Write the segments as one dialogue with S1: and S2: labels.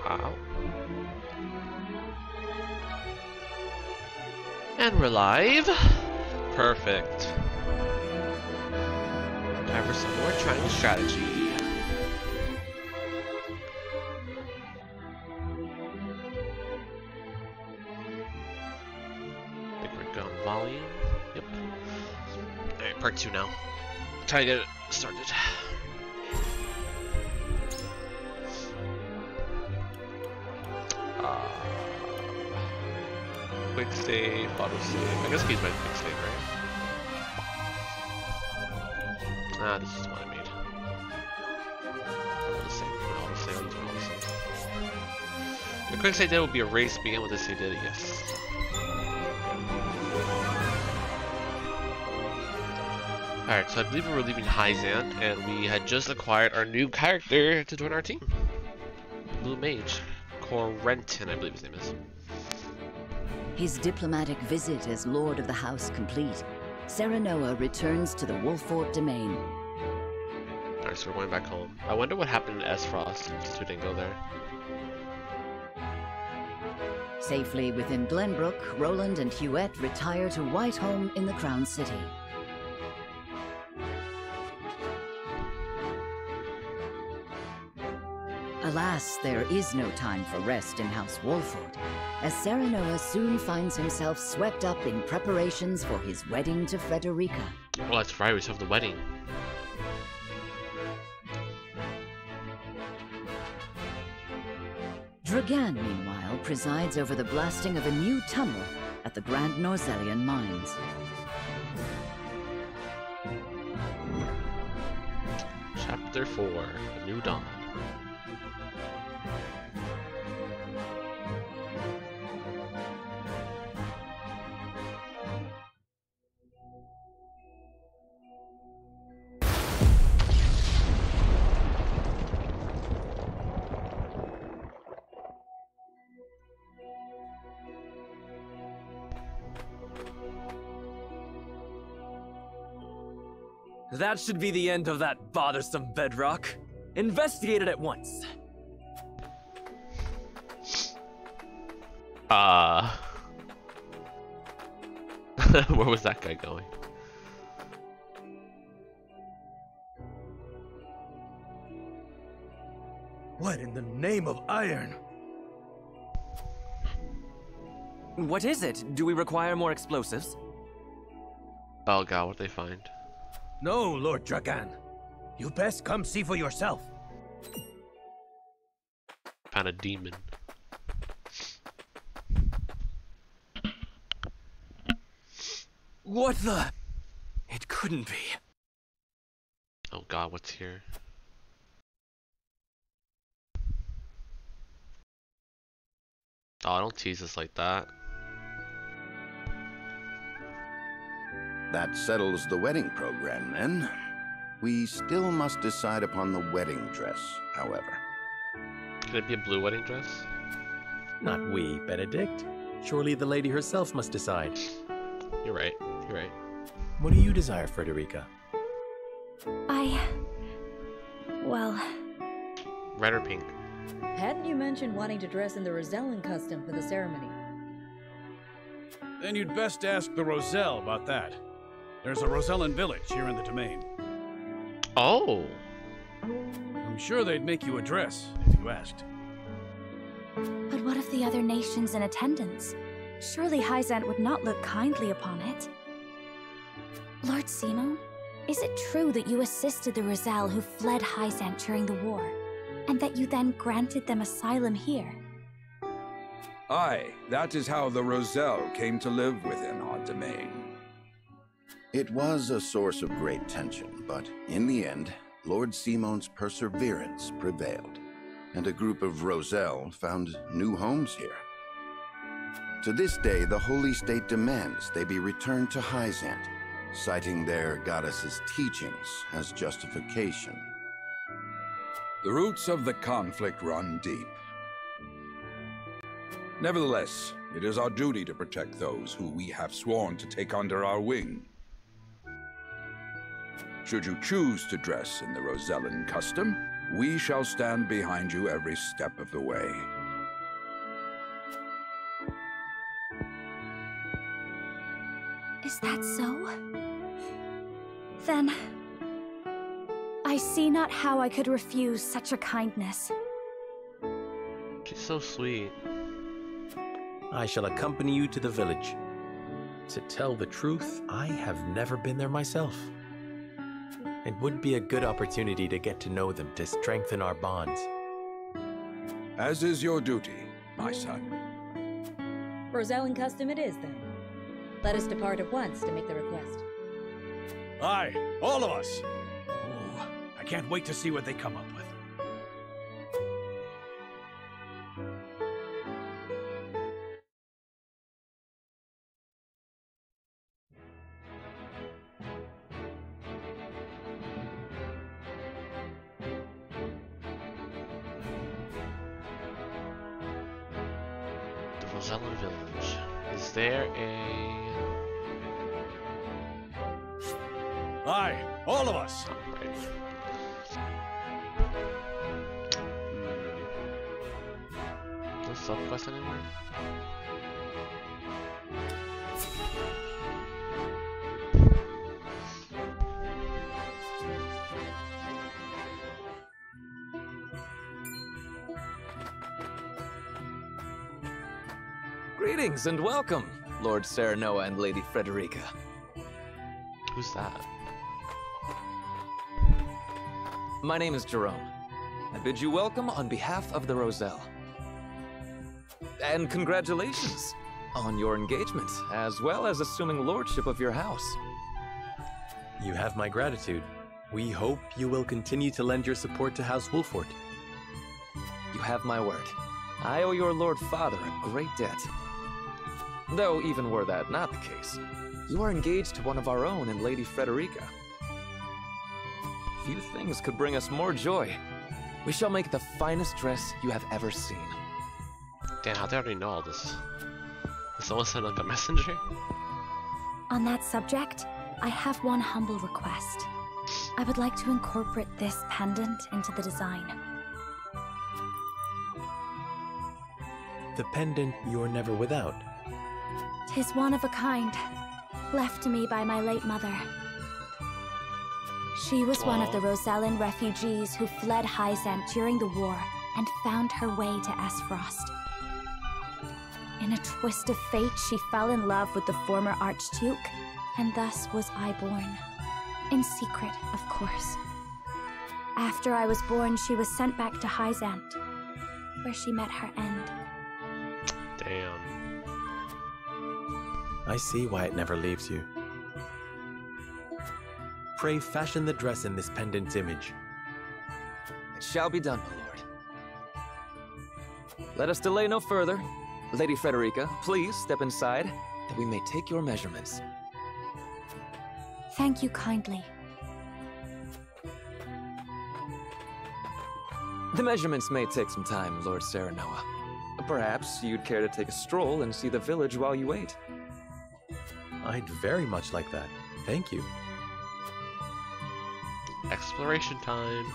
S1: Ow. And we're live. Perfect. Time for some more triangle strategy. I think we're going volume. Yep. Alright, part 2 now. Try to get it started. Quick save, auto save. I guess he's my quick save, right? Ah, this is the one I made. Auto save, auto save, auto save. The quick save did will be erased, begin with the save did, yes. Alright, so I believe we were leaving Hyzant, and we had just acquired our new character to join our team. Blue Mage. Corentin, I believe his name is.
S2: His diplomatic visit as Lord of the House complete, Serenoa returns to the Wolfort domain.
S1: Alright, so we're going back home. I wonder what happened to Esfrost since we didn't go there.
S2: Safely within Glenbrook, Roland and Huette retire to Whiteholme in the Crown City. Alas, there is no time for rest in House Wolfort, as Serenoa soon finds himself swept up in preparations for his wedding to Frederica.
S1: Well, that's right, we still have the wedding.
S2: Dragan, meanwhile, presides over the blasting of a new tunnel at the Grand Norzelian mines.
S1: Chapter 4, A New Dawn.
S3: That should be the end of that bothersome bedrock. Investigate it at once.
S1: Where was that guy going?
S4: What in the name of iron?
S3: What is it? Do we require more explosives?
S1: Oh god, what'd they find?
S4: No, Lord Dragan. You best come see for yourself.
S1: Found a demon.
S3: What the? It couldn't be.
S1: Oh god, what's here? Oh, don't tease us like that.
S5: That settles the wedding program, then. We still must decide upon the wedding dress, however.
S1: Can it be a blue wedding dress?
S6: Not we, Benedict. Surely the lady herself must decide.
S1: You're right, you're right.
S6: What do you desire, Frederica?
S7: Well...
S1: Red or pink?
S8: Hadn't you mentioned wanting to dress in the Rosellan custom for the ceremony?
S9: Then you'd best ask the Roselle about that. There's a Rosellan village here in the domain.
S1: Oh!
S9: I'm sure they'd make you a dress if you asked.
S7: But what of the other nations in attendance? Surely Hyzant would not look kindly upon it. Lord Simon, is it true that you assisted the Roselle who fled Hyzant during the war, and that you then granted them asylum here?
S10: Aye, that is how the Roselle came to live within our domain.
S5: It was a source of great tension, but in the end, Lord Simon's perseverance prevailed, and a group of Roselle found new homes here. To this day, the Holy State demands they be returned to Hyzant, citing their goddess's teachings as justification.
S10: The roots of the conflict run deep. Nevertheless, it is our duty to protect those who we have sworn to take under our wing. Should you choose to dress in the Rosellan custom, we shall stand behind you every step of the way.
S7: Is that so? Then... I see not how I could refuse such a kindness.
S1: She's so sweet.
S6: I shall accompany you to the village. To tell the truth, I have never been there myself. It would be a good opportunity to get to know them to strengthen our bonds.
S10: As is your duty, my son.
S8: Rosellan custom it is, then. Let us depart at once to make the request.
S9: Aye, all of us. Oh, I can't wait to see what they come up with.
S1: The Rosellan village. Is there a...
S9: Aye, all of us.
S1: Oh, right. No sub-quest anymore?
S3: Greetings and welcome, Lord Serenoa and Lady Frederica.
S1: Who's that?
S3: My name is Jerome. I bid you welcome on behalf of the Roselle. And congratulations on your engagement, as well as assuming lordship of your house.
S6: You have my gratitude. We hope you will continue to lend your support to House Wolford.
S3: You have my word. I owe your Lord Father a great debt. Though, even were that not the case, you are engaged to one of our own in Lady Frederica. Few things could bring us more joy. We shall make the finest dress you have ever seen.
S1: Damn, how'd they already know all this? Did someone send like a messenger?
S7: On that subject, I have one humble request. I would like to incorporate this pendant into the design.
S6: The pendant you're never without.
S7: 'Tis one of a kind, left to me by my late mother. She was one of the Rosellan refugees who fled Hyzant during the war and found her way to Aesfrost. In a twist of fate, she fell in love with the former Archduke, and thus was I born. In secret, of course. After I was born, she was sent back to Hyzant, where she met her end.
S1: Damn.
S6: I see why it never leaves you. Pray fashion the dress in this pendant's image.
S3: It shall be done, my lord. Let us delay no further. Lady Frederica, please step inside, that we may take your measurements.
S7: Thank you kindly.
S3: The measurements may take some time, Lord Serenoa. Perhaps you'd care to take a stroll and see the village while you wait.
S6: I'd very much like that. Thank you.
S1: Exploration time.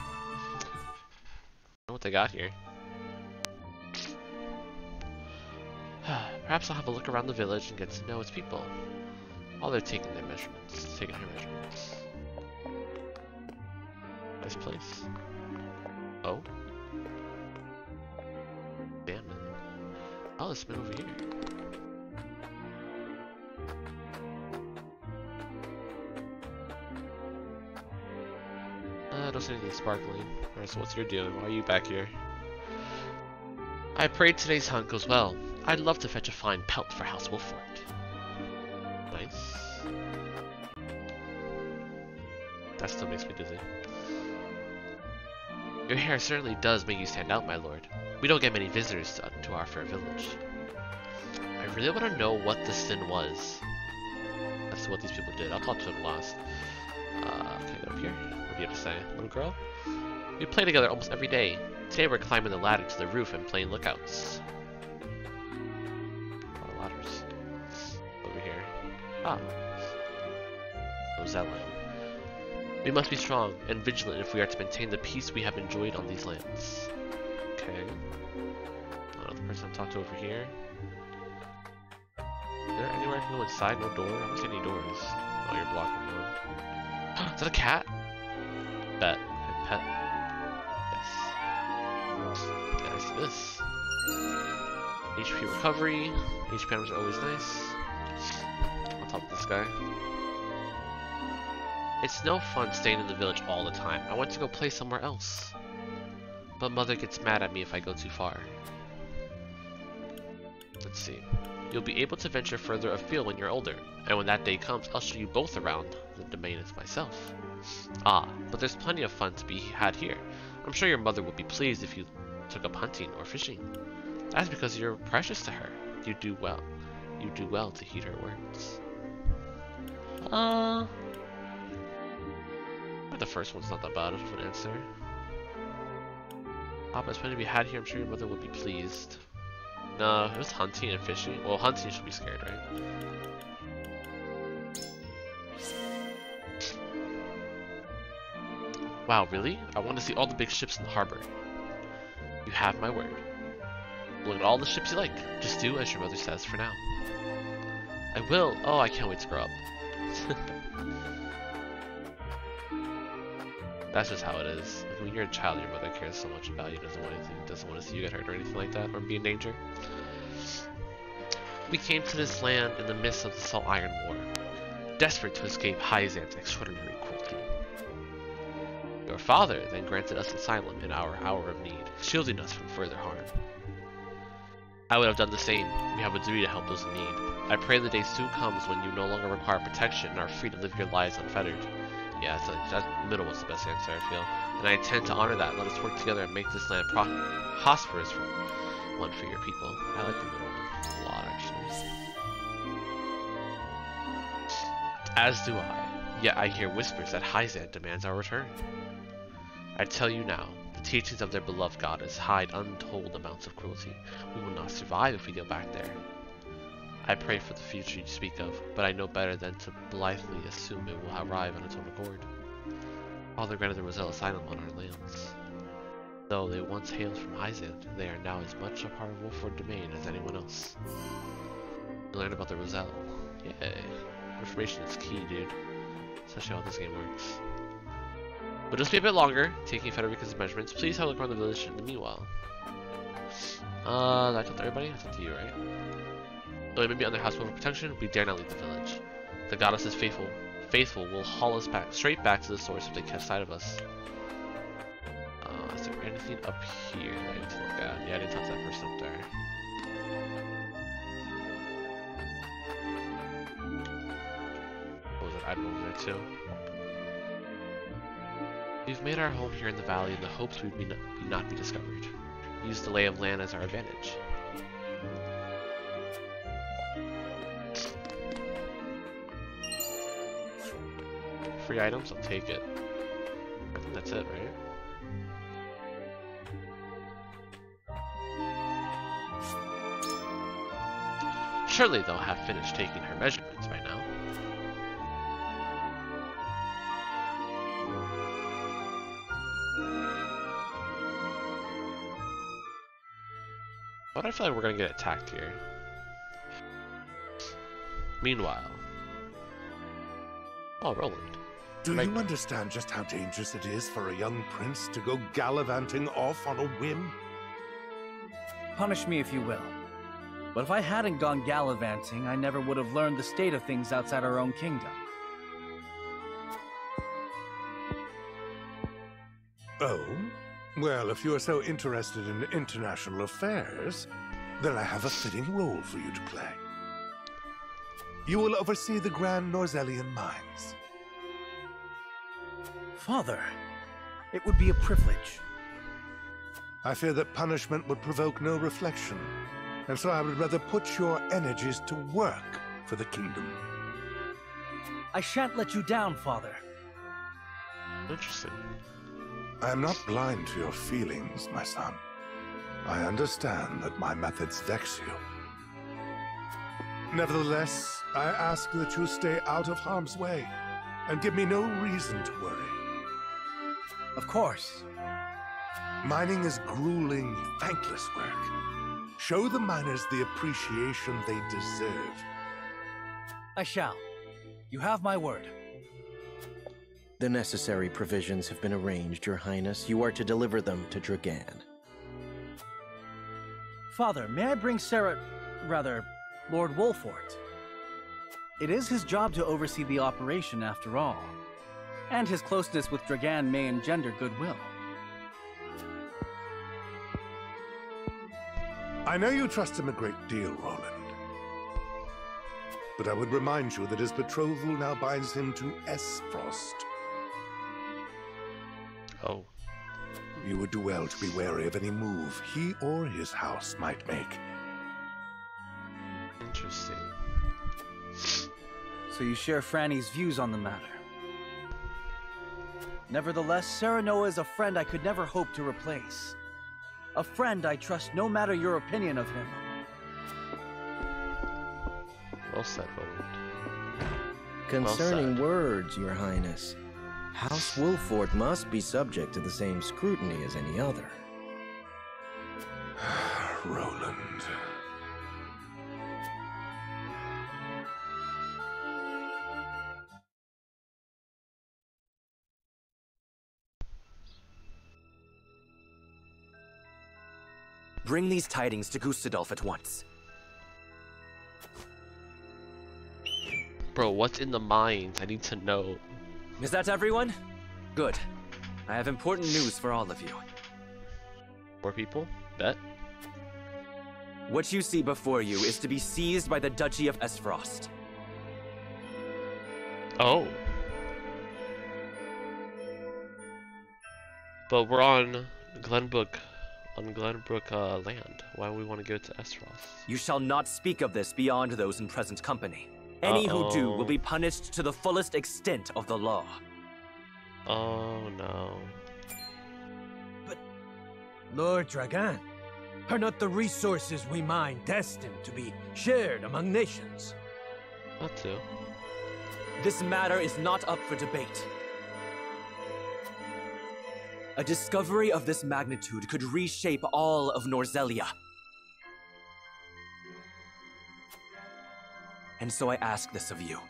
S1: Know what they got here. Perhaps I'll have a look around the village and get to know its people while they're taking their measurements. Taking her measurements. Nice place. Oh. Damn it. Oh, it's been over here. I don't see anything sparkling. Alright, so what's your deal? Why are you back here? I prayed today's hunt goes well. I'd love to fetch a fine pelt for House Wolford. Nice. That still makes me dizzy. Your hair certainly does make you stand out, my lord. We don't get many visitors to our fair village. I really want to know what the sin was. That's what these people did. I'll call to them lost. Can I go up here? What do you have to say? Little girl? We play together almost every day. Today we're climbing the ladder to the roof and playing lookouts. A lot of ladders. Over here. Ah. Rosellan. We must be strong and vigilant if we are to maintain the peace we have enjoyed on these lands. Okay. Another person I'll talk to over here. there anywhere I can go inside? No door? I don't see any doors. Oh, you're blocking one. Is that a cat? Bet. A pet. Yes. Yeah, I see this. HP recovery. HP items are always nice. On top of this guy. It's no fun staying in the village all the time. I want to go play somewhere else. But Mother gets mad at me if I go too far. Let's see. You'll be able to venture further afield when you're older. And when that day comes, I'll show you both around the domain as myself. Ah, but there's plenty of fun to be had here. I'm sure your mother would be pleased if you took up hunting or fishing. That's because you're precious to her. You do well. You do well to heed her words. The first one's not that bad of an answer. Ah, but it's plenty to be had here. I'm sure your mother would be pleased. No, it was hunting and fishing. Well, hunting you should be scared, right? Wow, really? I want to see all the big ships in the harbor. You have my word. Look at all the ships you like. Just do as your mother says for now. I will. Oh, I can't wait to grow up. That's just how it is. Like, when you're a child, your mother cares so much about you, doesn't want to see you get hurt or anything like that, or be in danger. We came to this land in the midst of the Salt Iron War, desperate to escape Hyzan's extraordinary cruelty. Your father then granted us asylum in our hour of need, shielding us from further harm. I would have done the same. We have a duty to help those in need. I pray the day soon comes when you no longer require protection and are free to live your lives unfettered. Yeah, that middle was the best answer, I feel. And I intend to honor that. Let us work together and make this land prosperous one for your people. I like the middle one a lot, actually. As do I. Yet I hear whispers that Hyzan demands our return. I tell you now, the teachings of their beloved goddess hide untold amounts of cruelty. We will not survive if we go back there. I pray for the future you speak of, but I know better than to blithely assume it will arrive on its own accord. Father granted the Roselle asylum on our lands. Though they once hailed from Hyzan, they are now as much a part of Wolford domain as anyone else. You learn about the Roselle. Yay. Information is key, dude. Especially how this game works. But just be a bit longer, taking Federica's measurements. Please have a look around the village in the meanwhile. That's up to everybody? It's up to you, right? Though we may be under household protection, we dare not leave the village. The goddess's faithful will haul us back, straight back to the source if they catch sight of us. Is there anything up here that I need to look at? Yeah, I didn't talk to that person up there. What was it? Item over there too. We've made our home here in the valley in the hopes we would not be discovered. Use the lay of land as our advantage. Free items, I'll take it. I think that's it, right? Surely they'll have finished taking her measurements by now. But I feel like we're gonna get attacked here. Meanwhile. Oh, Roland.
S11: Do you understand just how dangerous it is for a young prince to go gallivanting off on a whim?
S12: Punish me if you will. But if I hadn't gone gallivanting, I never would have learned the state of things outside our own kingdom.
S11: Oh? Well, if you are so interested in international affairs, then I have a fitting role for you to play. You will oversee the Grand Norzellian mines.
S12: Father, it would be a privilege.
S11: I fear that punishment would provoke no reflection, and so I would rather put your energies to work for the kingdom.
S12: I shan't let you down, Father.
S1: Interesting.
S11: I am not blind to your feelings, my son. I understand that my methods vex you. Nevertheless, I ask that you stay out of harm's way, and give me no reason to worry.
S12: Of course.
S11: Mining is grueling, thankless work. Show the miners the appreciation they deserve,
S12: I shall. You have my word.
S13: The necessary provisions have been arranged, Your Highness. You are to deliver them to Dragan.
S12: Father, may I bring Lord Wolfort? It is his job to oversee the operation after all, and his closeness with Dragan may engender goodwill.
S11: I know you trust him a great deal, Roland. But I would remind you that his betrothal now binds him to Esfrost.
S1: Oh.
S11: You would do well to be wary of any move he or his house might make.
S1: Interesting.
S12: So you share Franny's views on the matter. Nevertheless, Serenoa is a friend I could never hope to replace. A friend I trust no matter your opinion of him.
S1: Well said, Roland.
S13: Concerning words, Your Highness, House Wolfort must be subject to the same scrutiny as any other.
S11: Roland.
S3: Bring these tidings to Gustadolf at once.
S1: Bro, what's in the mines? I need to know.
S3: Is that everyone? Good. I have important news for all of you.
S1: More people? Bet.
S3: What you see before you is to be seized by the Duchy of Esfrost.
S1: Oh. But we're on Glenbrook land. Why would we want to go to Esfrost?
S3: You shall not speak of this beyond those in present company. Any who do will be punished to the fullest extent of the law.
S1: Oh no.
S4: But, Lord Dragan, are not the resources we mine destined to be shared among nations?
S1: Not to.
S3: This matter is not up for debate. A discovery of this magnitude could reshape all of Norzelia. And so I ask this of you.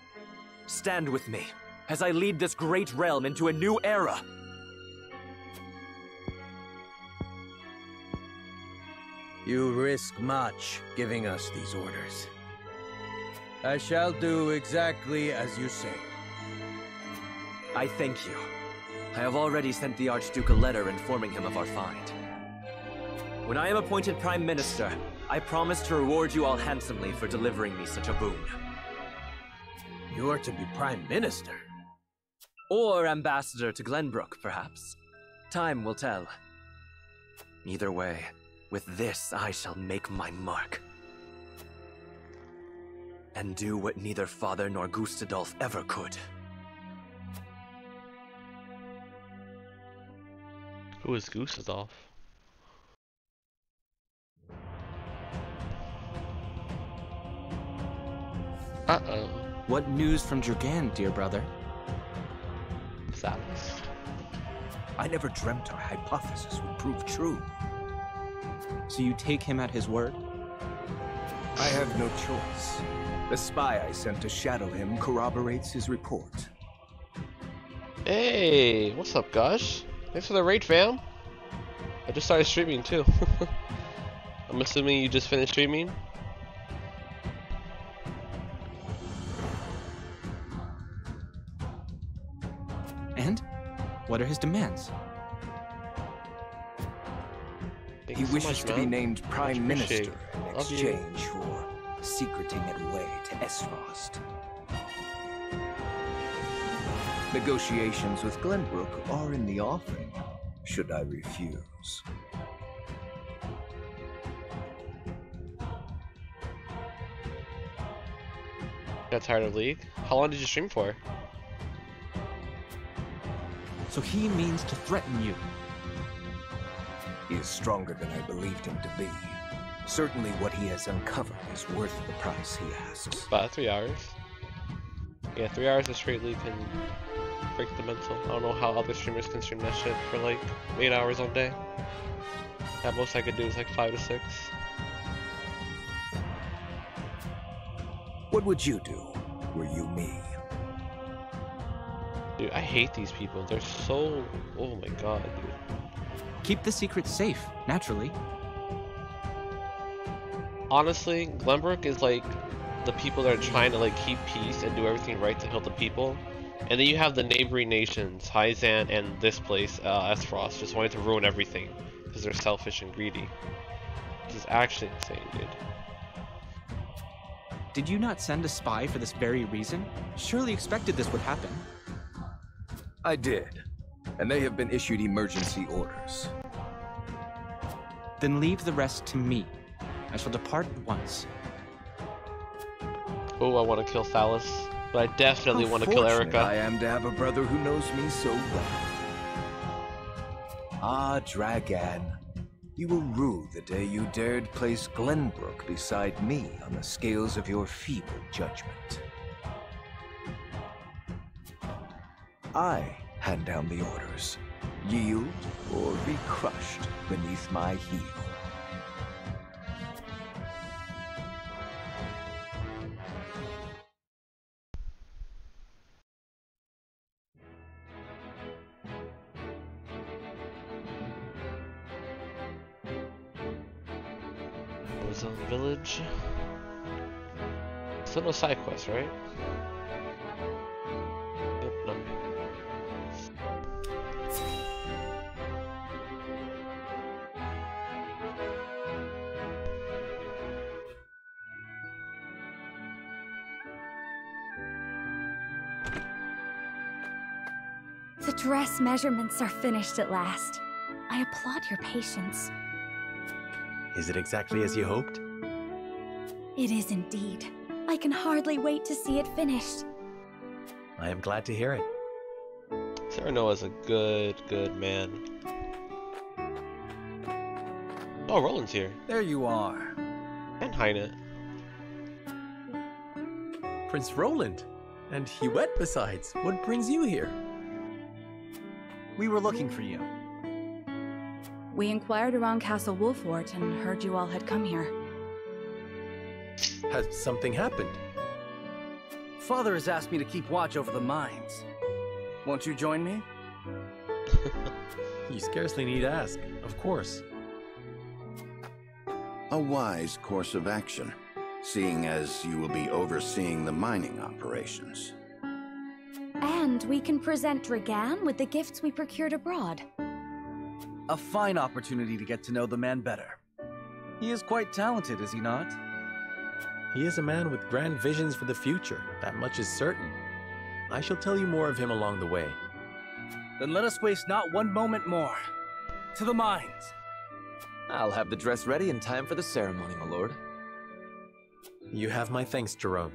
S3: Stand with me, as I lead this great realm into a new era.
S14: You risk much giving us these orders. I shall do exactly as you say.
S3: I thank you. I have already sent the Archduke a letter informing him of our find. When I am appointed Prime Minister, I promise to reward you all handsomely for delivering me such a boon.
S14: You are to be Prime Minister?
S3: Or Ambassador to Glenbrook, perhaps. Time will tell. Either way, with this I shall make my mark. And do what neither Father nor Gustadolf ever could.
S1: Who is Gustadolf? Uh-oh.
S15: What news from Dragan, dear brother?
S1: Samus.
S14: I never dreamt our hypothesis would prove true.
S15: So you take him at his word?
S14: I have no choice. The spy I sent to shadow him corroborates his report.
S1: Hey, what's up, Gosh? Thanks for the raid, fam. I just started streaming too. I'm assuming you just finished streaming.
S15: And what are his demands?
S14: He wishes to be named Prime Minister in exchange for secreting it away to Esfrost. Negotiations with Glenbrook are in the offing, should I refuse.
S1: Got tired of League? How long did you stream for?
S15: So he means to threaten you.
S14: He is stronger than I believed him to be. Certainly what he has uncovered is worth the price he asks.
S1: About 3 hours. Yeah, 3 hours of straight League can break the mental. I don't know how other streamers can stream that shit for like 8 hours all day. At most I could do is like 5 to 6.
S14: What would you do were you me.
S1: Dude, I hate these people. They're so... Oh my god, dude.
S15: Keep the secret safe, naturally.
S1: Honestly, Glenbrook is like the people that are trying to like keep peace and do everything right to help the people. And then you have the neighboring nations, Hyzan and this place, Aesfrost, just wanting to ruin everything because they're selfish and greedy. This is actually insane, dude.
S15: Did you not send a spy for this very reason? Surely expected this would happen.
S14: I did, and they have been issued emergency orders.
S15: Then leave the rest to me. I shall depart at once.
S1: Oh, I want to kill Thalos, but I definitely want to kill Erica.
S14: I am to have a brother who knows me so well. Ah, Dragan, you will rue the day you dared place Glenbrook beside me on the scales of your feeble judgment. I hand down the orders. Yield or be crushed beneath my heel.
S1: Roselle Village. Still no side quest, right? Yep, none.
S7: The dress measurements are finished at last. I applaud your patience.
S6: Is it exactly as you hoped?
S7: It is indeed. I can hardly wait to see it finished.
S6: I am glad to hear it.
S1: Serenoa's a good man. Oh, Roland's here.
S12: There you are.
S1: And Heine.
S6: Prince Roland. And Huette besides. What brings you here?
S12: We were looking for you.
S16: We inquired around Castle Wolfort and heard you all had come here.
S6: Has something happened?
S12: Father has asked me to keep watch over the mines. Won't you join me?
S6: You scarcely need ask. Of course.
S5: A wise course of action, seeing as you will be overseeing the mining operations.
S7: And we can present Dragan with the gifts we procured abroad.
S12: A fine opportunity to get to know the man better. He is quite talented, is he not?
S6: He is a man with grand visions for the future, that much is certain. I shall tell you more of him along the way.
S12: Then let us waste not one moment more. To the mines!
S3: I'll have the dress ready in time for the ceremony, my lord.
S6: You have my thanks, Jerome.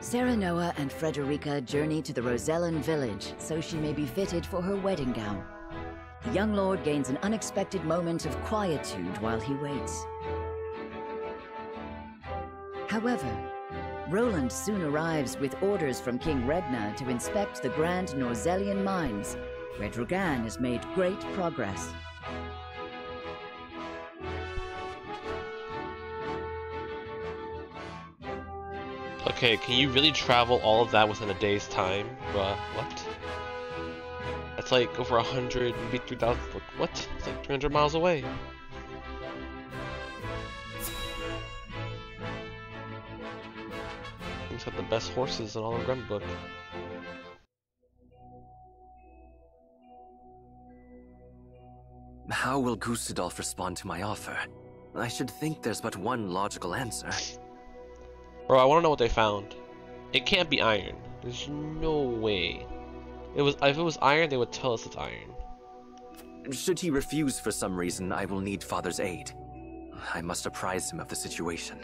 S2: Serenoa and Frederica journey to the Rosellan village so she may be fitted for her wedding gown. The young lord gains an unexpected moment of quietude while he waits. However, Roland soon arrives with orders from King Redna to inspect the Grand Norzellian mines, where Dragan has made great progress.
S1: Okay, can you really travel all of that within a day's time? Bruh, what? That's like over 100, maybe 3,000, what? It's like 300 miles away. He's got the best horses in all of Glenbrook.
S3: How will Gustadolf respond to my offer? I should think there's but one logical answer.
S1: Bro, I want to know what they found. It can't be iron. There's no way. If it was iron, they would tell us it's iron.
S3: Should he refuse for some reason, I will need Father's aid. I must apprise him of the situation.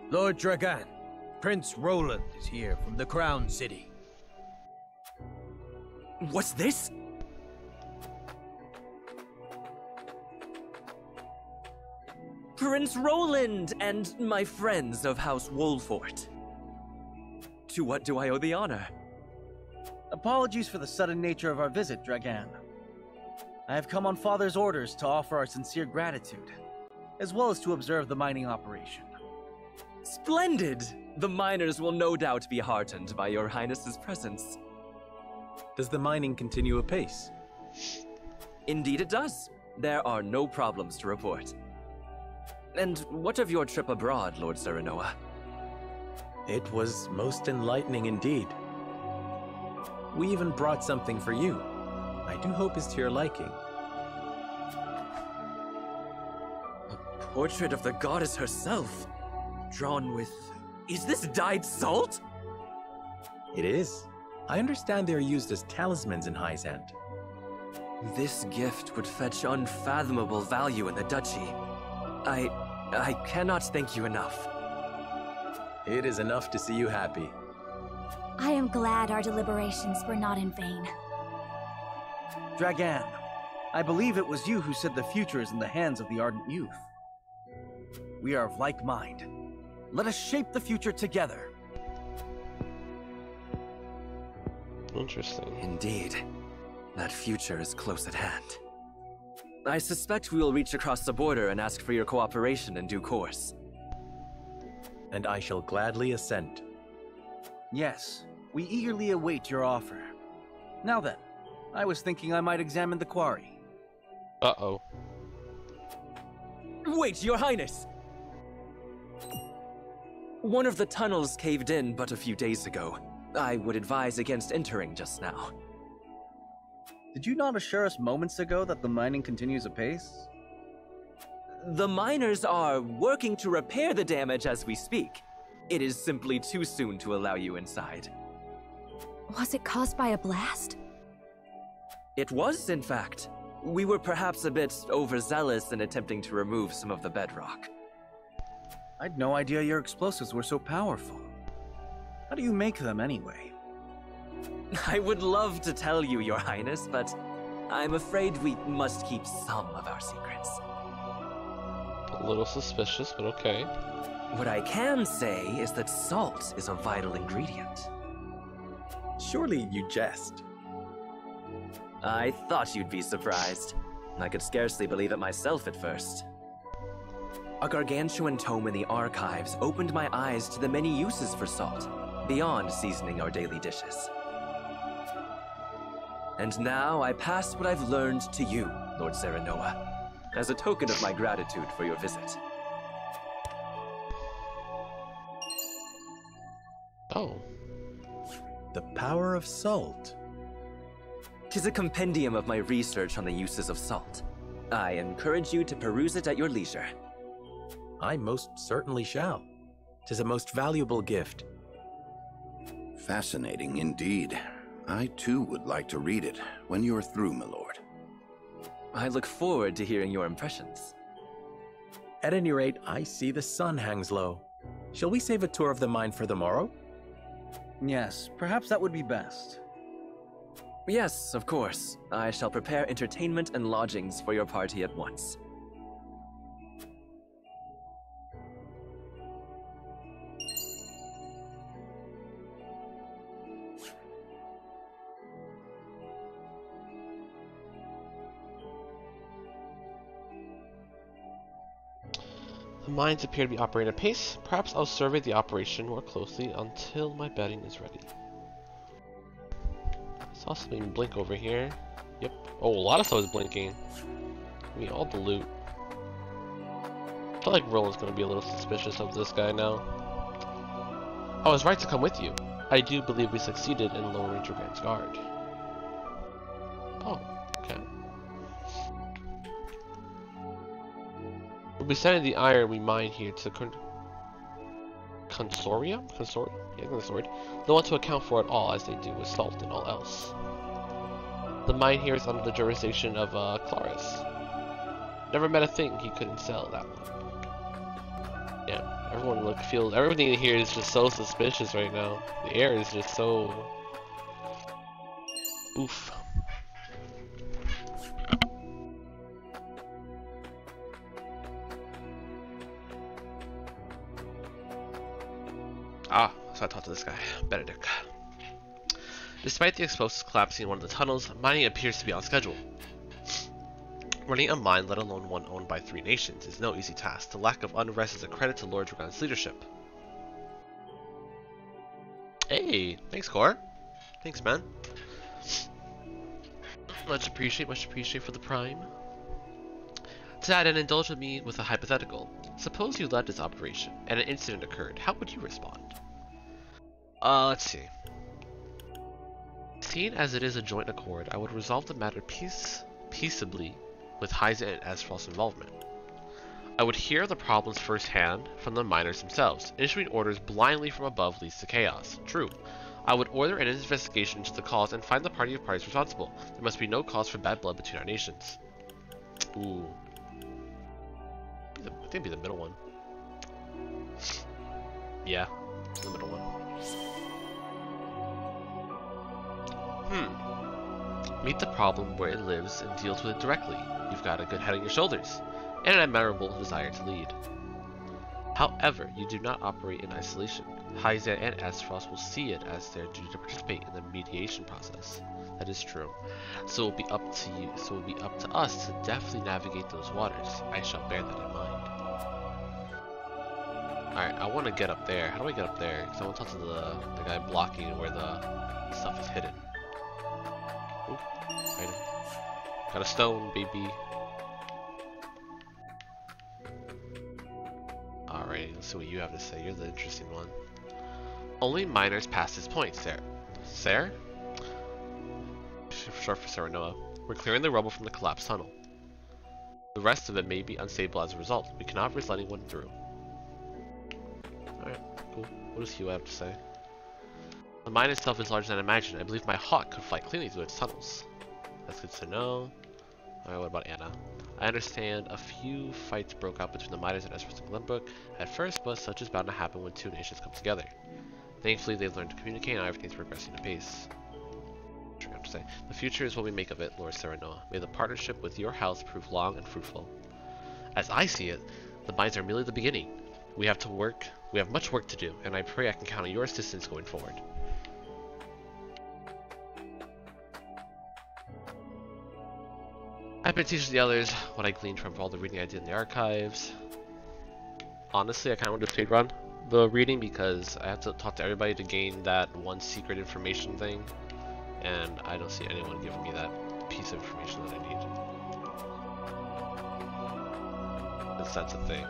S4: Lord Dragan, Prince Roland is here from the Crown City.
S3: What's this? Prince Roland and my friends of House Wolfort. To what do I owe the honor?
S12: Apologies for the sudden nature of our visit, Dragan. I have come on Father's orders to offer our sincere gratitude, as well as to observe the mining operation.
S3: Splendid! The miners will no doubt be heartened by your Highness's presence.
S6: Does the mining continue apace?
S3: Indeed it does. There are no problems to report. And what of your trip abroad, Lord Serenoa?
S6: It was most enlightening indeed. We even brought something for you. I do hope it's to your liking.
S3: A portrait of the goddess herself, drawn with... Is this dyed salt?
S6: It is. I understand they are used as talismans in Hyzant.
S3: This gift would fetch unfathomable value in the duchy. I cannot thank you enough.
S6: It is enough to see you happy.
S7: I am glad our deliberations were not in vain.
S12: Dragan, I believe it was you who said the future is in the hands of the ardent youth. We are of like mind. Let us shape the future together.
S1: Interesting.
S3: Indeed. That future is close at hand. I suspect we will reach across the border and ask for your cooperation in due course.
S6: And I shall gladly assent.
S12: Yes, we eagerly await your offer. Now then, I was thinking I might examine the quarry.
S1: Uh-oh.
S3: Wait, Your Highness! One of the tunnels caved in but a few days ago. I would advise against entering just now.
S12: Did you not assure us moments ago that the mining continues apace?
S3: The miners are working to repair the damage as we speak. It is simply too soon to allow you inside.
S7: Was it caused by a blast?
S3: It was, in fact. We were perhaps a bit overzealous in attempting to remove some of the bedrock.
S12: I'd no idea your explosives were so powerful. How do you make them anyway?
S3: I would love to tell you, Your Highness, but I'm afraid we must keep some of our secrets.
S1: A little suspicious, but okay.
S3: What I can say is that salt is a vital ingredient.
S6: Surely you jest.
S3: I thought you'd be surprised. I could scarcely believe it myself at first. A gargantuan tome in the archives opened my eyes to the many uses for salt, beyond seasoning our daily dishes. And now I pass what I've learned to you, Lord Serenoa, as a token of my gratitude for your visit.
S1: Oh.
S6: The power of salt.
S3: 'Tis a compendium of my research on the uses of salt. I encourage you to peruse it at your leisure.
S6: I most certainly shall. 'Tis a most valuable gift.
S5: Fascinating indeed. I too would like to read it when you are through, my lord.
S3: I look forward to hearing your impressions.
S6: At any rate, I see the sun hangs low. Shall we save a tour of the mine for the morrow?
S12: Yes, perhaps that would be best.
S3: Yes, of course. I shall prepare entertainment and lodgings for your party at once.
S1: The mines appear to be operating at pace. Perhaps I'll survey the operation more closely until my bedding is ready. Saw something blink over here. Yep. Oh, a lot of stuff is blinking. Give me all the loot. I feel like Roland's gonna be a little suspicious of this guy now. I was right to come with you. I do believe we succeeded in lowering Dragan's guard. Oh, okay. We'll be sending the iron we mine here to Consortium? Yeah, Consort. They'll want to account for it all as they do with salt and all else. The mine here is under the jurisdiction of Claris. Never met a thing he couldn't sell, that one. Yeah, everything here is just so suspicious right now. The air is just so... Oof. Ah, So I talked to this guy, Benedict. Despite the explosives collapsing in one of the tunnels, mining appears to be on schedule. Running a mine, let alone one owned by 3 nations, is no easy task. The lack of unrest is a credit to Lord Dragan's leadership. Hey, thanks, Core. Thanks, man. Much appreciate for the Prime. To that end, indulge me with a hypothetical. Suppose you led this operation, and an incident occurred. How would you respond? Let's see. Seeing as it is a joint accord, I would resolve the matter peaceably with Hyzant and Esfrost's involvement. I would hear the problems firsthand from the miners themselves. Issuing orders blindly from above leads to chaos. True. I would order an investigation into the cause and find the party of parties responsible. There must be no cause for bad blood between our nations. Ooh. I think it'd be the middle one. Yeah, the middle one. Meet the problem where it lives and deals with it directly. You've got a good head on your shoulders, and an admirable desire to lead. However, you do not operate in isolation. Hyzant and Esfrost will see it as their duty to participate in the mediation process. That is true. So it will be up to you. So it will be up to us to deftly navigate those waters. I shall bear that in mind. Alright, I want to get up there. How do I get up there? Because I want to talk to the guy blocking where the stuff is hidden. Ooh, item. Got a stone, baby. Alright, let's see what you have to say. You're the interesting one. Only miners pass this point, Ser. Ser? Short for Serenoa. We're clearing the rubble from the collapsed tunnel. The rest of it may be unstable as a result. We cannot risk letting one through. Alright, cool. What does Hugh have to say? The mine itself is larger than I imagined. I believe my hawk could fly cleanly through its tunnels. That's good to know. Alright, what about Anna? I understand a few fights broke out between the miners and Esfrost and Glenbrook at first, but such is bound to happen when 2 nations come together. Thankfully, they've learned to communicate and everything's progressing apace. I have to say. The future is what we make of it, Lord Serenoa. May the partnership with your house prove long and fruitful. As I see it, the mines are merely the beginning. We have much work to do, and I pray I can count on your assistance going forward. I've been teaching the others what I gleaned from all the reading I did in the archives. Honestly, I kind of want to speed run the reading because I have to talk to everybody to gain that one secret information thing, and I don't see anyone giving me that piece of information that I need. That's a thing.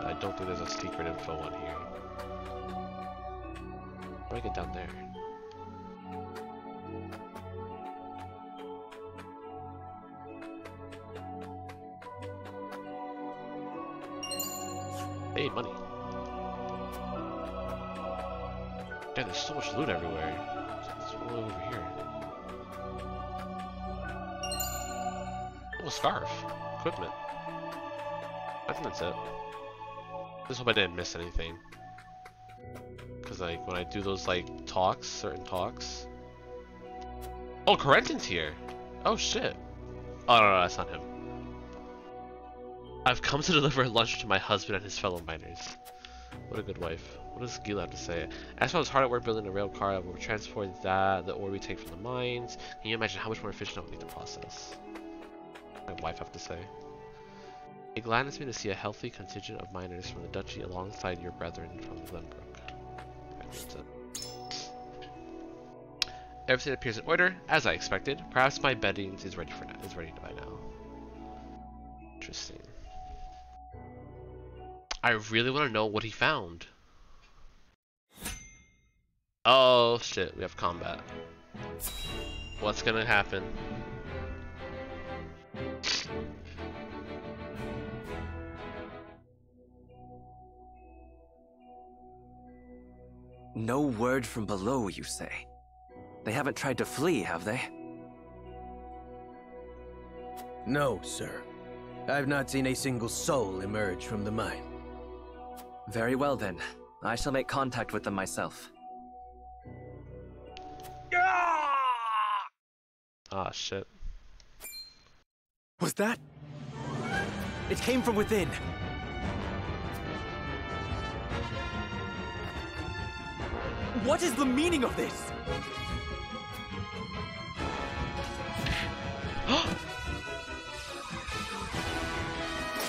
S1: I don't think there's a secret info one here. How do I get down there? Hey, money. Damn, there's so much loot everywhere. It's all over here. Oh, a scarf. Equipment. I think that's it. Just hope I didn't miss anything. Because, like, when I do those, like, certain talks... Oh, Corentin's here! Oh, shit. Oh, no, that's not him. I've come to deliver lunch to my husband and his fellow miners. What a good wife. What does Gila have to say? As I was hard at work building a rail car that will transport the ore we take from the mines. Can you imagine how much more efficient it would be to process? My wife have to say. It gladdens me to see a healthy contingent of miners from the duchy alongside your brethren from Glenbrook. Everything appears in order, as I expected. Perhaps my bedding is ready by now. Interesting. I really want to know what he found. Oh shit, we have combat. What's gonna happen?
S3: No word from below, you say? They haven't tried to flee, have they?
S4: No, sir. I've not seen a single soul emerge from the mine.
S3: Very well then. I shall make contact with them myself.
S1: Ah, shit.
S3: Was that? It came from within! What is the meaning of this?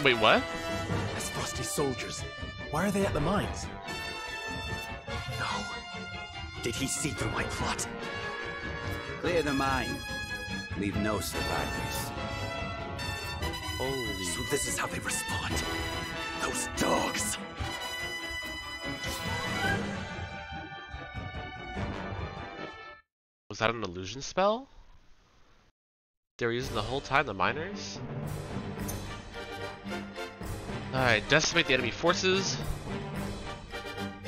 S1: Wait, what?
S6: That's Frosty's soldiers. Why are they at the mines?
S3: No. Did he see through my plot?
S17: Clear the mine. Leave no survivors.
S1: Holy.
S3: So this is how they respond. Those dogs.
S1: Was that an illusion spell? They were using the whole time, the miners? Alright, decimate the enemy forces.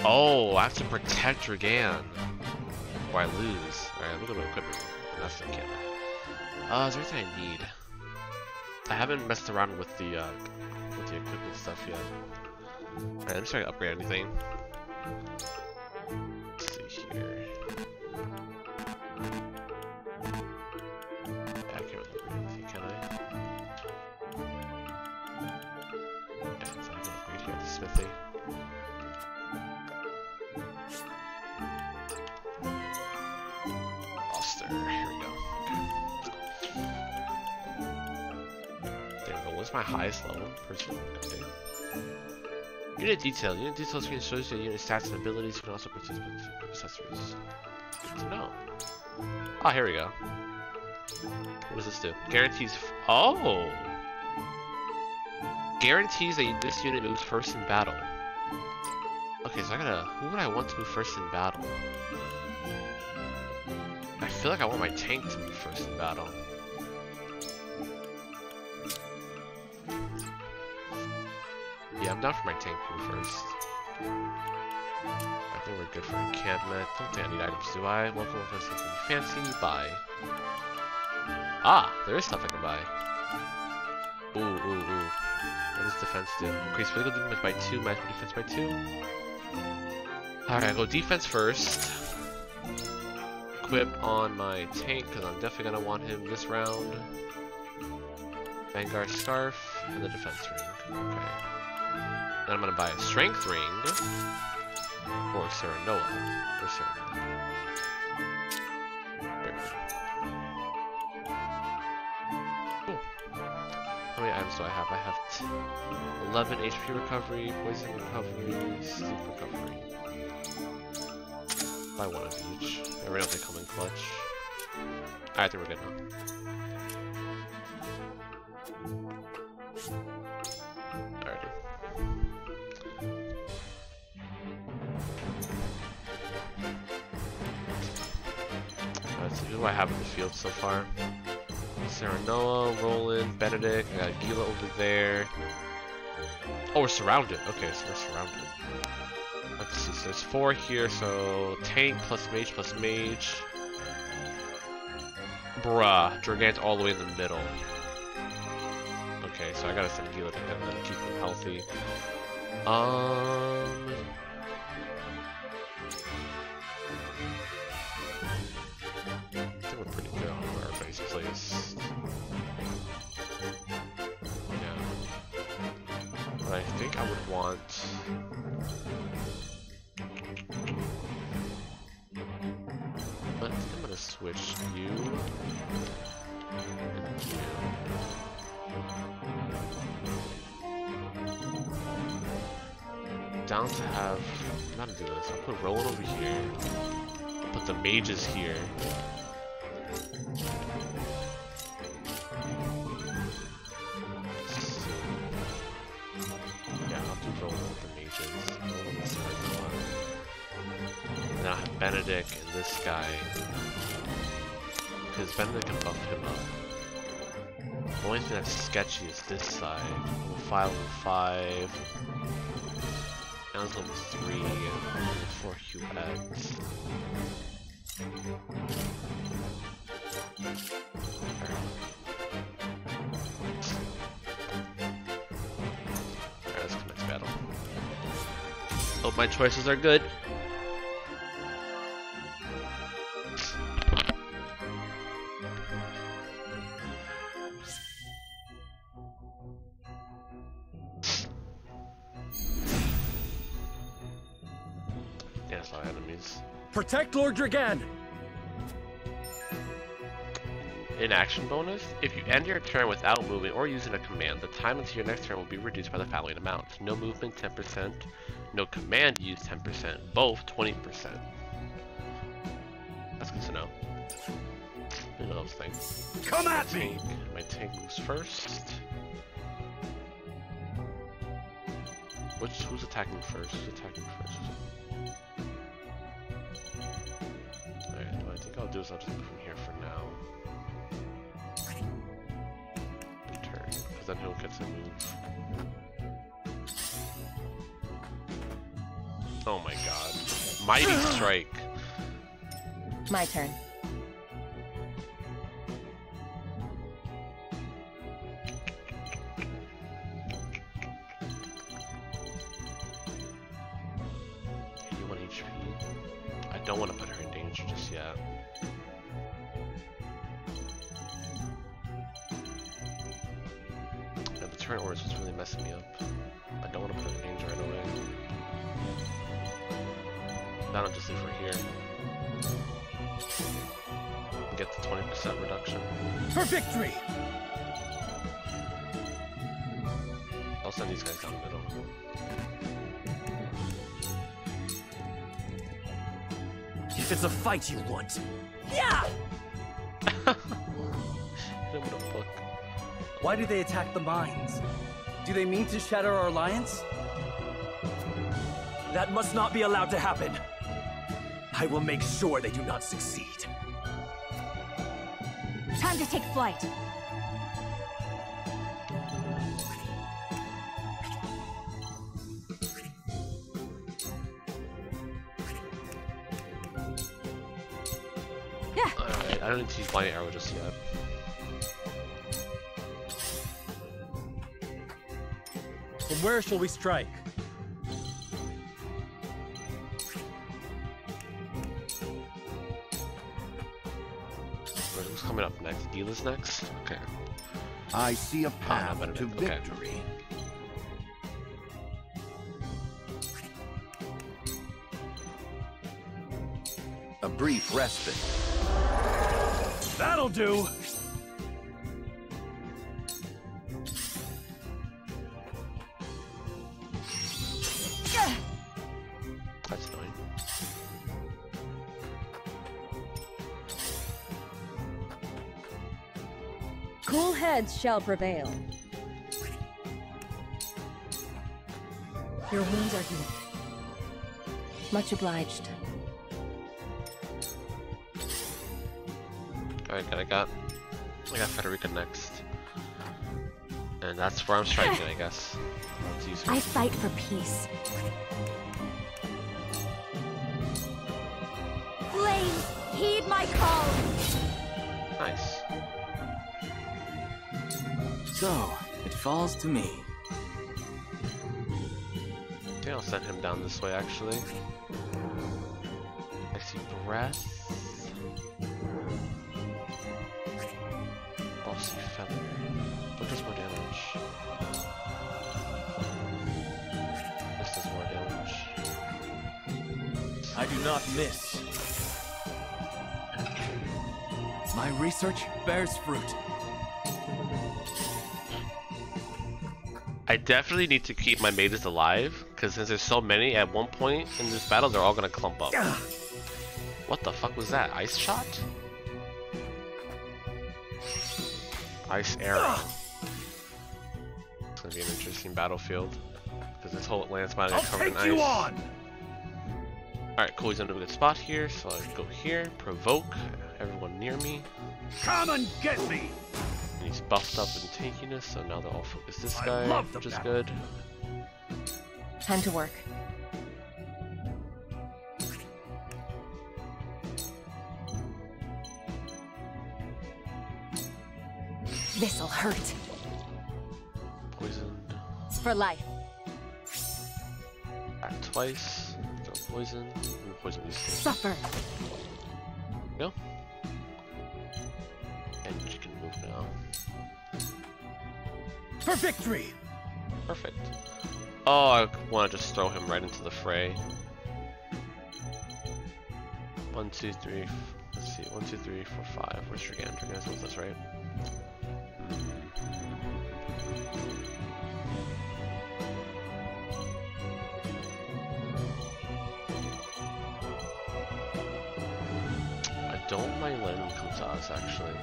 S1: Oh, I have to protect Dragan. Or I lose. Alright, look at my equipment. That's okay. Is there anything I need? I haven't messed around with the equipment stuff yet. Alright, I'm just trying to upgrade anything. Let's see here. I can't really upgrade anything, can I? Yeah, so I can upgrade here at the smithy. Here we go. Okay. There we go. What's my highest level person? Okay. Unit detail. Unit detail screen shows you unit stats and abilities. You can also purchase accessories. Good to know. Ah, here we go. What does this do? Guarantees. Oh! Guarantees that this unit moves first in battle. Okay, so I gotta. Who would I want to move first in battle? I feel like I want my tank to move first in battle. Yeah, I'm down for my tank to move first. I think we're good for encampment. Don't think I need items, do I? Welcome to something fancy. Buy. Ah, there is stuff I can buy. Ooh, ooh, ooh. What does defense do? Increase physical defense by 2, magical defense by 2. Alright, go defense first. Equip on my tank, because I'm definitely going to want him this round. Vanguard Scarf, and the defense ring. Okay. Then I'm going to buy a strength ring. Or Serenoa. Or Serenoa. There we go. Cool. How many items do I have? I have 11 HP recovery, poison recovery, sleep recovery. Buy one of each. Yeah, right now they come in clutch. I think we're good now. Alrighty. Alright, so who do I have in the field so far? Serenoa, Roland, Benedict, I got Gila over there. Oh, we're surrounded. Okay, so we're surrounded. Let's see, so there's 4 here, so tank plus mage plus mage. Bruh, Dragan's all the way in the middle. Okay, so I gotta send Gila to him then to keep him healthy. I think we're pretty good on where everybody's placed. Yeah. But I think I would want... I think I'm gonna switch you and you. Down to have. I'm not gonna do this. I'll put Roland over here. I'll put the mages here. Yeah, I'll do Roland with the mages. Roland with Serenoa. And then I'll have Benedict and this guy. Because Benedict can buff him up. The only thing that's sketchy is this side. Level 5, level 5. Now it's level 3, level 4 QX. Alright, let's commence battle. Hope my choices are good. There's a lot of enemies.
S12: Protect Lord Dragan!
S1: In action bonus, if you end your turn without moving or using a command, the time until your next turn will be reduced by the following amounts. No movement, 10%. No command use, 10%. Both, 20%. That's good to know. I know those things.
S4: Come at me!
S1: My tank moves first. Who's attacking first? Who's attacking first? Alright, what I think I'll do is I'll just move from here for now. Turn, because then he'll get to move. Oh my god. Mighty Strike!
S18: My turn.
S1: I don't want to put her in danger just yet. Yeah, the turn orders was really messing me up. I don't want to put her in danger right away. Now I'll just leave her here. Get the 20% reduction.
S12: For victory!
S1: I'll send these guys down the middle.
S3: If it's a fight you want.
S12: Yeah!
S1: Hit him with a book.
S12: Why do they attack the mines? Do they mean to shatter our alliance?
S3: That must not be allowed to happen. I will make sure they do not succeed.
S7: Time to take flight.
S1: Alright, I don't need to use Blind Arrow just yet.
S12: From where shall we strike?
S1: Who's coming up next? Gila's next? Okay.
S5: I see a path to
S1: okay.
S5: victory. A brief respite.
S4: That'll do!
S1: That's annoying.
S8: Cool heads shall prevail.
S18: Your wounds are healed. Much obliged.
S1: Alright, I got Frederica next. And that's where I'm striking, I guess.
S7: I fight for peace. Flames, heed my call!
S1: Nice.
S17: So, it falls to me.
S1: I think I'll send him down this way, actually. I see breath. Bossy feather. What does more damage? This does more damage.
S3: I do not miss. My research bears fruit.
S1: I definitely need to keep my mages alive, because since there's so many, at one point in this battle, they're all gonna clump up. What the fuck was that? Ice shot? Ice arrow. It's gonna be an interesting battlefield, because this whole land's might get covered in ice. Alright, cool, he's in a good spot here, so I go here, provoke everyone near me.
S4: Come and get me!
S1: And he's buffed up in tankiness, so now they'll all focus this guy, which is good.
S18: Time to work. This'll hurt.
S1: Poisoned.
S18: For life.
S1: Back twice. Don't poison. Poison these things.
S18: Suffer.
S1: Go. And you can move now.
S4: For victory!
S1: Perfect. Oh, I want to just throw him right into the fray. 1, 2, 3. Let's see. 1, 2, 3, 4, 5. Where's Dragan? Dragan's with us, right? I don't mind letting him come to us, actually.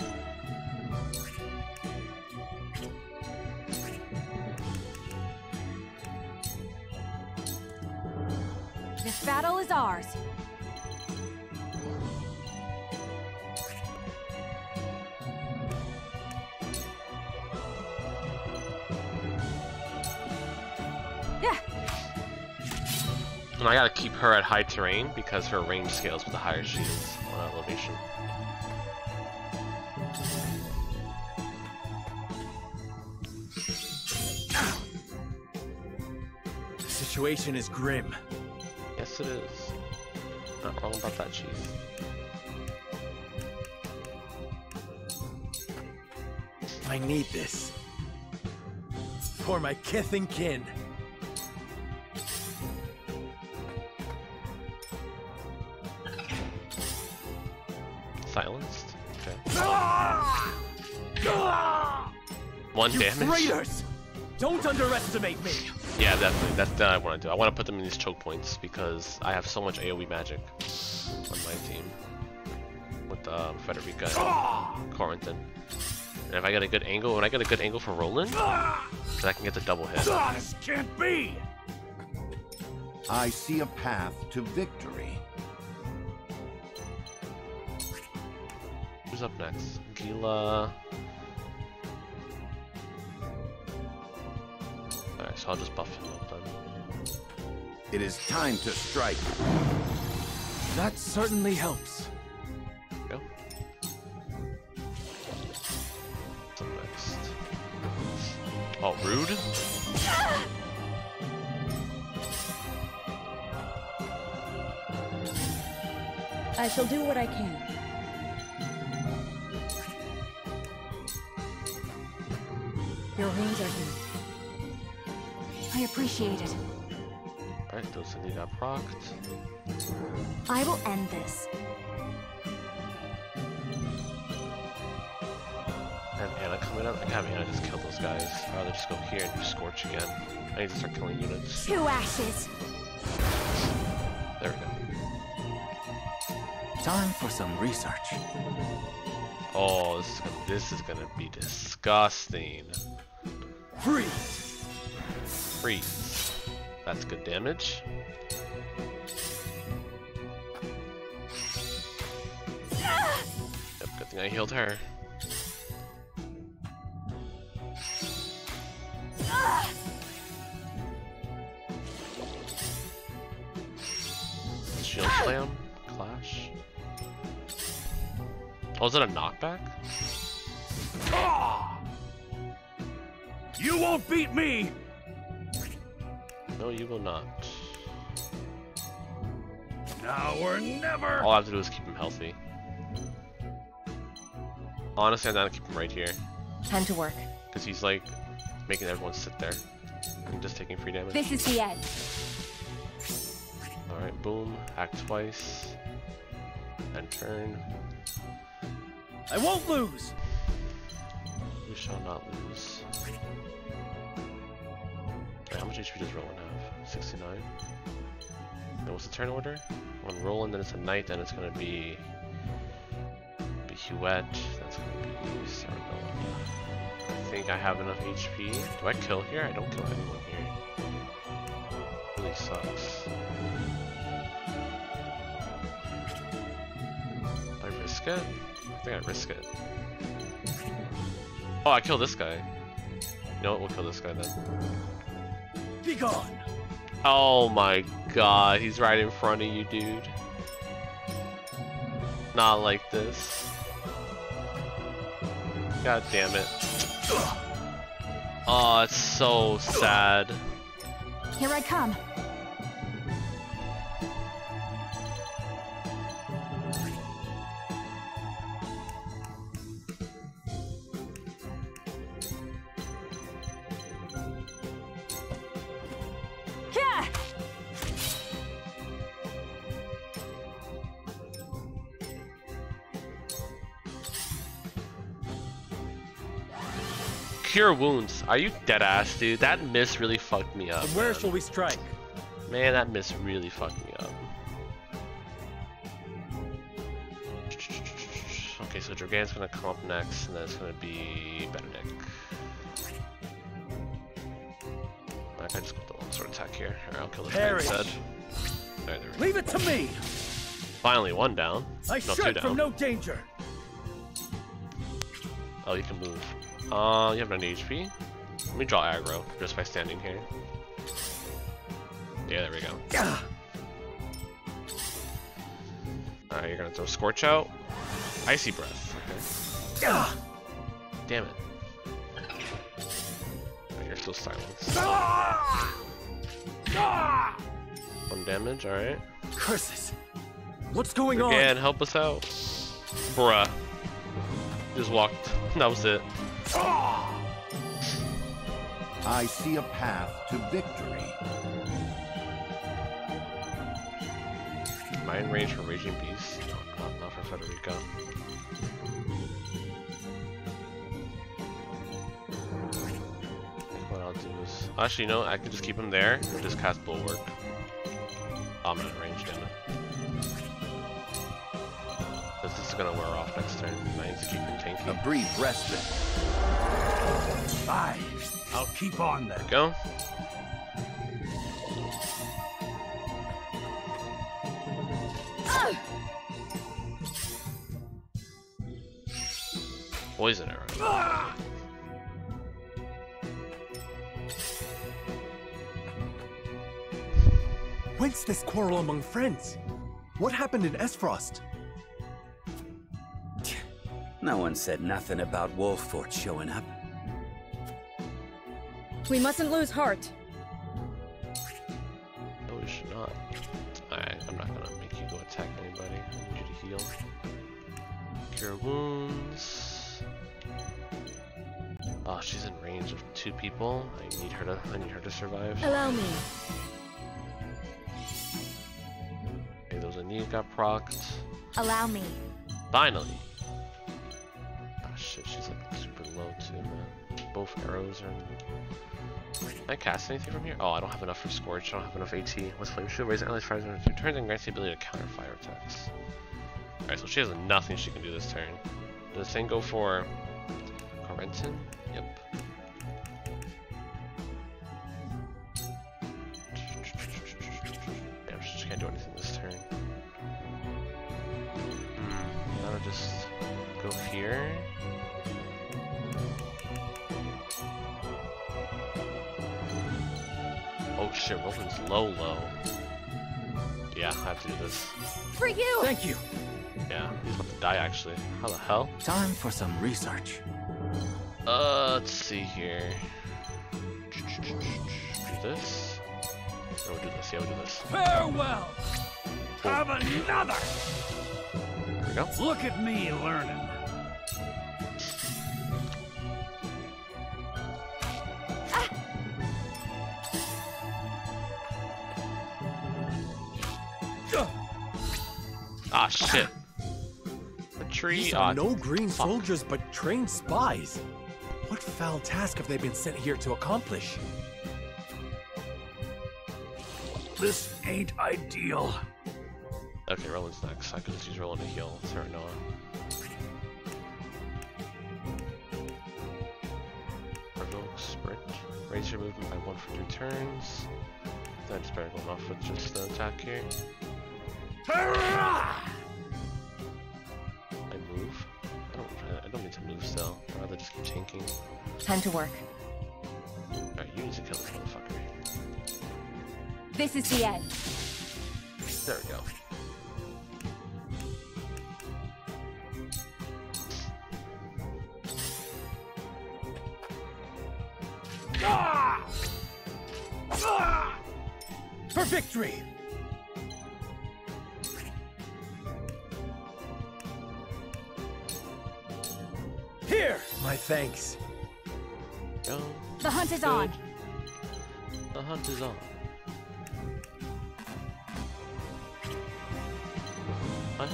S7: This battle is ours. Yeah.
S1: And I gotta keep her at high terrain because her range scales with the higher she is on elevation.
S3: The situation is grim.
S1: Yes, it is. Not wrong about that, Chief.
S3: I need this. For my kith and kin.
S1: Silenced? Okay. 1 damage?
S3: Traitors! Don't underestimate me!
S1: Yeah, definitely. That's what I want to do. I want to put them in these choke points because I have so much AoE magic on my team with Frederica and Corentin. And if I get a good angle, when I get a good angle for Roland, then I can get the double hit.
S4: This can't be!
S5: I see a path to victory.
S1: Who's up next? Gila. Alright, so I'll just buff him up then.
S5: It is time to strike.
S3: That certainly helps.
S1: Go. What's up next? Oh, rude?
S8: I shall do what I can. Your wounds are healed.
S7: I appreciate it.
S1: Alright, those indeed got procced.
S7: I will end this.
S1: I have Anna coming up. I can have Anna just kill those guys. I'd rather just go here and do Scorch again. I need to start killing units.
S7: 2 ashes.
S1: There we go.
S17: Time for some research.
S1: Oh, this is gonna be disgusting.
S3: Freeze!
S1: Freeze. That's good damage. Yep, good thing I healed her. Shield slam, clash. Oh, is it a knockback?
S4: You won't beat me!
S1: No, you will not.
S4: Now or never!
S1: All I have to do is keep him healthy. Honestly, I'm gonna keep him right here.
S18: Time to work.
S1: Because he's like making everyone sit there and just taking free damage.
S7: This is the end.
S1: Alright, boom. Act twice. And turn.
S3: I won't lose!
S1: We shall not lose. Wait, how much HP does Roland have? 69? And what's the turn order? On Roland, then it's a knight, then it's gonna be Huette, that's gonna be Cerebellum. I think I have enough HP. Do I kill here? I don't kill anyone here. Really sucks. Do I risk it? I think I risk it. Oh, I kill this guy. You know what? We'll kill this guy then.
S3: Be gone!
S1: Oh my god, he's right in front of you, dude. Not like this. God damn it. Oh, it's so sad.
S7: Here I come.
S1: Cure wounds. Are you dead ass, dude? That miss really fucked me up.
S12: And where shall we strike?
S1: Man, that miss really fucked me up. Okay, so Dragan's gonna come up next, and then it's gonna be Benedict. I can just put the one sword attack here. Alright, I'll kill this guy instead. Right, there we go.
S4: Leave it to me!
S1: Finally, one down.
S4: I
S1: No,
S4: shoot
S1: two
S4: from
S1: down.
S4: no danger.
S1: Oh, you can move. You have 90 HP. Let me draw aggro just by standing here. Yeah, there we go. Alright, you're gonna throw Scorch out. Icy Breath. Okay. Damn it. Oh, you're still silenced. 1 damage, alright.
S4: Curses! What's going on?
S1: Again, help us out. Bruh. Just walked. That was it.
S5: I see a path to victory.
S1: Am I in range for Raging Beast? No, not for Frederica. What I'll do is... Actually, no, I can just keep him there and just cast Bulwark. Oh, I'm not in range, damn it. This is gonna wear off next turn. I need to keep him tanky.
S5: A brief respite.
S4: Aye, I'll keep on then.
S1: Go. Poison arrow.
S19: Whence this quarrel among friends? What happened in Esfrost?
S20: No one said nothing about Wolfort showing up.
S8: We mustn't lose heart.
S1: No, we should not. Alright, I'm not gonna make you go attack anybody. I need you to heal. Cure wounds. Oh, she's in range of 2 people. I need her to survive.
S18: Allow me.
S1: Okay, those Anik got procced.
S7: Allow me.
S1: Finally! Oh shit, she's like super low too, man. Both arrows are... Can I cast anything from here? Oh, I don't have enough for Scorch, I don't have enough AT. What's Flame Shield? Raise allies fires on 2 turns and grants the ability to counter fire attacks. Alright, so she has nothing she can do this turn. Does this thing go for... Corentin? Yep. Damn, she just can't do anything this turn. Now just go here. Oh shit, Roland's low. Yeah, I have to do this.
S7: For you!
S4: Thank you!
S1: Yeah, he's about to die actually. How the hell?
S17: Time for some research.
S1: Let's see here. Do this? Or we'll do this, yeah, we'll do this.
S4: Farewell! Have another!
S1: There we go.
S4: Look at me learning.
S1: Ah, shit. The tree.
S19: These are no green soldiers, but trained spies. What foul task have they been sent here to accomplish?
S4: This ain't ideal.
S1: Okay, Roland's next. I could just use Roland to heal Serenoa. Provoke Sprint. Raise your movement by 1 for 3 turns. Then just better going off with just the attack here. I move. I don't need to move still. I'd rather just keep tanking.
S18: Time to work.
S1: Alright, you need to kill this motherfucker.
S7: This is the end.
S1: There we go.
S4: For victory! Here!
S19: My thanks.
S1: Go.
S7: The hunt is on.
S1: The hunt is on. What?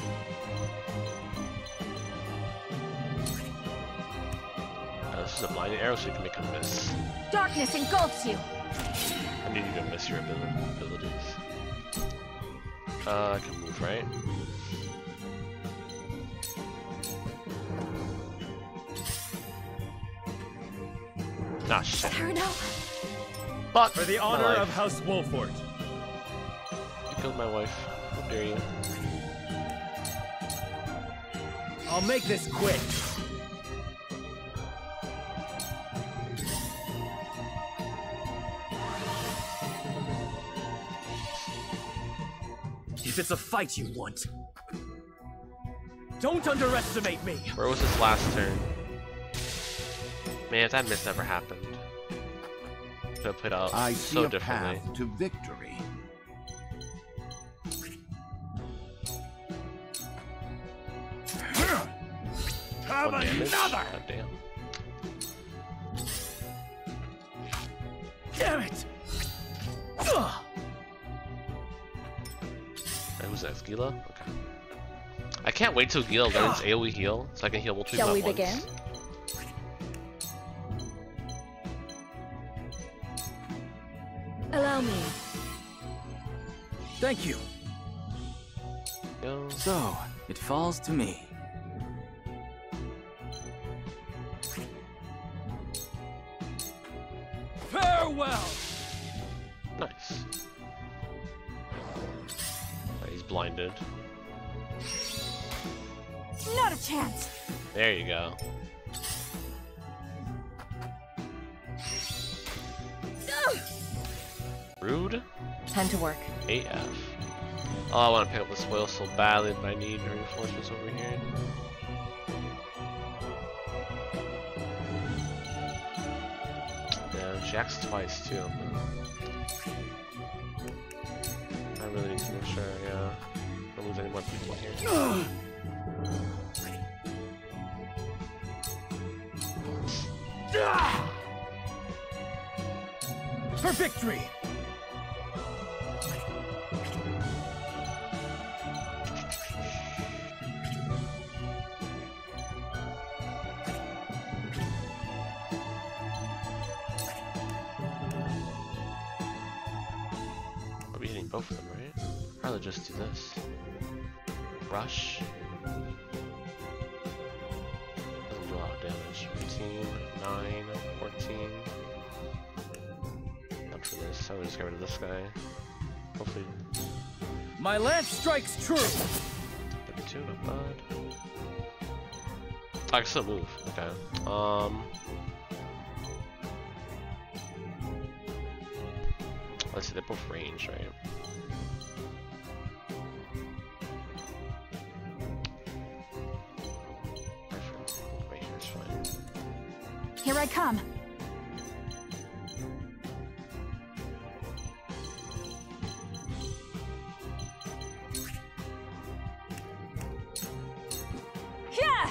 S1: use a blinding arrow so you can make a miss.
S7: Darkness engulfs you.
S1: I need you to miss your abilities. I can move, right? Ah, shit. Fuck!
S21: For the honor of House Wolfort.
S1: You killed my wife. How dare you?
S21: I'll make this quick.
S3: If it's a fight you want, don't underestimate me.
S1: Where was his last turn? Man, if that miss never happened, could have played out
S5: I see
S1: so
S5: a
S1: differently.
S5: path to victory.
S21: Have
S1: One damage.
S21: another!
S1: God damn.
S21: Damn it!
S1: Who's that? Gila? Okay. I can't wait till Gila learns AoE heal, so I can heal multiple
S8: Shall
S1: people
S8: we
S1: at once.
S8: begin?
S18: Allow me.
S3: Thank you.
S1: Yo.
S17: So, it falls to me.
S3: Farewell!
S1: Nice. He's blinded.
S7: Not a chance.
S1: There you go. Rude?
S18: Time to work.
S1: AF. Oh, I want to pick up the spoil so badly, but I need reinforcements over here. Yeah, she acts twice too. I really need to make sure, yeah. Don't lose any more people here.
S3: For victory!
S1: Are we hitting both of them, right? Probably just do this. Rush. Doesn't do a lot of damage. 15, 9, 14. Not for this. I would just get rid of this guy. Hopefully.
S3: My lance strikes true!
S1: 32, not bad. I can still move. Okay. Let's see, they're both range, right? Right here is fine.
S7: Here I come. Yeah!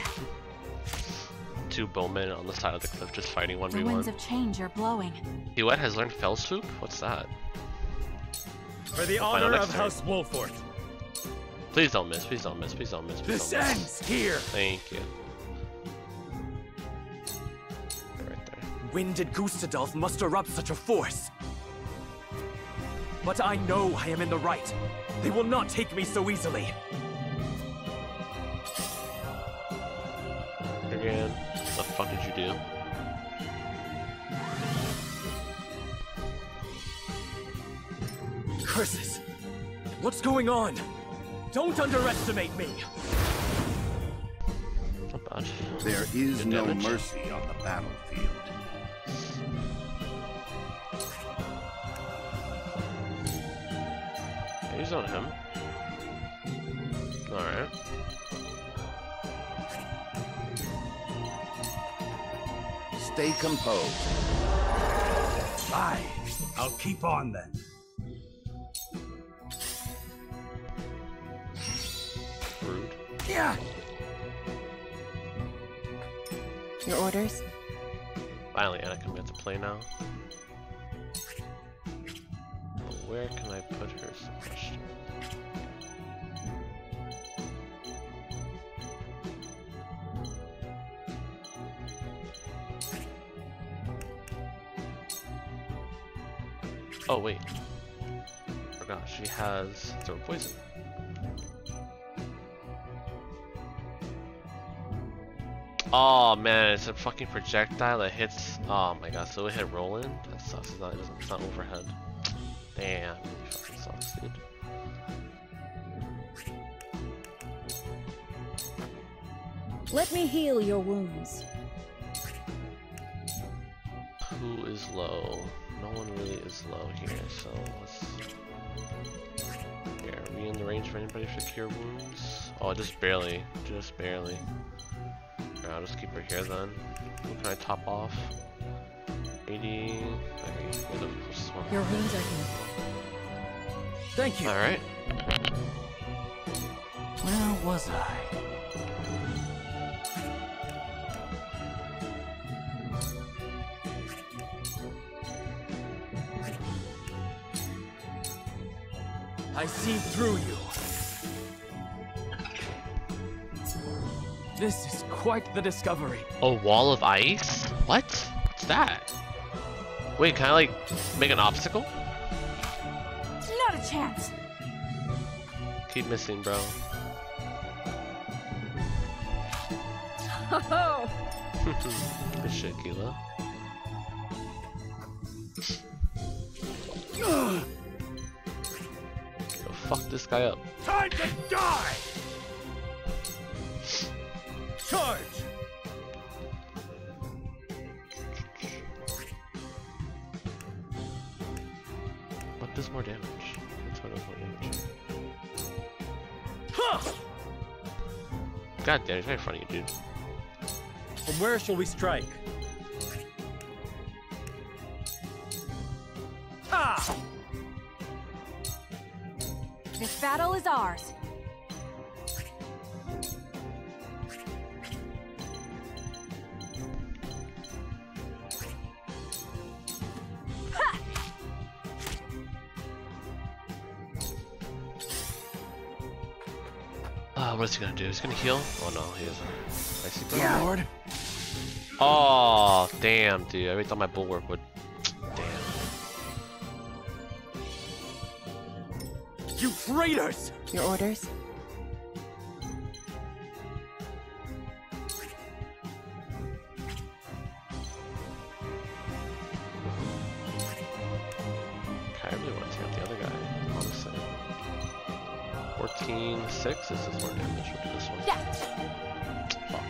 S1: Two bowmen on the side of the cliff just fighting 1v1.
S7: The winds of change are blowing.
S1: Duet has learned Fell Swoop? What's that?
S21: For the
S1: I'll find out
S21: honor
S1: next
S21: of
S1: turn.
S21: House Wolfort.
S1: Please don't miss, please don't miss, please don't miss, please
S21: This
S1: don't miss.
S21: ends here!
S1: Thank you. Right there.
S3: When did Gustadolf muster up such a force? But I know I am in the right. They will not take me so easily.
S1: Again, what the fuck did you do?
S3: Curses! What's going on? Don't underestimate me!
S1: Not bad.
S5: There is
S1: Good
S5: no
S1: damage.
S5: mercy on the battlefield.
S1: He's on him. Alright.
S5: Stay composed.
S21: Aye, I'll keep on then.
S1: Rude.
S3: Yeah!
S18: Your orders?
S1: Finally, Anakin, we have to play now. But where can I put her is the question. Oh wait. Forgot she has throat poison. Oh man, it's a fucking projectile that hits. Oh my god, so it hit Roland? That sucks. It's not overhead. Damn, it fucking sucks, dude.
S8: Let me heal your wounds.
S1: Who is low? No one really is low here, so let's... Here, are we in the range for anybody for cure wounds? Oh, just barely. Just barely. Alright, I'll just keep her here then. Who can I top off? 80... Okay, you're the closest one.
S8: Your wounds are healed.
S12: Thank you.
S1: Alright.
S14: Where was I?
S12: I see through you. This is quite the discovery.
S1: A wall of ice? What? What's that? Wait, can I like make an obstacle?
S7: Not a chance.
S1: Keep missing, bro.
S7: Oh.
S1: Good shit, Keela. Go fuck this guy up.
S21: Time to die! Charge!
S1: What does more damage? That's what does more damage.
S21: Huh!
S1: God damn, he's right in front of you, dude.
S21: From where shall we strike?
S7: Ah! This battle is ours.
S1: What is he gonna do? He's gonna heal? Oh no, he isn't. I see.
S12: Yeah, Lord.
S1: Oh, damn, dude. I really thought my bulwark would. Damn.
S12: You traitors!
S18: Your orders?
S1: Okay, I really want to take out the other guy, honestly. 14-6, this is more damage. We'll do this one.
S18: Yeah.
S1: Fuck.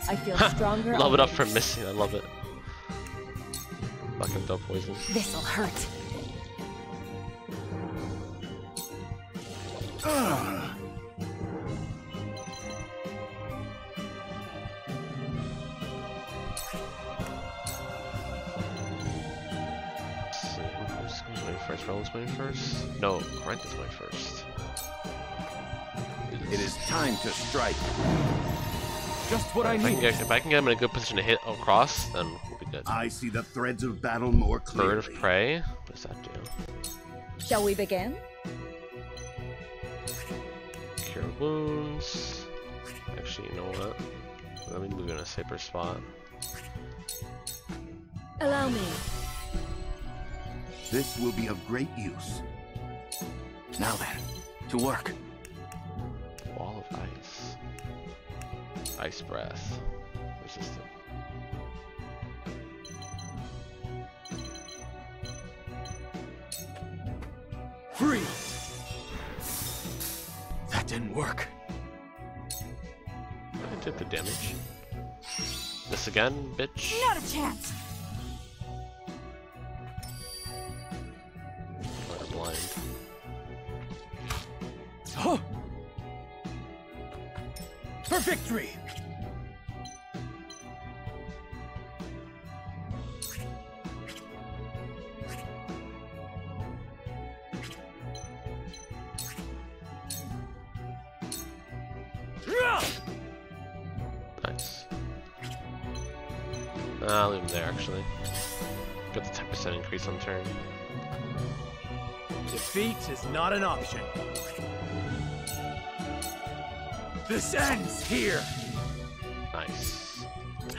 S18: I feel stronger.
S1: Love it up for missing, I love it. Fucking dope poison.
S18: This'll hurt.
S1: Who's going first? Roland's going first? No, Corinth is going first.
S5: It is time to strike.
S12: Just what I need.
S1: If I can get him in a good position to hit across, then we'll be good.
S5: I see the threads of battle more clearly.
S1: Bird of Prey? What does that do?
S8: Shall we begin?
S1: Cure wounds. Actually, you know what? Let me move in a safer spot.
S8: Allow me.
S5: This will be of great use.
S14: Now then, to work.
S1: Wall of ice. Ice breath. Resistant.
S12: Freeze! That didn't work.
S1: I took the damage. This again, bitch.
S7: Not a chance.
S1: Let her blind.
S12: Huh. For victory!
S1: Nice. I'll leave him there, actually. Got the 10% increase on turn.
S21: Defeat is not an option. This ends here.
S1: Nice.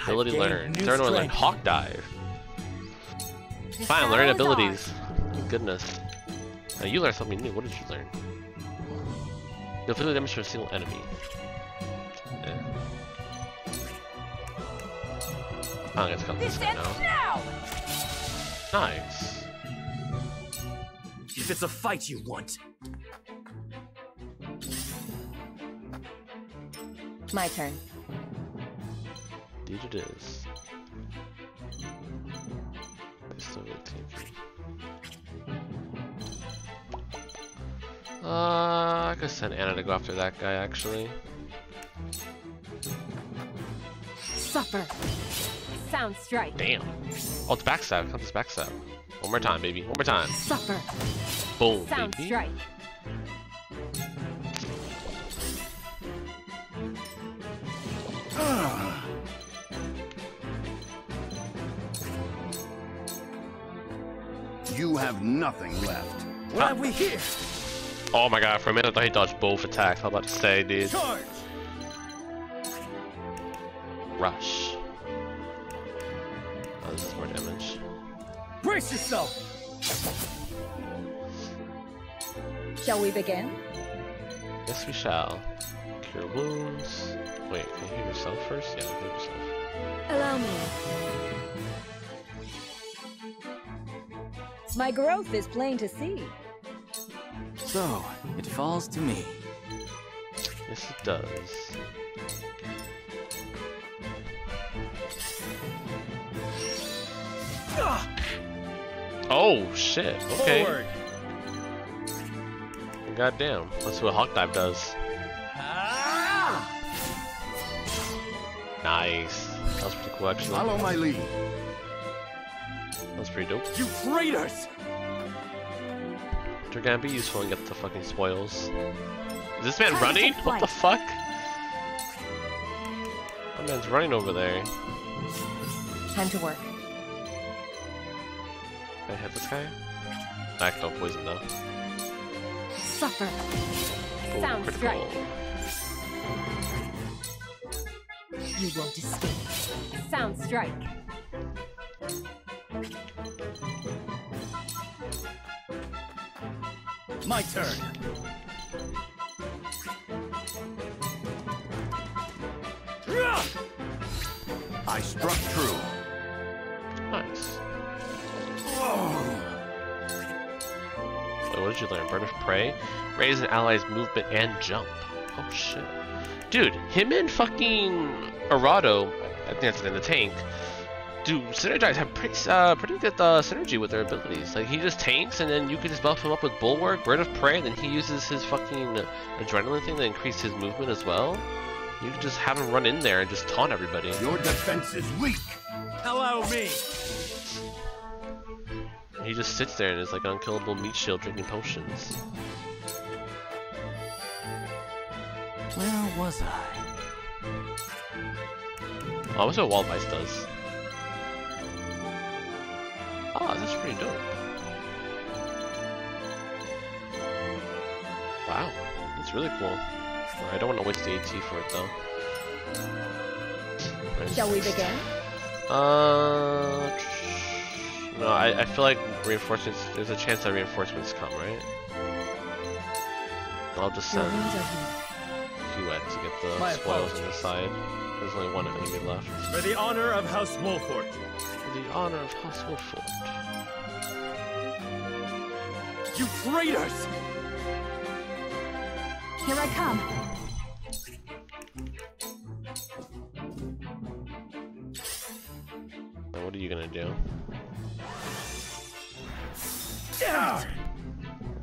S1: Ability learned.
S21: new
S1: Third one learned
S21: strength.
S1: Hawk Dive.
S7: This
S1: Fine,
S7: battle
S1: learn
S7: is
S1: abilities. goodness. Now you learned something new. What did you learn? You'll physically damage to a single enemy. Yeah. I'm gonna cut this guy now. Nice.
S3: If it's a fight you want.
S18: My turn.
S1: Indeed it is. Still really tanky. I could send Anna to go after that guy actually.
S18: Suffer. Sound strike.
S1: Damn. Oh, it's backstab. Count this backstab. One more time, baby. One more time.
S18: Suffer.
S1: Boom,
S18: Sound
S1: baby.
S18: strike.
S5: You have nothing left.
S21: What have we here?
S1: Oh my god, for a minute I thought he dodged both attacks. I was about to say, dude.
S21: Charge!
S1: Rush. Oh, this is more damage.
S21: Brace yourself!
S8: Shall we begin?
S1: Yes, we shall. Cure wounds. Wait, can you heal yourself first? Yeah, heal yourself.
S18: Allow me.
S8: My growth is plain to see.
S17: So, it falls to me.
S1: Yes, it does. Oh, shit. Okay.
S21: Forward.
S1: Goddamn. Let's see what Hawk Dive does. Nice. That was pretty cool, actually.
S5: Follow my lead.
S1: That's pretty dope.
S21: You traitors!
S1: Dragan, be useful and get the fucking spoils. Is this man running? What the fuck? That man's running over there.
S18: Time to work.
S1: Can I hit this guy? I don't poison though.
S18: Suffer.
S1: Boom,
S18: Sound
S1: critical.
S18: strike. You won't escape. Sound strike.
S21: My turn.
S5: I struck true.
S1: Nice. Wait, what did you learn? Bird of Prey? Raise an ally's movement and jump. Oh shit. Dude, him and fucking Arado, I think that's in the tank, do synergize, have pretty good synergy with their abilities. Like, he just tanks, and then you can just buff him up with Bulwark, Bird of Prey, and then he uses his fucking adrenaline thing to increase his movement as well. You can just have him run in there and just taunt everybody.
S5: Your defense is weak.
S21: Allow me.
S1: And he just sits there and is like an unkillable meat shield drinking potions.
S17: Where was I?
S1: Oh, I wonder what Wall Vice does. Oh, that's pretty dope. Wow, that's really cool. I don't want to waste the AT for it though.
S8: Shall we begin?
S1: No, I feel like reinforcements, there's a chance that reinforcements come, right? I'll just send Huet to get the spoils on the side. There's only one enemy left.
S21: For the honor of House Wolfort.
S1: For the honor of House Wolfort.
S21: You traitors!
S7: Here I come.
S1: Now what are you gonna do?
S21: Yeah.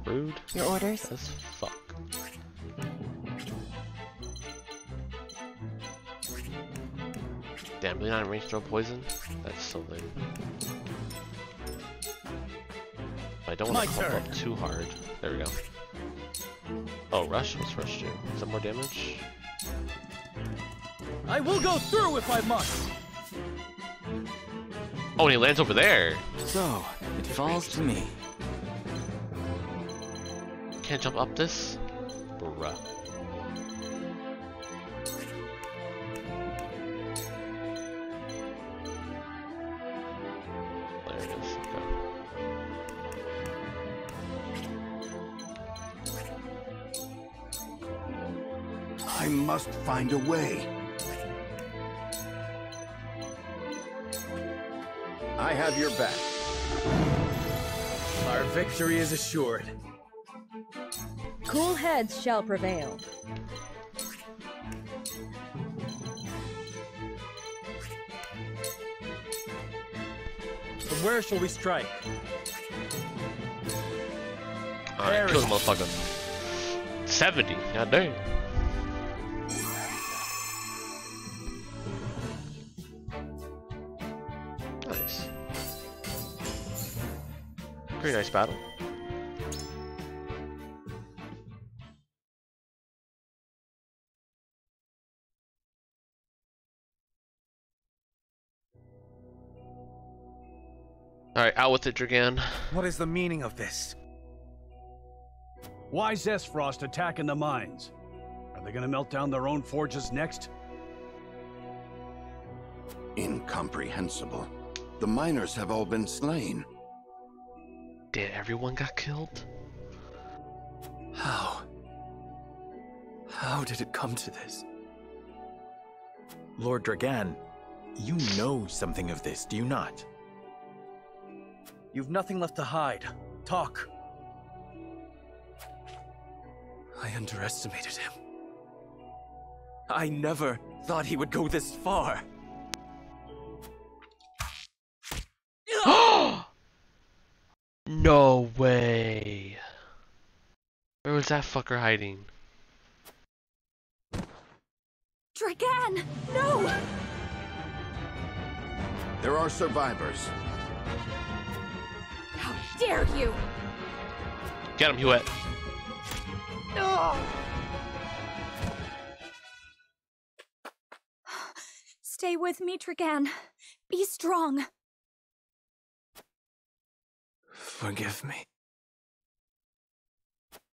S1: Rude.
S18: Your orders?
S1: As fuck. Damn, really not in range to throw poison? That's so lame. I don't want to pump up too hard. There we go. Oh, Rush? What's Rush do? Is that more damage?
S21: I will go through if I must.
S1: Oh, and he lands over there!
S17: So, it falls to me.
S1: Can't jump up this? Bruh. There it is. Okay.
S5: I must find a way. I have your back.
S4: Our victory is assured.
S8: Cool heads shall prevail.
S4: From where shall we strike?
S1: Alright, kill the motherfucker. 70, god dang. Nice. Pretty nice battle. Alright, out with it, Dragan.
S4: What is the meaning of this?
S9: Why Zesfrost attacking the mines? Are they gonna melt down their own forges next?
S5: Incomprehensible. The miners have all been slain.
S1: Did everyone got killed?
S6: How? How did it come to this? Lord Dragan, you know something of this, do you not?
S12: You've nothing left to hide. Talk.
S6: I underestimated him. I never thought he would go this far.
S1: No way. Where was that fucker hiding?
S7: Dragan! No!
S5: There are survivors.
S7: How dare you!
S1: Get him, Hewitt.
S7: Stay with me, Dragan. Be strong.
S6: Forgive me.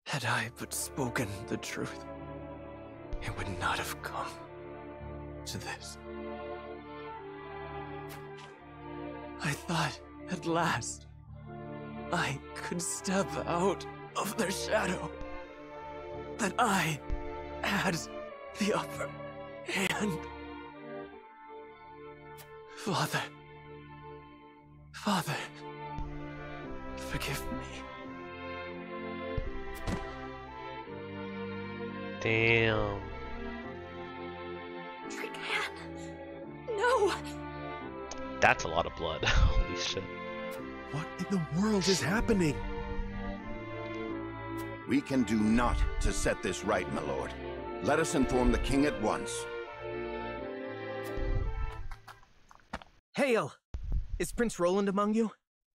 S6: Had I but spoken the truth, it would not have come to this. I thought, at last, I could step out of their shadow. That I had the upper hand. Father. Father. Forgive me.
S1: Damn.
S7: Dragan. No.
S1: That's a lot of blood. Holy shit.
S19: What in the world is happening?
S5: We can do naught to set this right, my lord. Let us inform the king at once.
S10: Hail! Is Prince Roland among you?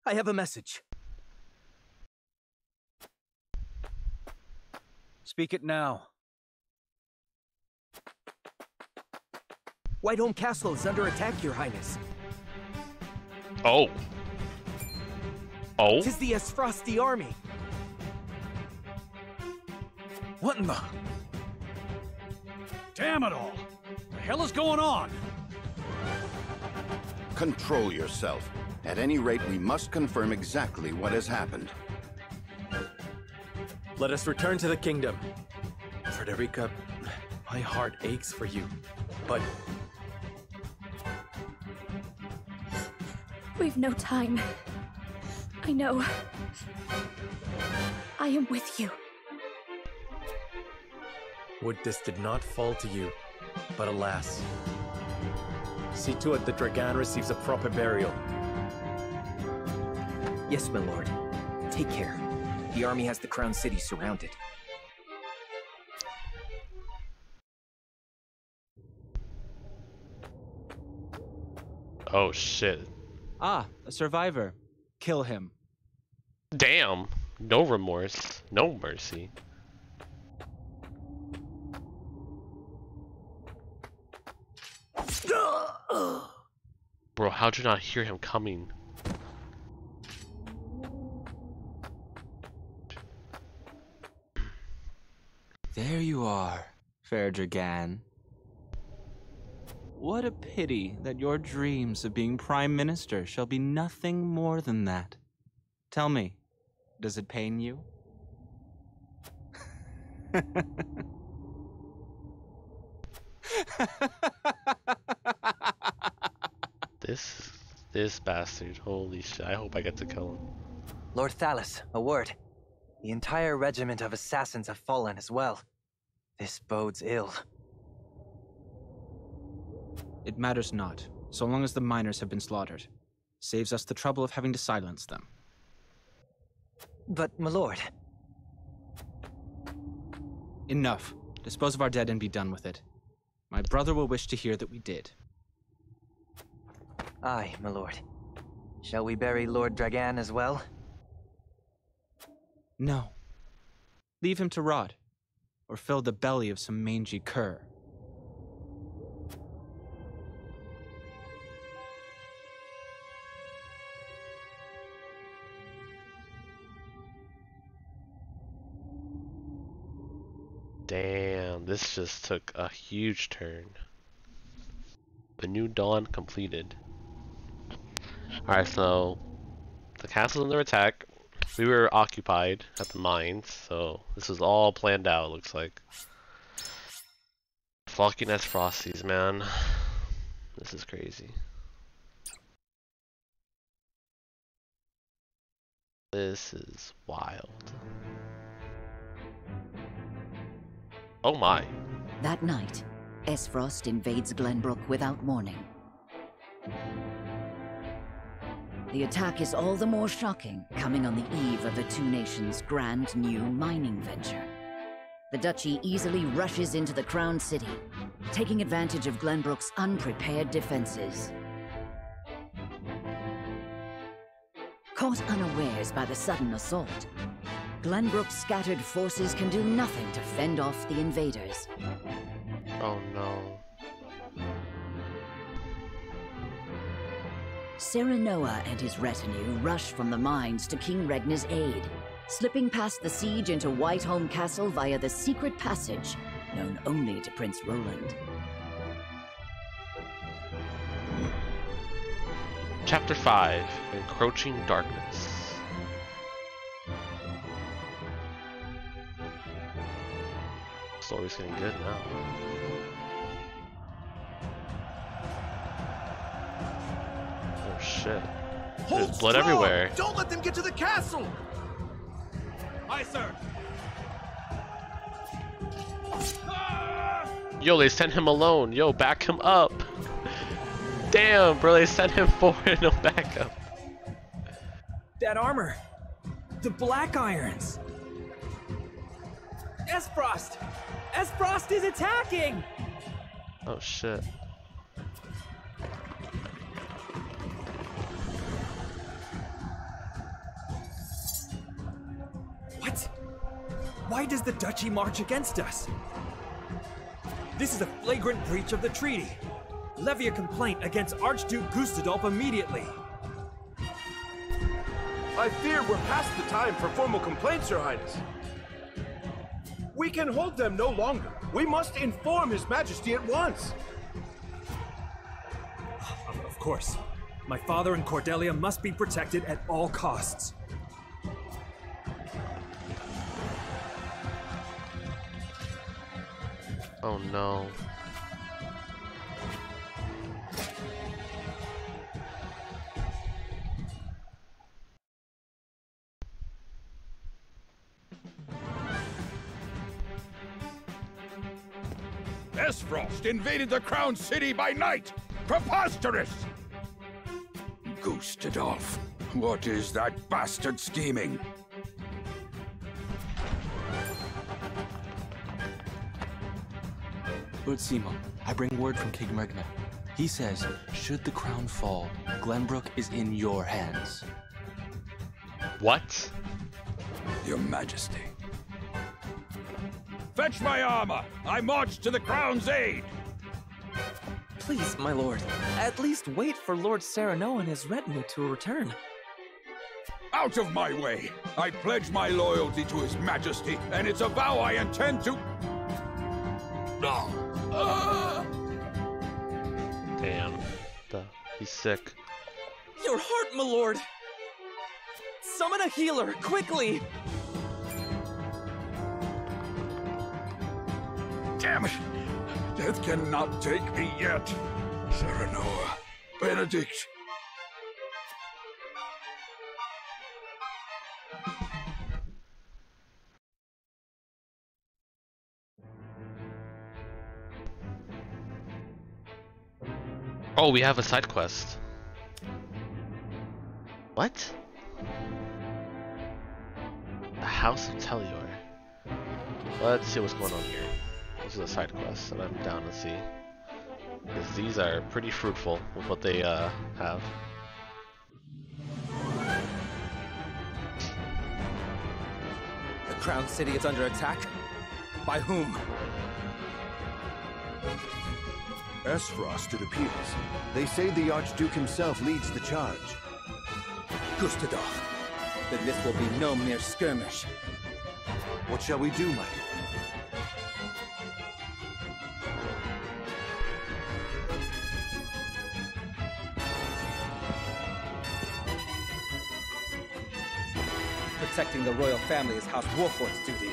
S10: I have a message.
S12: Speak it now.
S10: Whiteholm Castle is under attack, Your Highness.
S1: Oh. Oh?
S10: 'Tis the Esfrosti army.
S9: What in the... Damn it all! The hell is going on?
S5: Control yourself. At any rate, we must confirm exactly what has happened.
S6: Let us return to the kingdom. Frederica, my heart aches for you, but...
S7: We've no time. I know. I am with you.
S6: Would this did not fall to you, but alas. See to it that Dragan receives a proper burial.
S10: Yes, my lord. Take care. The army has the Crown City surrounded.
S1: Oh shit.
S15: Ah, a survivor. Kill him.
S1: Damn. No remorse. No mercy. Bro, how'd you not hear him coming?
S17: There you are, fair Dragan. What a pity that your dreams of being Prime Minister shall be nothing more than that. Tell me, does it pain you?
S1: This bastard. Holy shit. I hope I get to kill him.
S10: Lord Thalas, a word. The entire regiment of assassins have fallen as well. This bodes ill.
S15: It matters not, so long as the miners have been slaughtered. Saves us the trouble of having to silence them.
S10: But, my lord...
S15: Enough. Dispose of our dead and be done with it. My brother will wish to hear that we did.
S10: Aye, my lord. Shall we bury Lord Dragan as well?
S15: No. Leave him to rot, or fill the belly of some mangy cur.
S1: Damn, this just took a huge turn. The New Dawn completed. Alright, so the castle's under attack. We were occupied at the mines, so this was all planned out, looks like. Fucking Frosties, man. This is crazy. This is wild. Oh my.
S2: That night, Esfrost invades Glenbrook without warning. The attack is all the more shocking, coming on the eve of the two nations' grand new mining venture. The Duchy easily rushes into the Crown City, taking advantage of Glenbrook's unprepared defenses. Caught unawares by the sudden assault, Glenbrook's scattered forces can do nothing to fend off the invaders.
S1: Oh no.
S2: Serenoa and his retinue rush from the mines to King Regna's aid, slipping past the siege into Whiteholm Castle via the secret passage, known only to Prince Roland.
S1: Chapter 5, Encroaching Darkness. Story's getting good now. Oh shit. There's blood everywhere.
S21: Don't let them get to the castle! Aye, sir.
S1: Yo, they sent him alone. Yo, back him up. Damn, bro, they sent him forward, no backup.
S21: That armor. The Black Irons. Esfrost! Esfrost is attacking!
S1: Oh shit.
S21: What? Why does the Duchy march against us? This is a flagrant breach of the treaty. Levy a complaint against Archduke Gustadolf immediately.
S13: I fear we're past the time for formal complaints, Your Highness. We can hold them no longer. We must inform His Majesty at once.
S21: Of course. My father and Cordelia must be protected at all costs.
S1: Oh no.
S9: Esfrost invaded the Crown City by night! Preposterous!
S22: Gustadolf, what is that bastard scheming?
S23: Lord Simo, I bring word from King Regna. He says, should the crown fall, Glenbrook is in your hands.
S1: What?
S22: Your Majesty.
S9: Fetch my armor! I march to the Crown's aid!
S10: Please, my lord, at least wait for Lord Serenoa and his retinue to return.
S9: Out of my way! I pledge my loyalty to His Majesty, and it's a vow I intend to...
S1: Damn. He's sick.
S10: Your heart, my lord! Summon a healer, quickly!
S22: Damn it! Death cannot take me yet. Serenoa, Benedict.
S1: Oh, we have a side quest. What? The House of Telior. Let's see what's going on here. This is a side quest that I'm down to see. Because these are pretty fruitful with what they have.
S11: The Crown City is under attack? By whom?
S16: Esfrost, it appears. They say the Archduke himself leads the charge.
S11: Gustadolf. Then this will be no mere skirmish.
S16: What shall we do, my lord?
S11: Protecting the royal family is House Wolfort's duty.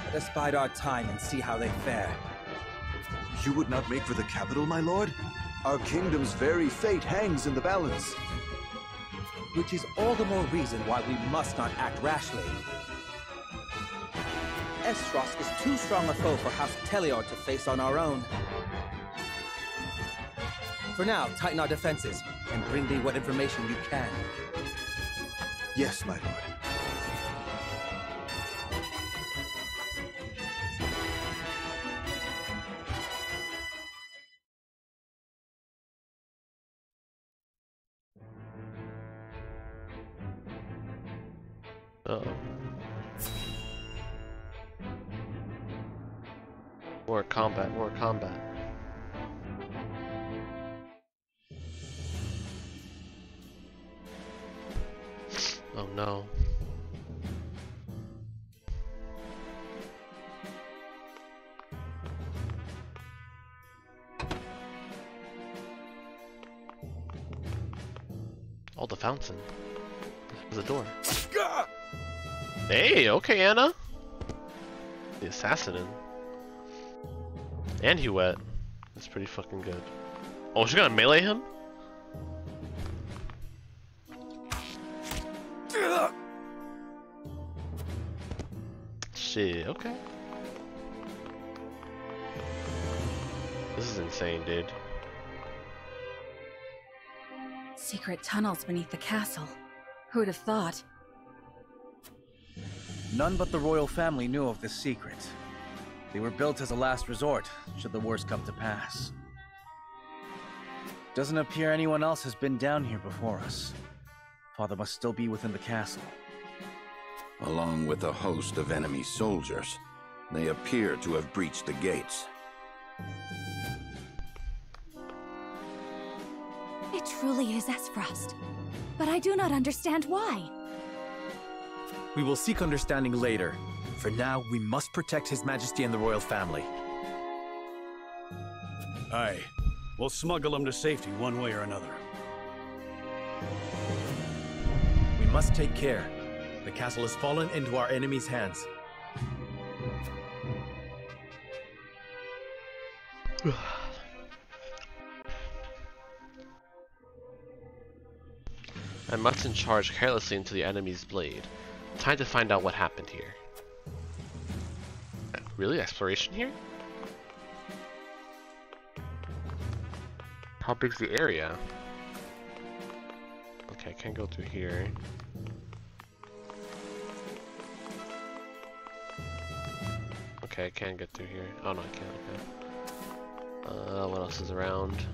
S11: Let us bide our time and see how they fare.
S16: You would not make for the capital, my lord? Our kingdom's very fate hangs in the balance.
S11: Which is all the more reason why we must not act rashly. Esfrost is too strong a foe for House Telior to face on our own. For now, tighten our defenses, and bring me what information you can.
S16: Yes, my lord.
S1: Uh-oh. More combat, more combat. Oh no. Oh, the fountain. There's a door. Hey, okay, Anna. The assassin. And Huette. That's pretty fucking good. Oh, she's gonna melee him? Shit, okay. This is insane, dude.
S20: Secret tunnels beneath the castle. Who'd have thought?
S12: None but the royal family knew of this secret. They were built as a last resort, should the worst come to pass. Doesn't appear anyone else has been down here before us. Father must still be within the castle.
S5: Along with a host of enemy soldiers, they appear to have breached the gates.
S7: It truly is Esfrost. But I do not understand why.
S19: We will seek understanding later. For now, we must protect His Majesty and the royal family.
S9: Aye. We'll smuggle him to safety one way or another.
S19: We must take care. The castle has fallen into our enemy's hands.
S1: I mustn't charge carelessly into the enemy's blade. Time to find out what happened here. Really? Exploration here? How big's the area? Okay, I can't go through here. Okay, I can get through here. Oh no, I can't. Okay. What else is around?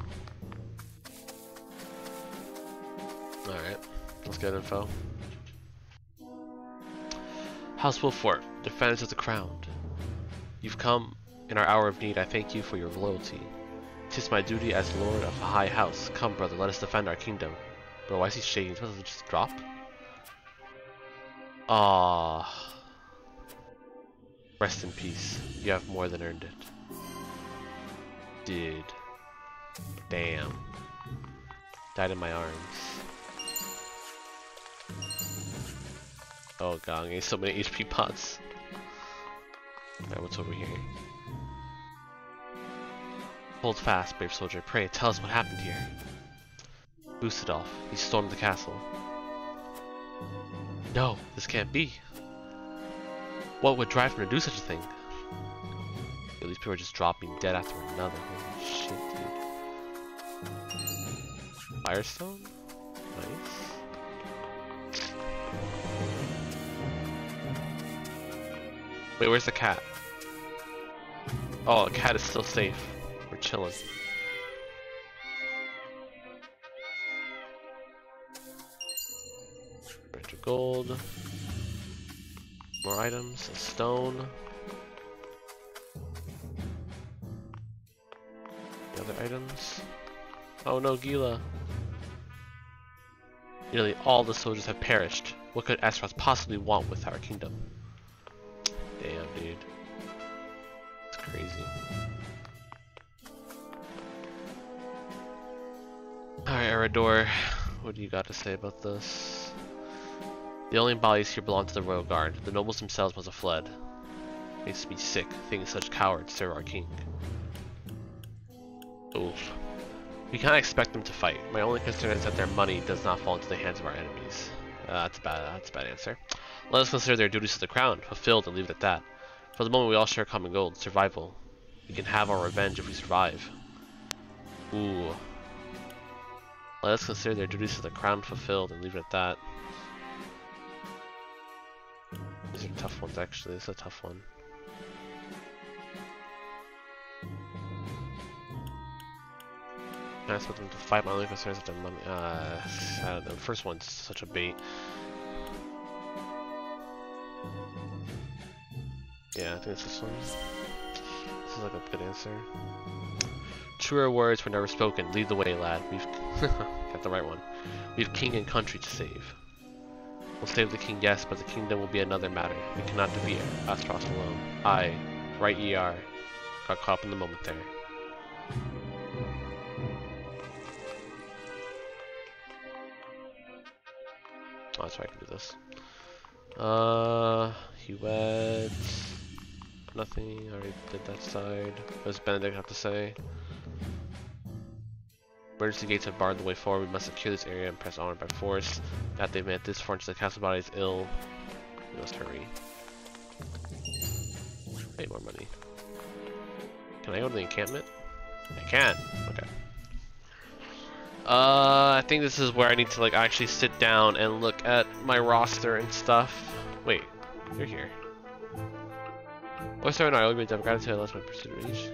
S1: Alright, let's get info. House Wolfort, defenders of the crown. You've come in our hour of need. I thank you for your loyalty. 'Tis my duty as lord of a high house. Come, brother, let us defend our kingdom. Bro, why is he shaking? He's supposed to just drop? Ah. Rest in peace. You have more than earned it. Dude. Damn. Died in my arms. Oh god, I need so many HP pots. Alright, what's over here? Hold fast, brave soldier. Pray, tell us what happened here. Gustadolf, he stormed the castle. No, this can't be. What would drive him to do such a thing? These people are just dropping dead after another. Holy shit, dude. Firestone? Nice. Wait, where's the cat? Oh, the cat is still safe. We're chilling. Bunch of gold. More items. A stone. The other items. Oh no, Gila. Nearly all the soldiers have perished. What could Azeroth possibly want with our kingdom? Damn, dude. It's crazy. Alright, Eredor, what do you got to say about this? The only bodies here belong to the royal guard. The nobles themselves must have fled. Makes me sick, thinking such cowards serve our king. Oof. We can't expect them to fight. My only concern is that their money does not fall into the hands of our enemies. That's a bad answer. Let us consider their duties to the crown, fulfilled, and leave it at that. For the moment we all share common goal, survival. We can have our revenge if we survive. Ooh. Let us consider their duties to the crown fulfilled and leave it at that. These are tough ones actually, this is a tough one. I asked them to fight, my only concern is that their money, I don't know, the first one's such a bait. Yeah, I think it's this one. This is like a good answer. Truer words were never spoken. Lead the way, lad. We've got the right one. We've king and country to save. We'll save the king, yes, but the kingdom will be another matter. We cannot defeat Azeroth alone. I, right ER, got caught up in the moment there. Oh, that's right, I can do this. He wed. Nothing, already did that side. What does Benedict have to say? Emergency gates have barred the way forward. We must secure this area and press onward by force. That they've made this far into the castle body is ill. We must hurry. Pay more money. Can I go to the encampment? I can. Okay. I think this is where I need to like actually sit down and look at my roster and stuff. Wait, you're here. What's our I'll be gratitude unless my pursuit reach.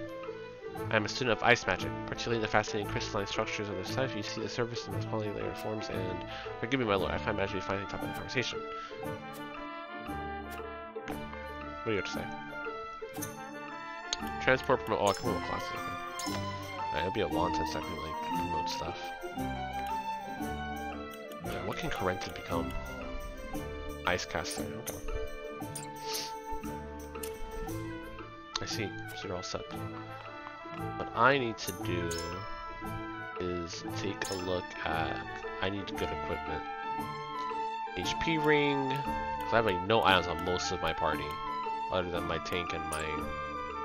S1: I am a student of ice magic, particularly the fascinating crystalline structures of the stuff. You see the surface and its polylayer forms, and forgive me, my lord, I find magic to be finding top of the conversation. What do you have to say? Transport promote. Oh, I can promote classes. Okay. Alright, it'll be a while until I can like promote stuff. Yeah, what can Corrented become? Ice caster. Okay. I see. So you're all set. What I need to do is take a look at. I need good equipment. HP ring. Because I have like no items on most of my party, other than my tank and my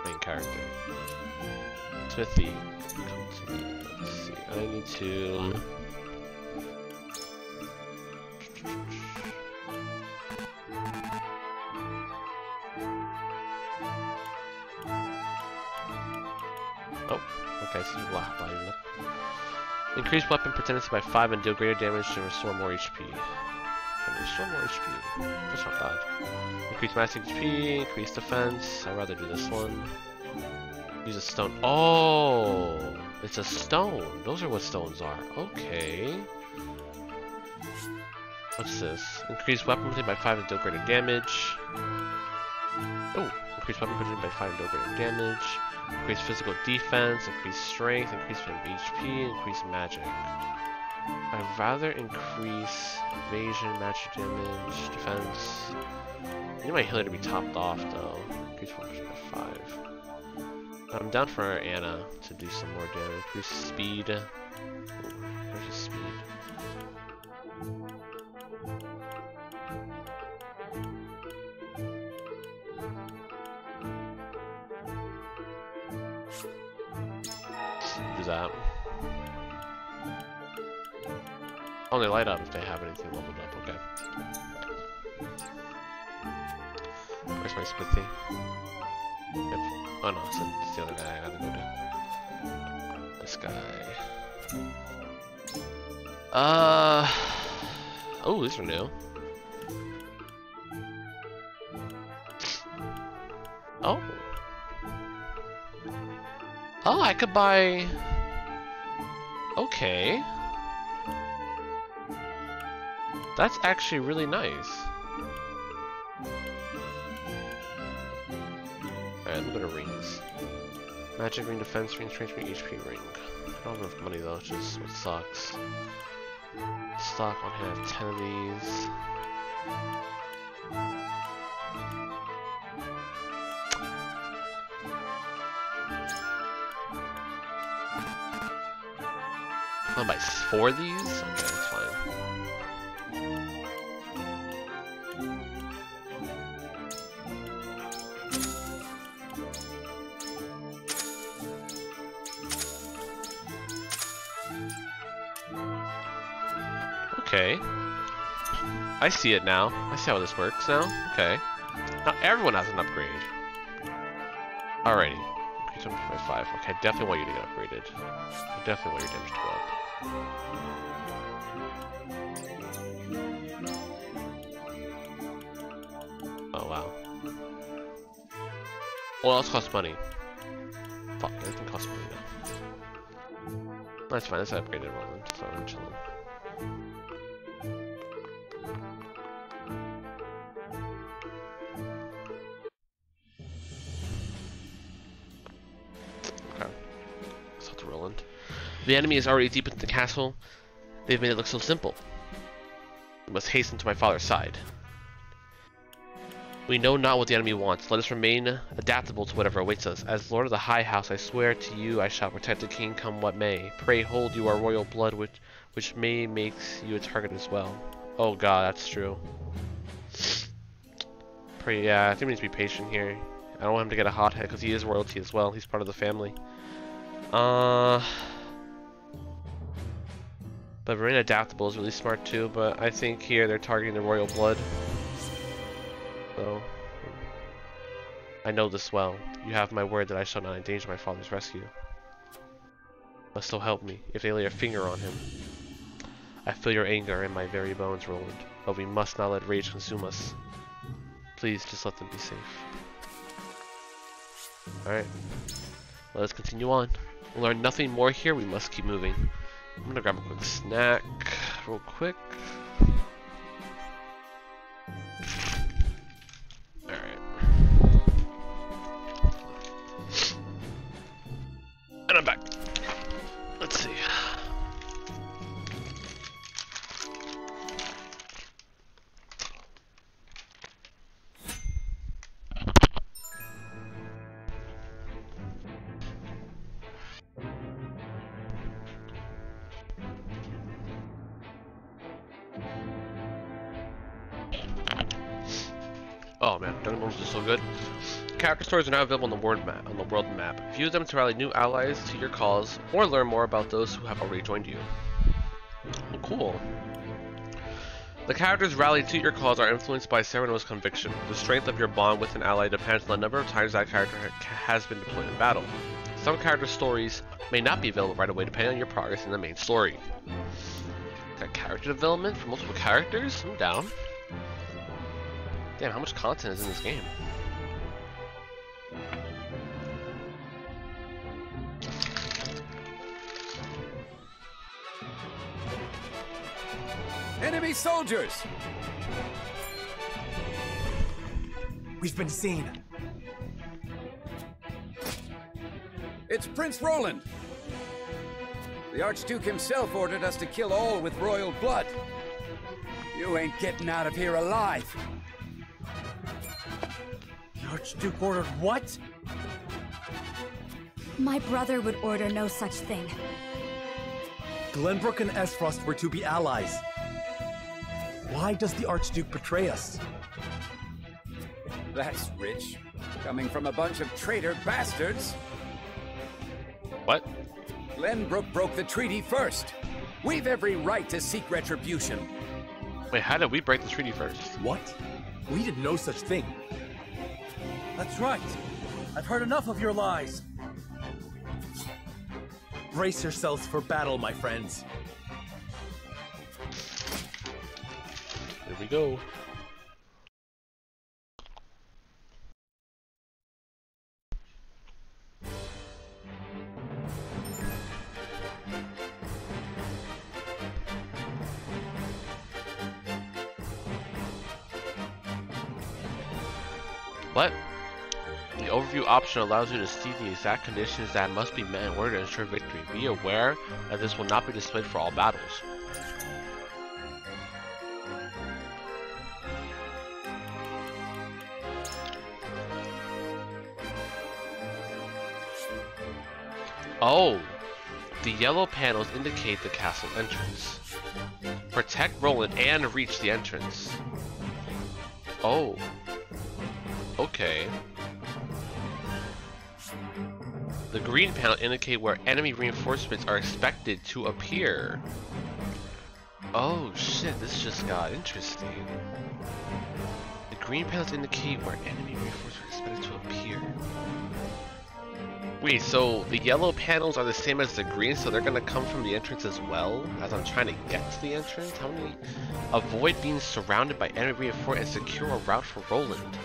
S1: main character. Smithy. Let's see. I need to. Okay, so lighting up. Increase weapon potency by 5 and deal greater damage to restore more HP. And restore more HP. That's not bad. Increase max HP, increase defense. I'd rather do this one. Use a stone. Oh! It's a stone. Those are what stones are. Okay. What's this? Increase weapon potency by 5 and deal greater damage. Oh! Increase weapon potency by 5 and deal greater damage. Increase physical defense, increase strength, increase HP, increase magic. I'd rather increase evasion, magic damage, defense. I need my healer to be topped off though. Increase function by 5. I'm down for Anna to do some more damage. Increase speed. Ooh, there's just speed. that. Oh, they light up if they have anything leveled up. Okay. Where's my smithy? Yep. Oh no, it's the other guy I gotta go to. This guy. Oh, these are new. Oh. Oh, I could buy... Okay. That's actually really nice. Alright, look at the rings. Magic ring, defense ring, strength ring, HP ring. I don't have enough money though, which is what sucks. Stock on hand, 10 of these. I'll buy 4 of these? Okay, that's fine. Okay. I see it now. I see how this works now. Okay. Now everyone has an upgrade. Alrighty. Increase them by 5. Okay, I definitely want you to get upgraded. I definitely want your damage to go up. Oh wow. Well, else costs money. Fuck, everything costs money now. That's fine, that's upgraded Roland, so I'm chilling. The enemy is already deep into the castle. They've made it look so simple. We must hasten to my father's side. We know not what the enemy wants. Let us remain adaptable to whatever awaits us. As Lord of the High House, I swear to you I shall protect the king come what may. Pray hold you our royal blood, which may makes you a target as well. Oh god, that's true. Pray, yeah, I think we need to be patient here. I don't want him to get a hot head because he is royalty as well. He's part of the family. But remain adaptable is really smart too, but I think here they're targeting the royal blood. So, I know this well. You have my word that I shall not endanger my father's rescue. Must so help me, if they lay a finger on him. I feel your anger in my very bones, Roland, but we must not let rage consume us. Please, just let them be safe. Alright, let us continue on. We'll learn nothing more here, we must keep moving. I'm gonna grab a quick snack, real quick. Alright. And I'm back. Let's see. Oh man, Dungeon Worlds is so good. Character stories are now available on the world map. View them to rally new allies to your cause, or learn more about those who have already joined you. Oh, cool. The characters rallied to your cause are influenced by Sereno's conviction. The strength of your bond with an ally depends on the number of times that character has been deployed in battle. Some character stories may not be available right away depending on your progress in the main story. Got character development for multiple characters? I'm down. Damn, how much content is in this game?
S3: Enemy soldiers!
S11: We've been seen.
S3: It's Prince Roland. The Archduke himself ordered us to kill all with royal blood. You ain't getting out of here alive.
S11: The Archduke ordered what?
S7: My brother would order no such thing.
S19: Glenbrook and Esfrost were to be allies. Why does the Archduke betray us?
S3: That's rich. Coming from a bunch of traitor bastards.
S1: What?
S3: Glenbrook broke the treaty first. We've every right to seek retribution.
S1: Wait, how did we break the treaty first?
S19: What? We did no such thing.
S11: That's right. I've heard enough of your lies.
S19: Brace yourselves for battle, my friends.
S1: Here we go. What? The overview option allows you to see the exact conditions that must be met in order to ensure victory. Be aware that this will not be displayed for all battles. Oh! The yellow panels indicate the castle entrance. Protect Roland and reach the entrance. Oh. Okay. The green panel indicate where enemy reinforcements are expected to appear. Oh shit, this just got interesting. The green panels indicate where enemy reinforcements are expected to appear. Wait, so the yellow panels are the same as the green, so they're gonna come from the entrance as well? As I'm trying to get to the entrance? How many? Avoid being surrounded by enemy reinforcements and secure a route for Roland.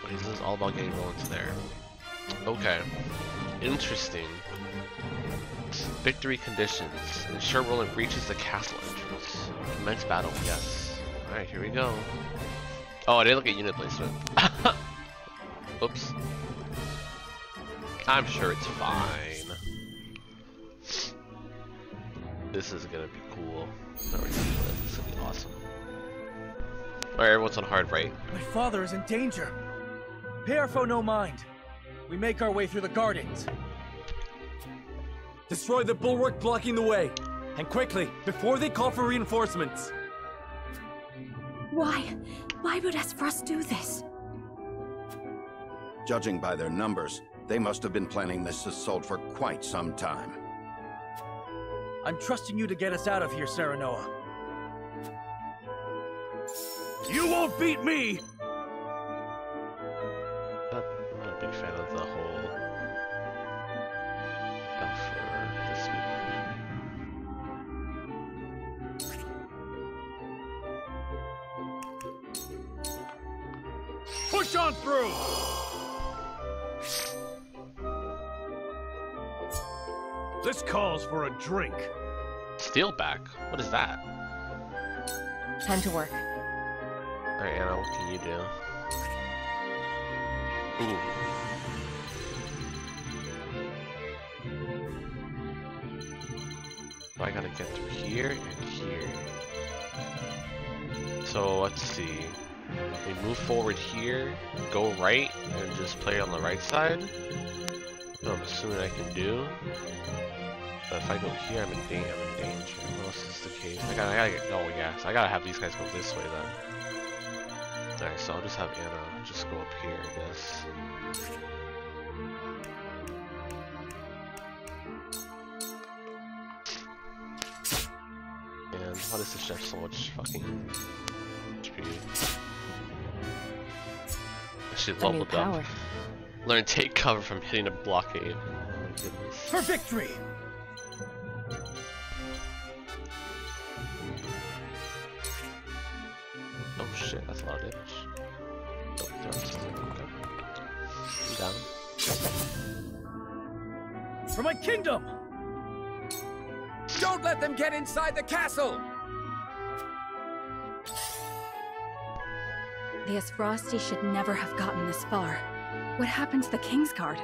S1: Okay, this is all about getting Roland to there. Okay. Interesting. Victory conditions. Ensure Roland reaches the castle entrance. Commence battle, yes. Alright, here we go. Oh, I didn't look at unit placement. Oops. I'm sure it's fine. This is gonna be cool. No, this is gonna be awesome. Alright, everyone's on hard right.
S11: My father is in danger. Pierfo no mind. We make our way through the gardens.
S19: Destroy the bulwark blocking the way. And quickly, before they call for reinforcements.
S7: Why? Why would Esfrost do this?
S5: Judging by their numbers, they must have been planning this assault for quite some time.
S11: I'm trusting you to get us out of here, Serenoa.
S13: You won't beat me!
S1: I'm not a big fan of the whole stuff for this week.
S13: Push on through! This calls for a drink.
S1: Steelback? What is that?
S20: Time to work.
S1: Alright, Anna, what can you do? Ooh. I gotta get through here and here. So let's see. We move forward here, go right, and just play on the right side. What I'm assuming I can do. But if I go here, I'm in danger. What else is the case? I gotta get. Oh yeah, so I gotta have these guys go this way then. Alright, so I'll just have Anna just go up here, I guess. And why does this chef so much fucking HP? She leveled up. Learn take cover from hitting a blockade. Oh my goodness.
S11: For victory!
S1: Oh shit, that's a lot of damage. Oh, okay. I'm down.
S11: For my kingdom!
S3: Don't let them get inside the castle!
S20: The Esfrosti should never have gotten this far. What happened to the Kingsguard?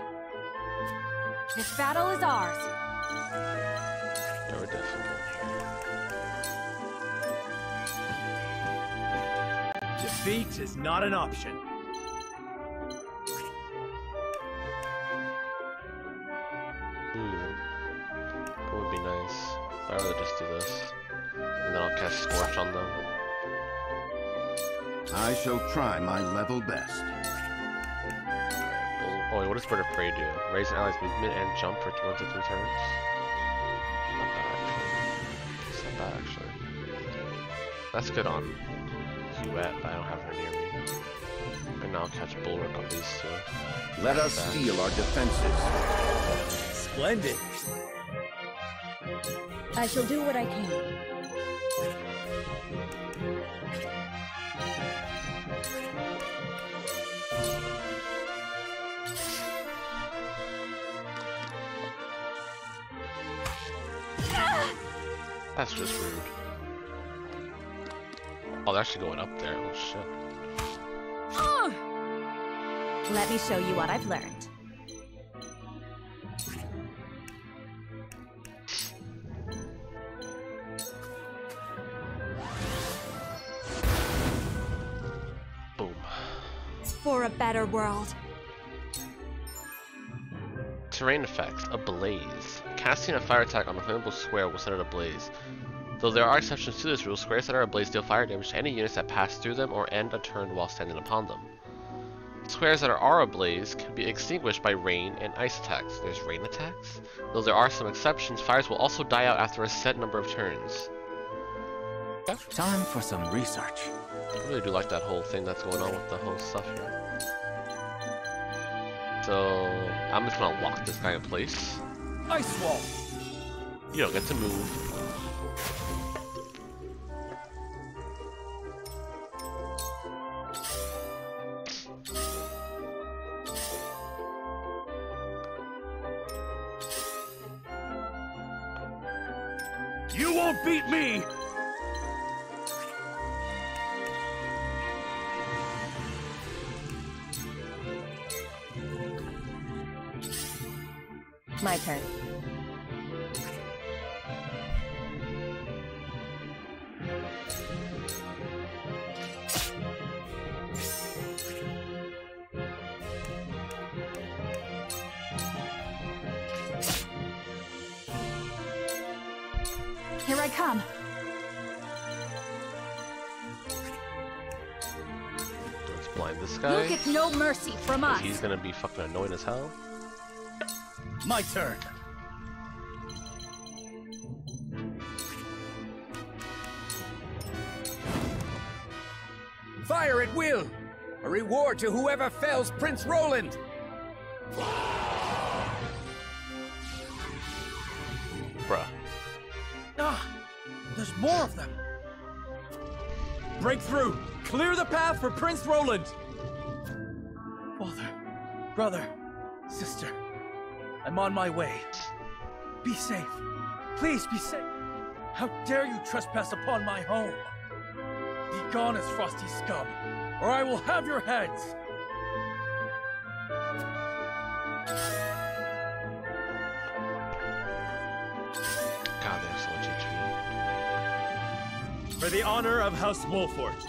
S7: This battle is ours.
S1: They were difficult.
S19: Defeat is not an option.
S1: That would be nice. I'd rather just do this. And then I'll cast Scorch on them.
S5: I shall try my level best.
S1: Oh, wait, what does Bird of Prey do? Raise an ally's movement and jump for 1 to 3 turns? Not bad, actually. It's not bad, actually. That's good on Huette, but I don't have her near me. And now I'll catch Bulwark on these two.
S5: Let us steel our defenses.
S21: Splendid.
S7: I shall do what I can.
S1: That's just rude. Oh, they're actually going up there. Oh, shit.
S7: Let me show you what I've learned.
S1: Boom.
S7: For a better world.
S1: Terrain effects. Ablaze. Casting a fire attack on a flammable square will set it ablaze. Though there are exceptions to this rule, squares that are ablaze deal fire damage to any units that pass through them or end a turn while standing upon them. Squares that are ablaze can be extinguished by rain and ice attacks. There's rain attacks? Though there are some exceptions, fires will also die out after a set number of turns.
S23: Time for some research.
S1: I really do like that whole thing that's going on with the whole stuff here. So, I'm just gonna lock this guy in place.
S21: Ice wall.
S1: You don't get to move.
S13: You won't beat me!
S7: My turn. Here I come.
S1: Let's blind this guy.
S7: You'll get no mercy from us.
S1: He's gonna be fucking annoying as hell.
S21: My turn.
S3: Fire at will! A reward to whoever fells Prince Roland!
S1: Bruh.
S21: Ah, there's more of them. Break through. Clear the path for Prince Roland. Father, brother, sister, I'm on my way. Be safe. Please be safe. How dare you trespass upon my home? Be gone as frosty scum, or I will have your heads.
S1: God, they have so much HP.
S21: For the honor of House Wolfort.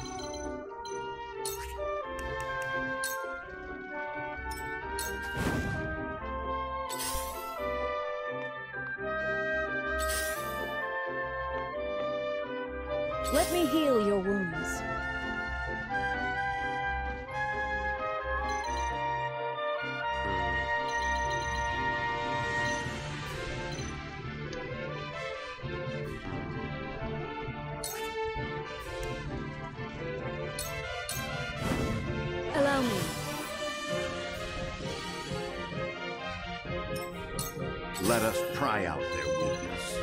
S7: Let me heal your wounds. Allow me.
S5: Let us pry out their weakness.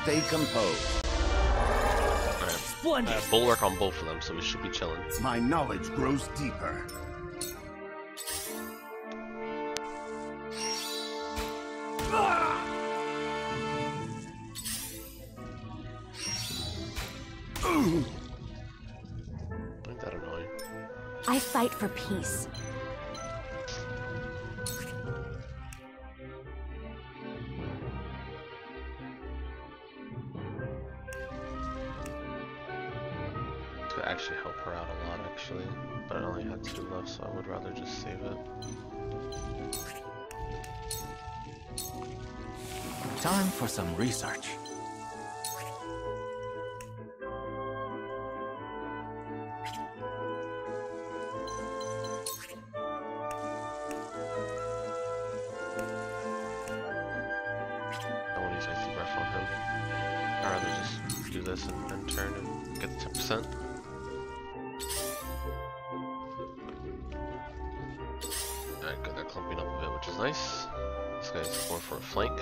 S5: Stay composed.
S1: Splendid. Bulwark on both of them, so we should be chilling.
S5: My knowledge grows deeper.
S1: Ain't that annoying?
S7: I fight for peace.
S1: Could actually help her out a lot, actually. But I only had 2 left, so I would rather just save it.
S23: Time for some research.
S1: this and turn and get the 10%. Alright, good, they're clumping up a bit, which is nice. This guy's going for a flank.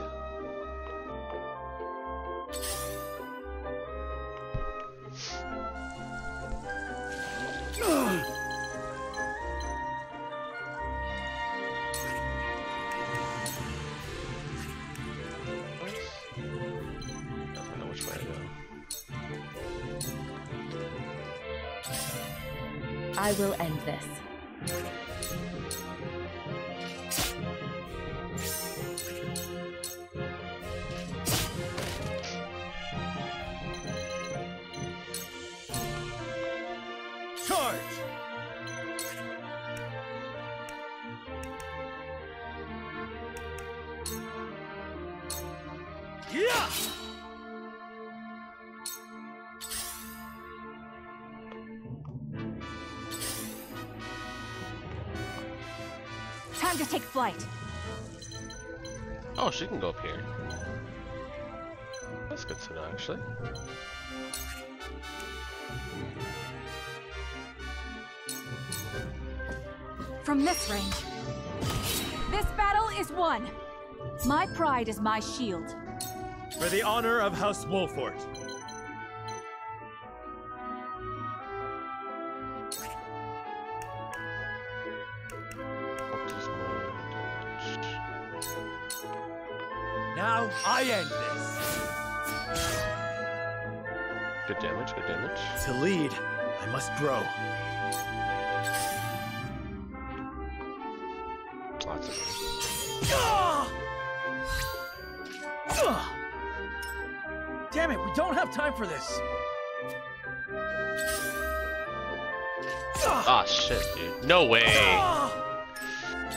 S8: I will end this.
S21: Charge! Yeah!
S8: Time to take flight.
S1: Oh, she can go up here. That's good to know, actually.
S8: From this range. This battle is won. My pride is my shield.
S21: For the honor of House Wolfort. Now I end this.
S1: Good damage, good damage.
S19: To lead, I must grow.
S1: Lots of
S21: Damn it, we don't have time for this.
S1: Ah, shit, dude. No way!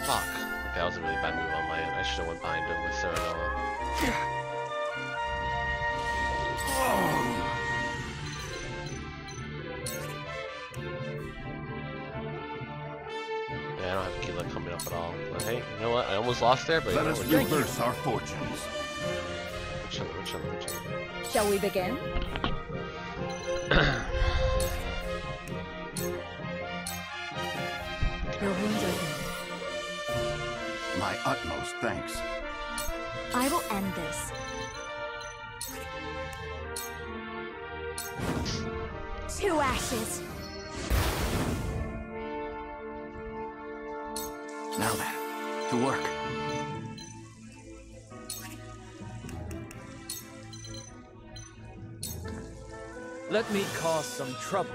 S1: Fuck. Okay, that was a really bad move on my end. I should have went behind him with Serenoa. Yeah, I don't have Keela coming up at all. But hey, you know what? I almost lost there, but
S5: let us reverse our fortunes.
S1: We're chilling, we're chilling, we're chilling.
S8: Shall we begin? Your wounds are healed.
S5: My utmost thanks.
S7: I will end this. Two ashes.
S16: Now then, to work.
S21: Let me cause some trouble.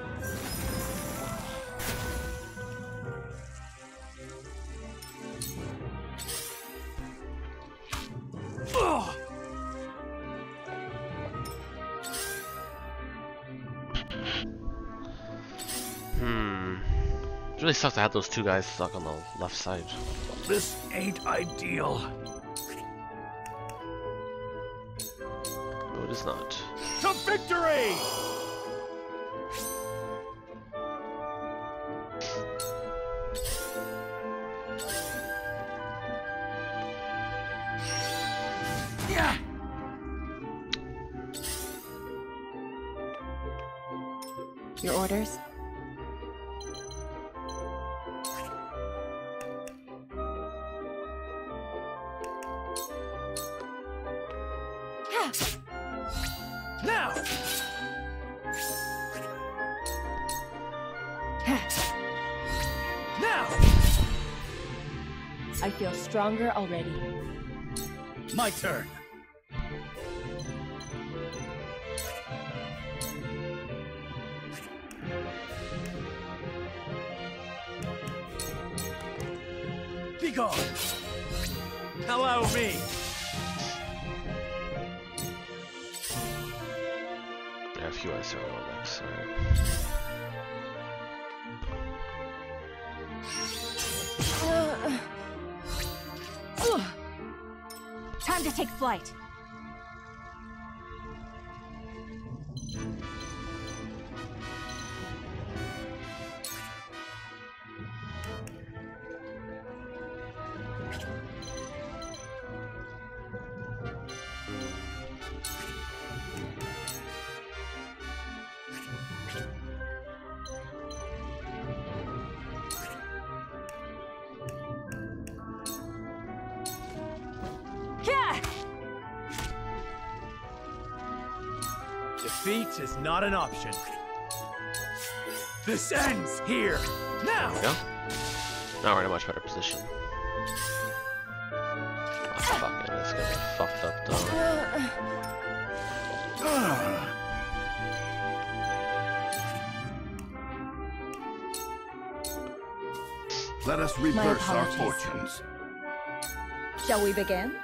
S1: It really sucks to have those two guys stuck on the left side.
S21: This ain't ideal.
S1: No, it is not.
S21: To victory!
S8: Yeah.
S7: Your orders?
S21: Now! Now!
S8: I feel stronger already.
S21: My turn. Be gone! Allow me!
S1: Yeah, a few eyes are on next, alright.
S8: Time to take flight.
S21: Defeat is not an option. This ends here. Now!
S1: There we go. Now we're in a much better position. Oh, fuck it. It's gonna get fucked up though.
S5: Let us reverse our fortunes.
S4: Shall we begin?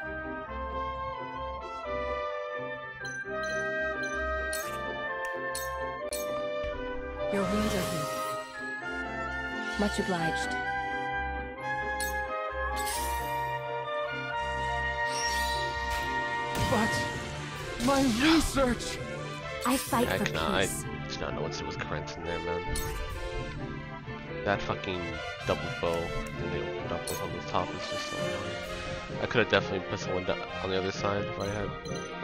S4: Your wounds are healed. Much obliged.
S21: But my research.
S7: I fight for peace.
S1: I do not know what's with Corinth in there, man. That fucking double bow and they opened up on the top is just so annoying. I could have definitely put someone on the other side if I had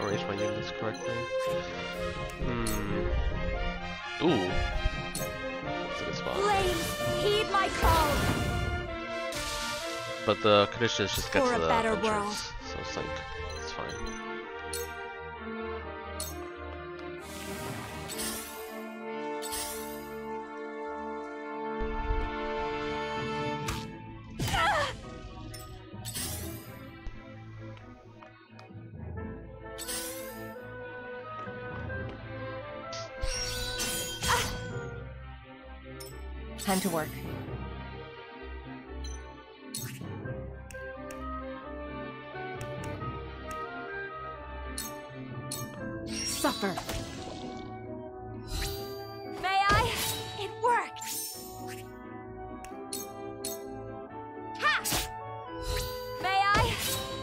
S1: arranged my units correctly. Ooh. That's a good spot.
S7: Flames, heed my call.
S1: But the conditions just get
S7: For
S1: to
S7: a
S1: the
S7: better
S1: entrance,
S7: world.
S1: so it's like, it's fine.
S4: Time to work.
S7: Suffer. May I? It worked. Ha! May I?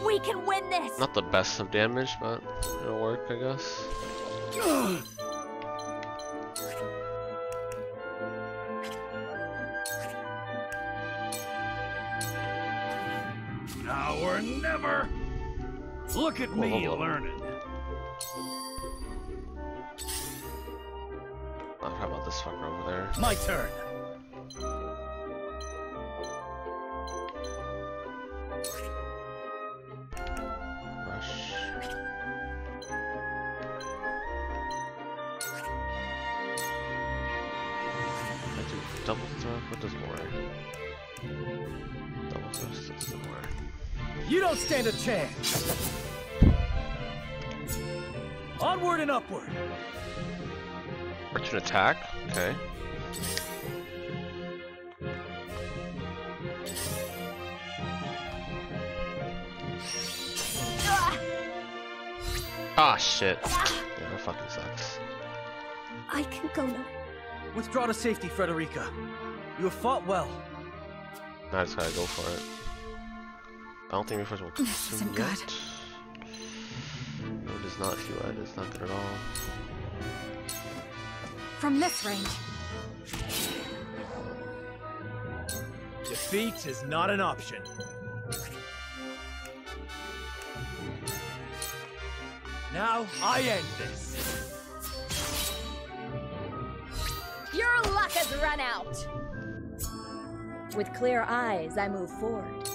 S7: We can win this.
S1: Not the best of damage, but it'll work, I guess.
S9: Now or never. Look at me learning.
S1: How about this fucker over there?
S21: My turn.
S1: Rush. I do double thrust. What does more? Double thrust does more.
S21: You don't stand a chance. Onward and upward.
S1: Return attack. Okay. Ah, shit. Yeah, that fucking sucks.
S7: I can go now.
S12: Withdraw to safety, Frederica. You have fought well.
S1: Now I just gotta go for it. I don't think Reforce will consume yet. Good. No, it is not Hewett. It's not good at all.
S8: From this range.
S21: Defeat is not an option. Now I end this.
S4: Your luck has run out. With clear eyes, I move forward.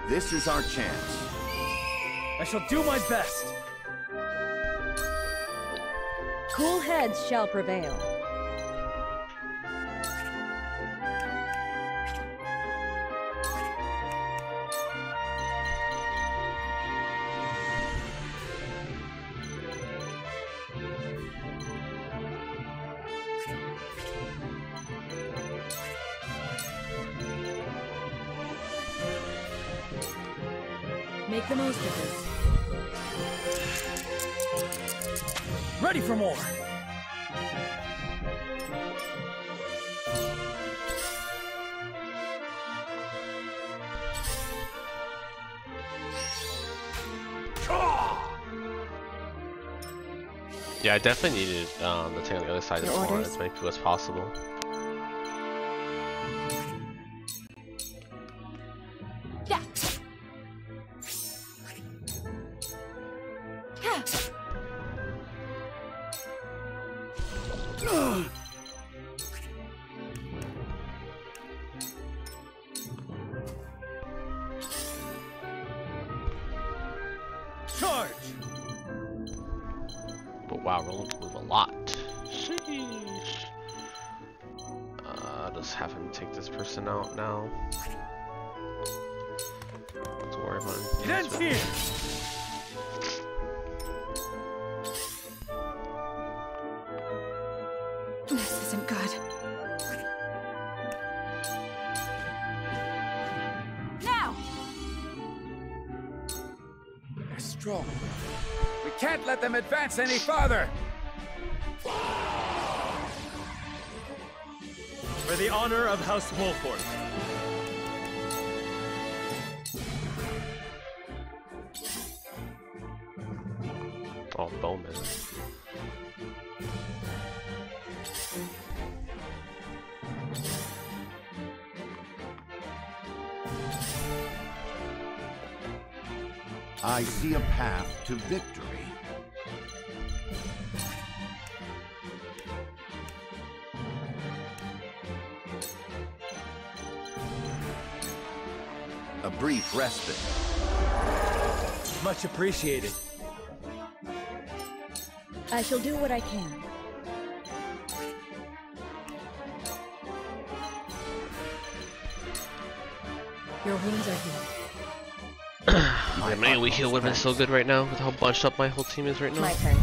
S5: This is our chance.
S21: I shall do my best.
S4: Cool heads shall prevail. Make the most of this.
S21: Ready for more.
S1: Yeah, I definitely needed the tank on the other side to spawn as many people as possible.
S8: Yeah.
S21: Charge!
S1: But wow, Roland can move a lot. Sheesh. Just have him take this person out now. Don't worry about it.
S21: Get in here!
S20: This isn't good.
S8: Now!
S3: They're strong. We can't let them advance any farther!
S21: For the honor of House Wolfort.
S1: Oh, Bowman.
S5: I see a path to victory. A brief respite.
S21: Much appreciated.
S4: I shall do what I can. Your wounds are healed.
S1: My man, we heal would have been so good right now with how bunched up my whole team is right now.
S4: My turn.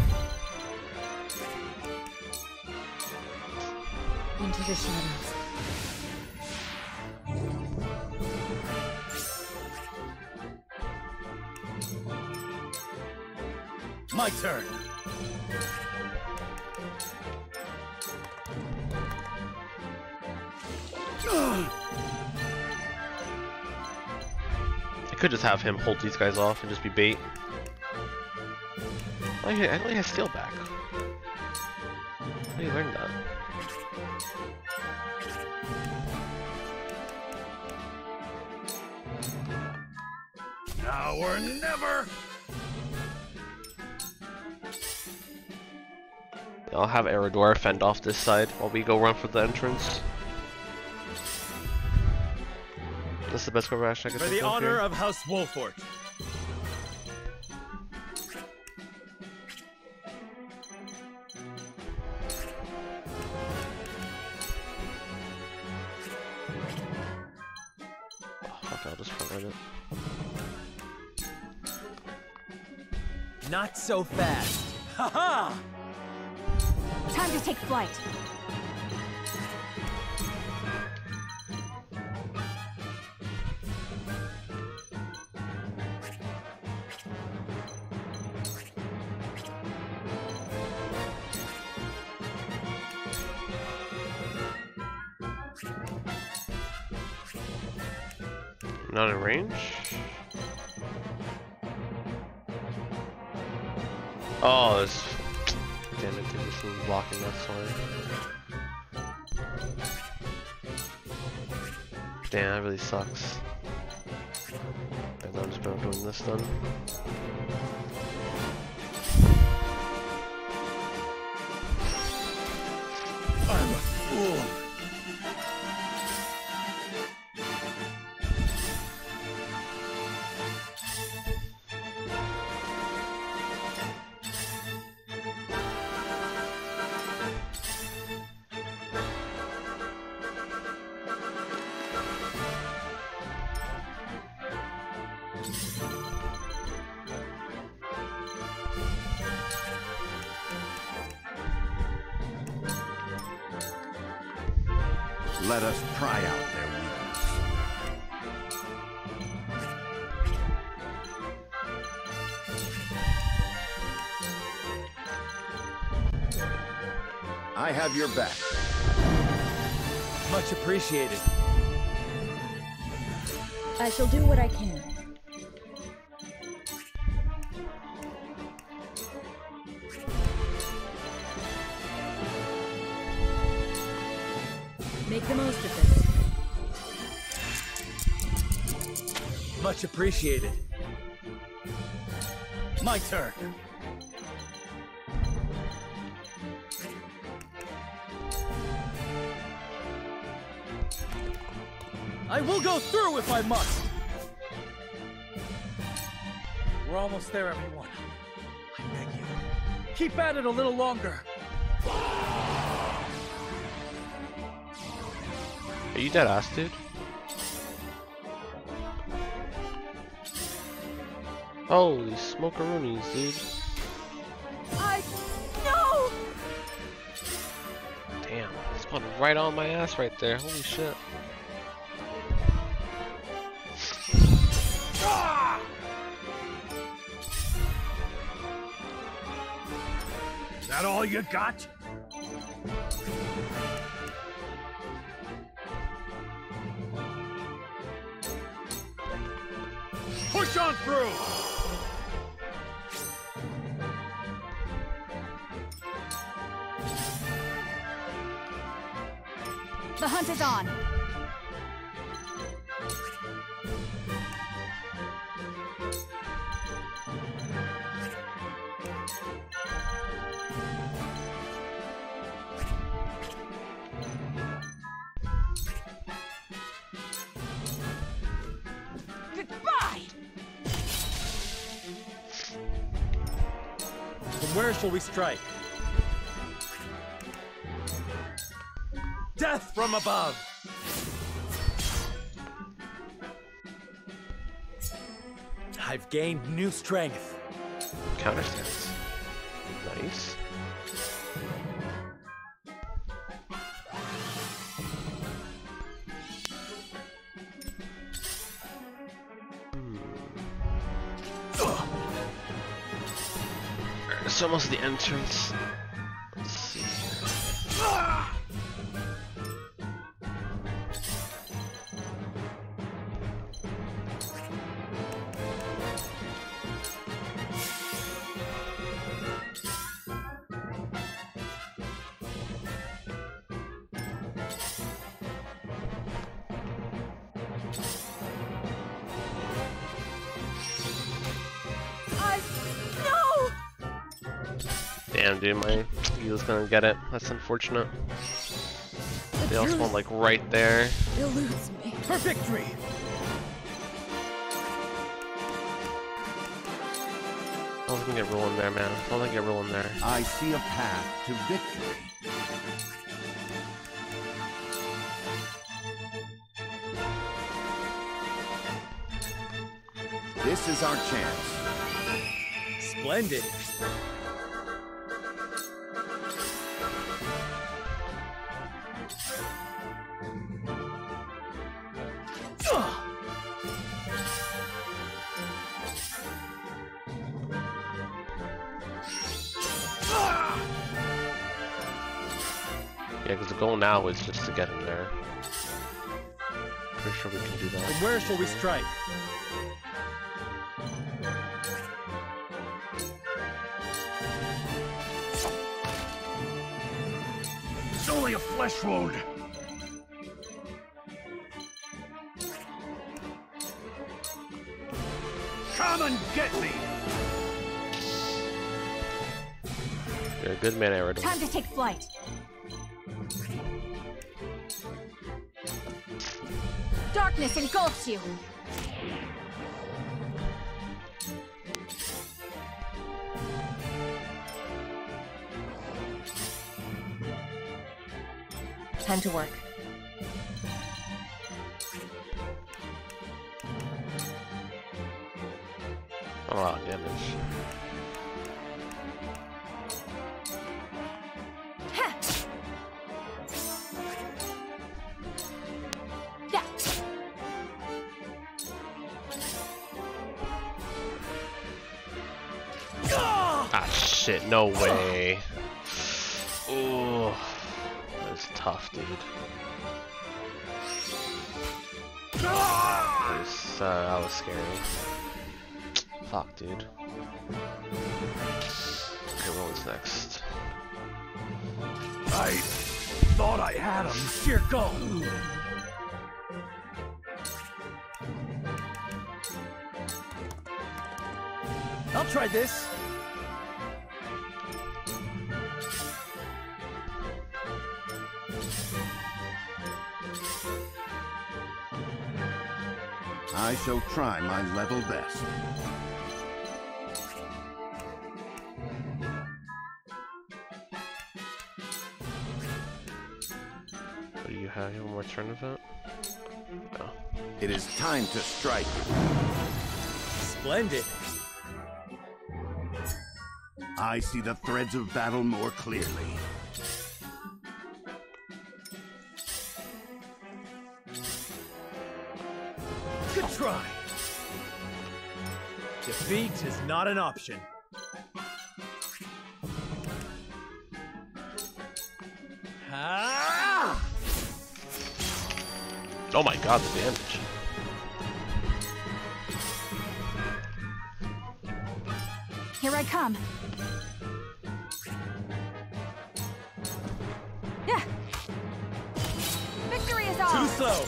S4: Into the shadows.
S21: My turn.
S1: I could just have him hold these guys off and just be bait. Oh, yeah, I know he has steel back. How do you learn that?
S21: Now or never!
S1: I'll have Eridor fend off this side while we go run for the entrance. This is the best cover action I can
S21: For
S1: think
S21: the
S1: of
S21: honor
S1: here.
S21: of House Wolfort.
S1: Fuck, I'll just front run it.
S21: Not so fast. Haha!
S8: Time to take flight.
S1: Not in range? Oh, this. Damn it, dude, this is blocking that side. Damn, that really sucks. And I'm just better doing this then.
S21: I'm a fool.
S5: Let us pry out their weakness. I have your back.
S21: Much appreciated.
S4: I shall do what I can. Make the most of this.
S21: Much appreciated. My turn. I will go through if I must. We're almost there, everyone. I beg you. Keep at it a little longer.
S1: Are you dead ass, dude? Holy smokeroonies, dude.
S8: No!
S1: Damn, it spawned right on my ass right there. Holy shit.
S13: Is that all you got? Push on through!
S8: The hunt is on. Goodbye!
S21: From where shall we strike? Death from above! I've gained new strength.
S1: Counter stance. Nice. It's almost the entrance. Let's see. Damn, dude, my heel's gonna get it. That's unfortunate. They all spawned like right there.
S4: Eludes me.
S21: For victory!
S1: I don't think I get rolling there, man. I don't think I get rolling there.
S5: I see a path to victory. This is our chance.
S21: Splendid.
S1: Yeah, because the goal now is just to get him there. Pretty sure we can do that.
S21: From where shall we strike?
S13: It's only a flesh wound. Come and get me!
S1: You're a good man, Aerodor.
S8: Time to take flight. Darkness engulfs you.
S4: Time to work.
S1: A lot of damage. Ah, shit, no way. Ooh, that's tough, dude. That was scary. Fuck, dude. Okay, what was next?
S21: thought I had him. Sheer go. I'll try this.
S5: I shall try my level best.
S1: Do you have one more turn of it? No.
S5: It is time to strike.
S21: Splendid.
S5: I see the threads of battle more clearly.
S21: Good try. Defeat is not an option. Ah!
S1: Oh my god, the damage.
S8: Here I come. Yeah. Victory is ours.
S21: Too slow.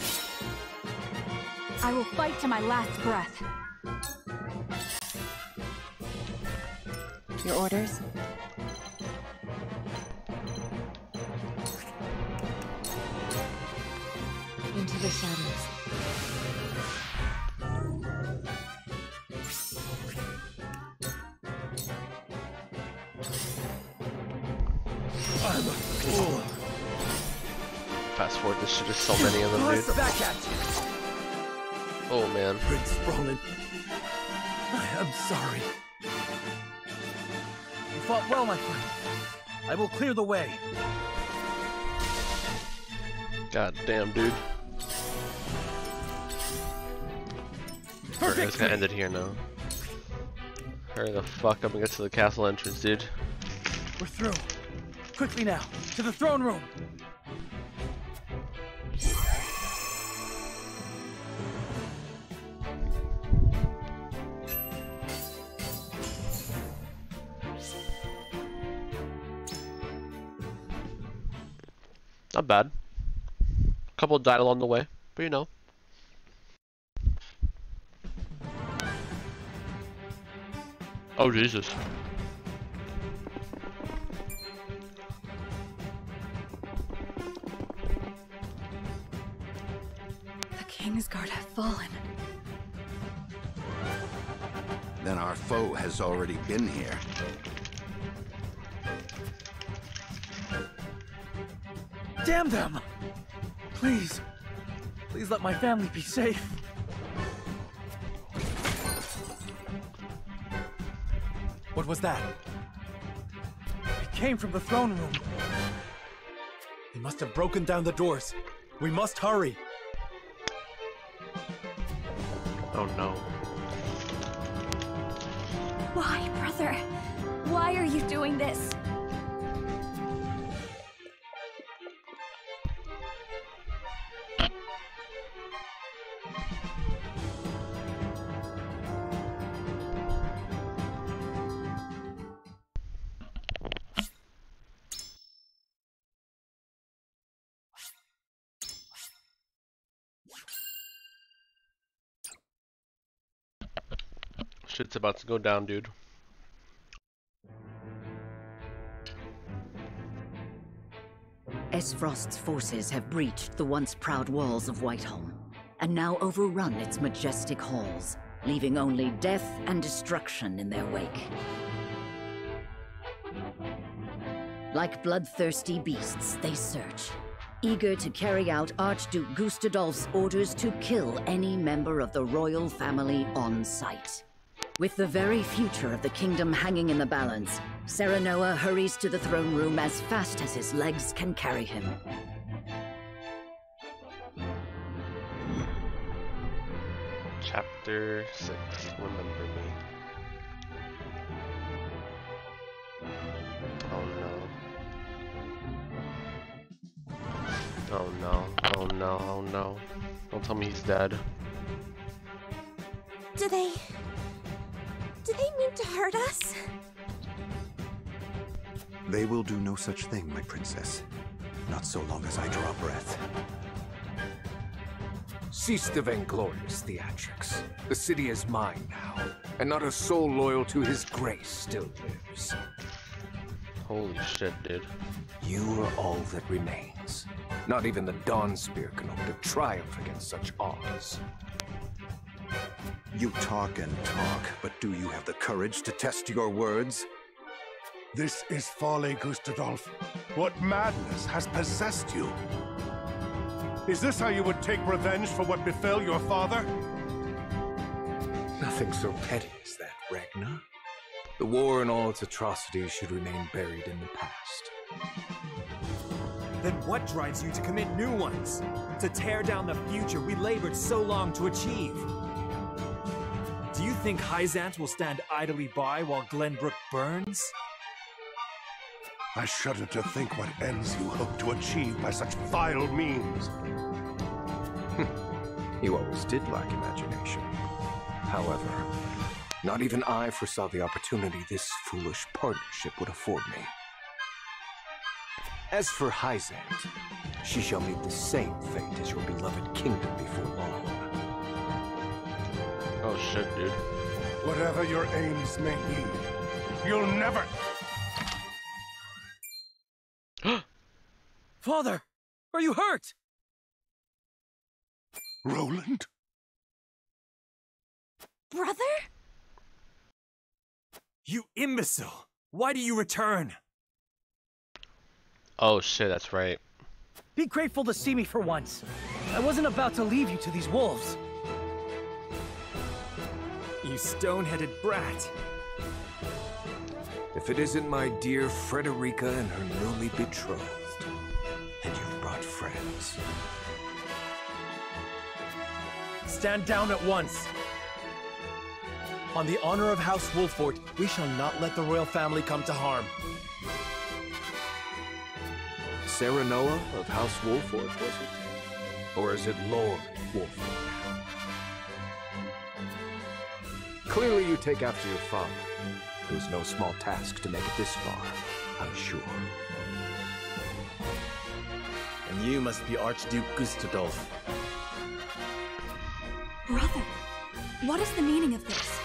S8: I will fight to my last breath.
S7: Your orders? Into the shadows.
S21: I'm a fool.
S1: Fast forward, there's just so many of them, dude.
S21: Back at you.
S1: Oh man.
S21: Prince Roland, I am sorry.
S12: You fought well, my friend. I will clear the way.
S1: God damn, dude. Alright, it's gonna end it here now. Hurry the fuck up and get to the castle entrance, dude.
S12: We're through. Quickly now, to the throne room.
S1: Not bad. A couple died along the way, but you know. Oh Jesus.
S20: The Kingsguard have fallen.
S5: Then our foe has already been here.
S12: Damn them! Please, please let my family be safe.
S21: What was that?
S12: It came from the throne room.
S21: They must have broken down the doors. We must hurry.
S1: Oh no.
S7: Why, brother? Why are you doing this?
S1: Shit's about to go down, dude.
S2: Esfrost's forces have breached the once proud walls of Whiteholm, and now overrun its majestic halls, leaving only death and destruction in their wake. Like bloodthirsty beasts, they search, eager to carry out Archduke Gustadolf's orders to kill any member of the royal family on sight. With the very future of the kingdom hanging in the balance, Serenoa hurries to the throne room as fast as his legs can carry him.
S1: Chapter 6, Remember Me. Oh no. Oh no, oh no, oh no. Don't tell me he's dead.
S7: Do they mean to hurt us?
S16: They will do no such thing, my princess.
S6: Not so long as I draw breath.
S14: Cease the vainglorious theatrics. The city is mine now, and not a soul loyal to his grace still lives.
S1: Holy shit, dude.
S14: You are all that remains. Not even the Dawnspear can hope to triumph against such odds.
S16: You talk and talk, but do you have the courage to test your words?
S22: This is folly, Gustadolf. What madness has possessed you? Is this how you would take revenge for what befell your father?
S14: Nothing so petty as that, Ragnar. The war and all its atrocities should remain buried in the past.
S11: Then what drives you to commit new ones? To tear down the future we labored so long to achieve? Do you think Hyzant will stand idly by while Glenbrook burns?
S22: I shudder to think what ends you hope to achieve by such vile means.
S14: You always did lack imagination. However, not even I foresaw the opportunity this foolish partnership would afford me. As for Hyzant, she shall meet the same fate as your beloved kingdom before long.
S1: Oh shit, dude.
S22: Whatever your aims may be, you'll never...
S21: Father, are you hurt?
S22: Roland?
S11: Brother? You imbecile! Why do you return?
S1: Oh shit, that's right.
S21: Be grateful to see me for once. I wasn't about to leave you to these wolves.
S11: You stone-headed brat.
S14: If it isn't my dear Frederica and her newly betrothed, then you've brought friends.
S21: Stand down at once. On the honor of House Wolffort, we shall not let the royal family come to harm.
S14: Serenoa of House Wolffort, was it? Or is it Lord Wolffort now? Clearly you take after your father. It was no small task to make it this far, I'm sure.
S21: And you must be Archduke Gustadolf.
S7: Brother, what is the meaning of this?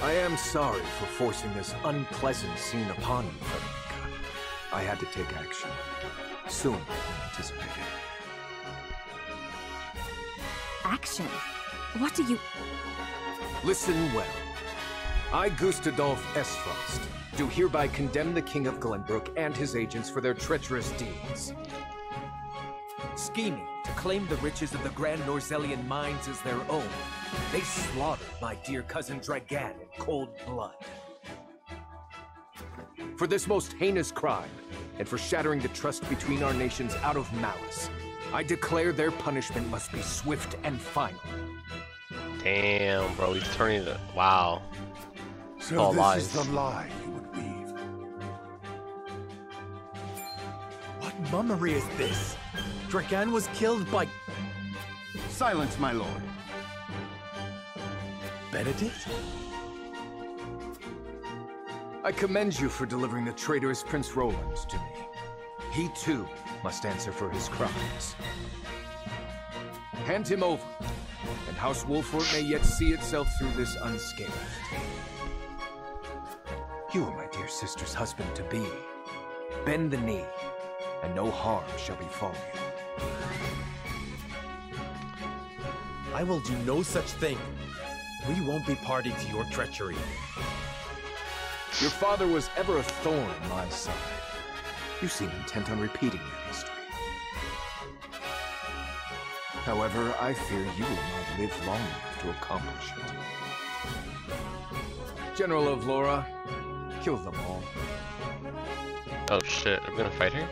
S14: I am sorry for forcing this unpleasant scene upon you, Frederica. I had to take action. Sooner than anticipated.
S7: Action? What do you...
S14: Listen well. I, Gustadolf Estfrost, do hereby condemn the King of Glenbrook and his agents for their treacherous deeds.
S11: Scheming to claim the riches of the Grand Norzellian mines as their own, they slaughtered my dear cousin Dragan in cold blood.
S14: For this most heinous crime, and for shattering the trust between our nations out of malice, I declare their punishment must be swift and final.
S1: Damn, bro, he's turning the... Wow.
S22: So
S1: all
S22: this
S1: lies.
S22: is the lie you would weave.
S21: What mummery is this? Dragan was killed by...
S5: Silence, my lord.
S21: Benedict?
S14: I commend you for delivering the traitorous Prince Roland to me. He too must answer for his crimes. Hand him over, and House Wolffort may yet see itself through this unscathed. You are my dear sister's husband-to-be. Bend the knee, and no harm shall befall you.
S21: I will do no such thing. We won't be party to your treachery.
S14: Your father was ever a thorn in my side. You seem intent on repeating your history. However, I fear you will not live long enough to accomplish it. General of Laura, kill them all.
S1: Oh shit, are we gonna fight her?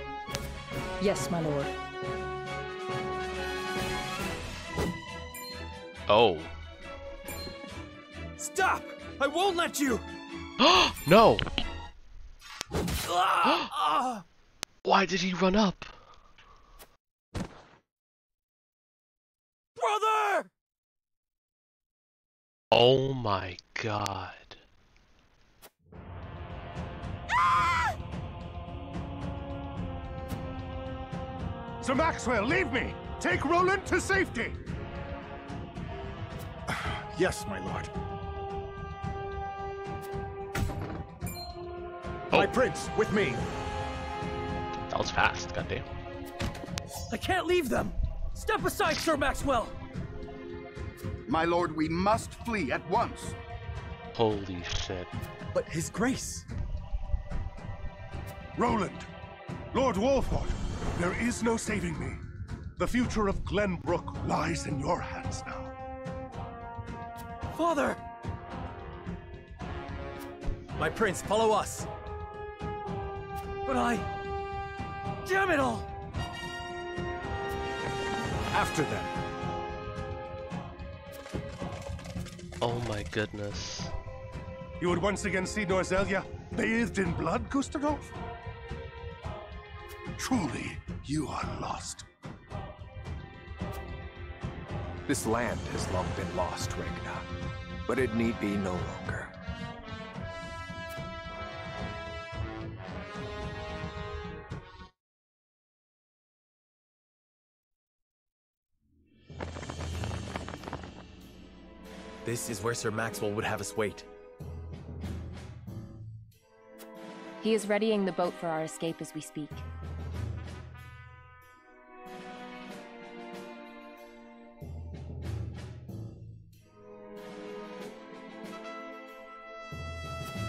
S18: Yes, my lord.
S1: Oh.
S11: Stop! I won't let you!
S1: No! Why did he run up?
S11: Brother!
S1: Oh my god.
S22: Sir Maxwell, leave me! Take Roland to safety!
S19: Yes, my lord.
S1: Oh.
S19: My prince, with me.
S1: That was fast, goddamn.
S21: I can't leave them! Step aside, Sir Maxwell!
S5: My lord, we must flee at once.
S1: Holy shit.
S19: But his grace.
S22: Roland, Lord Wolford, there is no saving me. The future of Glenbrook lies in your hands now.
S21: Father!
S19: My prince, follow us.
S21: But I... Damn it all!
S19: After them.
S1: Oh my goodness.
S22: You would once again see Norzelia bathed in blood, Gustadolf? Truly, you are lost.
S14: This land has long been lost, Regna, but it need be no longer.
S11: This is where Sir Maxwell would have us wait.
S4: He is readying the boat for our escape as we speak.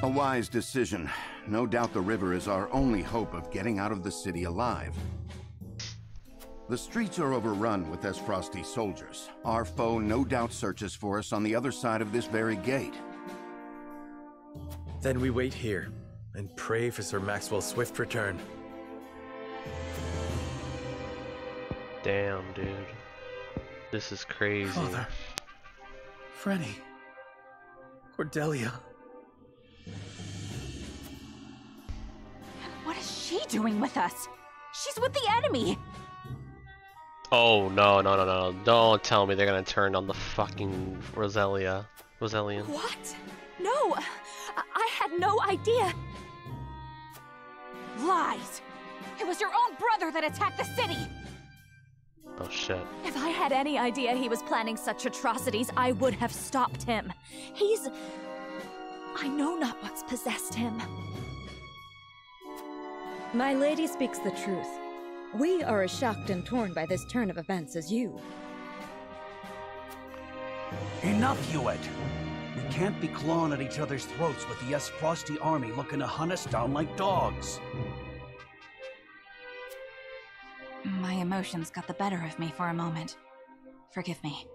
S5: A wise decision. No doubt the river is our only hope of getting out of the city alive. The streets are overrun with Esfrosti soldiers. Our foe no doubt searches for us on the other side of this very gate.
S11: Then we wait here and pray for Sir Maxwell's swift return.
S1: Damn, dude. This is crazy.
S21: Father. Frenny. Cordelia.
S8: What is she doing with us? She's with the enemy!
S1: Oh, no. Don't tell me they're gonna turn on the fucking Roselian.
S8: What? No! I had no idea! Lies! It was your own brother that attacked the city!
S1: Oh, shit.
S8: If I had any idea he was planning such atrocities, I would have stopped him. I know not what's possessed him.
S4: My lady speaks the truth. We are as shocked and torn by this turn of events as you.
S10: Enough, Hewitt! We can't be clawing at each other's throats with the Esfrosti army looking to hunt us down like dogs.
S7: My emotions got the better of me for a moment. Forgive me.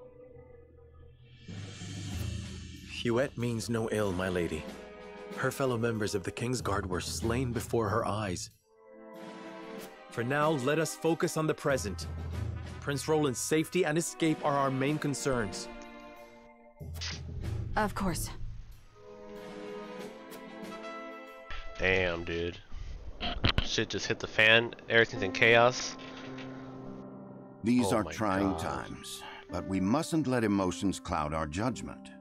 S11: Huette means no ill, my lady. Her fellow members of the King's Guard were slain before her eyes. For now, let us focus on the present. Prince Roland's safety and escape are our main concerns.
S7: Of course.
S1: Damn, dude. Shit just hit the fan. Everything's in chaos.
S5: These are trying times, but we mustn't let emotions cloud our judgment.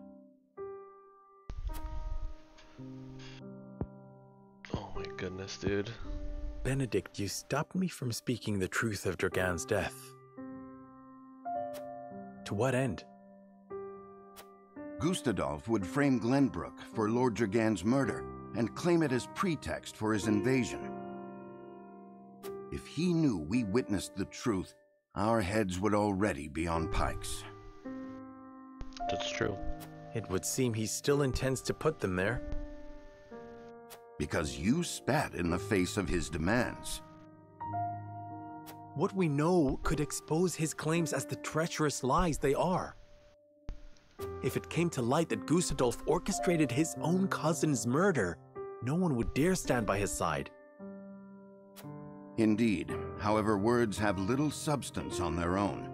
S1: Oh my goodness, dude.
S11: Benedict, you stopped me from speaking the truth of Dragan's death. To what end?
S5: Gustadolf would frame Glenbrook for Lord Dragan's murder and claim it as pretext for his invasion. If he knew we witnessed the truth, our heads would already be on pikes.
S1: That's true.
S11: It would seem he still intends to put them there.
S5: Because you spat in the face of his demands.
S11: What we know could expose his claims as the treacherous lies they are. If it came to light that Gustadolf orchestrated his own cousin's murder, no one would dare stand by his side.
S5: Indeed. However, words have little substance on their own.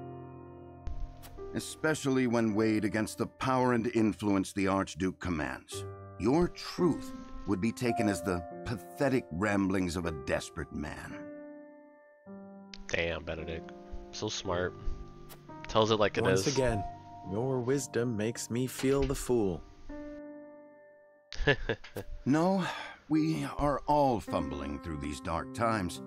S5: Especially when weighed against the power and influence the Archduke commands. Your truth would be taken as the pathetic ramblings of a desperate man.
S1: Damn, Benedict. So smart. Tells it like it is.
S11: Once again, your wisdom makes me feel the fool.
S5: No, we are all fumbling through these dark times.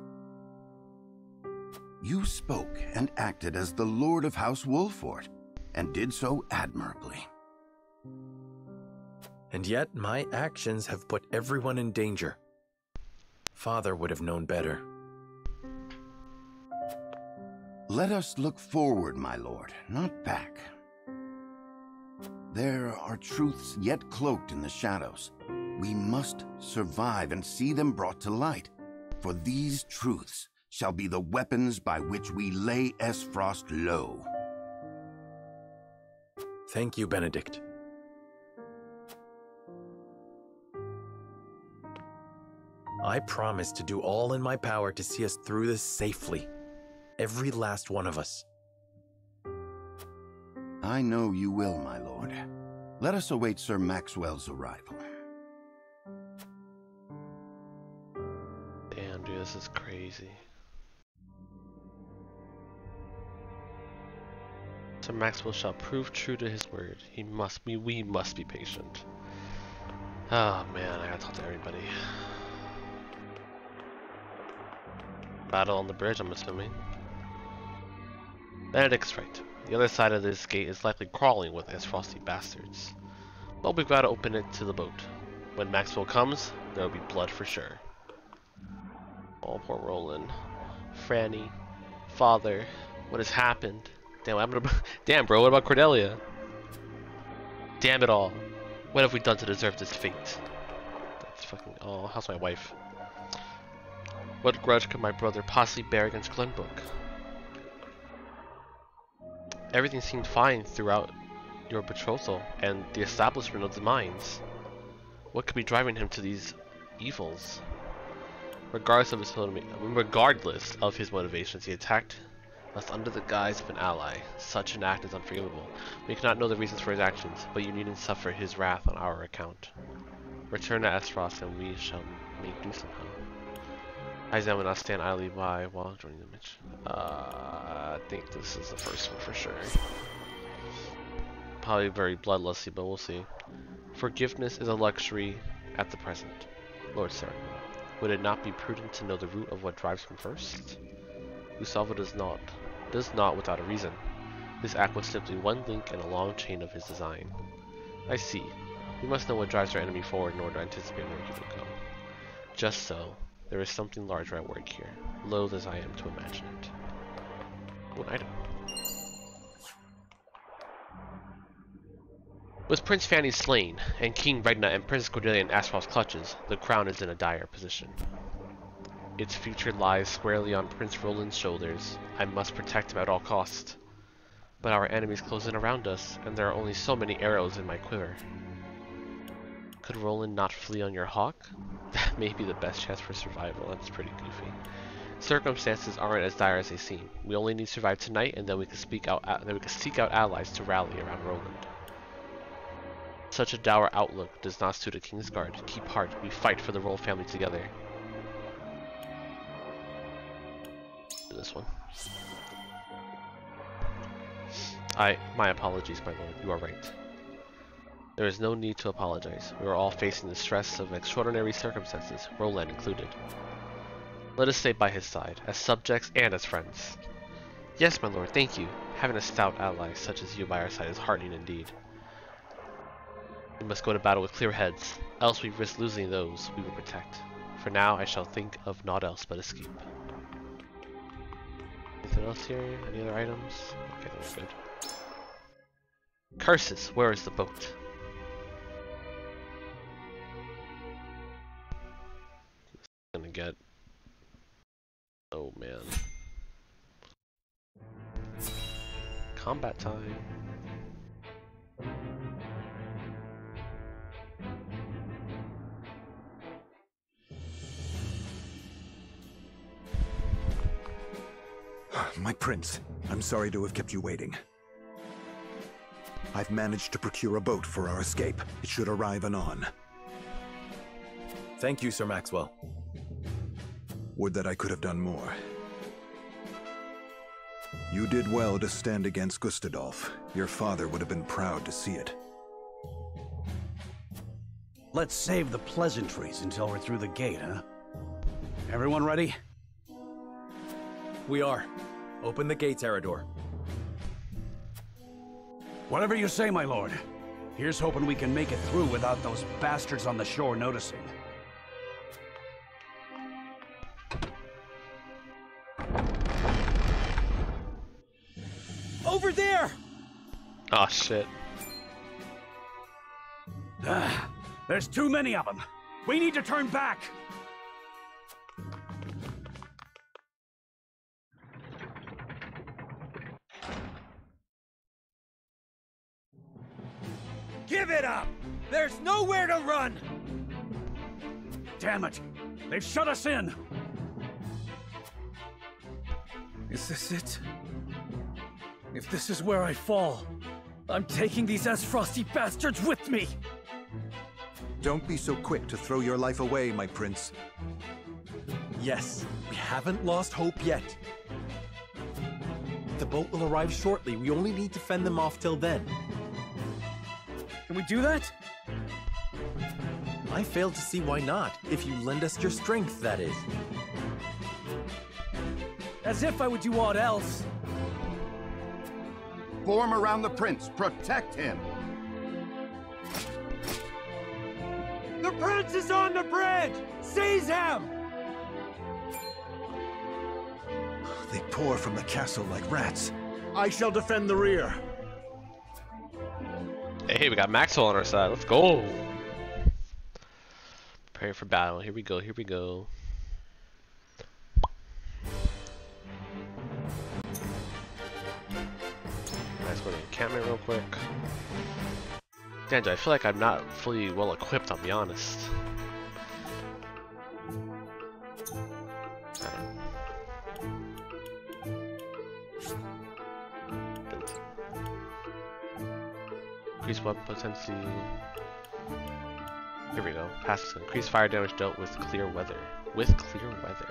S5: You spoke and acted as the Lord of House Wolfort, and did so admirably.
S19: And yet, my actions have put everyone in danger. Father would have known better.
S5: Let us look forward, my lord, not back. There are truths yet cloaked in the shadows. We must survive and see them brought to light, for these truths shall be the weapons by which we lay Esfrost low.
S19: Thank you, Benedict. I promise to do all in my power to see us through this safely. Every last one of us.
S5: I know you will, my lord. Let us await Sir Maxwell's arrival.
S1: Damn, dude, this is crazy. Sir Maxwell shall prove true to his word. We must be patient. Oh man, I gotta talk to everybody. Battle on the bridge, I'm assuming. Benedict's right. The other side of this gate is likely crawling with Esfrosty bastards. But we've got to open it to the boat. When Maxwell comes, there will be blood for sure. Oh, poor Roland. Franny. Father. What has happened? Damn, bro, what about Cordelia? Damn it all. What have we done to deserve this fate? That's fucking... Oh, how's my wife? What grudge could my brother possibly bear against Glenbrook? Everything seemed fine throughout your betrothal and the establishment of the mines. What could be driving him to these evils? Regardless of his motivations, he attacked us under the guise of an ally. Such an act is unforgivable. We cannot know the reasons for his actions, but you needn't suffer his wrath on our account. Return to Esfrost and we shall make do somehow. Hyzan will not stand idly by while joining the match. I think this is the first one for sure. Probably very bloodlusty, but we'll see. Forgiveness is a luxury at the present. Lord Saren, would it not be prudent to know the root of what drives him first? Gustavo does not without a reason. This act was simply one link in a long chain of his design. I see. We must know what drives our enemy forward in order to anticipate where he will go. Just so. There is something larger at work here, loath as I am to imagine it. One item. With Prince Fanny slain, and King Regna and Princess Cordelia in Esfrost's clutches, the crown is in a dire position. Its future lies squarely on Prince Roland's shoulders. I must protect him at all costs. But our enemies close in around us, and there are only so many arrows in my quiver. Could Roland not flee on your hawk? That may be the best chance for survival. That's pretty goofy. Circumstances aren't as dire as they seem. We only need to survive tonight, and then we can seek out allies to rally around Roland. Such a dour outlook does not suit a King's Guard. Keep heart. We fight for the royal family together. This one. My apologies, my lord. You are right. There is no need to apologize. We are all facing the stress of extraordinary circumstances, Roland included. Let us stay by his side, as subjects and as friends. Yes, my lord, thank you. Having a stout ally such as you by our side is heartening indeed. We must go to battle with clear heads, else we risk losing those we will protect. For now, I shall think of naught else but escape. Anything else here? Any other items? Okay, that's good. Curses! Where is the boat? Gonna get... Oh man. Combat time.
S6: My prince, I'm sorry to have kept you waiting. I've managed to procure a boat for our escape. It should arrive anon.
S19: Thank you, Sir Maxwell.
S6: Would that I could have done more. You did well to stand against Gustadolf. Your father would have been proud to see it.
S10: Let's save the pleasantries until we're through the gate, huh? Everyone ready?
S21: We are.
S19: Open the gates, Eredor.
S10: Whatever you say, my lord. Here's hoping we can make it through without those bastards on the shore noticing.
S21: Over there!
S1: Oh shit.
S10: There's too many of them. We need to turn back.
S21: Give it up! There's nowhere to run!
S10: Damn it! They've shut us in!
S21: Is this it? If this is where I fall, I'm taking these Frosty bastards with me!
S6: Don't be so quick to throw your life away, my prince.
S19: Yes, we haven't lost hope yet. The boat will arrive shortly. We only need to fend them off till then.
S21: Can we do that?
S19: I fail to see why not, if you lend us your strength, that is.
S21: As if I would do aught else.
S5: Form around the prince. Protect him.
S21: The prince is on the bridge! Seize him!
S6: They pour from the castle like rats.
S13: I shall defend the rear.
S1: Hey, we got Maxwell on our side. Let's go. Preparing for battle. Here we go. Here we go. Let's go to the encampment real quick. Danjo, I feel like I'm not fully well equipped, I'll be honest. Increase weapon potency. Here we go. Passes increase fire damage dealt with clear weather. With clear weather.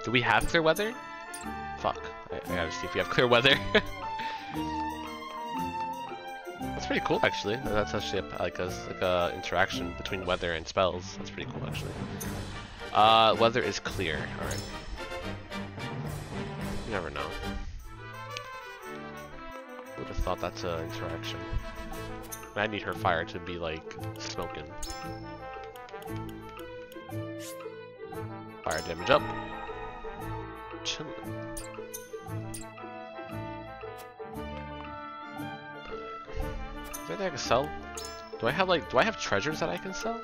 S1: Do we have clear weather? Fuck. I gotta see if we have clear weather. That's pretty cool, actually. That's actually like a interaction between weather and spells. That's pretty cool, actually. Weather is clear. All right. You never know. Would have thought that's an interaction. I need her fire to be like smoking. Fire damage up. Chillin'. Is there anything I can sell? Do I have treasures that I can sell?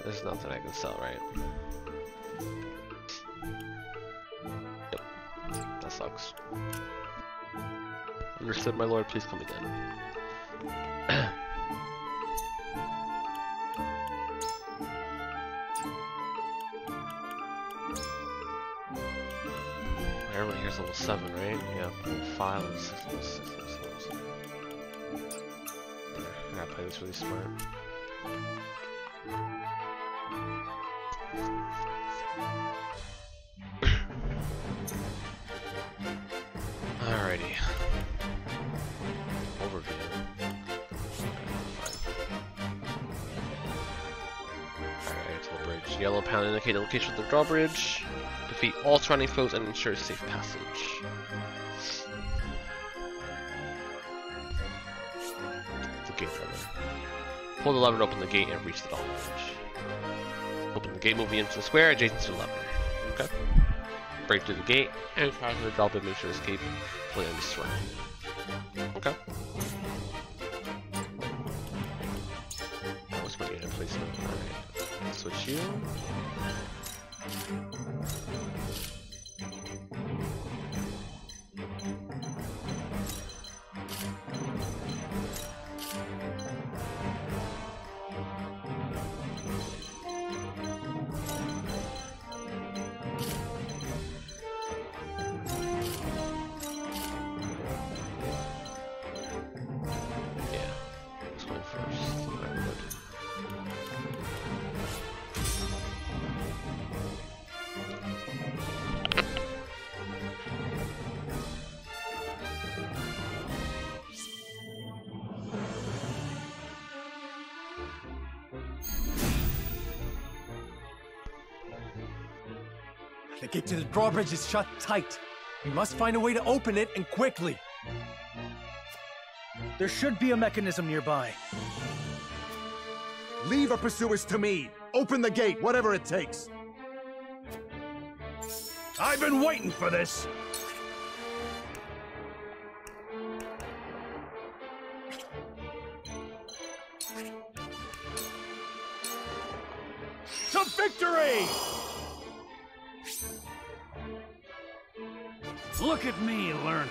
S1: There's nothing I can sell, right? Yep. That sucks. Understood, my lord. Please come again. Everyone here's level 7, right? Yeah, level 5, level 6, level 6, level 7, level 7. I gotta play this really smart. Alrighty. Overview. Alright, to the bridge. Yellow panel indicate the location of the drawbridge. Defeat all surrounding foes and ensure safe passage. The gate lever. Pull the lever to open the gate and reach the drawbridge. Open the gate moving into the square adjacent to the lever. Okay. Break through the gate and cross the drawbridge, make sure to escape fully undistracted. Okay. What's my unit placement? Alright. Switch you.
S21: The gate to the drawbridge is shut tight. We must find a way to open it, and quickly.
S12: There should be a mechanism nearby.
S16: Leave our pursuers to me. Open the gate, whatever it takes.
S10: I've been waiting for this. To victory! Look at me learning.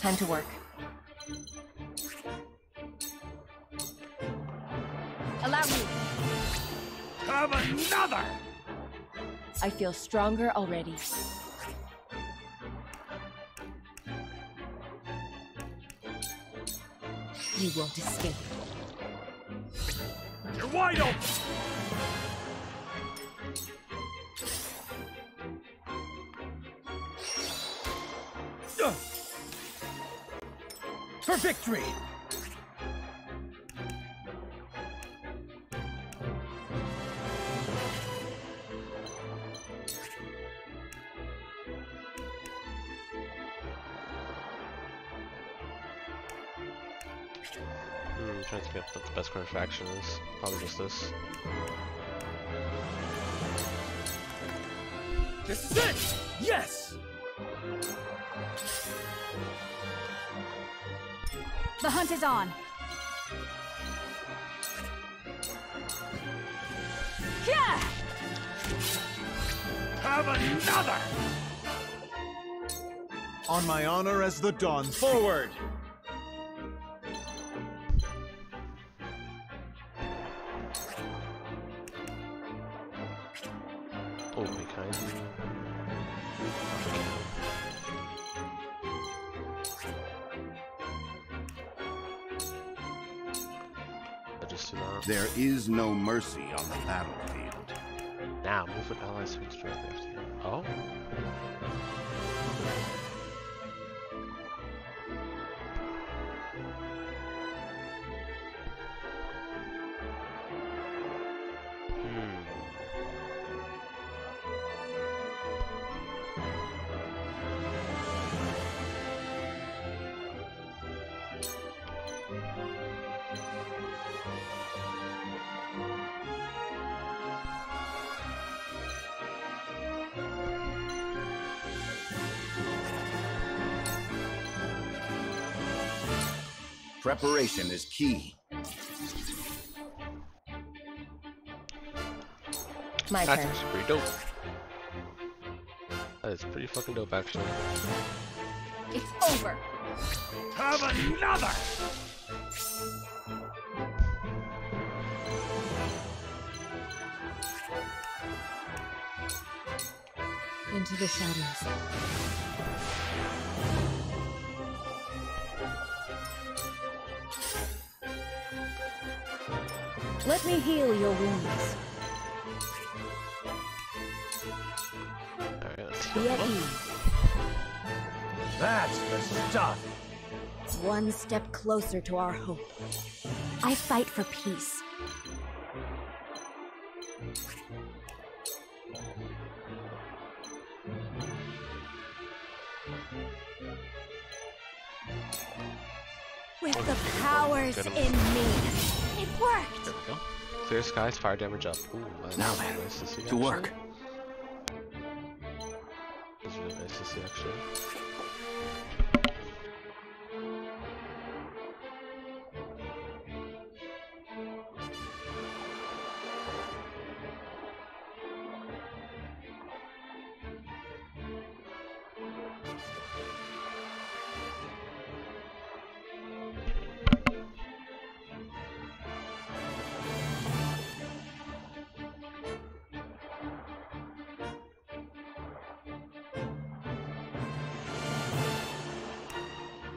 S4: Time to work. Allow me.
S10: Have another!
S4: I feel stronger already. You won't escape.
S10: You're wide open!
S21: For victory!
S1: Trying to think what the best course of action is. Probably just this.
S21: This is it! Yes!
S8: The hunt is on. Yeah!
S10: Have another!
S16: On my honor as the Dawn. Forward!
S1: Oh, we kind of.
S5: There is no mercy on the battlefield.
S1: Now, move with allies who destroy the FTL. Oh?
S5: Preparation is key.
S4: My
S1: That's
S4: turn.
S1: actually pretty dope. That is pretty fucking dope, actually.
S4: It's over.
S10: Have another!
S4: Into the shadows. Let me heal your wounds.
S1: Alright, let's
S4: Be at ease.
S10: That's the stuff.
S4: One step closer to our hope.
S7: I fight for peace.
S4: With the powers in me. It worked!
S1: There we go. Clear skies, fire damage up. Ooh,
S10: Now then,
S1: nice to see,
S10: to work.
S1: It's really nice to see, actually.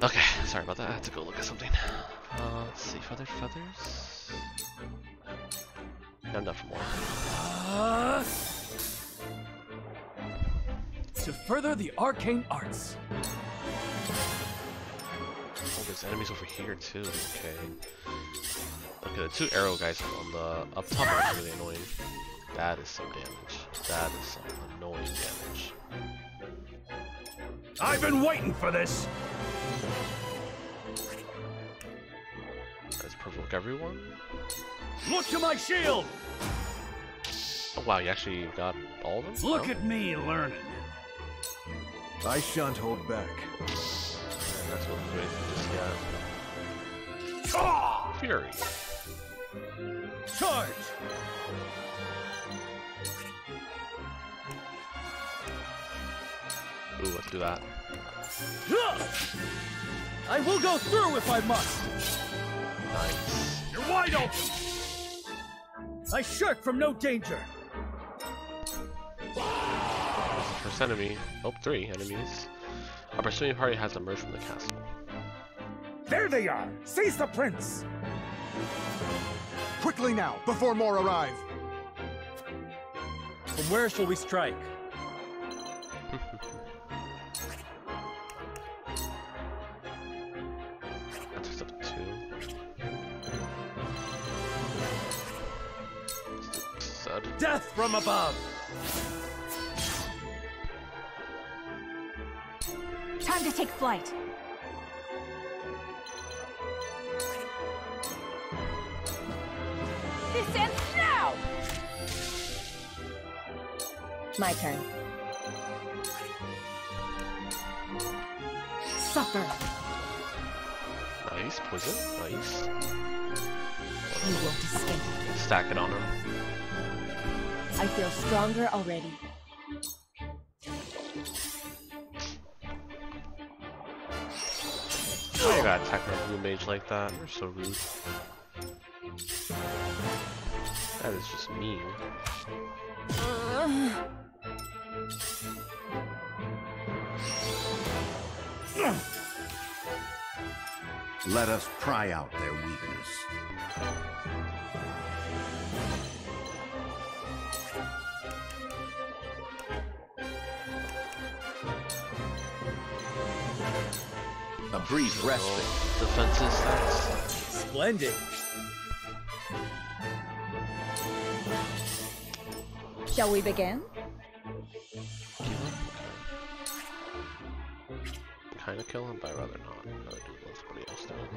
S1: Okay, sorry about that. I had to go look at something. Let's see, feathered feathers. I'm done for more.
S21: To further the arcane arts.
S1: Oh there's enemies over here too. Okay. Okay, the two arrow guys on the up top are really annoying. That is some damage. That is some annoying damage.
S10: I've been waiting for this!
S1: Let's provoke everyone.
S10: Look to my shield!
S1: Oh wow, you actually got all of them?
S10: Look at me learning.
S6: I shan't hold back.
S1: And that's what we just got. Fury.
S10: Charge!
S1: Ooh, let's do that.
S21: I will go through if I must.
S1: Nice.
S10: You're wide open!
S21: I shirk from no danger.
S1: There's the first enemy. Oh, 3 enemies. Our pursuing party has emerged from the castle.
S15: There they are! Seize the prince!
S16: Quickly now, before more arrive!
S21: From where shall we strike?
S1: That took up 2.
S21: Death from above!
S8: Time to take flight. This ends now!
S4: My turn.
S8: Suffer.
S1: Nice, poison, nice.
S4: You won't escape.
S1: Stack it on him.
S4: I feel stronger already.
S1: Why you gotta attack my blue mage like that? You're so rude. That is just mean.
S5: Let us pry out their weakness. A brief respite.
S1: Defensive stats.
S21: Splendid.
S4: Shall we begin?
S1: Kinda kill him, but I'd rather not. I'd rather do what somebody else down.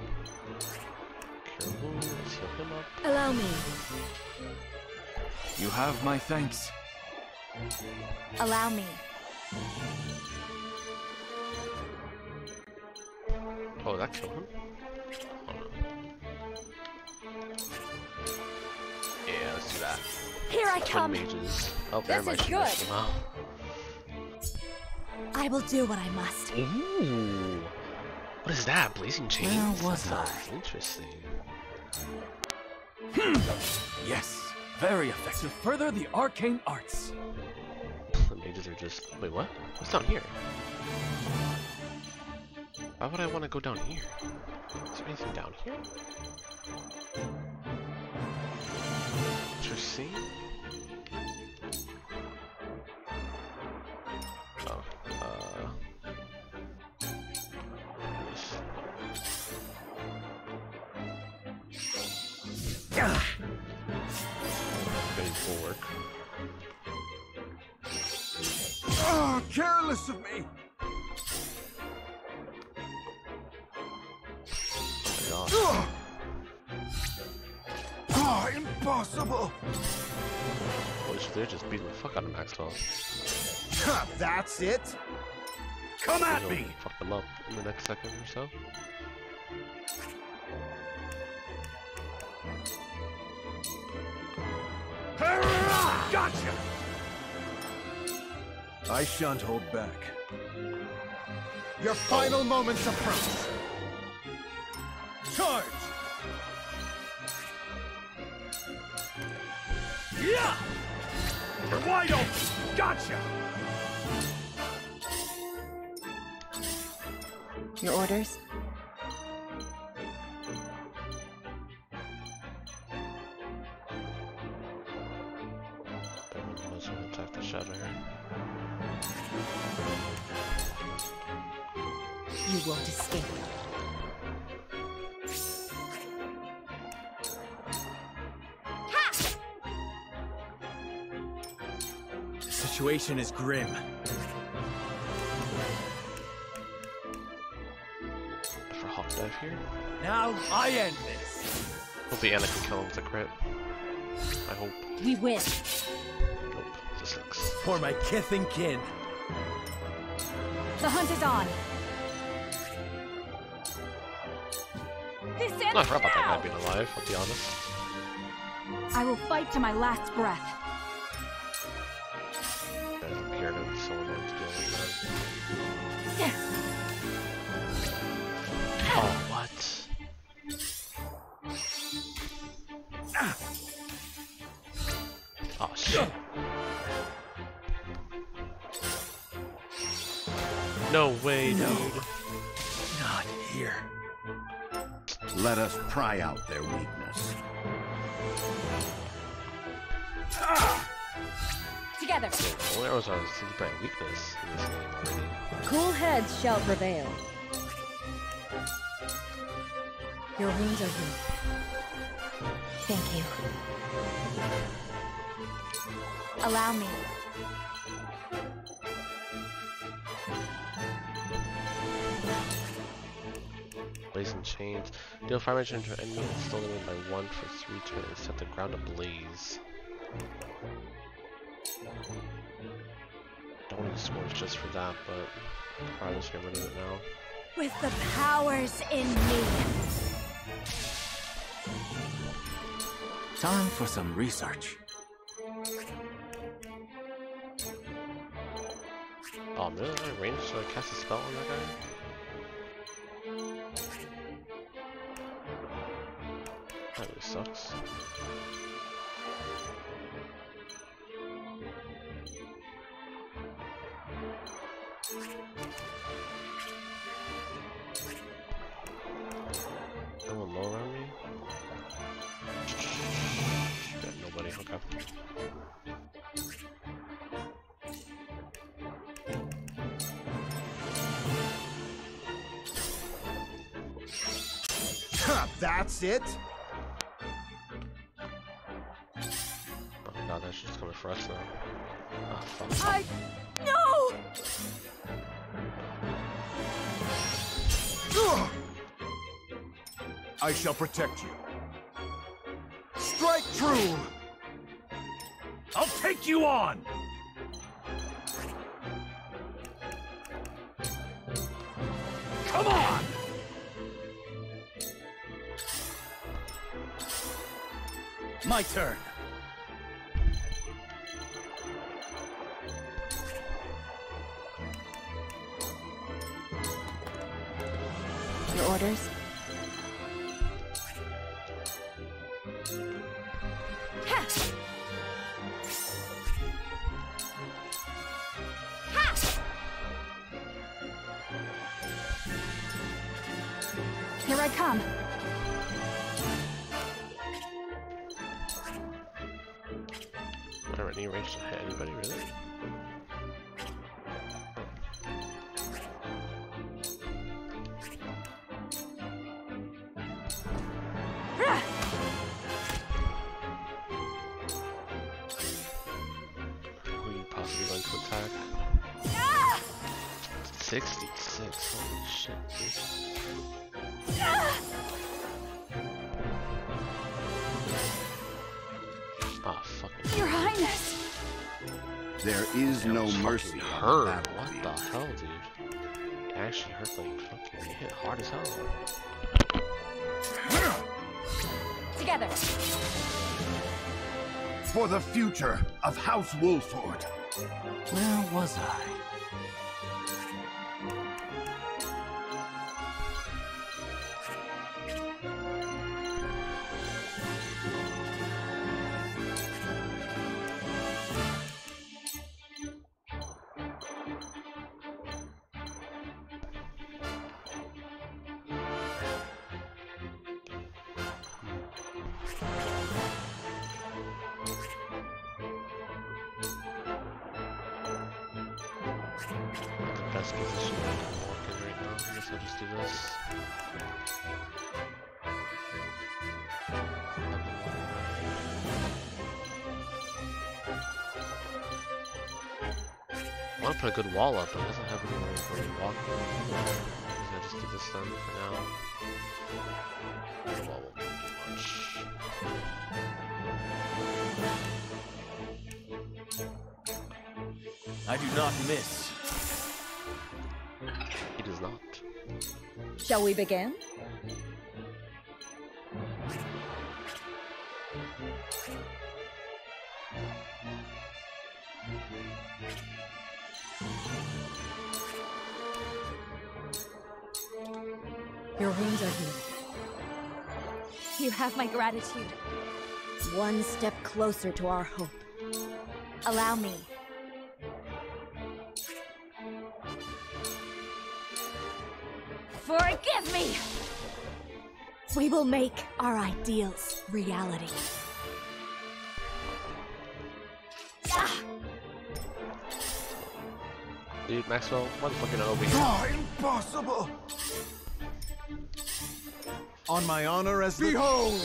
S1: Cure wounds, let's heal him up.
S4: Allow me.
S21: You have my thanks.
S7: Allow me.
S1: Oh, that killed him? Oh, no. Yeah, let's do that.
S7: Here I come.
S1: Mages. Oh,
S7: This
S1: there my
S7: is
S1: shield
S7: good.
S1: came out.
S7: I will do what I must.
S1: Ooh. What is that? Blazing chains?
S21: Where was
S1: That sounds interesting.
S21: Yes, very effective. Further the arcane arts.
S1: The mages are just... Wait, what? What's down here? Why would I want to go down here? Is there anything down here? Interesting. Oh, Getting full work.
S16: Oh, careless of me!
S1: Oh,
S16: Oh, impossible!
S1: holy shit, they're just beating the fuck out of Maxwell.
S16: That's it?
S10: Come at
S1: You'll
S10: me!
S1: fuck them up in the next second or so.
S10: Gotcha!
S6: I shan't hold back.
S16: Your final moments approach.
S21: Charge!
S10: Yeah! You're wide open! Gotcha!
S4: Your orders?
S1: Let's attack the shadow here.
S4: You won't escape.
S11: situation is grim.
S1: For Hawk Dive here.
S11: Now I end this.
S1: Hopefully Anna can kill him with a crit. I hope.
S4: We win.
S1: Nope. This sucks.
S11: For my kith and kin.
S8: The hunt is on. This ends
S1: I'm not sure about that
S8: now.
S1: guy being alive, I'll be honest.
S8: I will fight to my last breath.
S1: Pyramid, so annoying to deal with that. Oh, what? Oh, shit. No way, dude.
S11: Not here.
S5: Let us pry out their weakness.
S4: Together.
S1: All arrows are seems by weakness in this game already.
S4: Cool heads shall prevail. Your wounds are healed.
S7: Thank you.
S8: Allow me.
S1: Blazing chains. Deal fire damage to an enemy and still limit by 1 for 3 turns. Set the ground ablaze. Don't want to scorch just for that, but probably just get rid of it now.
S7: With the powers in me.
S21: Time for some research.
S1: Oh, I'm really out of range to cast a spell on that guy? That really sucks. Anyone low around me? Got nobody, okay.
S16: That's it?
S1: Oh god, that's just coming for us now. Ah, fuck.
S7: No!
S16: I shall protect you. Strike true!
S10: I'll take you on! Come on!
S21: My turn.
S7: Your orders?
S8: Ha! Ha! Here I come.
S1: I don't any range to hit anybody, really? Who are you possibly going to attack? 66, holy shit, dude. Ah, fucking.
S8: Your Highness!
S5: There is no mercy.
S1: Hurt. What the hell, dude? It actually hurt like fucking. It hit hard as hell.
S4: Together.
S5: For the future of House Wolford.
S21: Where was I?
S1: The best position I can walk in right now. I guess I'll just do this. I want to put a good wall up, but it doesn't have anywhere where you walk. I'm gonna just do this then for now. The wall won't do much.
S21: I do not miss.
S1: He does not.
S4: Shall we begin? Your runes are here.
S7: You have my gratitude.
S4: One step closer to our hope.
S7: Allow me. Forgive me! We will make our ideals reality.
S1: Dude, Maxwell, motherfucking over here.
S16: Oh, impossible!
S6: On my honor as the...
S16: Behold!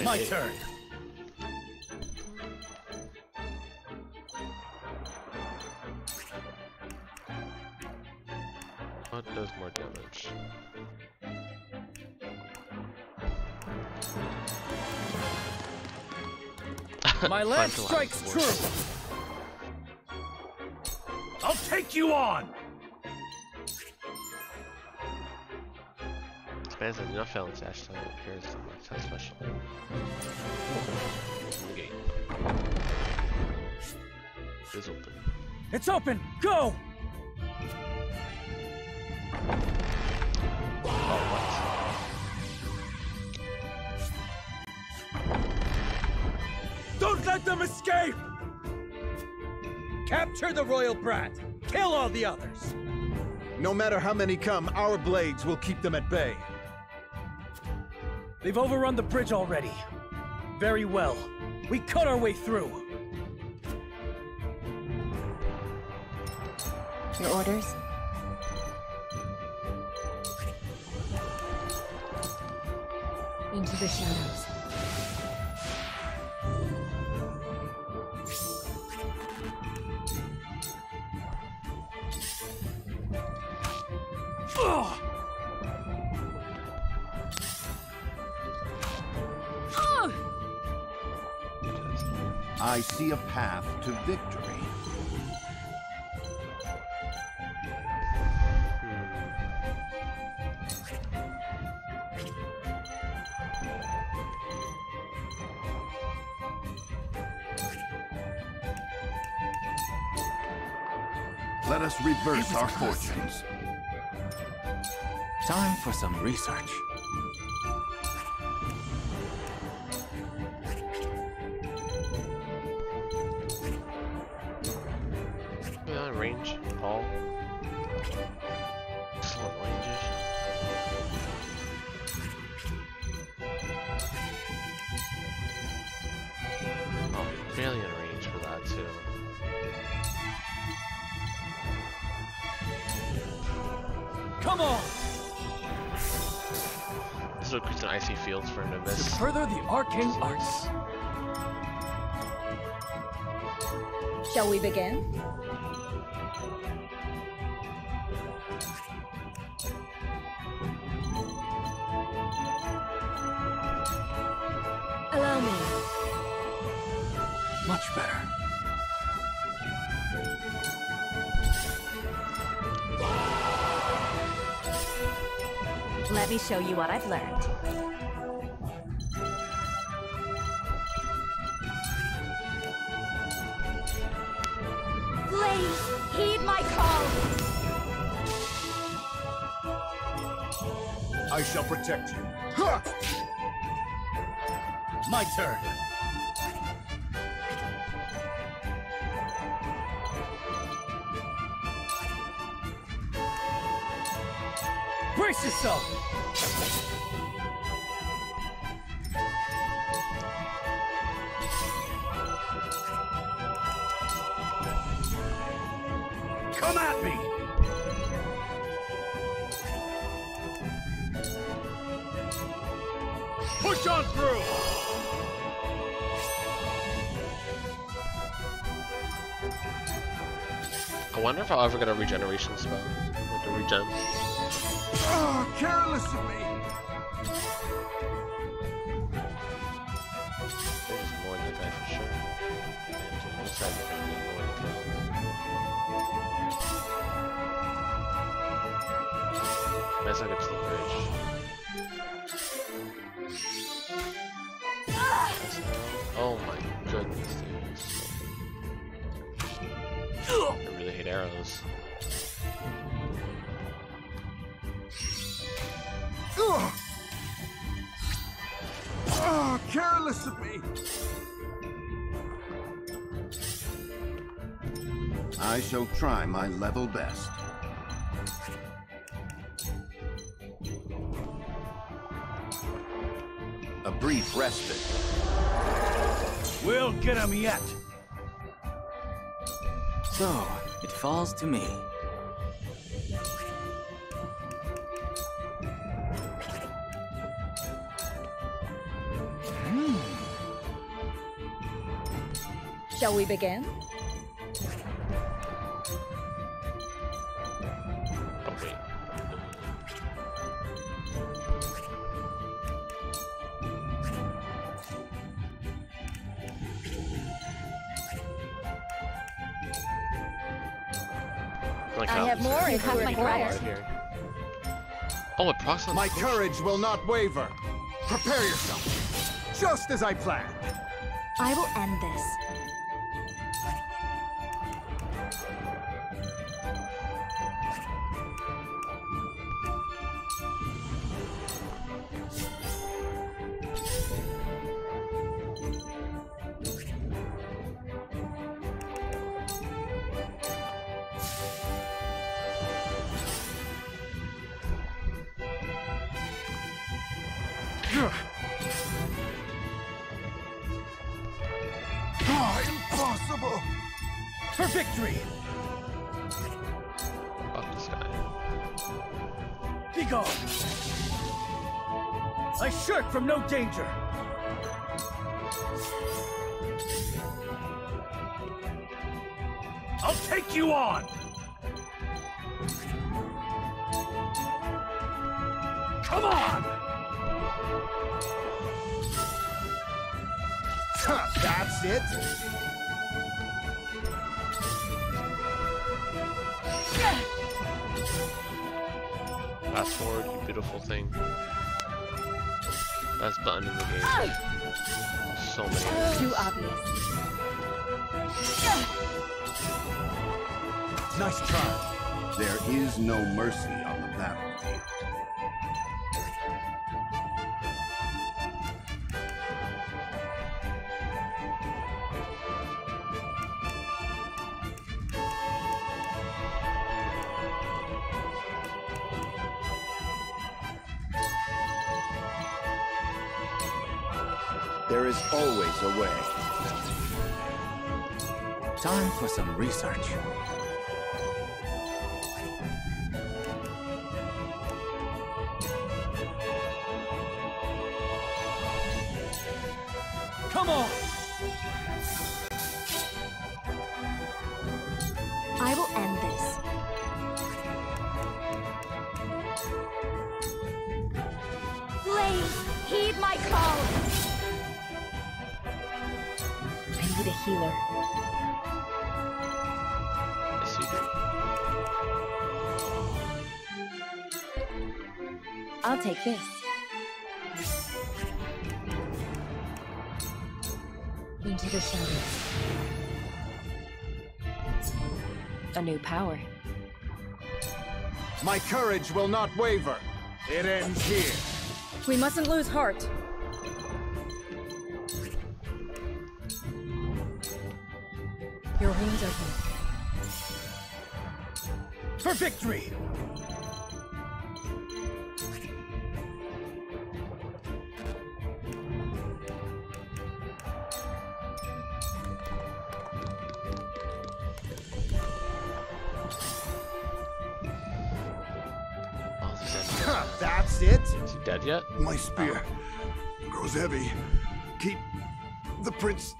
S21: My turn.
S1: What does more damage?
S21: My lance strikes true. I'll take you on.
S1: Spans that do not fail in dash time appears in my attack special. Negate. It is open.
S21: It's open. Go. Don't let them escape! Capture the royal brat! Kill all the others!
S6: No matter how many come, our blades will keep them at bay.
S21: They've overrun the bridge already. Very well. We cut our way through.
S2: Your orders?
S4: Into the shadows.
S5: I see a path to victory. Let us reverse our fortunes.
S21: Time for some research.
S1: Yeah, range, Paul. Slow ranges. Oh, barely in range for that too.
S21: Come on!
S1: This will create an icy fields for him to miss.
S21: To further the arcane arts.
S4: Shall we begin? Allow me.
S21: Much better.
S7: Let me show you what I've learned.
S8: Please, heed my call!
S21: I shall protect you. My turn. Brace yourself! Come at me! Push on through!
S1: I wonder if I'll ever get a regeneration spell. Like to regen.
S22: Oh, careless of me!
S1: There's more than that guy for sure. And to this side, there's gonna be more to kill. Nice I get to the bridge. Oh my goodness, dude. I really hate arrows.
S22: Oh, careless of me!
S5: I shall try my level best. A brief respite.
S10: We'll get him yet.
S9: So, it falls to me.
S4: Shall we begin? I have more if you require.
S1: Oh, it procs on
S16: My courage will not waver. Prepare yourself. Just as I planned.
S7: I will end this.
S22: Impossible!
S21: For victory!
S1: Fuck this guy.
S21: Be gone! I shirk from no danger!
S10: I'll take you on! Come on!
S16: That's it?
S1: Fast forward, you beautiful thing. Best button in the game. So many enemies.
S4: Too obvious.
S5: Nice try. There is no mercy on the battlefield. There is always a way.
S9: Time for some research.
S21: Come on!
S7: I will end this.
S4: Please, heed my call! I need a healer.
S1: Yes, you do.
S4: I'll take this. Into the shadows. A new power.
S16: My courage will not waver. It ends here.
S4: We mustn't lose heart. Your wounds are healed.
S21: For victory!
S16: That's it?
S1: Is he dead yet?
S22: My spear grows heavy. Keep the prince.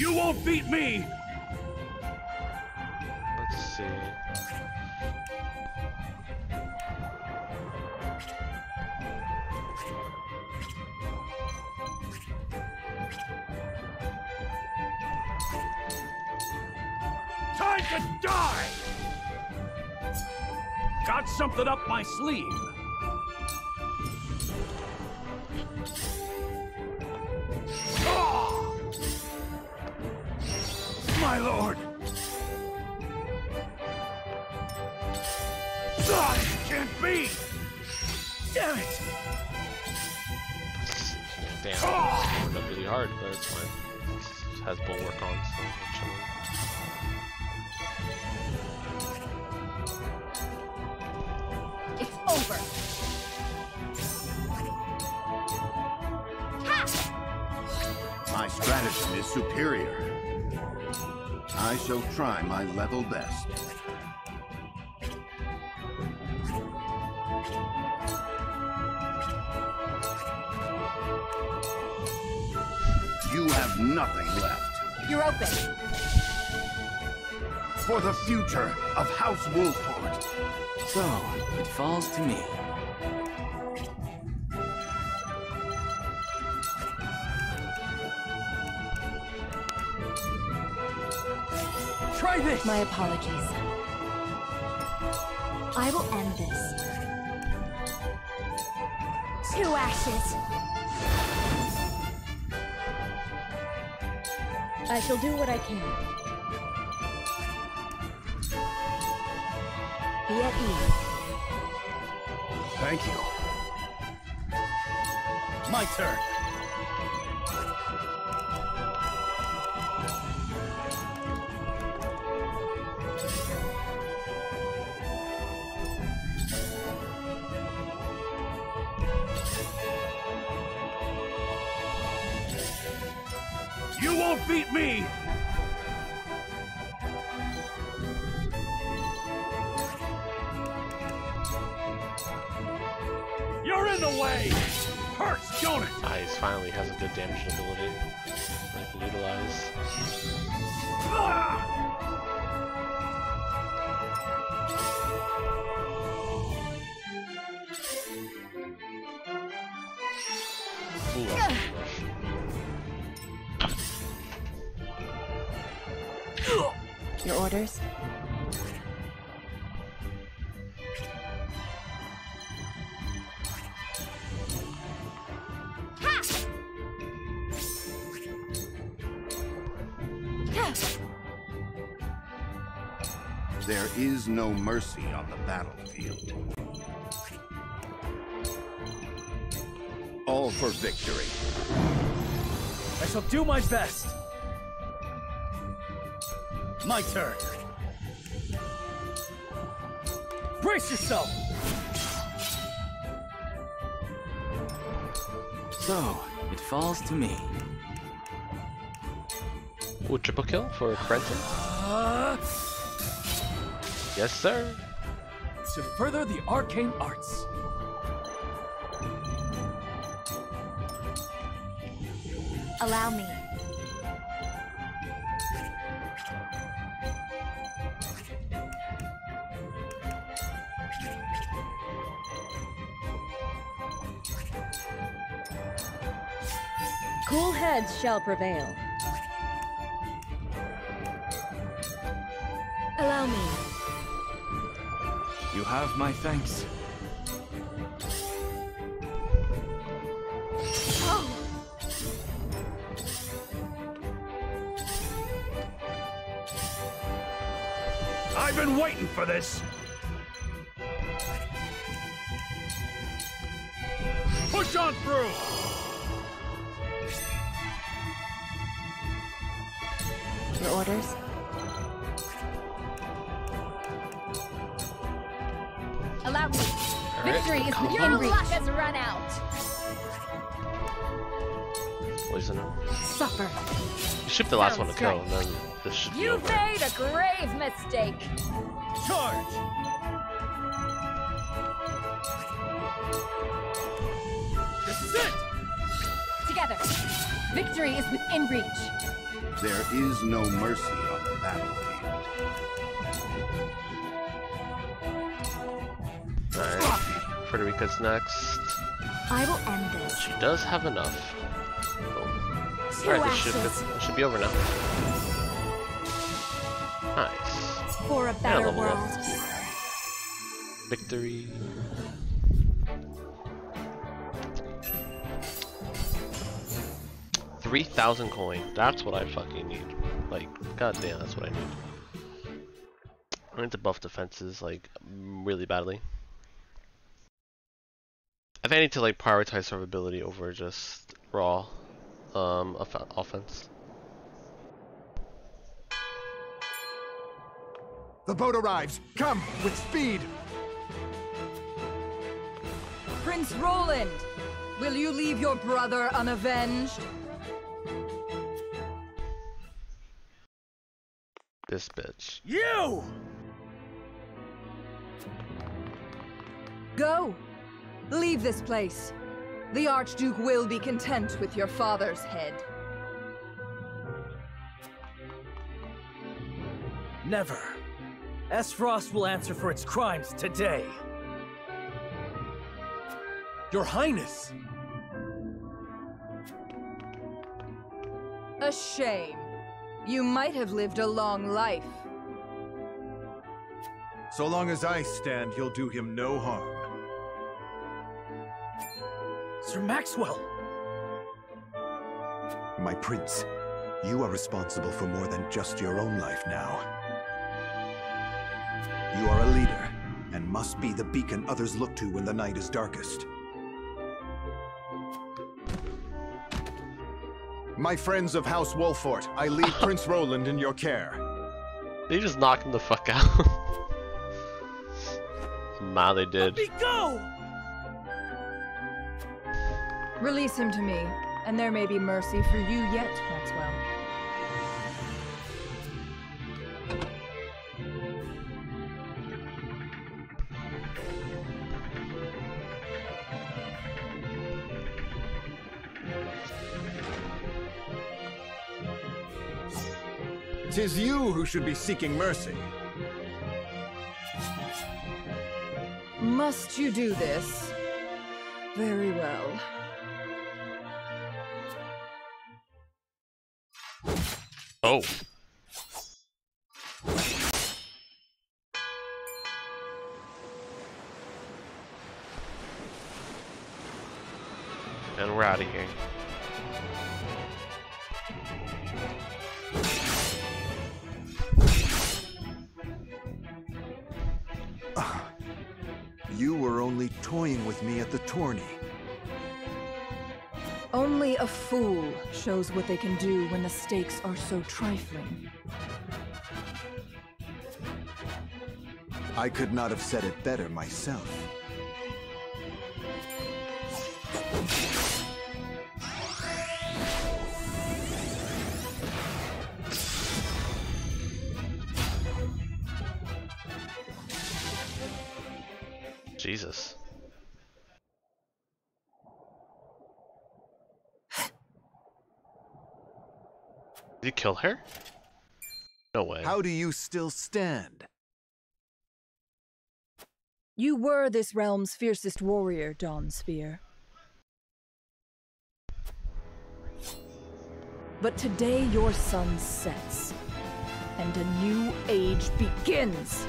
S10: You won't beat me!
S1: Let's see.
S10: Time to die! Got something up my sleeve. Ah! My lord! Ah, it can't be! Damn it!
S1: Damn, it's worked up really hard, but it's fine. It has bulwark on, so I'm chilling.
S4: It's over.
S5: My stratagem is superior. I shall try my level best. You have nothing left.
S4: You're open.
S5: For the future of House Wolford.
S9: So, it falls to me.
S21: Try this!
S7: My apologies. I will end this. 2 ashes.
S4: I shall do what I can. Be at ease.
S10: Thank you. My turn. You won't beat me! You're in the way! Hurts, don't it?
S1: Eyes finally has a good damaging ability. I can utilize.
S10: Ah!
S1: Ooh, that's
S7: Your orders?
S5: There is no mercy on the battlefield. All for victory.
S21: I shall do my best.
S10: My turn. Brace yourself!
S9: So, it falls to me.
S1: Ooh, triple kill for Quentin. Yes, sir.
S21: To further the arcane arts.
S7: Allow me.
S4: Cool heads shall prevail. Allow me.
S9: You have my thanks.
S4: Oh.
S10: I've been waiting for this. Push on through.
S7: Your orders?
S4: Allow me.
S1: Right.
S4: Victory is within reach. Your luck has run out.
S1: Poison him.
S4: Suffer.
S1: You ship the last one to kill, and then this should be
S4: You
S1: over.
S4: made a grave mistake.
S10: Charge!
S21: This is it!
S4: Together. Victory is within reach.
S5: There is no mercy on the battlefield.
S1: Alright, Frederica's next.
S7: I will end this.
S1: She does have enough. Alright, this should be over now. Nice.
S7: For a better world.
S1: Victory. $3,000 coin. That's what I fucking need. Like, goddamn, that's what I need. I need to buff defenses like really badly. I think I need to like prioritize survivability over just raw offense.
S3: The boat arrives. Come with speed.
S8: Prince Roland, will you leave your brother unavenged?
S1: This bitch.
S21: You!
S8: Go. Leave this place. The Archduke will be content with your father's head.
S21: Never. Esfrost will answer for its crimes today. Your Highness!
S8: A shame. You might have lived a long life.
S6: So long as I stand, you'll do him no harm.
S21: Sir Maxwell!
S6: My prince, you are responsible for more than just your own life now. You are a leader, and must be the beacon others look to when the night is darkest. My friends of House Wolfort, I leave Prince Roland in your care.
S1: They just knocked him the fuck out. Ma, they did.
S21: Let me go!
S8: Release him to me, and there may be mercy for you yet, Maxwell.
S6: Tis you who should be seeking mercy.
S8: Must you do this? Very well.
S1: Oh. And we're out of here.
S6: You were only toying with me at the tourney.
S8: Only a fool shows what they can do when the stakes are so trifling.
S6: I could not have said it better myself.
S1: Jesus. Did you kill her? No way.
S6: How do you still stand?
S8: You were this realm's fiercest warrior, Dawnspear. But today your sun sets, and a new age begins.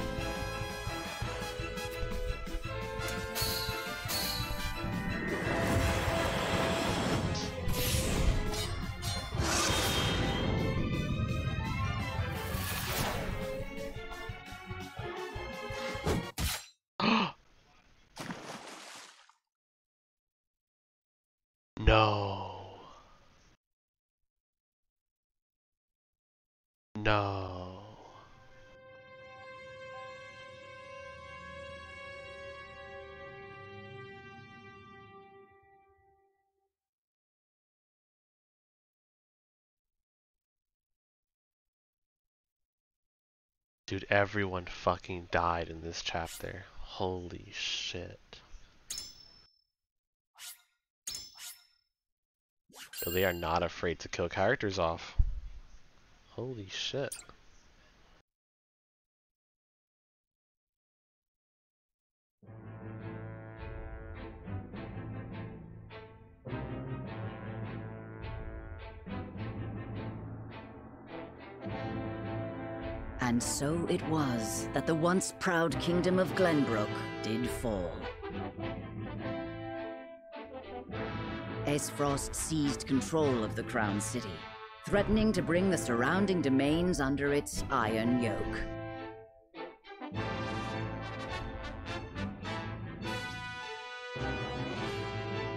S1: No. No. Dude, everyone fucking died in this chapter. Holy shit. They are not afraid to kill characters off. Holy shit.
S2: And so it was that the once proud kingdom of Glenbrook did fall. Aesfrost seized control of the Crown City, threatening to bring the surrounding domains under its iron yoke.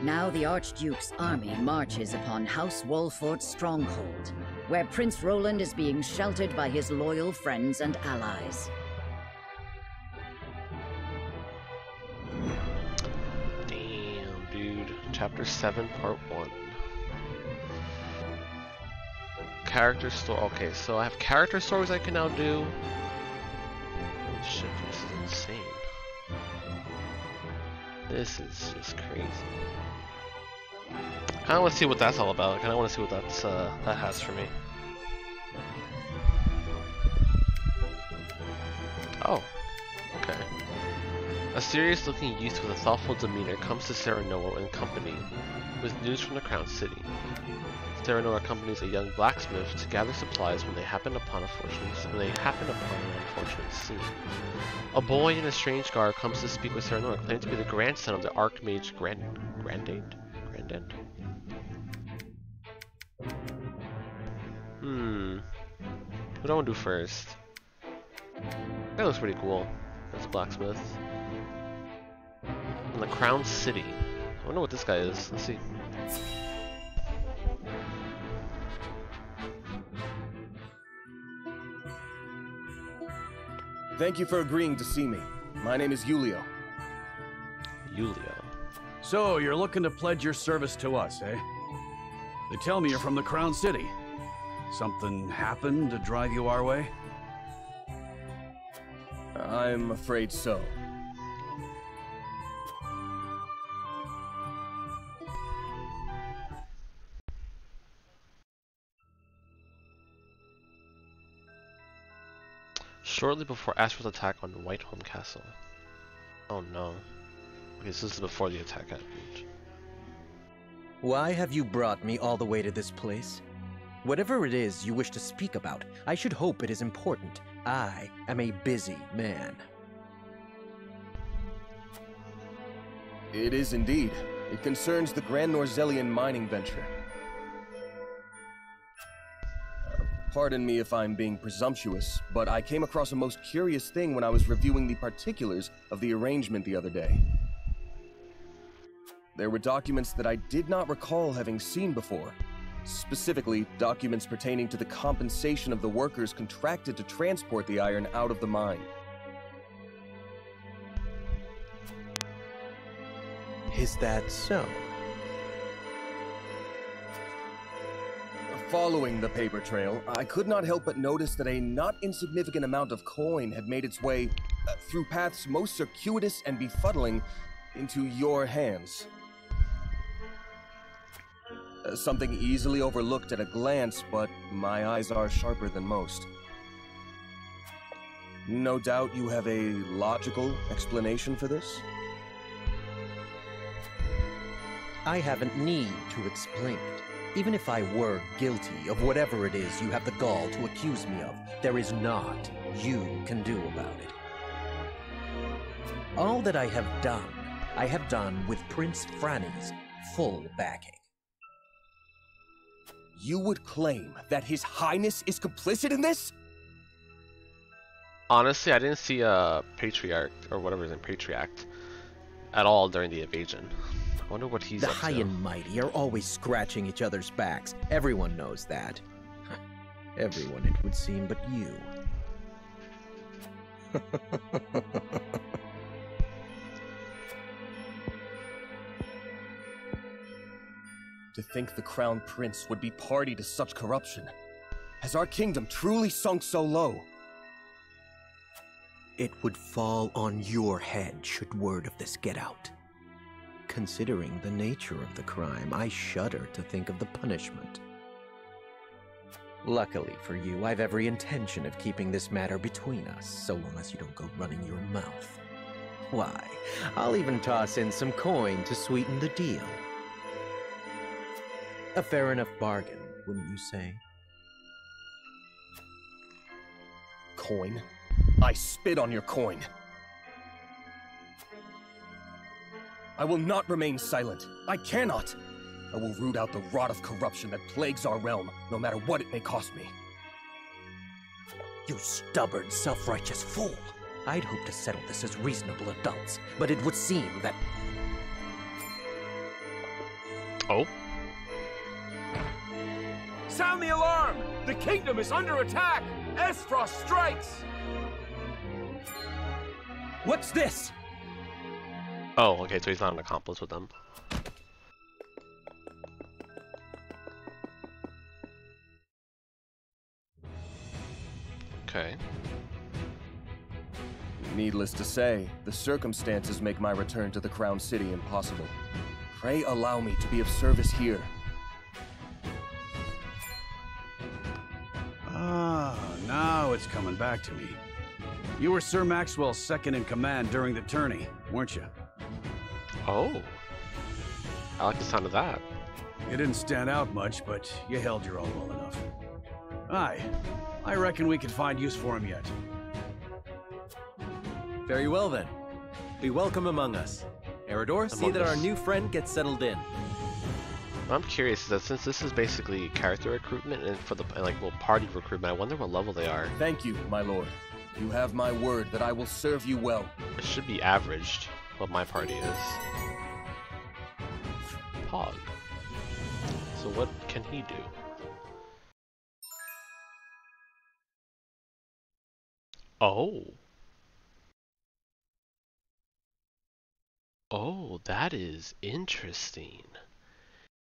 S2: Now the Archduke's army marches upon House Wolfort's stronghold, where Prince Roland is being sheltered by his loyal friends and allies.
S1: Damn, dude. Chapter 7, Part 1. Character story. Okay, so I have character stories I can now do. Holy shit, this is insane. This is just crazy. I kind of want to see what that's all about. I kind of want to see what that's that has for me. Oh, okay. A serious-looking youth with a thoughtful demeanor comes to Serenoa and company with news from the Crown City. Serenoa accompanies a young blacksmith to gather supplies when they happen upon an unfortunate scene. A boy in a strange garb comes to speak with Serenoa, claiming to be the grandson of the Archmage Grandand? What do I want to do first? That looks pretty cool. That's a blacksmith. In the Crown City. I wonder what this guy is. Let's see.
S17: Thank you for agreeing to see me. My name is Julio.
S1: Julio.
S10: So, you're looking to pledge your service to us, eh? They tell me you're from the Crown City. Something happened to drive you our way?
S17: I'm afraid so.
S1: Shortly before Astra's attack on Whiteholm Castle. Oh no. Okay, so this is before the attack happened.
S20: Why have you brought me all the way to this place? Whatever it is you wish to speak about, I should hope it is important. I am a busy man.
S17: It is indeed. It concerns the Grand Norzelian mining venture. Pardon me if I'm being presumptuous, but I came across a most curious thing when I was reviewing the particulars of the arrangement the other day. There were documents that I did not recall having seen before. Specifically, documents pertaining to the compensation of the workers contracted to transport the iron out of the mine.
S20: Is that so?
S17: Following the paper trail, I could not help but notice that a not insignificant amount of coin had made its way through paths most circuitous and befuddling into your hands. Something easily overlooked at a glance, but my eyes are sharper than most. No doubt you have a logical explanation for this?
S20: I haven't need to explain it. Even if I were guilty of whatever it is you have the gall to accuse me of, there is naught you can do about it. All that I have done with Prince Franny's full backing.
S17: You would claim that His Highness is complicit in this?
S1: Honestly, I didn't see a Patriarch, or whatever his name, Patriarch, at all during the invasion. I wonder what he's up to.
S20: The high and mighty are always scratching each other's backs. Everyone knows that. Everyone, it would seem, but you.
S17: To think the Crown Prince would be party to such corruption. Has our kingdom truly sunk so low?
S20: It would fall on your head should word of this get out. Considering the nature of the crime, I shudder to think of the punishment. Luckily for you, I've every intention of keeping this matter between us, so long as you don't go running your mouth. Why, I'll even toss in some coin to sweeten the deal. A fair enough bargain, wouldn't you say?
S17: Coin? I spit on your coin. I will not remain silent. I cannot. I will root out the rot of corruption that plagues our realm, no matter what it may cost me.
S20: You stubborn, self-righteous fool. I'd hoped to settle this as reasonable adults, but it would seem that...
S1: Oh?
S13: Sound the alarm! The kingdom is under attack! Esfrost strikes!
S17: What's this?
S1: Oh, okay, so he's not an accomplice with them. Okay.
S17: Needless to say, the circumstances make my return to the Crown City impossible. Pray allow me to be of service here.
S10: Ah, now it's coming back to me. You were Sir Maxwell's second-in-command during the tourney, weren't you?
S1: Oh. I like the sound of that.
S10: You didn't stand out much, but you held your own well enough. Aye. I reckon we can find use for him yet.
S14: Very well then. Be welcome among us. Eridor, see that our new friend gets settled in.
S1: What I'm curious is that since this is basically character recruitment and for the party recruitment, I wonder what level they are.
S17: Thank you, my lord. You have my word that I will serve you well.
S1: It should be averaged what my party is. Pog. So what can he do? Oh. Oh, that is interesting.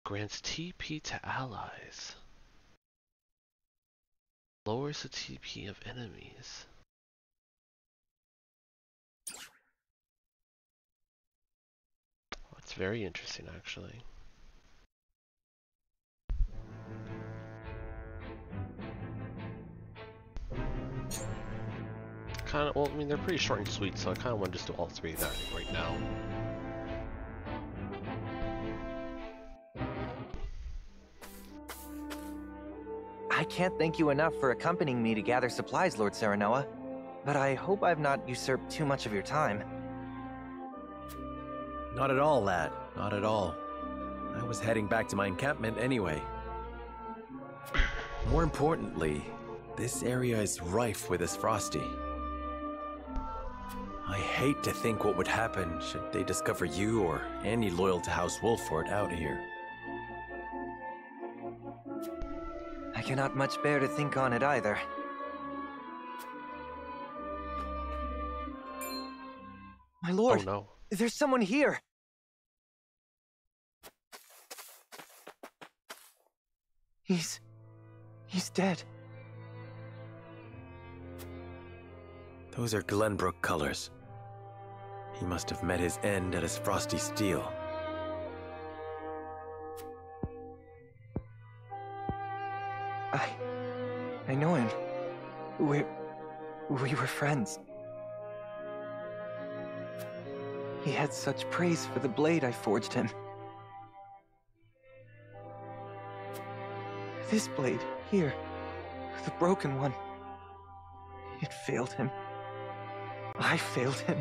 S1: Grants TP to allies. Lowers the TP of enemies. That's very interesting, actually. Kind of, well, I mean, they're pretty short and sweet, so I kind of want to just do all three of that right now.
S18: I can't thank you enough for accompanying me to gather supplies, Lord Serenoa, but I hope I've not usurped too much of your time.
S14: Not at all, lad. Not at all. I was heading back to my encampment anyway. More importantly, this area is rife with Esfrosti. I hate to think what would happen should they discover you or any loyal to House Wolffort out here.
S18: I cannot much bear to think on it either. My lord!
S1: Oh no.
S18: There's someone here! He's dead.
S14: Those are Glenbrook colors. He must have met his end at Esfrosti Steel.
S18: I know him. We were friends. He had such praise for the blade I forged him. This blade, here, the broken one, it failed him. I failed him.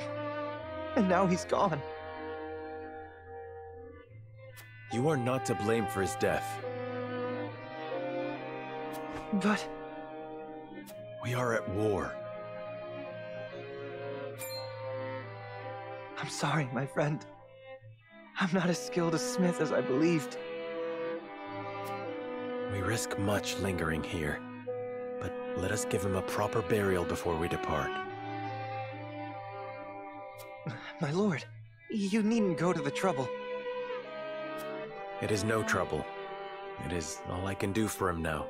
S18: And now he's gone.
S14: You are not to blame for his death.
S18: But...
S14: we are at war.
S18: I'm sorry, my friend. I'm not as skilled a smith as I believed.
S14: We risk much lingering here, but let us give him a proper burial before we depart.
S18: My lord, you needn't go to the trouble.
S14: It is no trouble. It is all I can do for him now,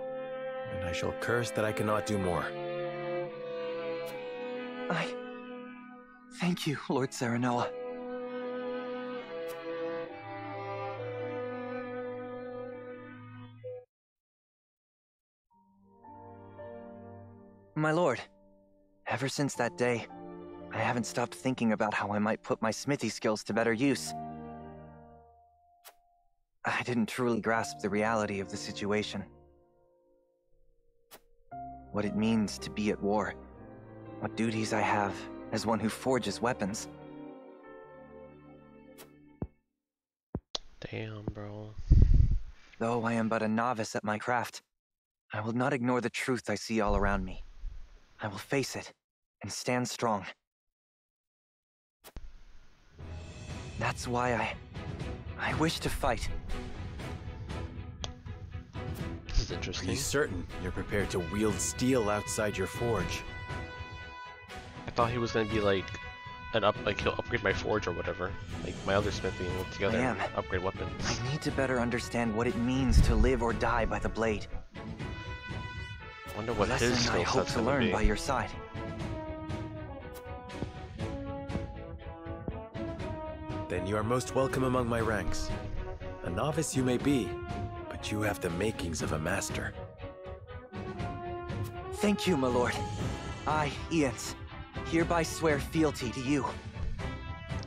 S14: and I shall curse that I cannot do more.
S18: Thank you, Lord Serenoa. My lord, ever since that day, I haven't stopped thinking about how I might put my smithy skills to better use. I didn't truly grasp the reality of the situation. What it means to be at war. What duties I have as one who forges weapons.
S1: Damn, bro.
S18: Though I am but a novice at my craft, I will not ignore the truth I see all around me. I will face it and stand strong. That's why I wish to fight.
S1: This is interesting.
S14: Are you certain you're prepared to wield steel outside your forge?
S1: I thought he was gonna be like he'll upgrade my forge or whatever, like my other smithy, and work together and upgrade weapons.
S18: I need to better understand what it means to live or die by the blade.
S1: I wonder what his
S18: lesson I
S1: skill
S18: hope
S1: set's
S18: to
S1: gonna
S18: learn
S1: be.
S18: by your side.
S14: Then you are most welcome among my ranks. A novice you may be, but you have the makings of a master.
S18: Thank you, my lord. I, Ians, hereby swear fealty to you.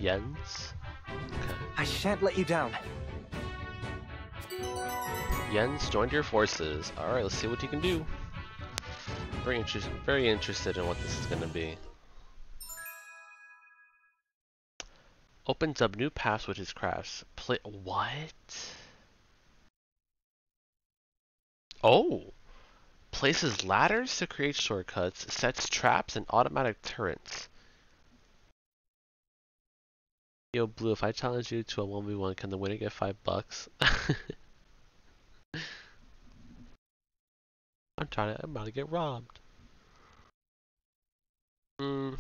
S1: Jens? Okay.
S18: I shan't let you down.
S1: Jens joined your forces. Alright, let's see what he can do. Very interested in what this is gonna be. Opens up new paths with his crafts. What? Oh! Places ladders to create shortcuts, sets traps and automatic turrets. Yo, Blue, if I challenge you to a 1v1, can the winner get $5? I'm about to get robbed. Nah,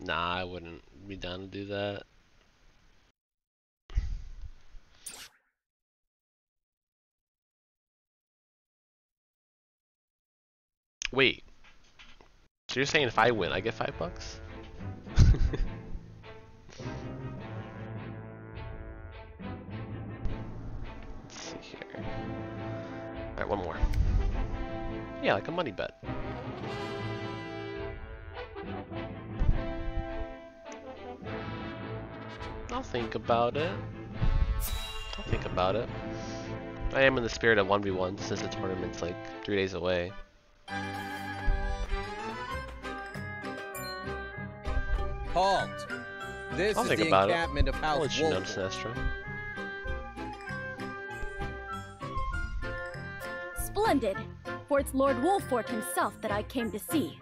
S1: I wouldn't be down to do that. Wait. So you're saying if I win, I get $5? Let's see here. Alright, one more. Yeah, like a money bet. I'll think about it. I am in the spirit of 1v1 since the tournament's like 3 days away.
S20: Halt! This
S1: I'll
S20: is
S1: think
S20: the
S1: about
S20: encampment
S1: it.
S20: of
S1: I'll
S20: House
S1: let you know,
S20: Wolford.
S1: Sinestro.
S4: Splendid! For it's Lord Wolford himself that I came to see.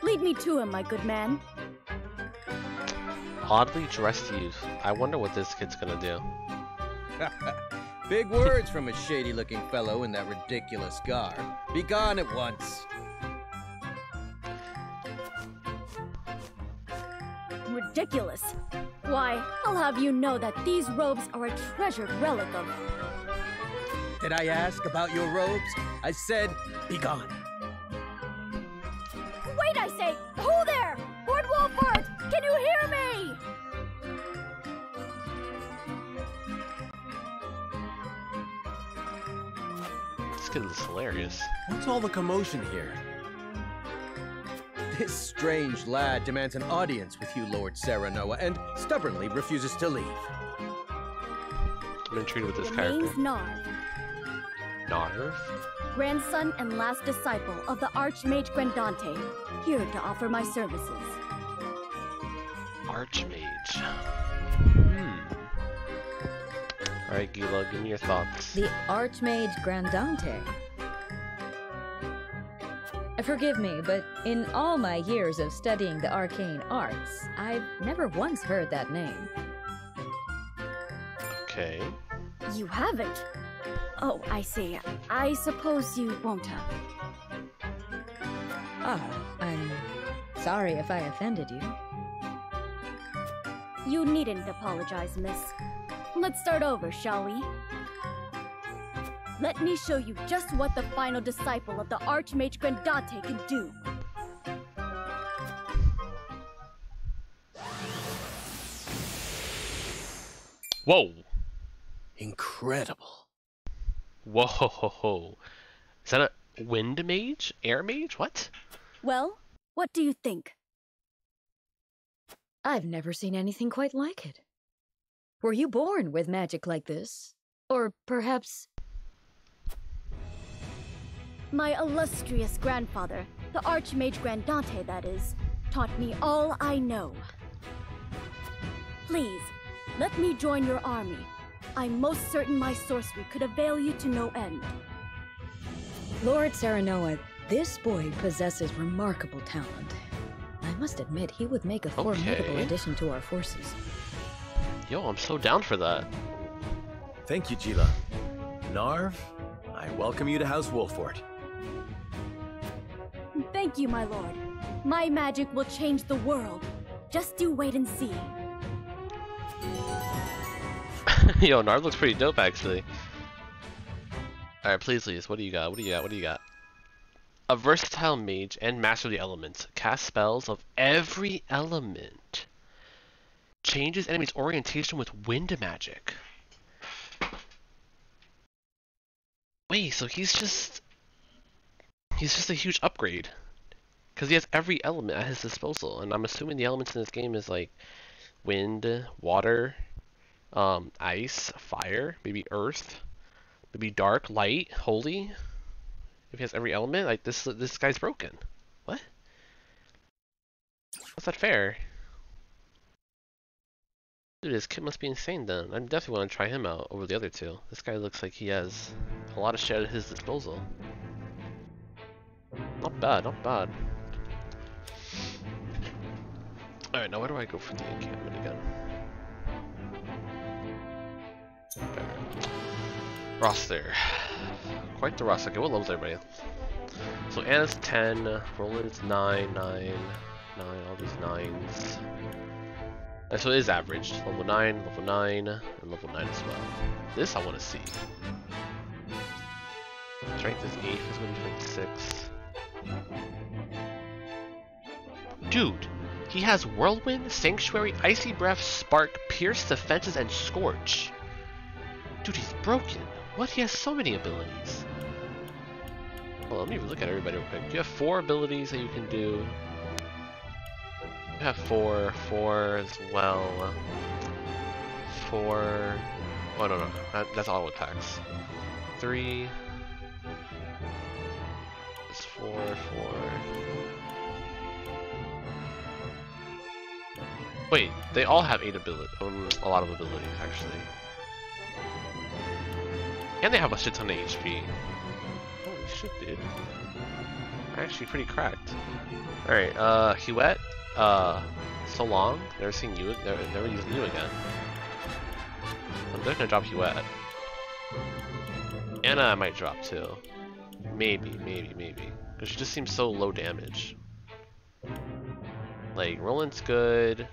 S4: Lead me to him, my good man.
S1: Oddly dressed youth. I wonder what this kid's gonna do.
S20: Big words from a shady-looking fellow in that ridiculous garb. Be gone at once.
S4: Ridiculous. Why, I'll have you know that these robes are a treasured relic of...
S20: Did I ask about your robes? I said, be gone.
S4: Wait, I say! Who there? Lord Wolford! Can you hear me?
S1: This kid is hilarious.
S14: What's all the commotion here?
S20: This strange lad demands an audience with you, Lord Serenoa, and stubbornly refuses to leave.
S1: I'm intrigued with this
S4: The
S1: character.
S4: name's Narv,
S1: Narv?
S4: grandson and last disciple of the Archmage Grandante, here to offer my services.
S1: Archmage. Alright, Gila, give me your thoughts.
S2: The Archmage Grandante. Forgive me, but in all my years of studying the arcane arts, I've never once heard that name.
S1: Okay.
S4: You haven't? Oh, I see. I suppose you won't have.
S2: I'm sorry if I offended you.
S4: You needn't apologize, miss. Let's start over, shall we? Let me show you just what the final disciple of the Archmage Grandante can do.
S1: Whoa!
S20: Incredible.
S1: Whoa! Is that a wind mage? Air mage? What?
S4: Well,
S7: What do you think?
S4: I've never seen anything quite like it. Were you born with magic like this? Or perhaps...
S7: My illustrious grandfather, the Archmage Grandante, that is, taught me all I know. Please, let me join your army. I'm most certain my sorcery could avail you to no end.
S4: Lord Serenoa, this boy possesses remarkable talent. I must admit, he would make a formidable addition to our forces.
S1: Yo, I'm so down for that.
S14: Thank you, Jila. Narv, I welcome you to House Wolfort.
S7: Thank you, my lord. My magic will change the world. Just you wait and see.
S1: Yo, Narv looks pretty dope, actually. Alright, please, Lise, what do you got? What do you got? What do you got? A versatile mage and master of the elements. Cast spells of every element. Changes enemies' orientation with wind magic. Wait, so he's just a huge upgrade. Because he has every element at his disposal. And I'm assuming the elements in this game is like wind, water, ice, fire, maybe earth, maybe dark, light, holy. If he has every element, like this guy's broken. What? How's that fair? Dude, this kid must be insane then. I definitely want to try him out over the other two. This guy looks like he has a lot of shit at his disposal. Not bad, not bad. Alright, now where do I go for the encampment again? Okay. Roster. Quite the roster. Okay, what level is everybody? So Anna's 10, Roland's 9, 9, all these 9s. And so it is average. Level 9, and level 9 as well. This I want to see. Strength is 8, is going to be strength 6. Dude, he has Whirlwind, Sanctuary, Icy Breath, Spark, Pierce, Defenses, and Scorch. Dude, he's broken. What? He has so many abilities. Well, let me look at everybody real quick. You have 4 abilities that you can do. You have 4 as well. 4. Oh no, that's auto attacks. 3. It's 4. Wait, they all have 8 ability. A lot of abilities actually. And they have a shit ton of HP. Holy shit, dude. Actually pretty cracked. Alright, Huette. So long. Never seen you. Never using you again. I'm definitely gonna drop Huette. Anna I might drop too. Maybe. Because she just seems so low damage. Like, Roland's good.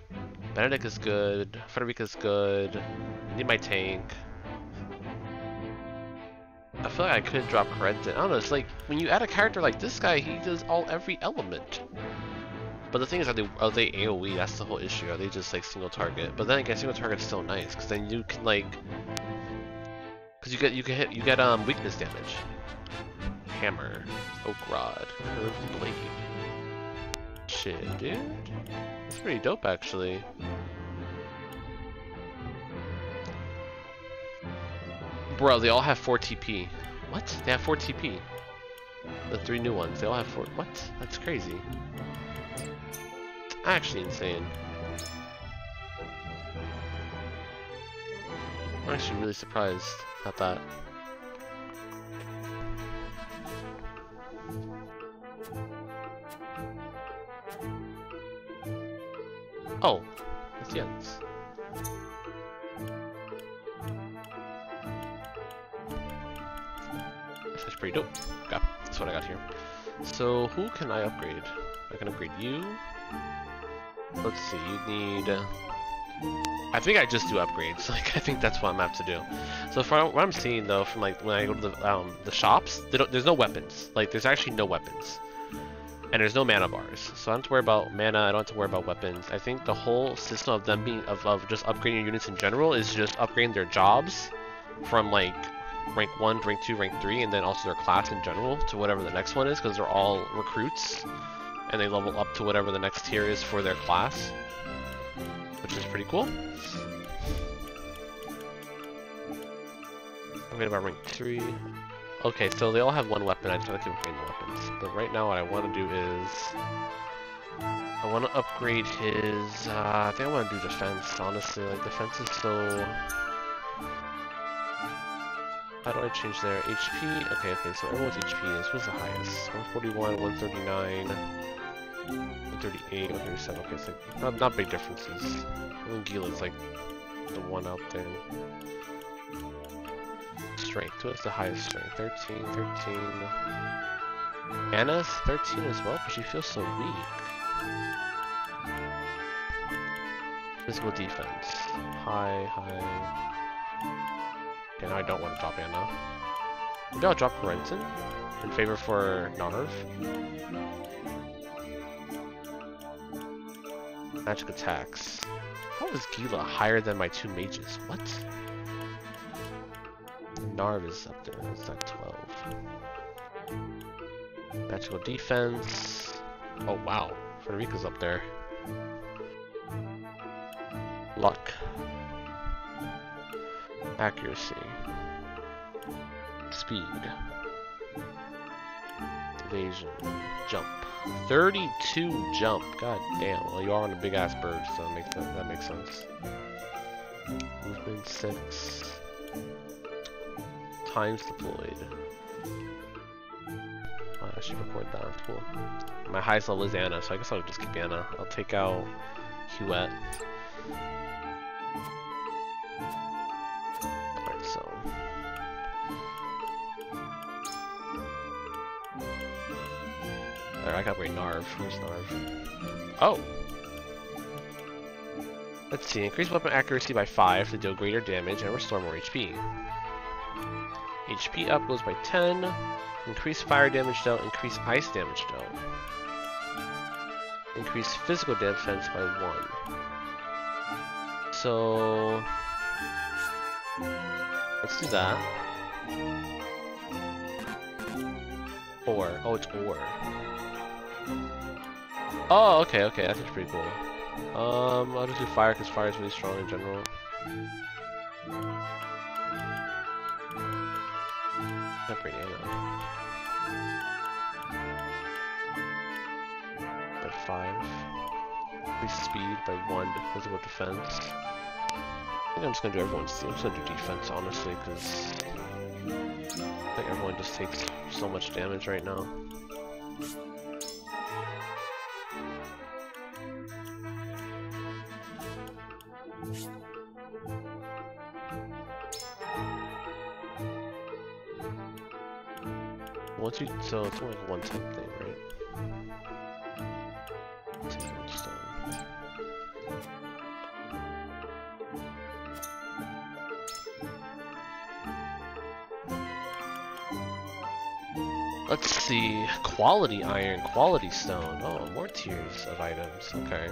S1: Benedict is good. Frederica's good. I need my tank. I feel like I could drop Corentin. I don't know, it's like, when you add a character like this guy, he does every element. But the thing is, are they AoE? That's the whole issue. Are they just like single target? But then again, single target's still nice, because then you can like, because you get weakness damage. Hammer, Oak Rod, Curved Blade. Shit, dude, that's pretty dope actually. Bro, they all have 4 TP. What? They have 4 TP. The 3 new ones, they all have 4. What? That's crazy. Actually insane. I'm actually really surprised at that. Oh, that's the ends. That's pretty dope. Okay, that's what I got here. So who can I upgrade? I can upgrade you. Let's see, you need... I think I just do upgrades. Like, I think that's what I'm gonna have to do. So from what I'm seeing though, from like when I go to the shops, there's no weapons. Like, there's actually no weapons. And there's no mana bars. So I don't have to worry about mana, I don't have to worry about weapons. I think the whole system of them being, of just upgrading units in general is just upgrading their jobs from like rank 1, rank 2, rank 3, and then also their class in general to whatever the next one is, because they're all recruits. and they level up to whatever the next tier is for their class, which is pretty cool. I'm gonna about rank 3. Okay, so they all have one weapon. I just want to keep upgrading the weapons. But right now, what I want to do is I want to upgrade his. I think I want to do defense. Honestly, like defense is so. How do I change their HP? Okay, so everyone's HP is, what's the highest? 141, 139, 138, 137, okay, so not big differences. I think Gila's like the one out there. Strength, what's the highest strength? 13. Anna's 13 as well, but she feels so weak. Physical defense, high. Okay, now I don't want to drop Anna. Maybe I'll drop Renton in favor for Narv. Magic attacks. How is Gila higher than my 2 mages? What? Narv is up there. It's at 12. Magical defense. Oh wow. Frederica's up there. Luck. Accuracy. Speed. Evasion. Jump. 32 jump. God damn. Well, you are on a big ass bird, so that makes sense. Movement 6. Times deployed. I should record that. That's cool. My highest level is Anna, so I guess I'll just keep Anna. I'll take out Huette. Alright, so. Alright, I gotta wait Narv. Where's Narv? Oh! Let's see. Increase weapon accuracy by 5 to deal greater damage and restore more HP. HP up goes by 10. Increase fire damage dealt, increase ice damage dealt. Increase physical defense by 1. So let's do that. Ore. Oh, it's ore. Oh, okay, that's actually pretty cool. I'll just do fire because fire is really strong in general. Upgrade Anna. By 5. Increase speed by 1 to physical defense. I think I'm just gonna do everyone's. I'm just gonna do defense honestly, because I think everyone just takes so much damage right now. Once you, so it's only like a one-time thing, right? Let's see, quality iron, quality stone. Oh, more tiers of items. Okay.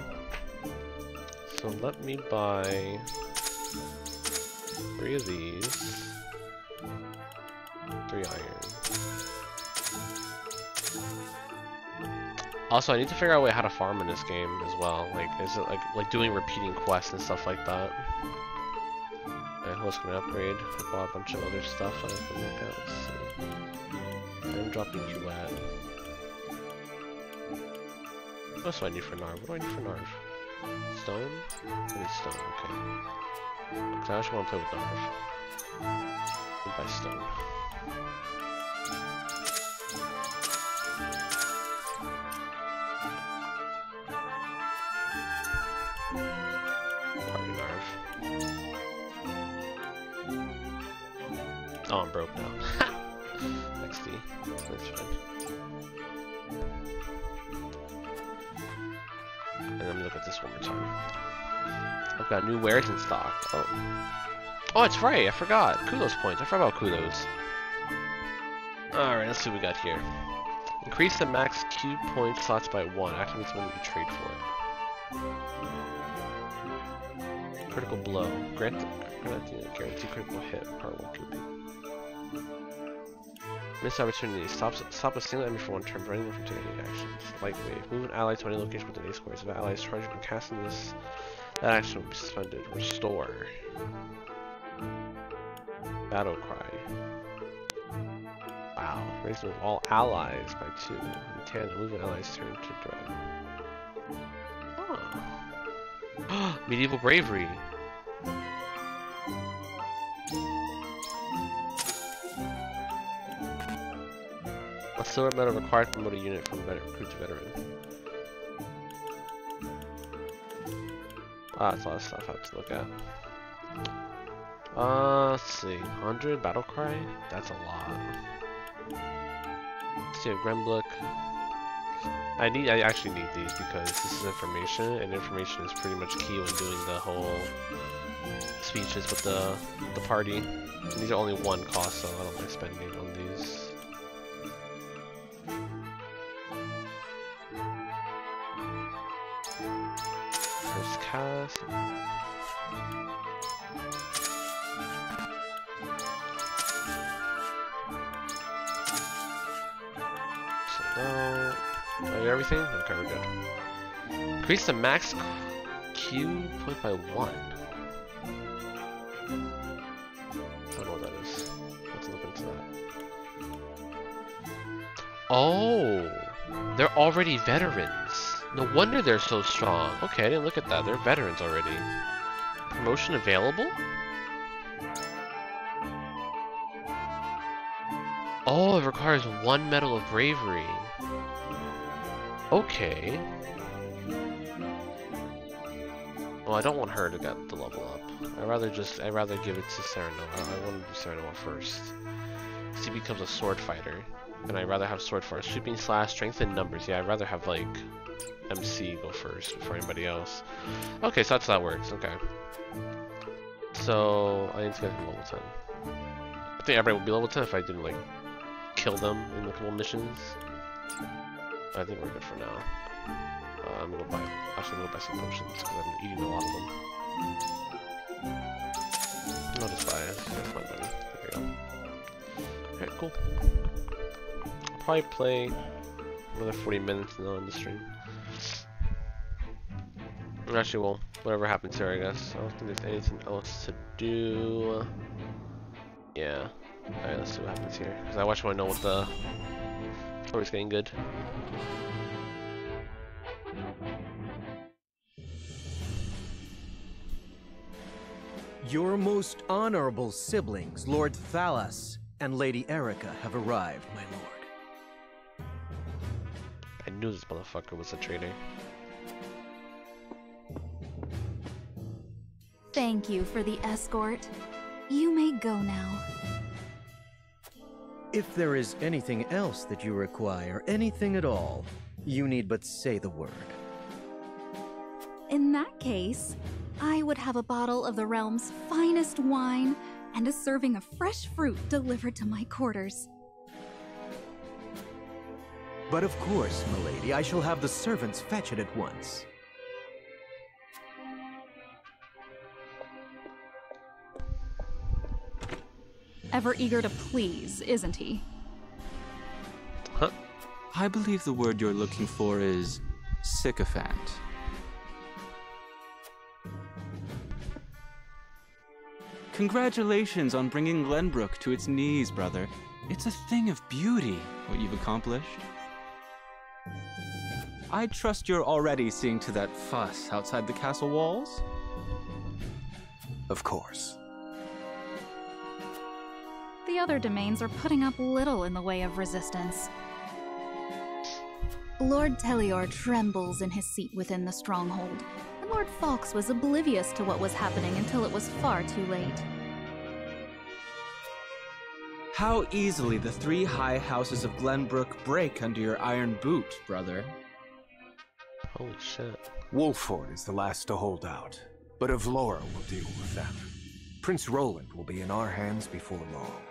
S1: So let me buy 3 of these. 3 iron. Also, I need to figure out a way how to farm in this game as well. Like, is it like doing repeating quests and stuff like that? And who's gonna upgrade? I bought a bunch of other stuff I can look at. Let's see. I'm dropping you at. What else do I need for Narv? What do I need for Narv? Stone? I need stone, okay. Because I actually want to play with Narv. I'll buy stone. Oh, I'm broke now. XD. That's fine. And let me look at this one more time. I've got new wares in stock. Oh. Oh, it's right. I forgot. Kudos points. I forgot about Kudos. Alright, let's see what we got here. Increase the max Q point slots by 1. Activates when you trade for it. Critical blow. Guarantee critical hit. Part 1 could be. Missed opportunity. Stop a single enemy for one turn, preventing them from taking any actions. Light wave. Move an ally to any location with an A squares. If an ally is charged when casting this, that action will be suspended. Restore. Battle cry. Wow. Raise with all allies by 2. In tandem, move an ally's turn to dread. Oh. Medieval bravery. A silver medal required to promote a unit from recruit to veteran. That's a lot of stuff I have to look at. Let's see. 100 battle cry? That's a lot. Let's see a Grenblook. I actually need these because this is information, and information is pretty much key when doing the whole speeches with the party. And these are only 1 cost, so I don't mind spending on these. First cast. So now, everything? Okay, we're good. Increase the max Q point by 1. I don't know what that is. Let's look into that. Oh, they're already veterans. No wonder they're so strong. Okay, I didn't look at that. They're veterans already. Promotion available? Oh, it requires 1 medal of bravery. Okay. Well, I don't want her to get the level up. I'd rather give it to Serenoa. I want to do Serenoa first. She becomes a sword fighter, and I'd rather have sword first. Sweeping slash, strength in numbers. Yeah, I'd rather have like MC go first before anybody else. Okay, so that's how that works. Okay. So I need to get to level 10. I think everybody would be level 10 if I didn't like kill them in a couple missions. I think we're good for now. I'm gonna buy. Actually, I'm gonna buy some potions because I've been eating a lot of them. I'll just buy it. That's my money. There we go. Alright, cool. I'll probably play another 40 minutes now in the stream. Actually, well, whatever happens here, I guess. I don't think there's anything else to do. Yeah. Alright, let's see what happens here. Because I watch when I know what the story's getting good.
S20: Your most honorable siblings, Lord Thalas and Lady Erica, have arrived, my lord.
S1: I knew this motherfucker was a traitor.
S7: Thank you for the escort. You may go now.
S20: If there is anything else that you require, anything at all, you need but say the word.
S7: In that case, I would have a bottle of the realm's finest wine and a serving of fresh fruit delivered to my quarters.
S20: But of course, milady, I shall have the servants fetch it at once.
S8: Ever eager to please, isn't he?
S1: Huh?
S9: I believe the word you're looking for is sycophant. Congratulations on bringing Glenbrook to its knees, brother. It's a thing of beauty, what you've accomplished. I trust you're already seeing to that fuss outside the castle walls?
S16: Of course.
S8: The other domains are putting up little in the way of resistance.
S7: Lord Telior trembles in his seat within the stronghold, and Lord Fawkes was oblivious to what was happening until it was far too late.
S9: How easily the 3 high houses of Glenbrook break under your iron boot, brother.
S1: Holy shit.
S22: Wolford is the last to hold out, but Avlora will deal with them. Prince Roland will be in our hands before long.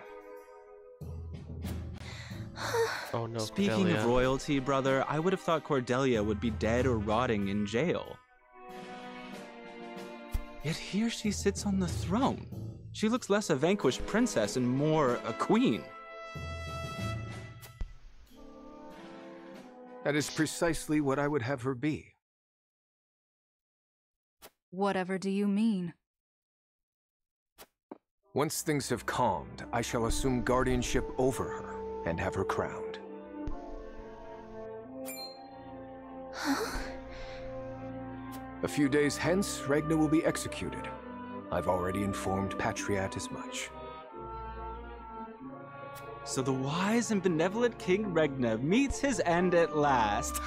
S1: Oh no,
S9: Speaking
S1: Cordelia.
S9: of royalty, brother, I would have thought Cordelia would be dead or rotting in jail. Yet here she sits on the throne. She looks less a vanquished princess and more a queen.
S12: That is precisely what I would have her be.
S8: Whatever do you mean?
S12: Once things have calmed, I shall assume guardianship over her and have her crowned. A few days hence, Regna will be executed. I've already informed Patriat as much.
S9: So the wise and benevolent King Regna meets his end at last.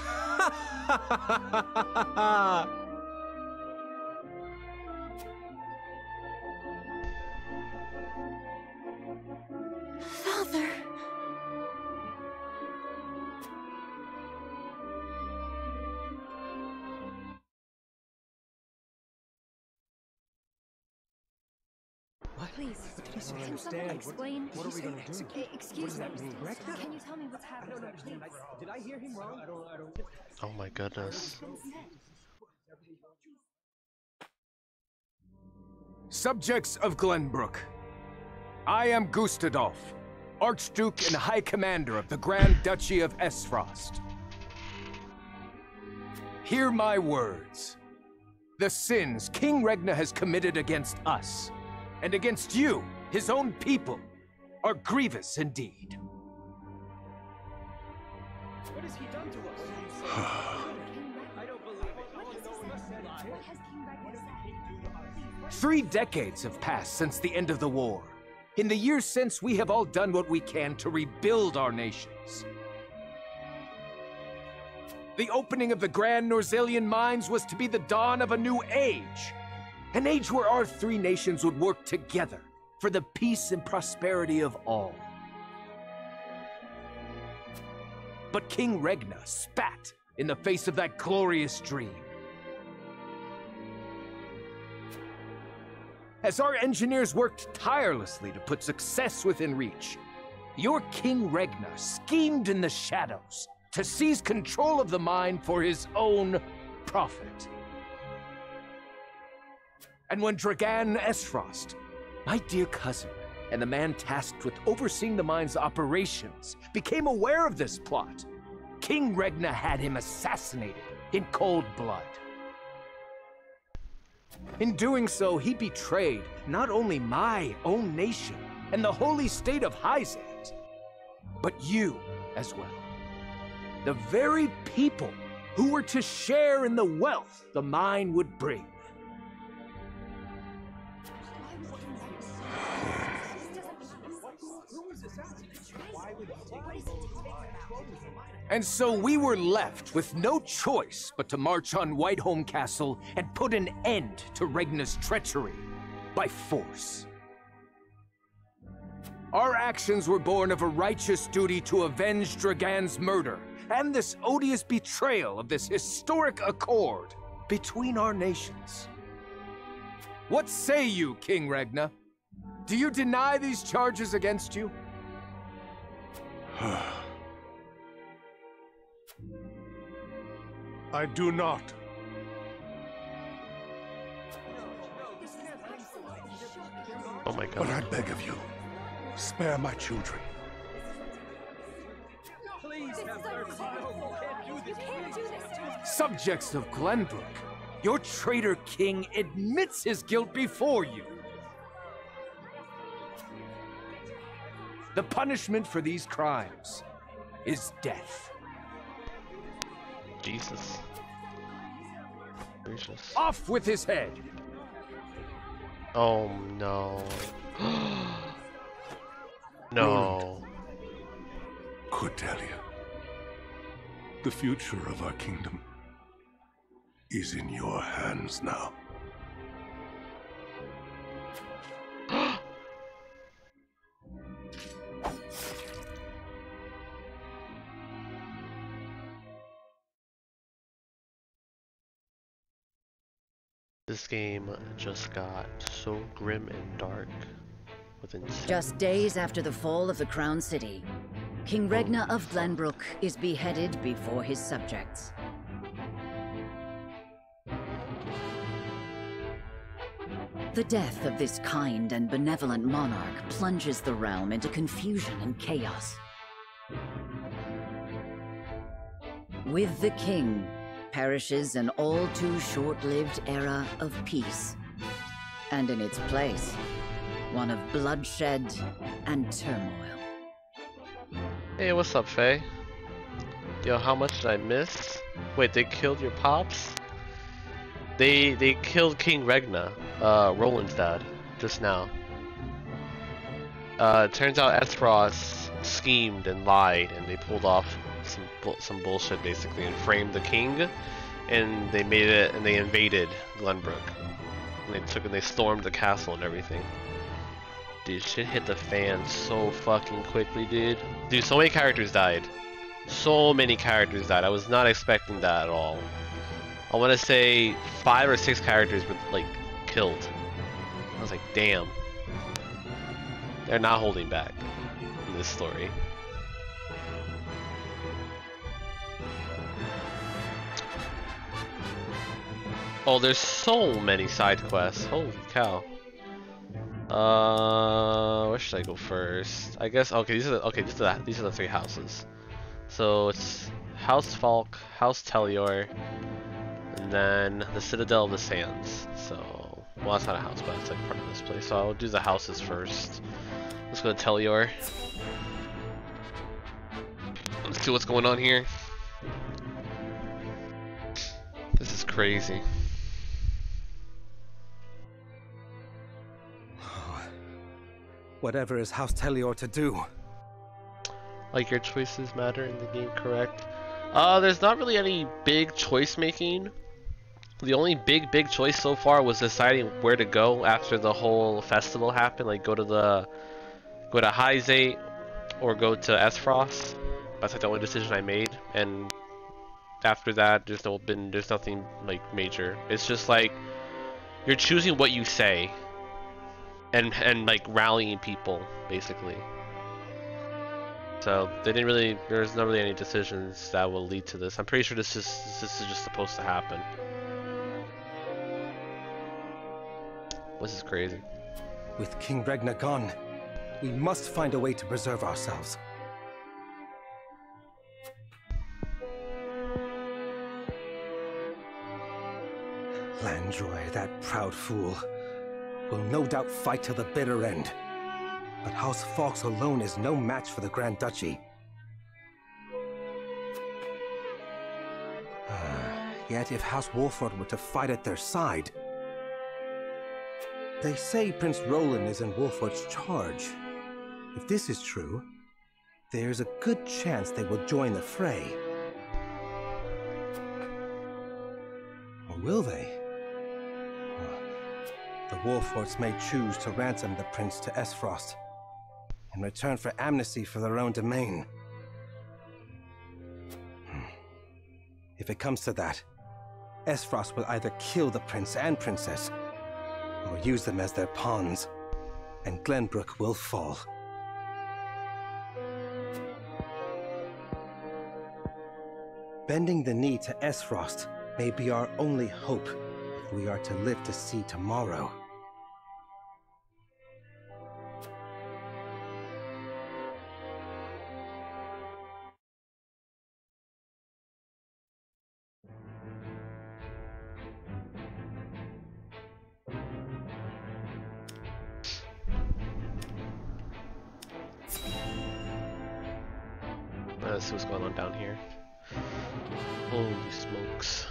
S7: Father.
S8: Please, can someone explain?
S21: What are we going to do?
S8: Excuse me.
S21: Rector?
S8: Can you tell me what's happening?
S21: Did I hear him wrong? I don't.
S1: Oh my goodness.
S12: Subjects of Glenbrook, I am Gustadolf, Archduke and High Commander of the Grand Duchy of Esfrost. Hear my words. The sins King Regna has committed against us, and against you, his own people, are grievous indeed.
S21: What has he done to us? I don't believe it.
S12: 3 decades have passed since the end of the war. In the years since, we have all done what we can to rebuild our nations. The opening of the Grand Norzelian mines was to be the dawn of a new age. An age where our 3 nations would work together for the peace and prosperity of all. But King Regna spat in the face of that glorious dream. As our engineers worked tirelessly to put success within reach, your King Regna schemed in the shadows to seize control of the mine for his own profit. And when Dragan Esfrost, my dear cousin, and the man tasked with overseeing the mine's operations, became aware of this plot, King Regna had him assassinated in cold blood. In doing so, he betrayed not only my own nation and the holy state of Hyzant, but you as well. The very people who were to share in the wealth the mine would bring. And so we were left with no choice but to march on Whiteholm Castle and put an end to Regna's treachery by force. Our actions were born of a righteous duty to avenge Dragan's murder and this odious betrayal of this historic accord between our nations. What say you, King Regna? Do you deny these charges against you?
S22: I do not.
S1: Oh my God.
S22: But I beg of you, spare my children.
S21: Please have mercy. You can't do this.
S12: Subjects of Glenbrook, your traitor king admits his guilt before you. The punishment for these crimes is death.
S1: Jesus. Gracious.
S12: Off with his head!
S1: Oh no. No.
S22: Cordelia, the future of our kingdom is in your hands now.
S1: This game just got so grim and dark with insane.
S2: Just days after the fall of the Crown City, King Regna of Glenbrook is beheaded before his subjects. The death of this kind and benevolent monarch plunges the realm into confusion and chaos. With the king perishes an all too short-lived era of peace. And in its place, one of bloodshed and turmoil.
S1: Hey, what's up, Faye? Yo, how much did I miss? Wait, they killed your pops? They killed King Regna, Roland's dad, just now. Turns out Esros schemed and lied, and they pulled off some bullshit basically, and framed the king, and they made it, and they invaded Glenbrook, and they stormed the castle and everything. Dude, shit hit the fan so fucking quickly, dude. Dude, so many characters died. So many characters died. I was not expecting that at all. I want to say 5 or 6 characters were like killed. I was like, damn. They're not holding back in this story. Oh, there's so many side quests. Holy cow. Where should I go first? I guess okay. These are the 3 houses. So it's House Falk, House Telior, and then the Citadel of the Sands. So, well, it's not a house, but it's like part of this place. So I'll do the houses first. Let's go to Telior. Let's see what's going on here. This is crazy.
S21: Whatever is House Telior to do?
S1: Like your choices matter in the game, correct? There's not really any big choice making. The only big choice so far was deciding where to go after the whole festival happened. Like go to Hyzate or go to Esfrost. That's like the only decision I made. And after that, there's nothing like major. It's just like you're choosing what you say. And like rallying people basically. So there's not really any decisions that will lead to this. I'm pretty sure this is just supposed to happen. This is crazy.
S21: With King Regna gone, we must find a way to preserve ourselves. Landroy, that proud fool, will no doubt fight till the bitter end. But House Falks alone is no match for the Grand Duchy. Yet if House Wolford were to fight at their side... They say Prince Roland is in Wolford's charge. If this is true, there's a good chance they will join the fray. Or will they? The Wolfords may choose to ransom the prince to Esfrost in return for amnesty for their own domain. If it comes to that, Esfrost will either kill the prince and princess, or use them as their pawns, and Glenbrook will fall. Bending the knee to Esfrost may be our only hope if we are to live to see tomorrow.
S1: Let's see what's going on down here. Holy smokes.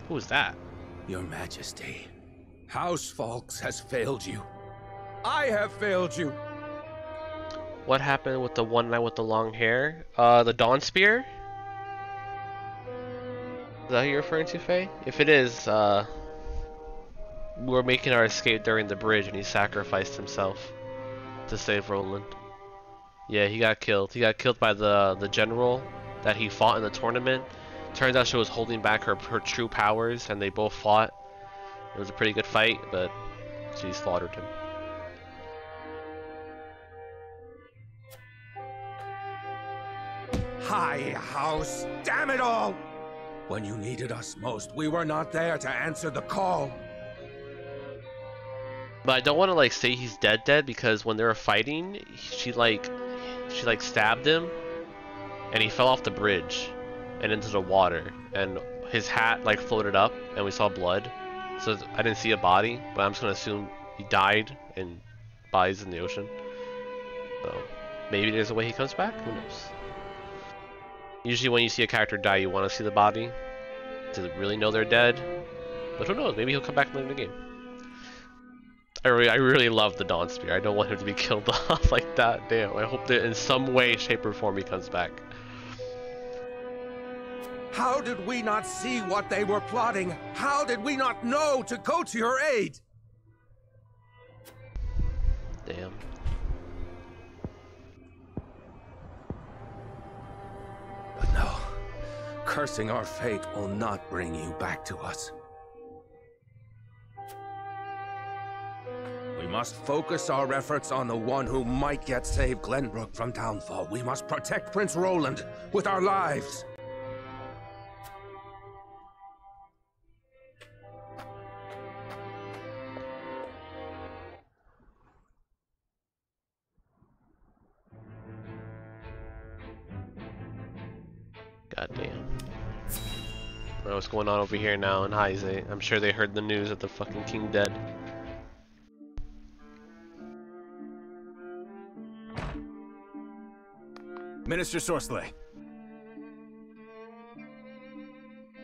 S1: Who is that?
S12: Your Majesty, House Falks has failed you. I have failed you.
S1: What happened with the one knight with the long hair? The Dawn Spear? Is that who you're referring to, Faye? If it is, we were making our escape during the bridge and he sacrificed himself to save Roland. Yeah, he got killed. He got killed by the general that he fought in the tournament. Turns out she was holding back her true powers, and they both fought. It was a pretty good fight, but she slaughtered him.
S12: High House, damn it all! When you needed us most, we were not there to answer the call.
S1: But I don't want to like say he's dead because when they were fighting, she she like stabbed him, and he fell off the bridge and into the water, and his hat like floated up, and we saw blood. So I didn't see a body, but I'm just gonna assume he died and bodies in the ocean. So maybe there's a way he comes back. Who knows? Usually when you see a character die, you want to see the body to really know they're dead. But who knows? Maybe he'll come back later in the game. I really love the Dawn Spear. I don't want him to be killed off like that. Damn. I hope that in some way, shape, or form he comes back.
S12: How did we not see what they were plotting? How did we not know to go to your aid?
S1: Damn.
S12: But no, cursing our fate will not bring you back to us. We must focus our efforts on the one who might yet save Glenbrook from downfall. We must protect Prince Roland with our lives.
S1: Goddamn. What's going on over here now in Hyzate? I'm sure they heard the news that the fucking king dead.
S15: Minister Sorcelet.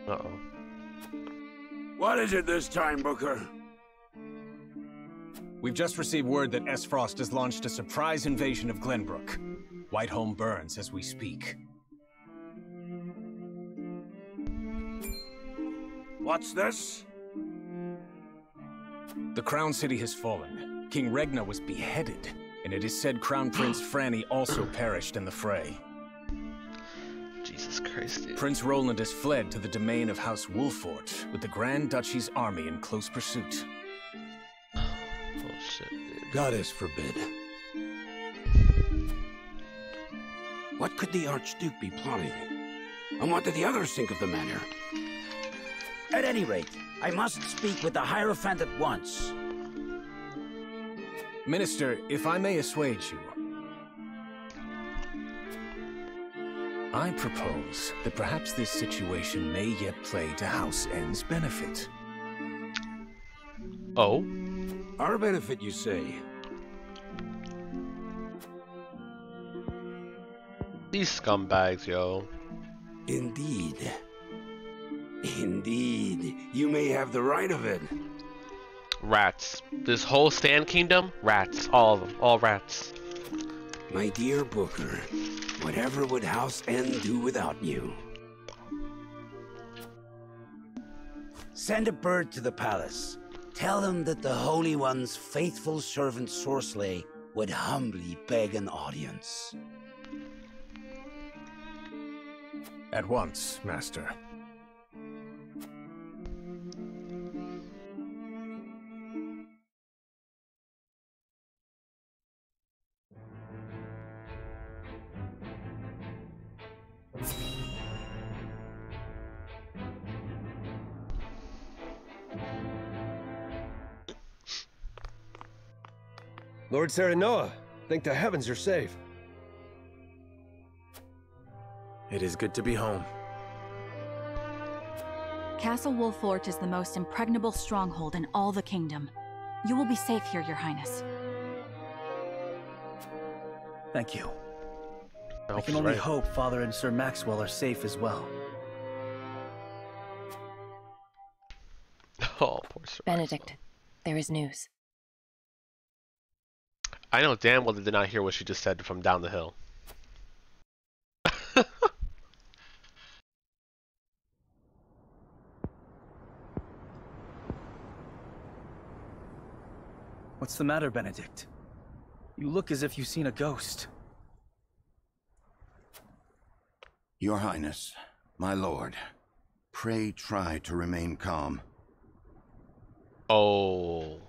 S1: Uh-oh.
S15: What is it this time, Booker? We've just received word that S. Frost has launched a surprise invasion of Glenbrook. Whiteholm burns as we speak. What's this? The Crown City has fallen. King Regna was beheaded, and it is said Crown Prince Franny also perished in the fray.
S1: Jesus Christ, dude.
S15: Prince Roland has fled to the domain of House Wolfort, with the Grand Duchy's army in close pursuit.
S1: Bullshit, dude.
S19: Goddess forbid. What could the Archduke be plotting? And what did the others think of the matter?
S23: At any rate, I must speak with the Hierophant at once.
S15: Minister, if I may assuage you, I propose that perhaps this situation may yet play to House N's benefit.
S1: Oh?
S19: Our benefit, you say?
S1: These scumbags, yo.
S19: Indeed. Indeed. You may have the right of it.
S1: Rats. This whole Sand Kingdom? Rats. All of them. All rats.
S19: My dear Booker, whatever would House N do without you?
S23: Send a bird to the palace. Tell them that the Holy One's faithful servant Sorcelet would humbly beg an audience.
S15: At once, Master.
S24: Lord Serenoa, thank the heavens you're safe.
S14: It is good to be home.
S8: Castle Wolfort is the most impregnable stronghold in all the kingdom. You will be safe here, Your Highness.
S21: Thank you. I can only
S1: right.
S21: hope Father and Sir Maxwell are safe as well.
S1: Oh, poor Sir
S25: Benedict, there is news.
S1: I know damn well they did not hear what she just said from down the hill.
S21: What's the matter, Benedict? You look as if you've seen a ghost.
S5: Your Highness, my lord, pray try to remain calm.
S1: Oh.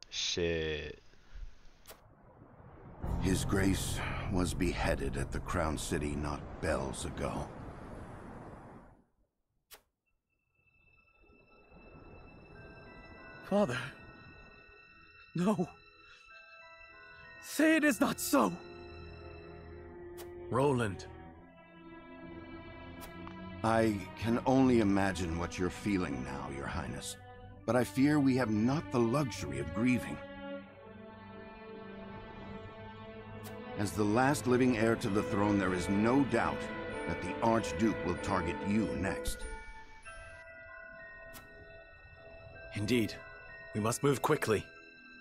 S1: Shit.
S5: His Grace was beheaded at the Crown City not bells ago.
S21: Father, No. Say it is not so.
S14: Roland.
S5: I can only imagine what you're feeling now, Your Highness. But I fear we have not the luxury of grieving. As the last living heir to the throne, there is no doubt that the Archduke will target you next.
S14: Indeed. We must move quickly.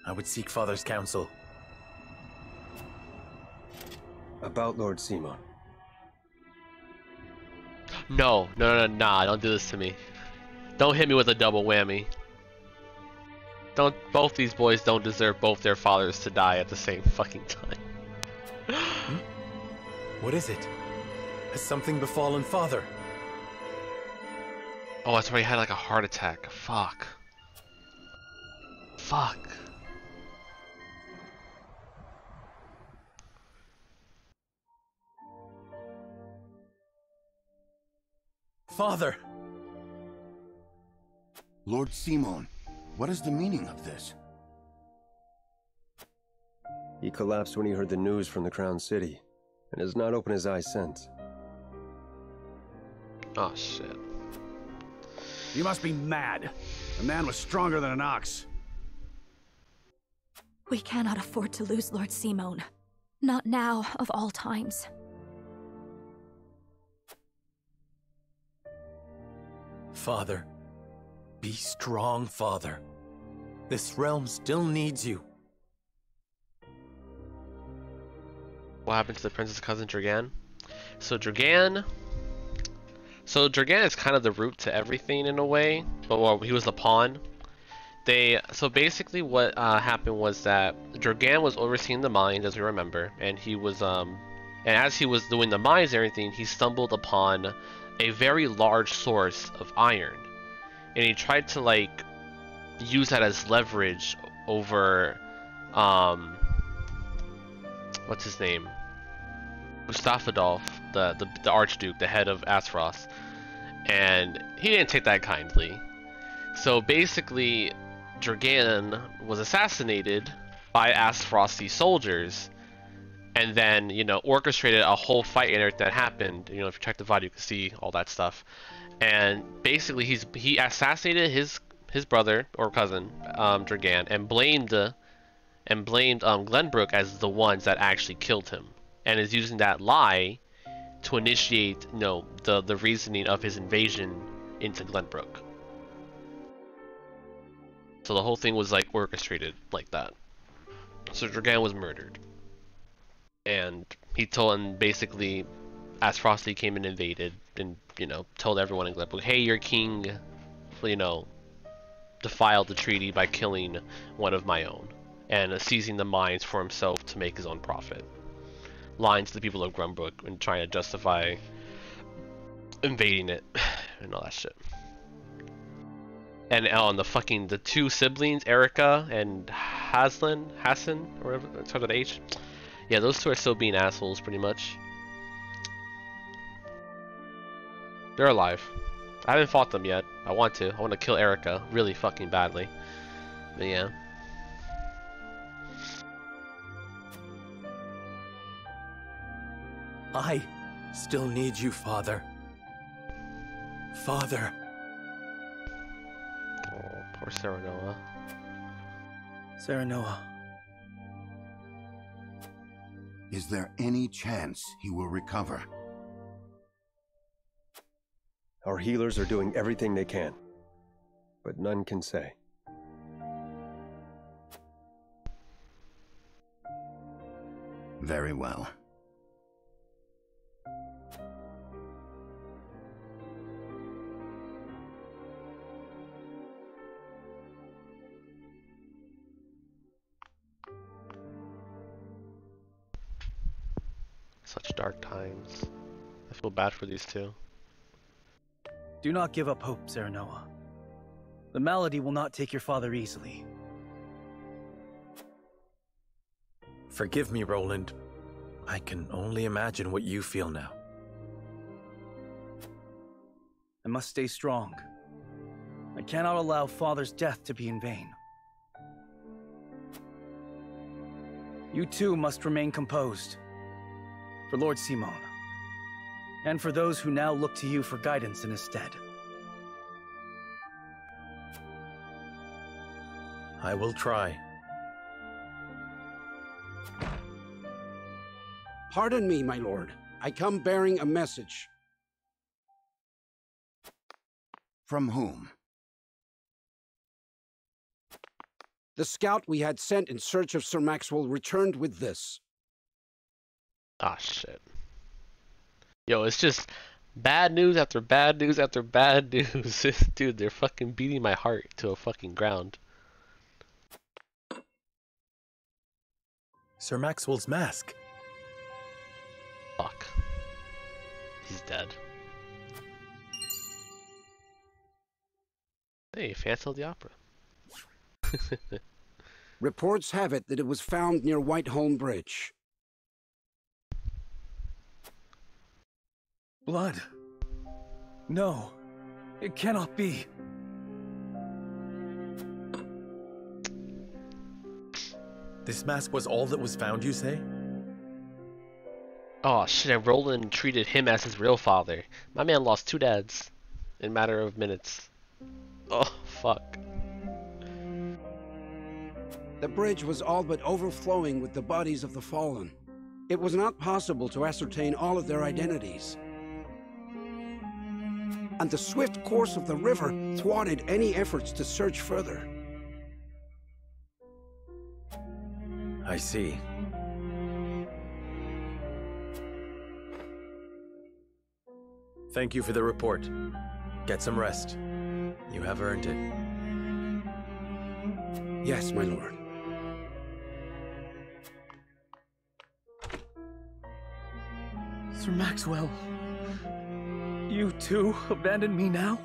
S14: I would seek Father's counsel.
S24: About Lord Simon.
S1: No, nah, don't do this to me. Don't hit me with a double whammy. Both these boys don't deserve both their fathers to die at the same fucking time.
S14: What is it? Has something befallen Father?
S1: Oh, that's why he had like a heart attack. Fuck. Fuck.
S14: Father!
S5: Lord Simon, what is the meaning of this?
S24: He collapsed when he heard the news from the Crown City, and has not opened his eyes since.
S1: Oh, shit.
S19: You must be mad. The man was stronger than an ox.
S7: We cannot afford to lose Lord Simon. Not now, of all times.
S14: Father. Be strong, Father. This realm still needs you.
S1: What happened to the princess cousin Dragan? So Dragan is kind of the root to everything in a way, but well, he was the pawn. So basically what happened was that Dragan was overseeing the mines, as we remember, and he was and as he was doing the mines and everything, he stumbled upon a very large source of iron, and he tried to like use that as leverage over what's his name, Gustafadolf, the Archduke, the head of Aspros, and he didn't take that kindly. So basically Dragan was assassinated by Asphrosty soldiers, and then, you know, orchestrated a whole fight and everything that happened. You know, if you check the VOD, you can see all that stuff. And basically, he assassinated his brother or cousin, Dragan, and blamed Glenbrook as the ones that actually killed him, and is using that lie to initiate, you know, the reasoning of his invasion into Glenbrook. So the whole thing was like orchestrated like that. So Dragan was murdered. And he told, and basically Asphrosty came and invaded and, you know, told everyone in Glenbrook, hey, your king, you know, defiled the treaty by killing one of my own and seizing the mines for himself to make his own profit. Lying to the people of Glenbrook and trying to justify invading it and all that shit. And the two siblings, Erica and Hassan, or whatever, it starts with H. Yeah, those two are still being assholes, pretty much. They're alive. I haven't fought them yet. I want to. I want to kill Erica really fucking badly. But yeah.
S14: I still need you, Father. Father.
S1: Oh, poor Serenoa.
S21: Serenoa.
S5: Is there any chance he will recover?
S24: Our healers are doing everything they can, but none can say.
S5: Very well.
S1: Such dark times. I feel bad for these two.
S21: Do not give up hope, Serenoa. The malady will not take your father easily.
S14: Forgive me, Roland. I can only imagine what you feel now.
S21: I must stay strong. I cannot allow father's death to be in vain. You too must remain composed. For Lord Simon. And for those who now look to you for guidance in his stead.
S14: I will try.
S23: Pardon me, my lord. I come bearing a message.
S5: From whom?
S23: The scout we had sent in search of Sir Maxwell returned with this.
S1: Ah, shit. Yo, it's just bad news after bad news after bad news. Dude, they're fucking beating my heart to a fucking ground.
S14: Sir Maxwell's mask.
S1: Fuck. He's dead. Hey, Phantom of the Opera.
S23: Reports have it that it was found near Whiteholm Bridge.
S21: Blood. No, it cannot be.
S14: This mask was all that was found, you say?
S1: Oh shit, and Roland treated him as his real father. My man lost 2 dads in a matter of minutes. Oh, fuck.
S23: The bridge was all but overflowing with the bodies of the fallen. It was not possible to ascertain all of their identities. And the swift course of the river thwarted any efforts to search further.
S14: I see. Thank you for the report. Get some rest. You have earned it.
S23: Yes, my lord.
S21: Sir Maxwell, you too abandon me now?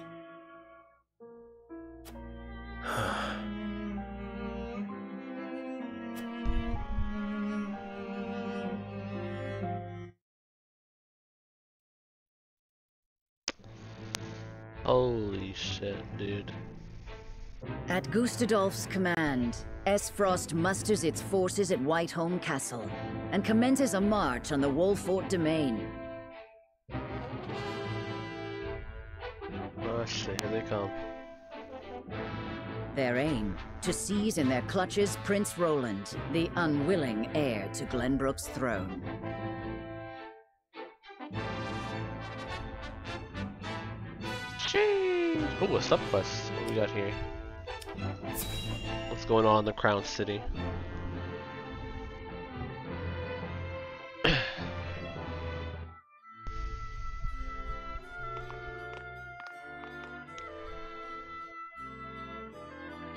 S1: Holy shit, dude.
S2: At Gustadolf's command, Esfrost musters its forces at Whiteholm Castle and commences a march on the Wolfort domain.
S1: Oh shit, here they come.
S2: Their aim, to seize in their clutches Prince Roland, the unwilling heir to Glenbrook's throne.
S1: Oh, a subquest. What we got here? What's going on in the Crown City?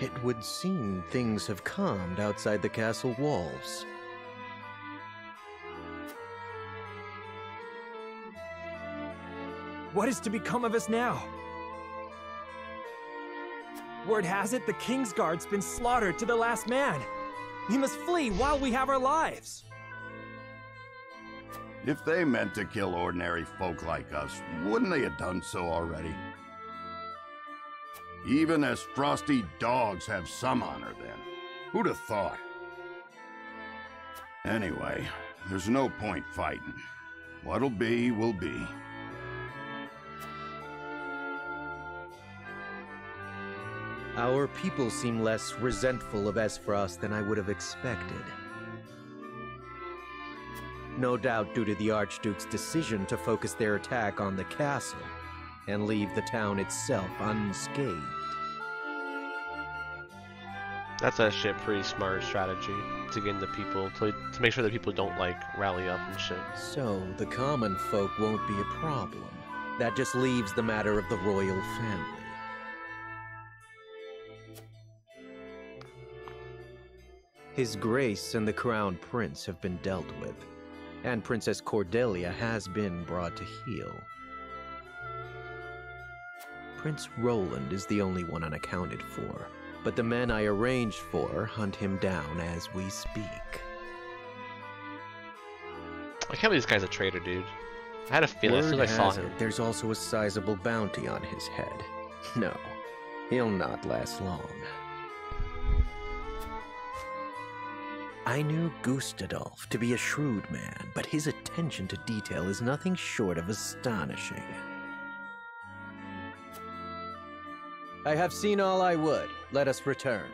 S20: It would seem things have calmed outside the castle walls.
S21: What is to become of us now? Word has it the Kingsguard's been slaughtered to the last man. We must flee while we have our lives.
S5: If they meant to kill ordinary folk like us, wouldn't they have done so already? Even as frosty dogs have some honor then. Who'd have thought? Anyway, there's no point fighting. What'll be, will be.
S20: Our people seem less resentful of Esfrost than I would have expected. No doubt due to the Archduke's decision to focus their attack on the castle and leave the town itself unscathed.
S1: That's actually a pretty smart strategy to get the people, to make sure that people don't, like, rally up and shit.
S20: So, the common folk won't be a problem. That just leaves the matter of the royal family. His Grace and the Crown Prince have been dealt with, and Princess Cordelia has been brought to heel. Prince Roland is the only one unaccounted for, but the men I arranged for hunt him down as we speak.
S1: I can't believe this guy's a traitor, dude. I had a feeling as soon as I saw him.
S20: There's also a sizable bounty on his head. No, he'll not last long. I knew Gustadolf to be a shrewd man, but his attention to detail is nothing short of astonishing. I have seen all I would. Let us return.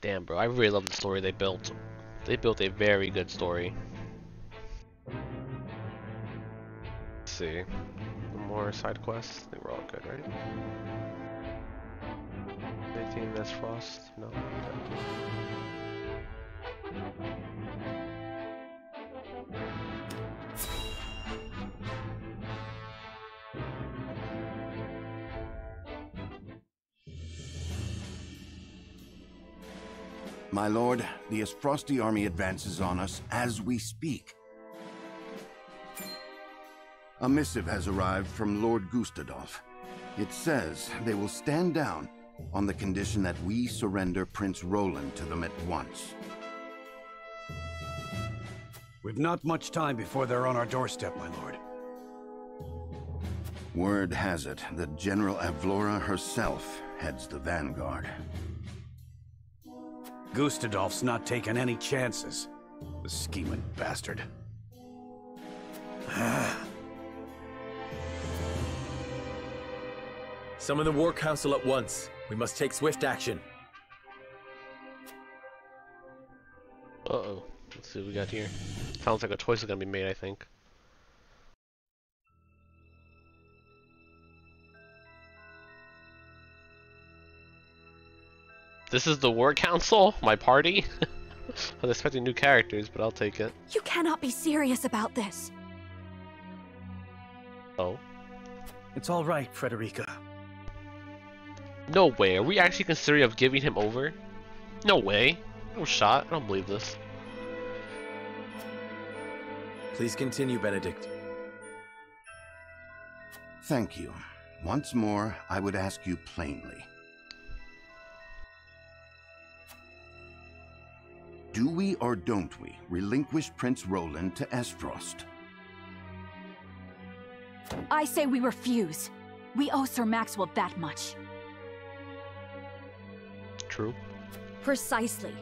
S1: Damn, bro, I really love the story they built. They built a very good story. Let's see. More side quests? I think we're all good, right? Anything that's Frost? No? Okay.
S5: My lord, the Frosty army advances on us as we speak. A missive has arrived from Lord Gustadolf. It says they will stand down on the condition that we surrender Prince Roland to them at once.
S19: We've not much time before they're on our doorstep, my lord.
S5: Word has it that General Avlora herself heads the vanguard.
S19: Gustadolf's not taking any chances. The scheming bastard.
S14: Summon the War Council at once. We must take swift action.
S1: Uh-oh. Let's see what we got here. Sounds like a choice is gonna be made, I think. This is the War Council? My party? I was expecting new characters, but I'll take it.
S7: You cannot be serious about this.
S1: Oh?
S21: It's all right, Frederica.
S1: No way. Are we actually considering of giving him over? No way. No shot. I don't believe this.
S14: Please continue, Benedict.
S5: Thank you. Once more, I would ask you plainly. Do we or don't we relinquish Prince Roland to Esfrost?
S8: I say we refuse. We owe Sir Maxwell that much.
S1: True.
S7: Precisely.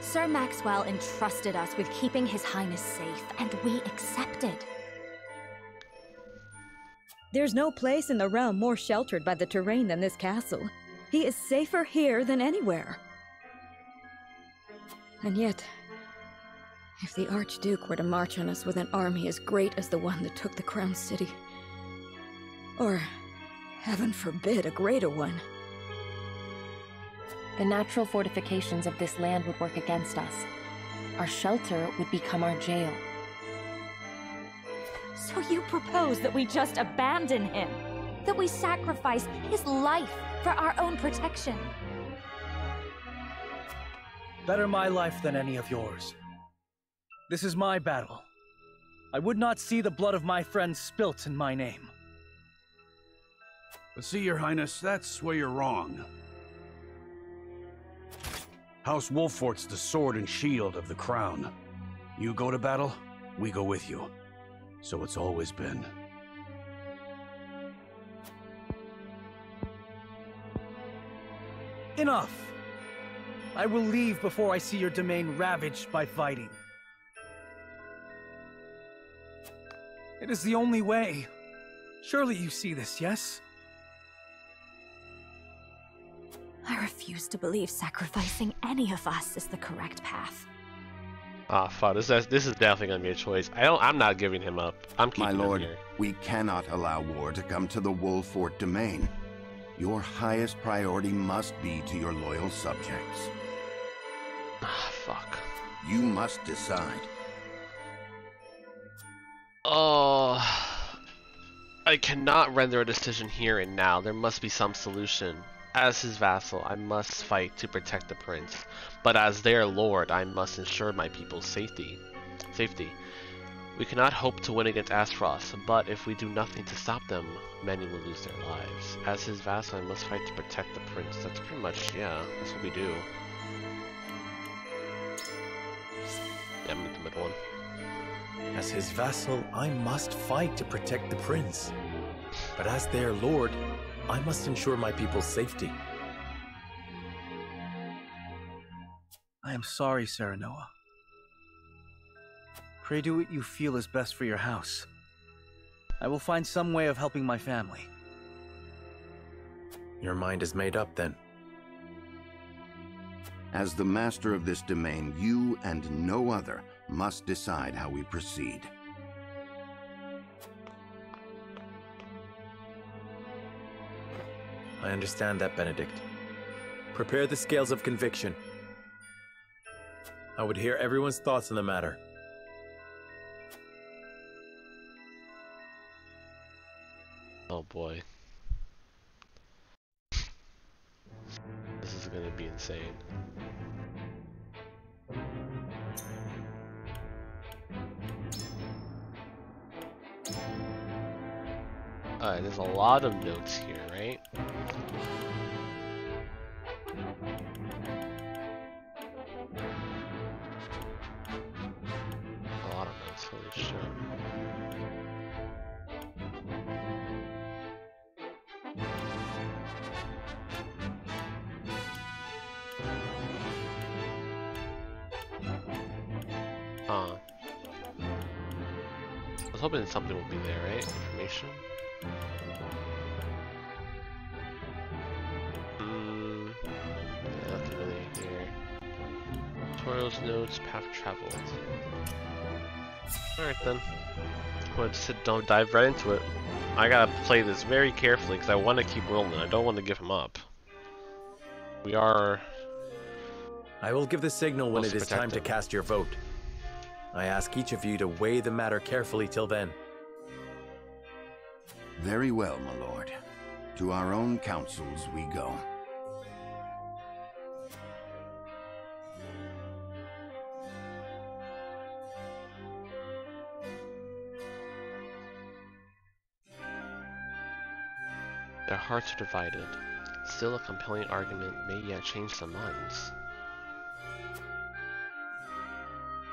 S7: Sir Maxwell entrusted us with keeping His Highness safe, and we accepted.
S4: There's no place in the realm more sheltered by the terrain than this castle. He is safer here than anywhere. And yet, if the Archduke were to march on us with an army as great as the one that took the Crown City, or, heaven forbid, a greater one,
S25: the natural fortifications of this land would work against us. Our shelter would become our jail.
S7: So you propose that we just abandon him? That we sacrifice his life for our own protection?
S21: Better my life than any of yours. This is my battle. I would not see the blood of my friends spilt in my name.
S19: But see, Your Highness, that's where you're wrong. House Wolfort's the sword and shield of the crown. You go to battle, we go with you. So it's always been.
S21: Enough! I will leave before I see your domain ravaged by fighting. It is the only way. Surely you see this, yes?
S7: I refuse to believe sacrificing any of us is the correct path.
S1: Ah, fuck. This is definitely gonna be a choice. I'm not giving him up. I'm keeping him here.
S5: My lord, we cannot allow war to come to the Wolfort domain. Your highest priority must be to your loyal subjects.
S1: Ah, fuck.
S5: You must decide.
S1: Oh, I cannot render a decision here and now. There must be some solution. As his vassal, I must fight to protect the prince. But as their lord, I must ensure my people's safety. We cannot hope to win against Aspros, but if we do nothing to stop them, many will lose their lives. As his vassal, I must fight to protect the prince. That's pretty much, yeah, that's what we do. Yeah, I'm in the middle one.
S14: As his vassal, I must fight to protect the prince. But as their lord, I must ensure my people's safety.
S21: I am sorry, Serenoa. Pray do what you feel is best for your house. I will find some way of helping my family.
S14: Your mind is made up, then.
S5: As the master of this domain, you and no other must decide how we proceed.
S14: I understand that, Benedict. Prepare the scales of conviction. I would hear everyone's thoughts on the matter.
S1: Oh boy. This is gonna be insane. Alright, there's a lot of notes here, right? A lot of notes, holy shit. I was hoping something would be there, right? Information? Nothing really here. Tutorials, notes, path traveled. Alright then. Let's dive right into it. I gotta play this very carefully because I want to keep Roland. I don't want to give him up. We are...
S14: I will give the signal when it is time to cast your vote. I ask each of you to weigh the matter carefully till then.
S5: Very well, my lord. To our own councils we go.
S1: Their hearts are divided. Still, a compelling argument may yet change some minds.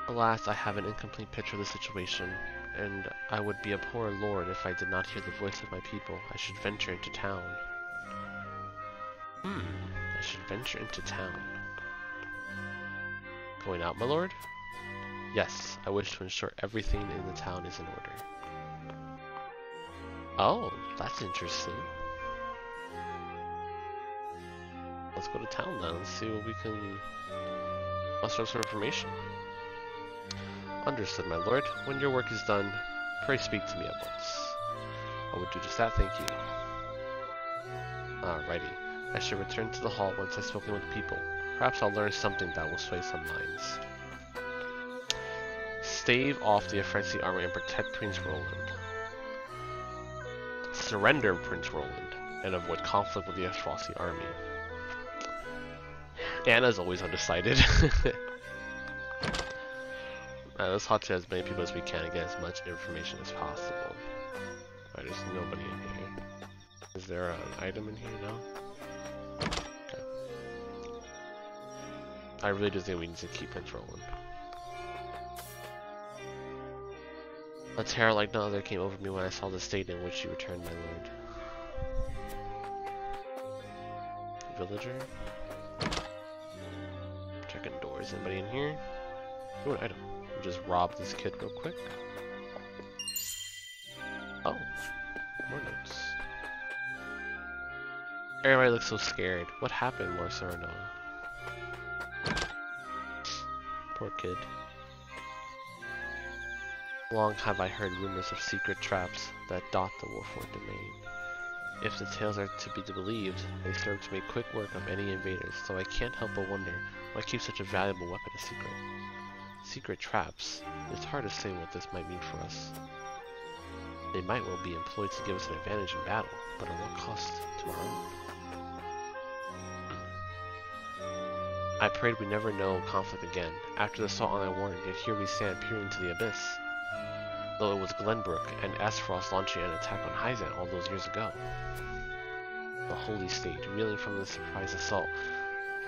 S1: Alas, I have an incomplete picture of the situation, and I would be a poor lord if I did not hear the voice of my people. I should venture into town. I should venture into town. Going out, my lord? Yes, I wish to ensure everything in the town is in order. Oh, that's interesting. Let's go to town then and see what we can muster up some information. Understood, my lord. When your work is done, pray speak to me at once. I will do just that, thank you. Alrighty. I should return to the hall once I've spoken with people. Perhaps I'll learn something that will sway some minds. Stave off the Afrensi army and protect Prince Roland. Surrender Prince Roland and avoid conflict with the Afrensi army. Anna's always undecided. Let's talk to as many people as we can and get as much information as possible. Alright, there's nobody in here. Is there an item in here? No? Okay. I really do think we need to keep Prince Roland. A terror like no other came over me when I saw the state in which you returned, my lord. Villager? Checking doors. Anybody in here? Ooh, an item. Just rob this kid real quick. Oh, more notes. Everybody looks so scared. What happened, Lord Serenoa? Poor kid. Long have I heard rumors of secret traps that dot the Wolford domain. If the tales are to be believed, they serve to make quick work of any invaders, so I can't help but wonder why keep such a valuable weapon a secret. Secret traps. It's hard to say what this might mean for us. They might well be employed to give us an advantage in battle, but at what cost to our own? I prayed we never know conflict again. After the assault on Iwarden, yet here we stand peering into the abyss. Though it was Glenbrook and Aesfrost launching an attack on Hyzant all those years ago. The Holy State, reeling from the surprise assault,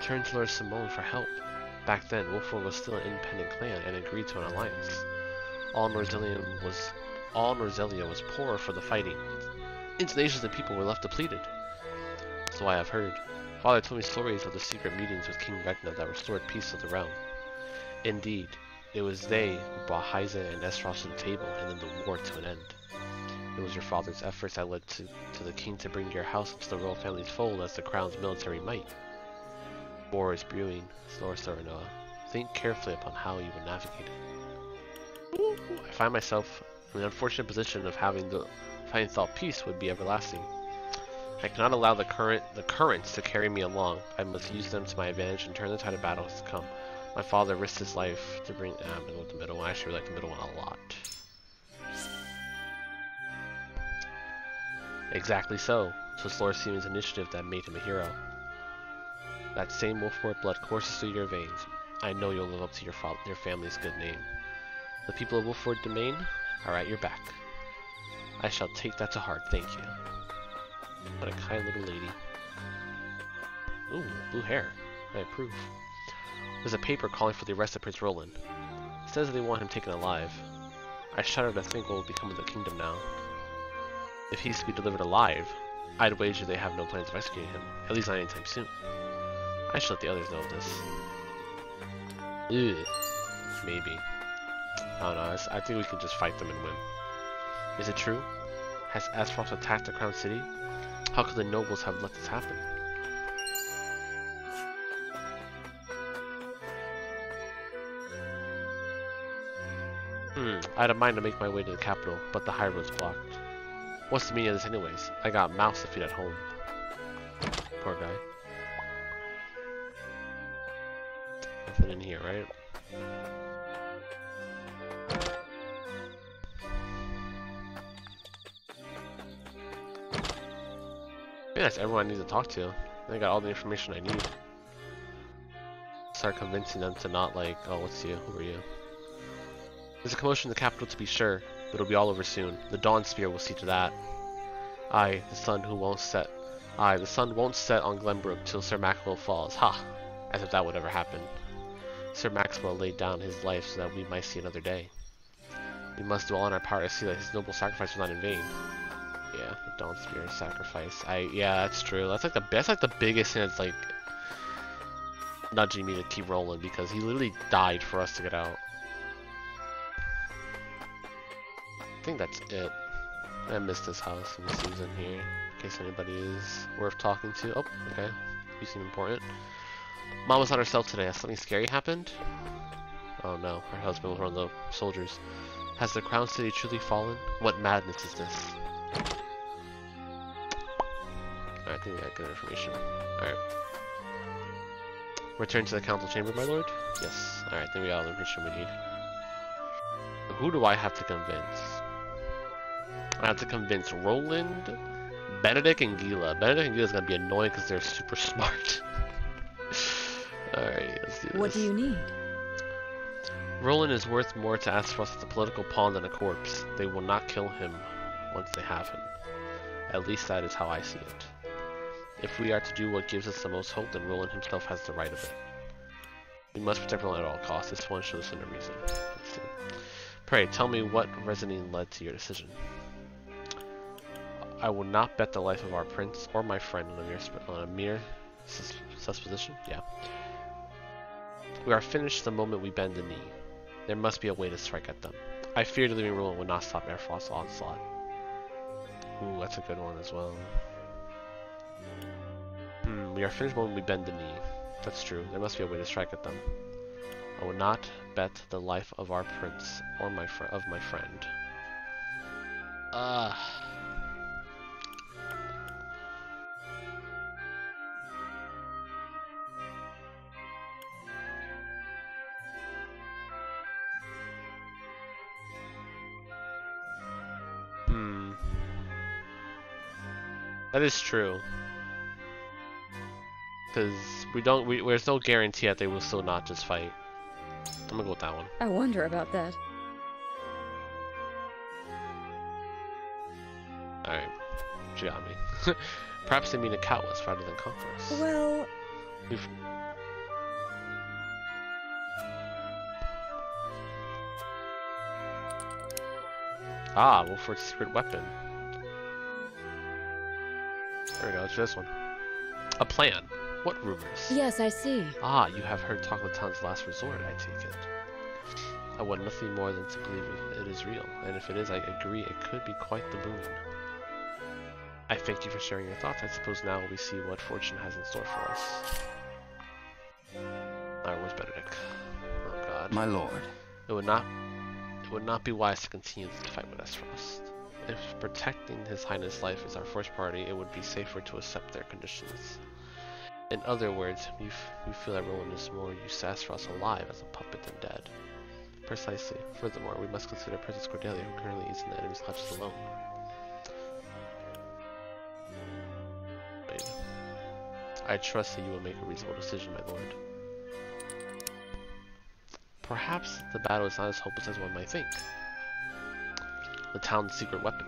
S1: turned to Lord Simone for help. Back then, Wolford was still an independent clan and agreed to an alliance. All Norzelia was poor for the fighting. Its nations and people were left depleted. So I have heard. Father told me stories of the secret meetings with King Regna that restored peace to the realm. Indeed, it was they who brought Hyza and Esros to the table and then the war to an end. It was your father's efforts that led to the king to bring your house into the royal family's fold as the crown's military might. War is brewing, Lord Serenoa. Think carefully upon how you would navigate it. I find myself in the unfortunate position of having thought peace would be everlasting. I cannot allow the currents to carry me along. I must use them to my advantage and turn the tide of battles to come. My father risked his life to bring. I'm gonna go with the middle one. I actually like the middle one a lot. Exactly so. 'Twas Lord Simon's initiative that made him a hero. That same Wolford blood courses through your veins. I know you'll live up to your family's good name. The people of Wolford Domain are at your back. I shall take that to heart, thank you. What a kind little lady. Ooh, blue hair. I approve. There's a paper calling for the arrest of Prince Roland. It says that they want him taken alive. I shudder to think what will become of the kingdom now. If he's to be delivered alive, I'd wager they have no plans of executing him, at least not anytime soon. I should let the others know of this. Ugh. Maybe. I don't know, I think we can just fight them and win. Is it true? Has Aspharos attacked the Crown City? How could the nobles have let this happen? I had a mind to make my way to the capital, but the high road's blocked. What's the meaning of this anyways? I got a mouse to feed at home. Poor guy. Nothing in here, right? Maybe that's everyone I need to talk to. I got all the information I need. Start convincing them to not like, oh, what's you? Who are you? There's a commotion in the capital to be sure, but it'll be all over soon. The Dawn Spear will see to that. Aye, the sun won't set on Glenbrook till Sir Maxwell falls. Ha! As if that would ever happen. Sir Maxwell laid down his life so that we might see another day. We must do all in our power to see that his noble sacrifice was not in vain. Yeah, the Dawn Spear sacrifice. Yeah, that's true. That's like the biggest thing that's like nudging me to keep rolling because he literally died for us to get out. I think that's it. I missed this house and Susan here, in case anybody is worth talking to. Oh, okay. You seem important. Mom was on herself today. Has something scary happened? Oh no, her husband was one of the soldiers. Has the Crown City truly fallen? What madness is this? Alright, I think we got good information. Alright. Return to the council chamber, my lord? Yes. Alright, then we got all the information we need. Who do I have to convince? I have to convince Roland, Benedict, and Gila. Benedict and Gila is going to be annoying because they're super smart. Alright, let's do this.
S4: What do you need?
S1: Roland is worth more to Aspharos as a political pawn than a corpse. They will not kill him once they have him. At least that is how I see it. If we are to do what gives us the most hope, then Roland himself has the right of it. We must protect Roland at all costs. This one shows us no reason. Let's see. Pray, tell me what reasoning led to your decision. I will not bet the life of our prince or my friend on a mere supposition. Yeah. We are finished the moment we bend the knee. There must be a way to strike at them. I fear the living Roland will not stop Airfrost's onslaught. Ooh, that's a good one as well. We are finished the moment we bend the knee. That's true. There must be a way to strike at them. I will not bet the life of our prince or my friend. That is true. Because there's no guarantee that they will still not just fight. I'm gonna go with that one.
S4: I wonder about that.
S1: Alright. She got me. Perhaps they mean to cow us rather than conquer us.
S4: Well...
S1: Ah, Wolford's secret weapon. There we go, it's this one. A plan. What rumors?
S4: Yes, I see.
S1: Ah, you have heard talk of the town's last resort, I take it. I want nothing more than to believe it is real, and if it is, I agree it could be quite the boon. I thank you for sharing your thoughts. I suppose now we see what fortune has in store for us. Where's Benedict? Oh god.
S5: My lord.
S1: It would not be wise to continue the fight with Esfrost. If protecting His Highness' life is our first priority, it would be safer to accept their conditions. In other words, you feel that Roland is more used to Esfrost alive as a puppet than dead. Precisely. Furthermore, we must consider Princess Cordelia, who currently is in the enemy's clutches alone. Wait. I trust that you will make a reasonable decision, my lord. Perhaps the battle is not as hopeless as one might think. The town's secret weapon.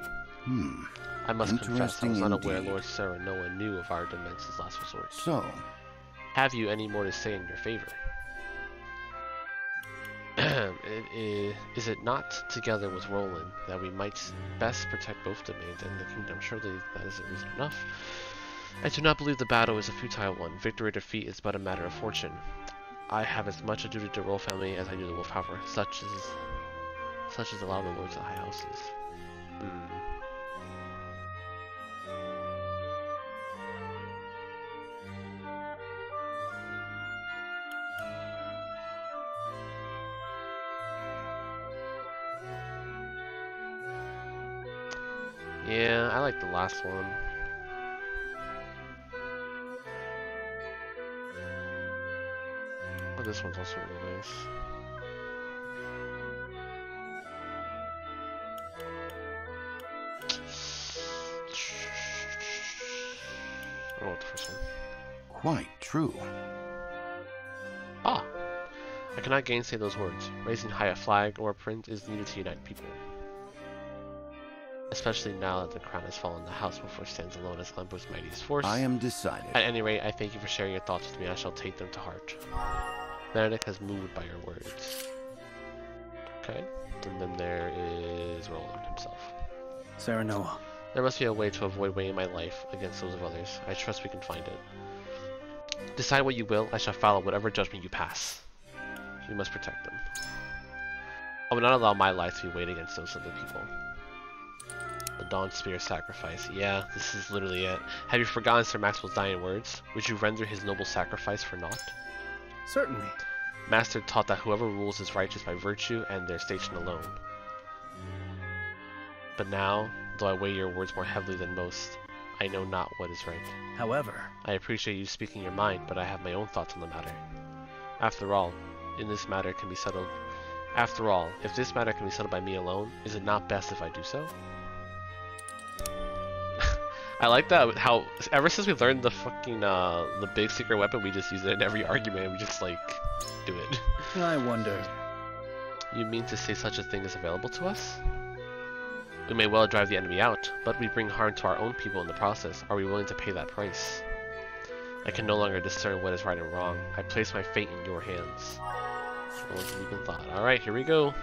S1: I must confess, I was not aware Lord Serenoa knew of our Demence's last resort.
S5: So,
S1: have you any more to say in your favor? Is it not together with Roland that we might best protect both domains and the kingdom? Surely that isn't reason enough. I do not believe the battle is a futile one. Victory or defeat is but a matter of fortune. I have as much a duty to the royal family as I do the Wolf However, such as the law of the lords of the high houses. Yeah, I like the last one. Oh, this one's also really nice. I want the first one.
S5: Quite true.
S1: Ah! I cannot gainsay those words. Raising high a flag or a print is needed to unite people. Especially now that the crown has fallen, the House Wolford stands alone as Glenbrook's mightiest force.
S5: I am decided.
S1: At any rate, I thank you for sharing your thoughts with me. I shall take them to heart. Benedict has moved by your words. Okay. And then there is Roland himself.
S21: Serenoa.
S1: There must be a way to avoid weighing my life against those of others. I trust we can find it. Decide what you will. I shall follow whatever judgment you pass. You must protect them. I will not allow my life to be weighed against those of the people. The Dawn Spear sacrifice. Yeah, this is literally it. Have you forgotten Sir Maxwell's dying words? Would you render his noble sacrifice for naught?
S21: Certainly.
S1: Master taught that whoever rules is righteous by virtue and their station alone. But now, though I weigh your words more heavily than most, I know not what is right.
S21: However,
S1: I appreciate you speaking your mind, but I have my own thoughts on the matter. After all, if this matter can be settled by me alone, is it not best if I do so? I like that, how ever since we learned the fucking the big secret weapon, we just use it in every argument. We just like do it.
S21: I wonder.
S1: You mean to say such a thing is available to us? We may well drive the enemy out, but we bring harm to our own people in the process. Are we willing to pay that price? I can no longer discern what is right and wrong. I place my fate in your hands. Alright, here we go.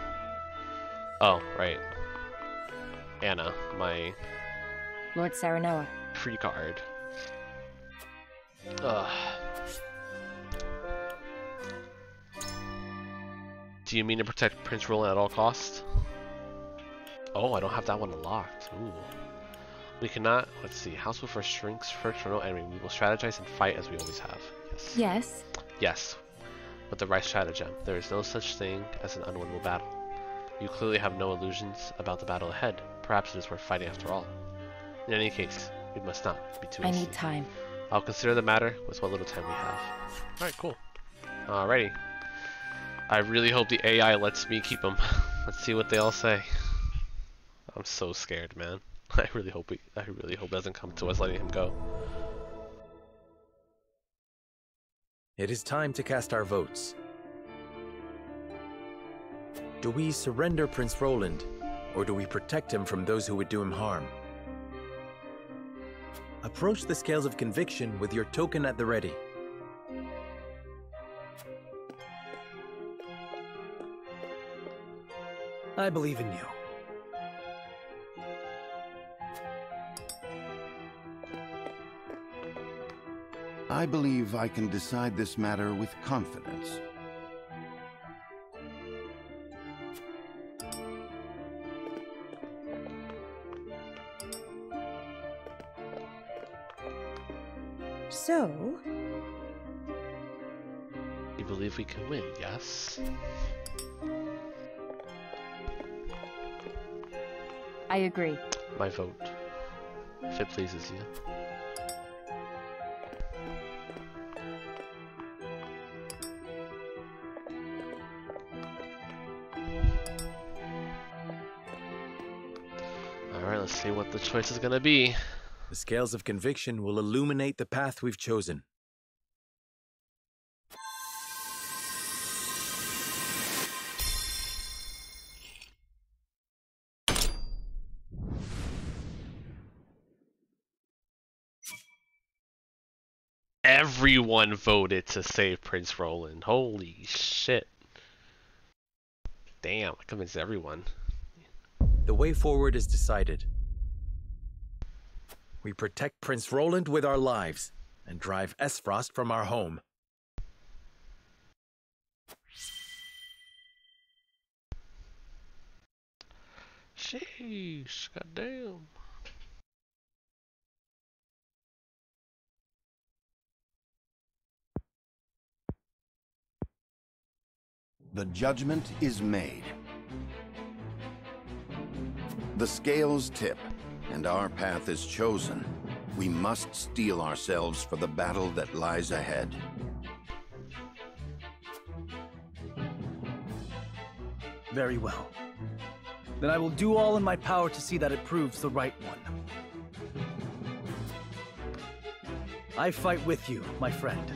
S1: Oh, right. Anna, my
S25: Lord Serenoa.
S1: free card. Ugh. Do you mean to protect Prince Roland at all costs? Oh, I don't have that one unlocked. Ooh. We cannot, let's see, House Wolf shrinks first for no enemy. We will strategize and fight as we always have. Yes.
S25: Yes.
S1: Yes. With the right stratagem, there is no such thing as an unwinnable battle. You clearly have no illusions about the battle ahead. Perhaps it is worth fighting after all. In any case, we must not be too hasty.
S25: I need time.
S1: I'll consider the matter with what little time we have. Alright, cool. Alrighty. I really hope the AI lets me keep him. Let's see what they all say. I'm so scared, man. I really hope it doesn't come to us letting him go.
S14: It is time to cast our votes. Do we surrender Prince Roland, or do we protect him from those who would do him harm? Approach the scales of conviction with your token at the ready.
S21: I believe in you.
S5: I believe I can decide this matter with confidence.
S3: So...
S1: You believe we can win, yes?
S25: I agree.
S1: My vote. If it pleases you. Alright, let's see what the choice is gonna be.
S14: The scales of conviction will illuminate the path we've chosen.
S1: Everyone voted to save Prince Roland. Holy shit. Damn, I convinced everyone.
S14: The way forward is decided. We protect Prince Roland with our lives and drive Esfrost from our home.
S1: Sheesh, goddamn.
S5: The judgment is made. The scales tip, and our path is chosen. We must steel ourselves for the battle that lies ahead.
S21: Very well. Then I will do all in my power to see that it proves the right one. I fight with you, my friend.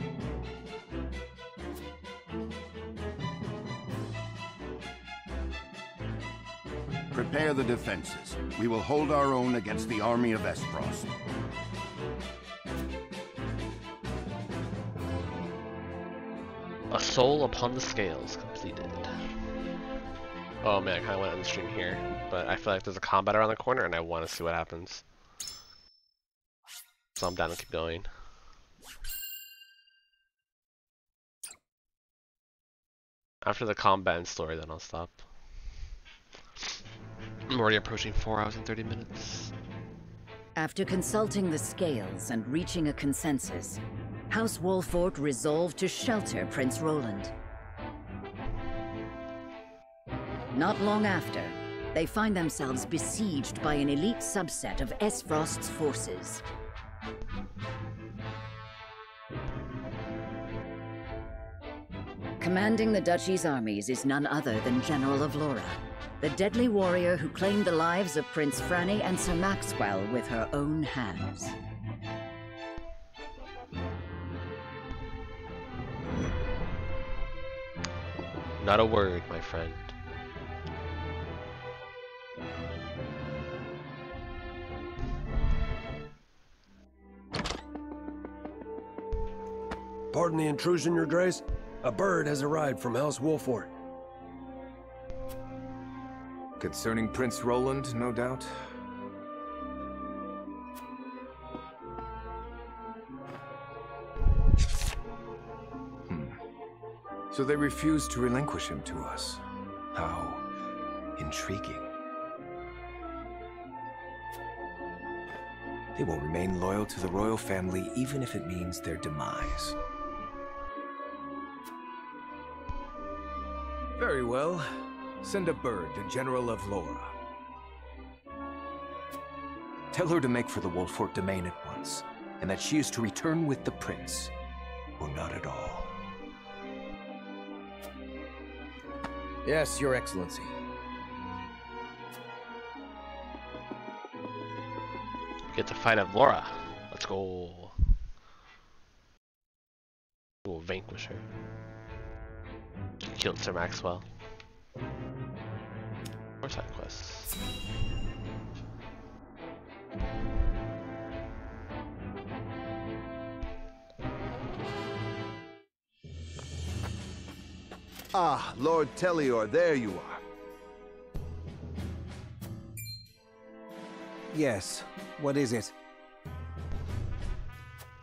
S5: Prepare the defenses. We will hold our own against the army of Esfrost.
S1: A soul upon the scales completed. Oh man, I kind of went on the stream here, but I feel like there's a combat around the corner and I want to see what happens. So I'm down to keep going. After the combat and story, then I'll stop. I'm already approaching 4 hours and 30 minutes.
S2: After consulting the scales and reaching a consensus, House Wolfort resolved to shelter Prince Roland. Not long after, they find themselves besieged by an elite subset of Esfrost's forces. Commanding the Duchy's armies is none other than General Avlora, the deadly warrior who claimed the lives of Prince Franny and Sir Maxwell with her own hands.
S1: Not a word, my friend.
S24: Pardon the intrusion, Your Grace. A bird has arrived from House Wolfort.
S12: Concerning Prince Roland, no doubt. So they refused to relinquish him to us. How intriguing. They will remain loyal to the royal family even if it means their demise. Very well. Send a bird to General Avlora. Tell her to make for the Wolfort domain at once, and that she is to return with the prince, or not at all.
S20: Yes, Your Excellency.
S1: Get to fight Avlora. Let's go. We'll vanquish her. She killed Sir Maxwell. More side quests.
S16: Ah, Lord Tellior, there you are.
S6: Yes, what is it?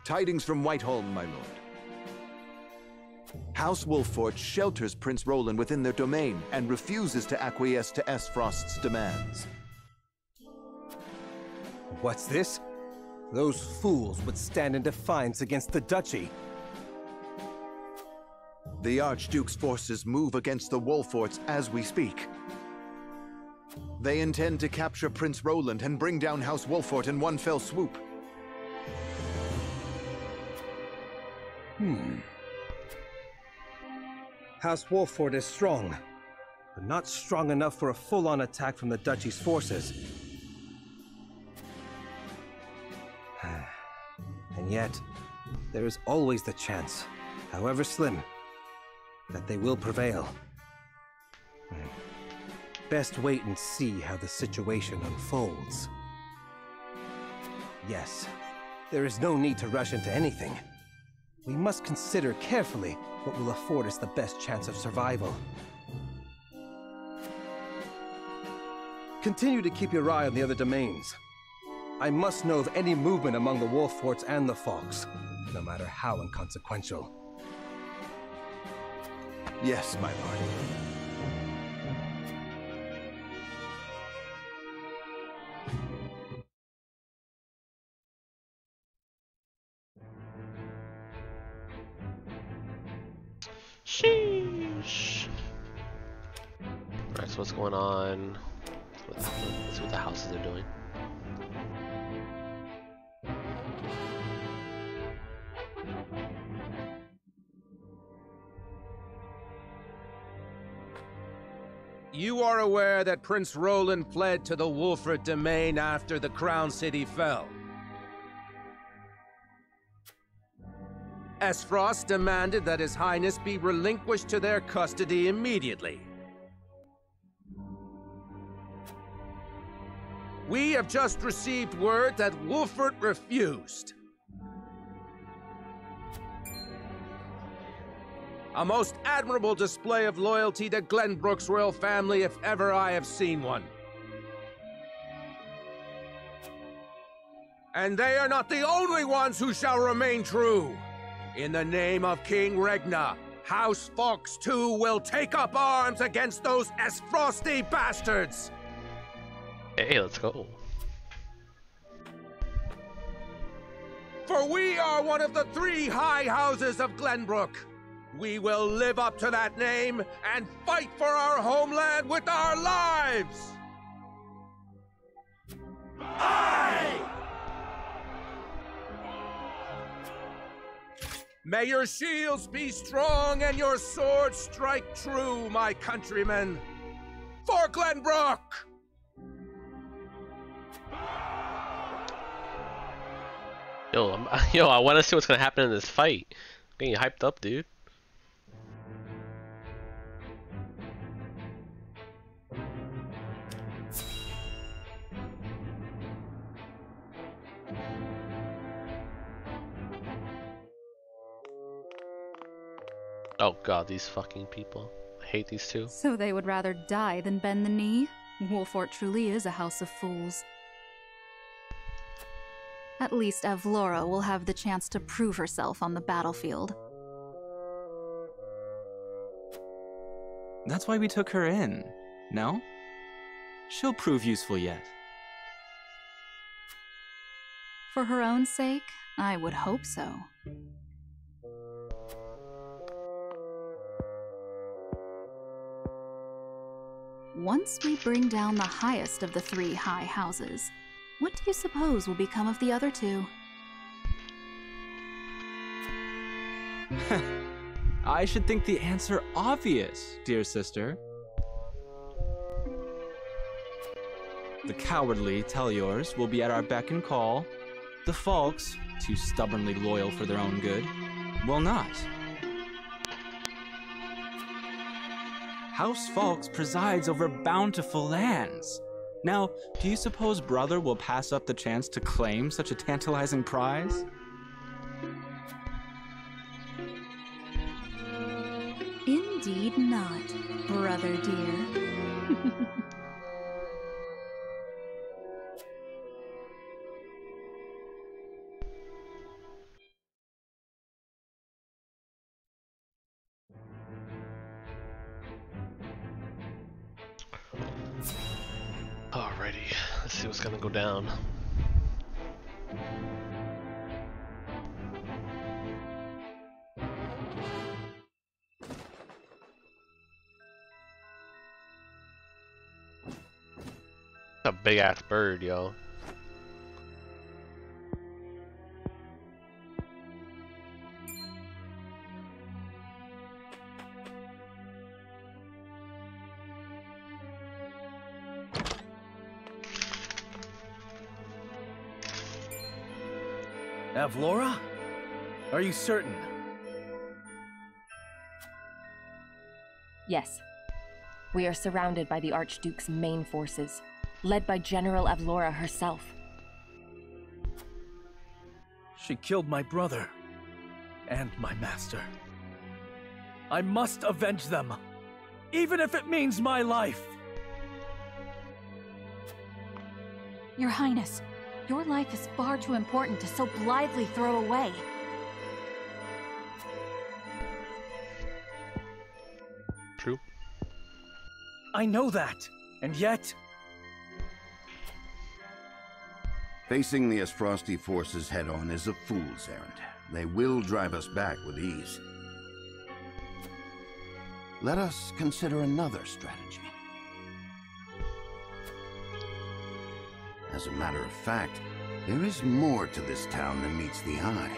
S16: Tidings from Whiteholm, my lord. House Wolffort shelters Prince Roland within their domain and refuses to acquiesce to Aesfrost's demands.
S6: What's this? Those fools would stand in defiance against the Duchy.
S16: The Archduke's forces move against the Wolfforts as we speak. They intend to capture Prince Roland and bring down House Wolffort in one fell swoop.
S6: House Wolffort is strong, but not strong enough for a full-on attack from the Duchy's forces. And yet, there is always the chance, however slim, that they will prevail. Best wait and see how the situation unfolds. Yes, there is no need to rush into anything. We must consider carefully what will afford us the best chance of survival. Continue to keep your eye on the other domains. I must know of any movement among the Wolfforts and the Falks, no matter how inconsequential.
S16: Yes, my lord.
S1: Sheesh. Alright, so what's going on? Let's see what the houses are doing.
S12: You are aware that Prince Roland fled to the Wolffort domain after the Crown City fell. Aesfrost demanded that His Highness be relinquished to their custody immediately. We have just received word that Wolffort refused. A most admirable display of loyalty to Glenbrook's royal family if ever I have seen one. And they are not the only ones who shall remain true. In the name of King Regna, House Fawkes too will take up arms against those Aesfrosti bastards!
S1: Hey, let's go.
S12: For we are one of the 3 high houses of Glenbrook. We will live up to that name and fight for our homeland with our lives! Aye! May your shields be strong and your swords strike true, my countrymen! For Glenbrook!
S1: Yo, I want to see what's gonna happen in this fight. I'm getting hyped up, dude. Oh god, these fucking people. I hate these two.
S8: So they would rather die than bend the knee? Wolffort truly is a house of fools. At least Avlora will have the chance to prove herself on the battlefield.
S9: That's why we took her in, no? She'll prove useful yet.
S8: For her own sake, I would hope so. Once we bring down the highest of the 3 high houses, what do you suppose will become of the other 2?
S9: I should think the answer obvious, dear sister. The cowardly Telliors will be at our beck and call. The Falks, too stubbornly loyal for their own good, will not. House Fawkes presides over bountiful lands. Now, do you suppose Brother will pass up the chance to claim such a tantalizing prize?
S8: Indeed not, brother dear.
S1: Alrighty, let's see what's gonna go down. A big ass bird, yo.
S21: Avlora? Are you certain?
S25: Yes. We are surrounded by the Archduke's main forces, led by General Avlora herself.
S21: She killed my brother and my master. I must avenge them, even if it means my life.
S7: Your Highness, your life is far too important to so blithely throw away.
S1: True.
S21: I know that, and yet...
S5: Facing the Asfrosti forces head-on is a fool's errand. They will drive us back with ease. Let us consider another strategy. As a matter of fact, there is more to this town than meets the eye.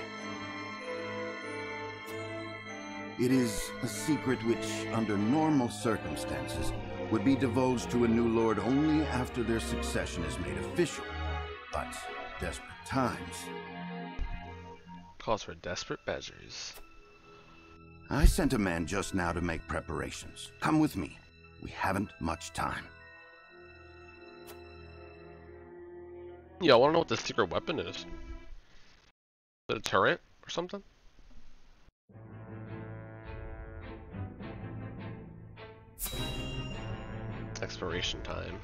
S5: It is a secret which, under normal circumstances, would be divulged to a new lord only after their succession is made official. But desperate times
S1: calls for desperate measures.
S5: I sent a man just now to make preparations. Come with me. We haven't much time.
S1: Yeah, I want to know what the secret weapon is. Is it a turret or something? Expiration time.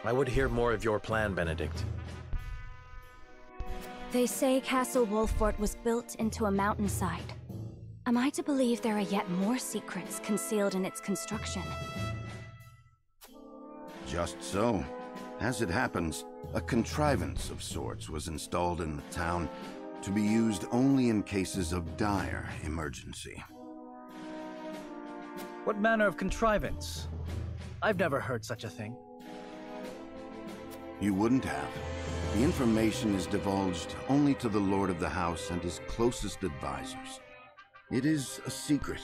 S14: I would hear more of your plan, Benedict.
S7: They say Castle Wolffort was built into a mountainside. Am I to believe there are yet more secrets concealed in its construction?
S5: Just so. As it happens, a contrivance of sorts was installed in the town to be used only in cases of dire emergency.
S21: What manner of contrivance? I've never heard such a thing.
S5: You wouldn't have. The information is divulged only to the Lord of the House and his closest advisors. It is a secret,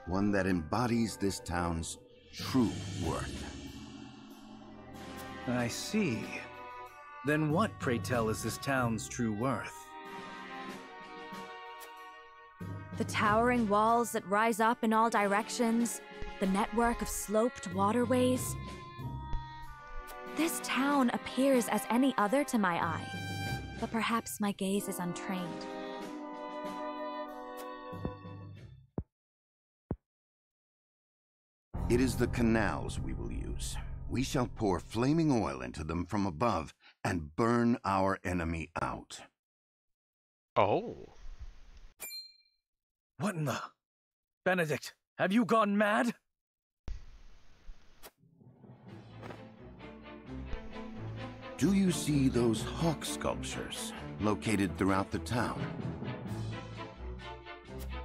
S5: one that embodies this town's true worth.
S21: I see. Then what, pray tell, is this town's true worth?
S7: The towering walls that rise up in all directions, the network of sloped waterways. This town appears as any other to my eye, but perhaps my gaze is untrained.
S5: It is the canals we will use. We shall pour flaming oil into them from above and burn our enemy out.
S1: Oh.
S21: What in the... Benedict, have you gone mad?
S5: Do you see those hawk sculptures located throughout the town?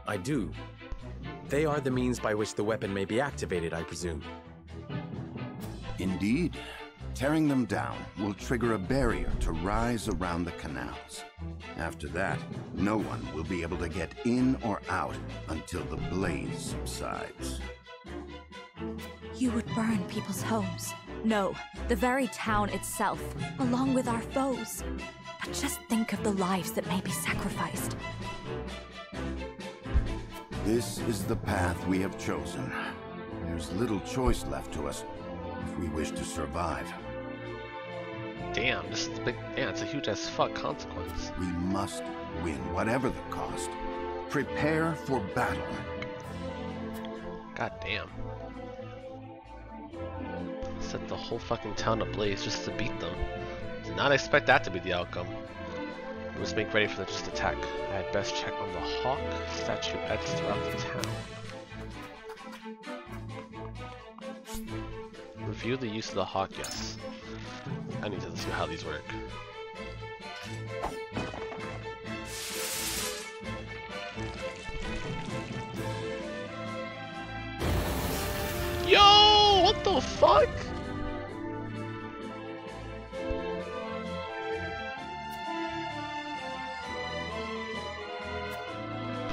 S14: I do. They are the means by which the weapon may be activated, I presume.
S5: Indeed. Tearing them down will trigger a barrier to rise around the canals. After that, no one will be able to get in or out until the blaze subsides.
S7: You would burn people's homes. No, the very town itself, along with our foes. But just think of the lives that may be sacrificed.
S5: This is the path we have chosen. There's little choice left to us if we wish to survive.
S1: Damn, this is big. Yeah, it's a huge as fuck consequence.
S5: We must win, whatever the cost. Prepare for battle.
S1: God damn. set the whole fucking town ablaze just to beat them. Did not expect that to be the outcome. We must make ready for the just attack. I had best check on the hawk statue etched throughout the town. Review the use of the hawk, yes. I need to see how these work. Yo, what the fuck?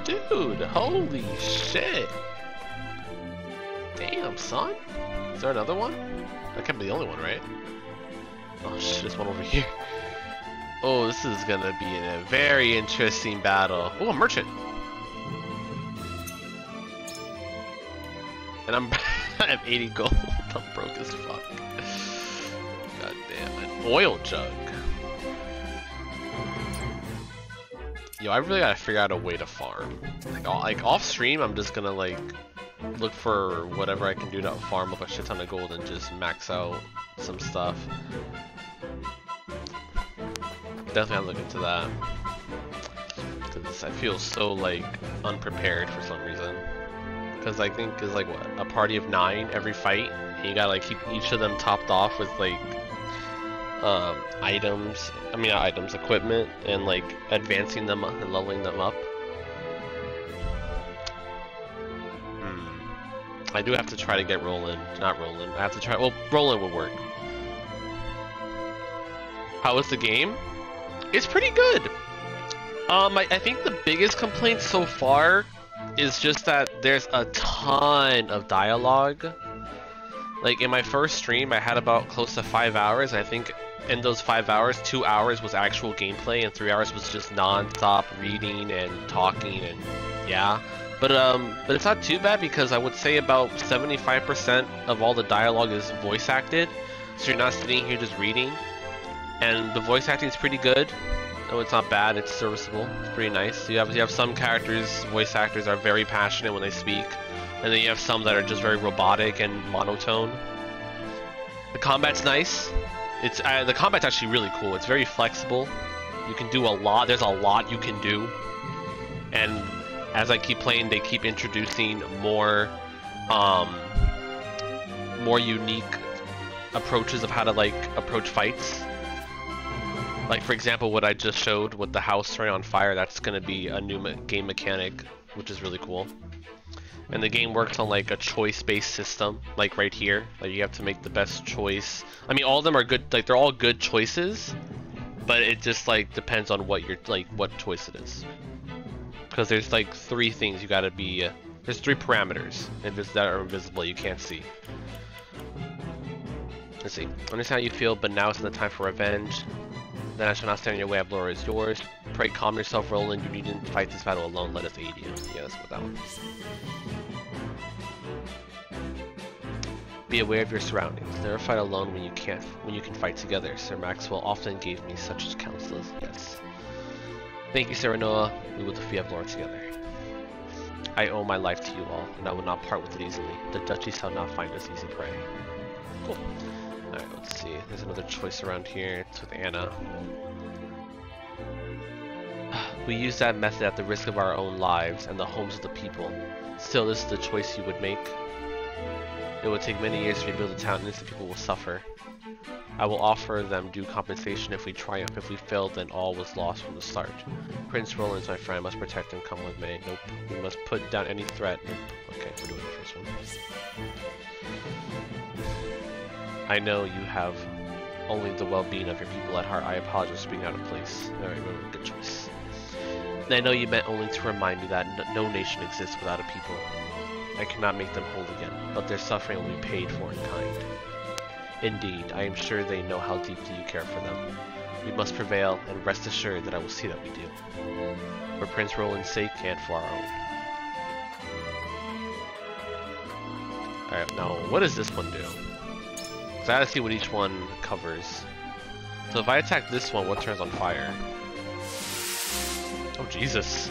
S1: Dude, holy shit. Damn, son. Is there another one? That can't be the only one, right? Oh shit, there's one over here. Oh, this is gonna be a very interesting battle. Oh, a merchant. And I have 80 gold. I'm broke as fuck. God damn it. Oil jug. Yo, I really gotta figure out a way to farm. Like off stream, I'm just gonna like look for whatever I can do to farm up a shit ton of gold and just max out some stuff. Definitely gotta look into that. Because I feel so like unprepared for some reason. Because I think it's like what, a party of 9 every fight, and you gotta like keep each of them topped off with like equipment, and like advancing them and leveling them up. I do have to try to get Roland, not Roland. I have to try. Well, Roland would work. How is the game? It's pretty good. I think the biggest complaint so far is just that there's a ton of dialogue. Like in my first stream, I had about close to 5 hours. I think in those 5 hours, 2 hours was actual gameplay, and 3 hours was just non-stop reading and talking, and yeah. But it's not too bad, because I would say about 75% of all the dialogue is voice acted, so you're not sitting here just reading. And the voice acting is pretty good. No, it's not bad. It's serviceable. It's pretty nice. You have some characters, voice actors are very passionate when they speak, and then you have some that are just very robotic and monotone. The combat's nice. The combat's actually really cool. It's very flexible. You can do a lot. There's a lot you can do, and as I keep playing, they keep introducing more unique approaches of how to like approach fights. Like for example, what I just showed with the house throwing on fire, that's going to be a new game mechanic, which is really cool. And the game works on like a choice-based system, like right here. Like you have to make the best choice. I mean, all of them are good. Like they're all good choices, but it just like depends on what what choice it is. Because there's like 3 things you gotta be. There's 3 parameters that are invisible. You can't see. Let's see. Understand how you feel, but now it's the time for revenge. Then I shall not stand in your way. Ablora is yours. Pray, calm yourself, Roland. You needn't fight this battle alone. Let us aid you. Yeah, that's what that one. Be aware of your surroundings. Never fight alone when you can fight together. Sir Maxwell often gave me such counsels. Yes. Thank you, Serenoa. We will defeat Ablora together. I owe my life to you all, and I will not part with it easily. The duchy shall not find us easy prey. Cool. Alright, let's see. There's another choice around here. It's with Anna. We use that method at the risk of our own lives and the homes of the people. Still, this is the choice you would make. It will take many years to rebuild the town, and innocent people will suffer. I will offer them due compensation if we triumph. If we fail, then all was lost from the start. Prince Roland is my friend. I must protect him. Come with me. Nope. We must put down any threat. Nope. Okay, we're doing the first one. I know you have only the well-being of your people at heart. I apologize for being out of place. Alright, good choice. And I know you meant only to remind me that no nation exists without a people. I cannot make them whole again, but their suffering will be paid for in kind. Indeed, I am sure they know how deeply you care for them. We must prevail, and rest assured that I will see that we do. For Prince Roland's sake and for our own. Alright, now what does this one do? Because I gotta see what each one covers. So if I attack this one, what turns on fire? Oh Jesus.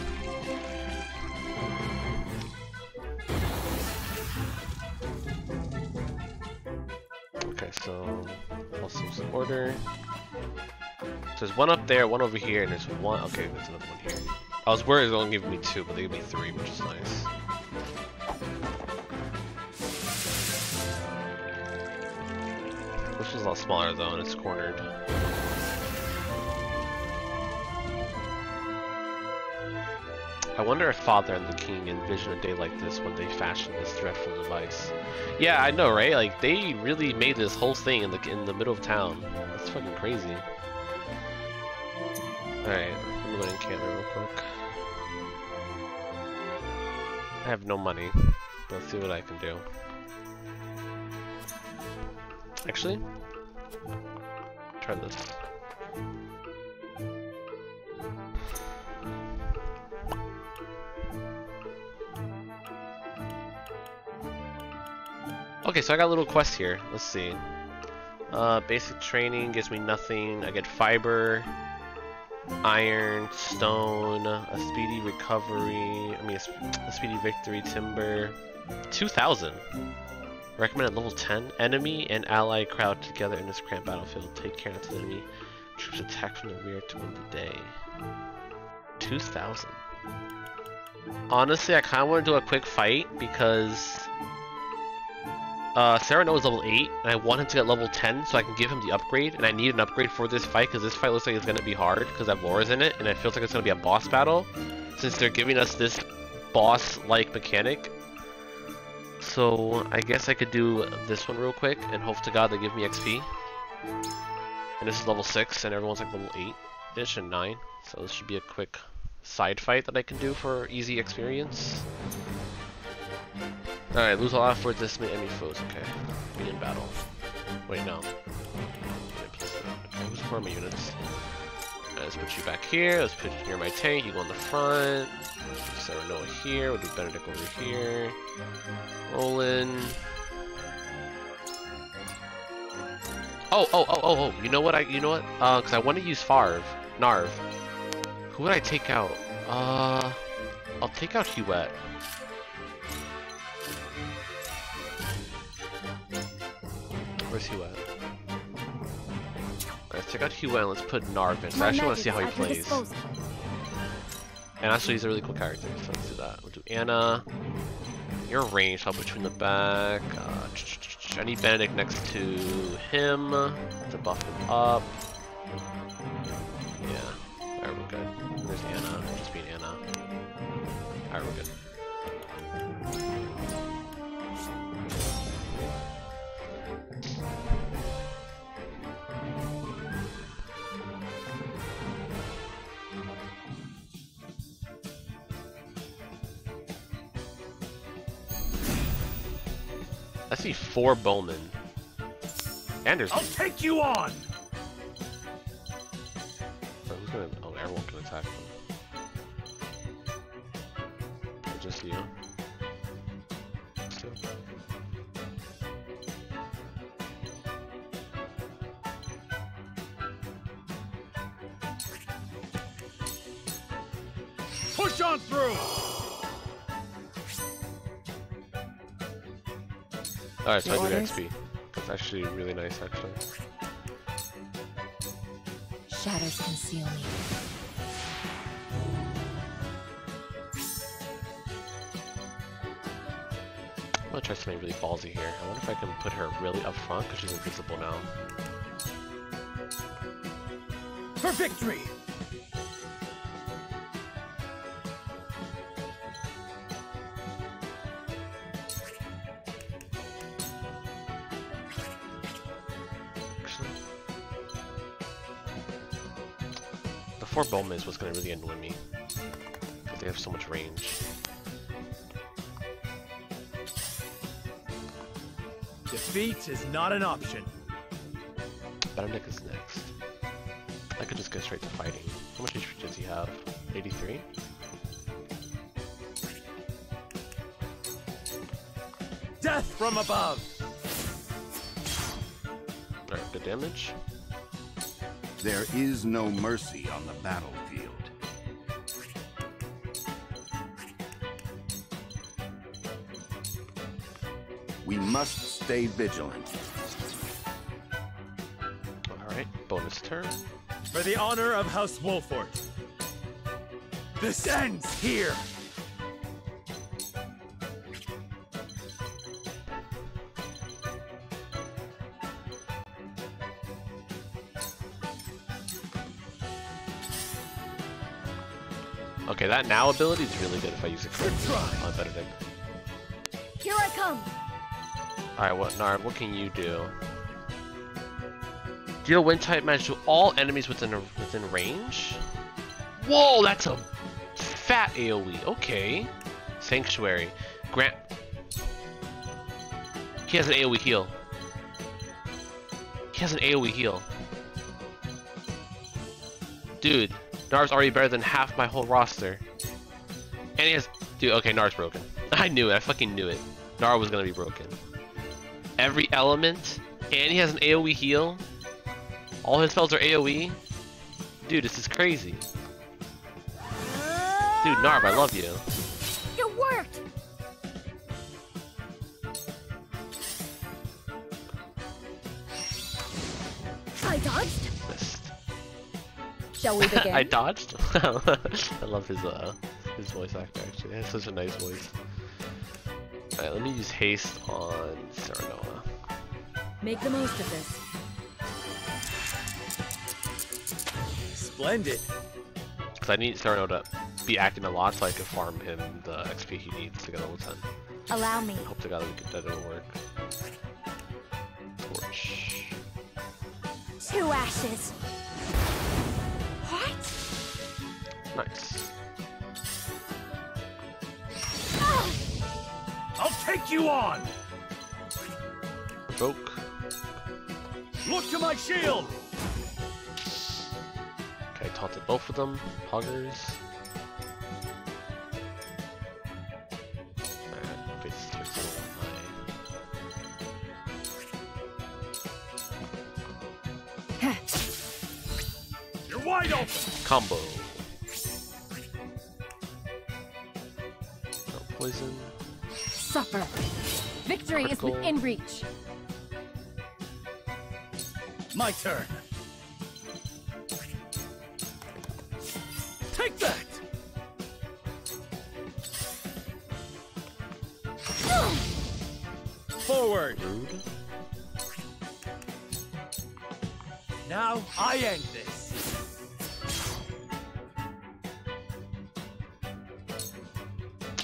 S1: Okay, So, also some order. So there's one up there, one over here, and there's one. Okay, there's another one here. I was worried it was only giving me 2, but they gave me 3, which is nice. This one's a lot smaller though, and it's cornered. I wonder if Father and the King envisioned a day like this when they fashioned this dreadful device. Yeah, I know, right? Like they really made this whole thing in the middle of town. That's fucking crazy. Alright, let me go to encampment real quick. I have no money. Let's see what I can do. Actually, try this. Okay, so I got a little quest here. Let's see. Basic training gives me nothing. I get fiber, iron, stone, a speedy recovery. I mean, a speedy victory, timber. 2,000. Recommended level 10. Enemy and ally crowd together in this cramped battlefield. Take care not to the enemy. Troops attack from the rear to win the day. 2,000. Honestly, I kind of want to do a quick fight because Cyrano is level 8, and I want him to get level 10 so I can give him the upgrade, and I need an upgrade for this fight because this fight looks like it's going to be hard because I have Laura's in it, and it feels like it's going to be a boss battle since they're giving us this boss-like mechanic. So I guess I could do this one real quick and hope to God they give me XP. And this is level 6 and everyone's like level 8-ish and 9, so this should be a quick side fight that I can do for easy experience. Alright, lose all effort, decimate enemy foes. Okay, we in battle. Wait, no. Okay, who's for my units? Alright, let's put you back here. Let's put you near my tank. You go in the front. Cyrano here. We'll do Benedict over here. Roland. Oh. You know what? Because I want to use Narv. Who would I take out? I'll take out Huet. Where's Huet? Let's take out Huet and let's put Narv in. So I actually want to see how he plays. And actually, he's a really cool character, so let's do that. We'll do Anna. You're ranged, I'll put you in the back. I need Benedict next to him to buff him up. Yeah, alright, we're good. There's Anna, just being Anna. Alright, we're good. I see 4 bowmen. And there's...
S21: I'll take you on!
S1: Oh, who's gonna... Oh, everyone can attack them. Or just you. Two.
S21: Push on through!
S1: Alright, so I do XP. That's actually really nice, actually.
S25: Shadows conceal me.
S1: I'm gonna try something really ballsy here. I wonder if I can put her really up front because she's invisible now.
S21: For victory!
S1: The 4 bowmen is what's gonna really annoy me because they have so much range.
S21: Defeat is not an option.
S1: Benedict is next. I could just go straight to fighting. How much HP does he have? 83?
S21: Death from above!
S1: Alright, good damage.
S5: There is no mercy on the battlefield. We must stay vigilant.
S1: Alright, bonus turn.
S21: For the honor of House Wolfort. This ends here!
S1: Okay, that now ability is really good if I use it correctly on Benedict.
S7: Here I come!
S1: Alright, Narv, what can you do? Deal wind type damage to all enemies within range? Whoa, that's a fat AoE. Okay. Sanctuary. Grant. He has an AoE heal. He has an AoE heal. Dude, Narv's already better than half my whole roster. And he has... Dude, okay, Narv's broken. I knew it. I fucking knew it. Narv was gonna be broken. Every element. And he has an AoE heal. All his spells are AoE. Dude, this is crazy. Dude, Narv, I love you.
S7: It worked! I dodged?
S1: Missed.
S7: Shall we begin?
S1: I dodged? I love his voice actor, actually. He has such a nice voice. Alright, let me use haste on Serenoa.
S4: Make the most of this.
S21: Splendid.
S1: Because I need Sereno to be acting a lot so I can farm him the XP he needs to get level 10.
S7: Allow me.
S1: Hope to God that it'll work. Torch.
S7: 2 ashes. What?
S1: Nice.
S7: Oh!
S21: I'll take you on!
S1: Provoke.
S21: Look to my shield!
S1: Okay, taunted both of them. Hoggers. Alright, face towards the eye.
S21: You're wide open!
S1: Combo. No poison.
S25: Suffer. Victory
S1: Critical.
S25: is within reach.
S21: My turn. Take that! Forward!
S1: Rude.
S21: Now I end this.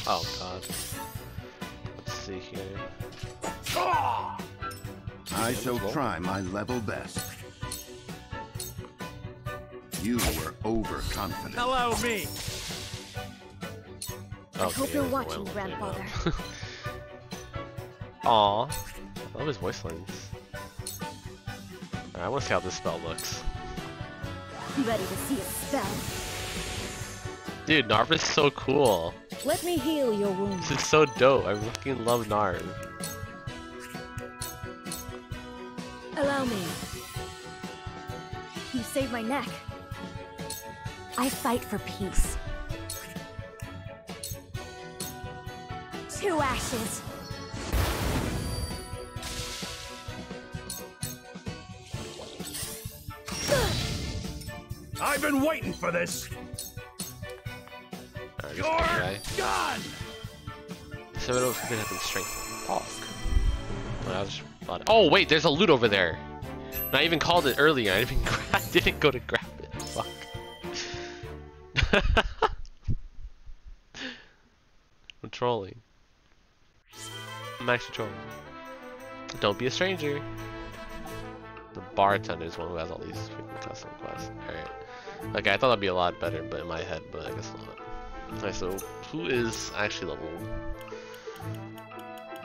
S1: Oh god. Let's see here.
S5: I shall try my level best. You were overconfident.
S21: Allow me.
S7: I hope you're watching, Grandfather.
S1: Aw. I love his voice lines. Alright, I want to see how this spell looks.
S7: Ready to see a spell?
S1: Dude, Narv is so cool.
S4: Let me heal your wounds.
S1: This is so dope. I fucking love Narv.
S7: Allow me. You saved my neck. I fight for peace. 2 ashes.
S21: I've been waiting for this.
S1: Alright,
S21: You're gone.
S1: So it was good having strength. Talk. Oh wait, there's a loot over there. And I even called it earlier. I didn't go to grab it. Fuck. I'm trolling. I'm actually trolling. Don't be a stranger. The bartender is one who has all these freaking custom quests. Alright. Okay, I thought that'd be a lot better, but in my head, but I guess not. Alright, so who is actually level?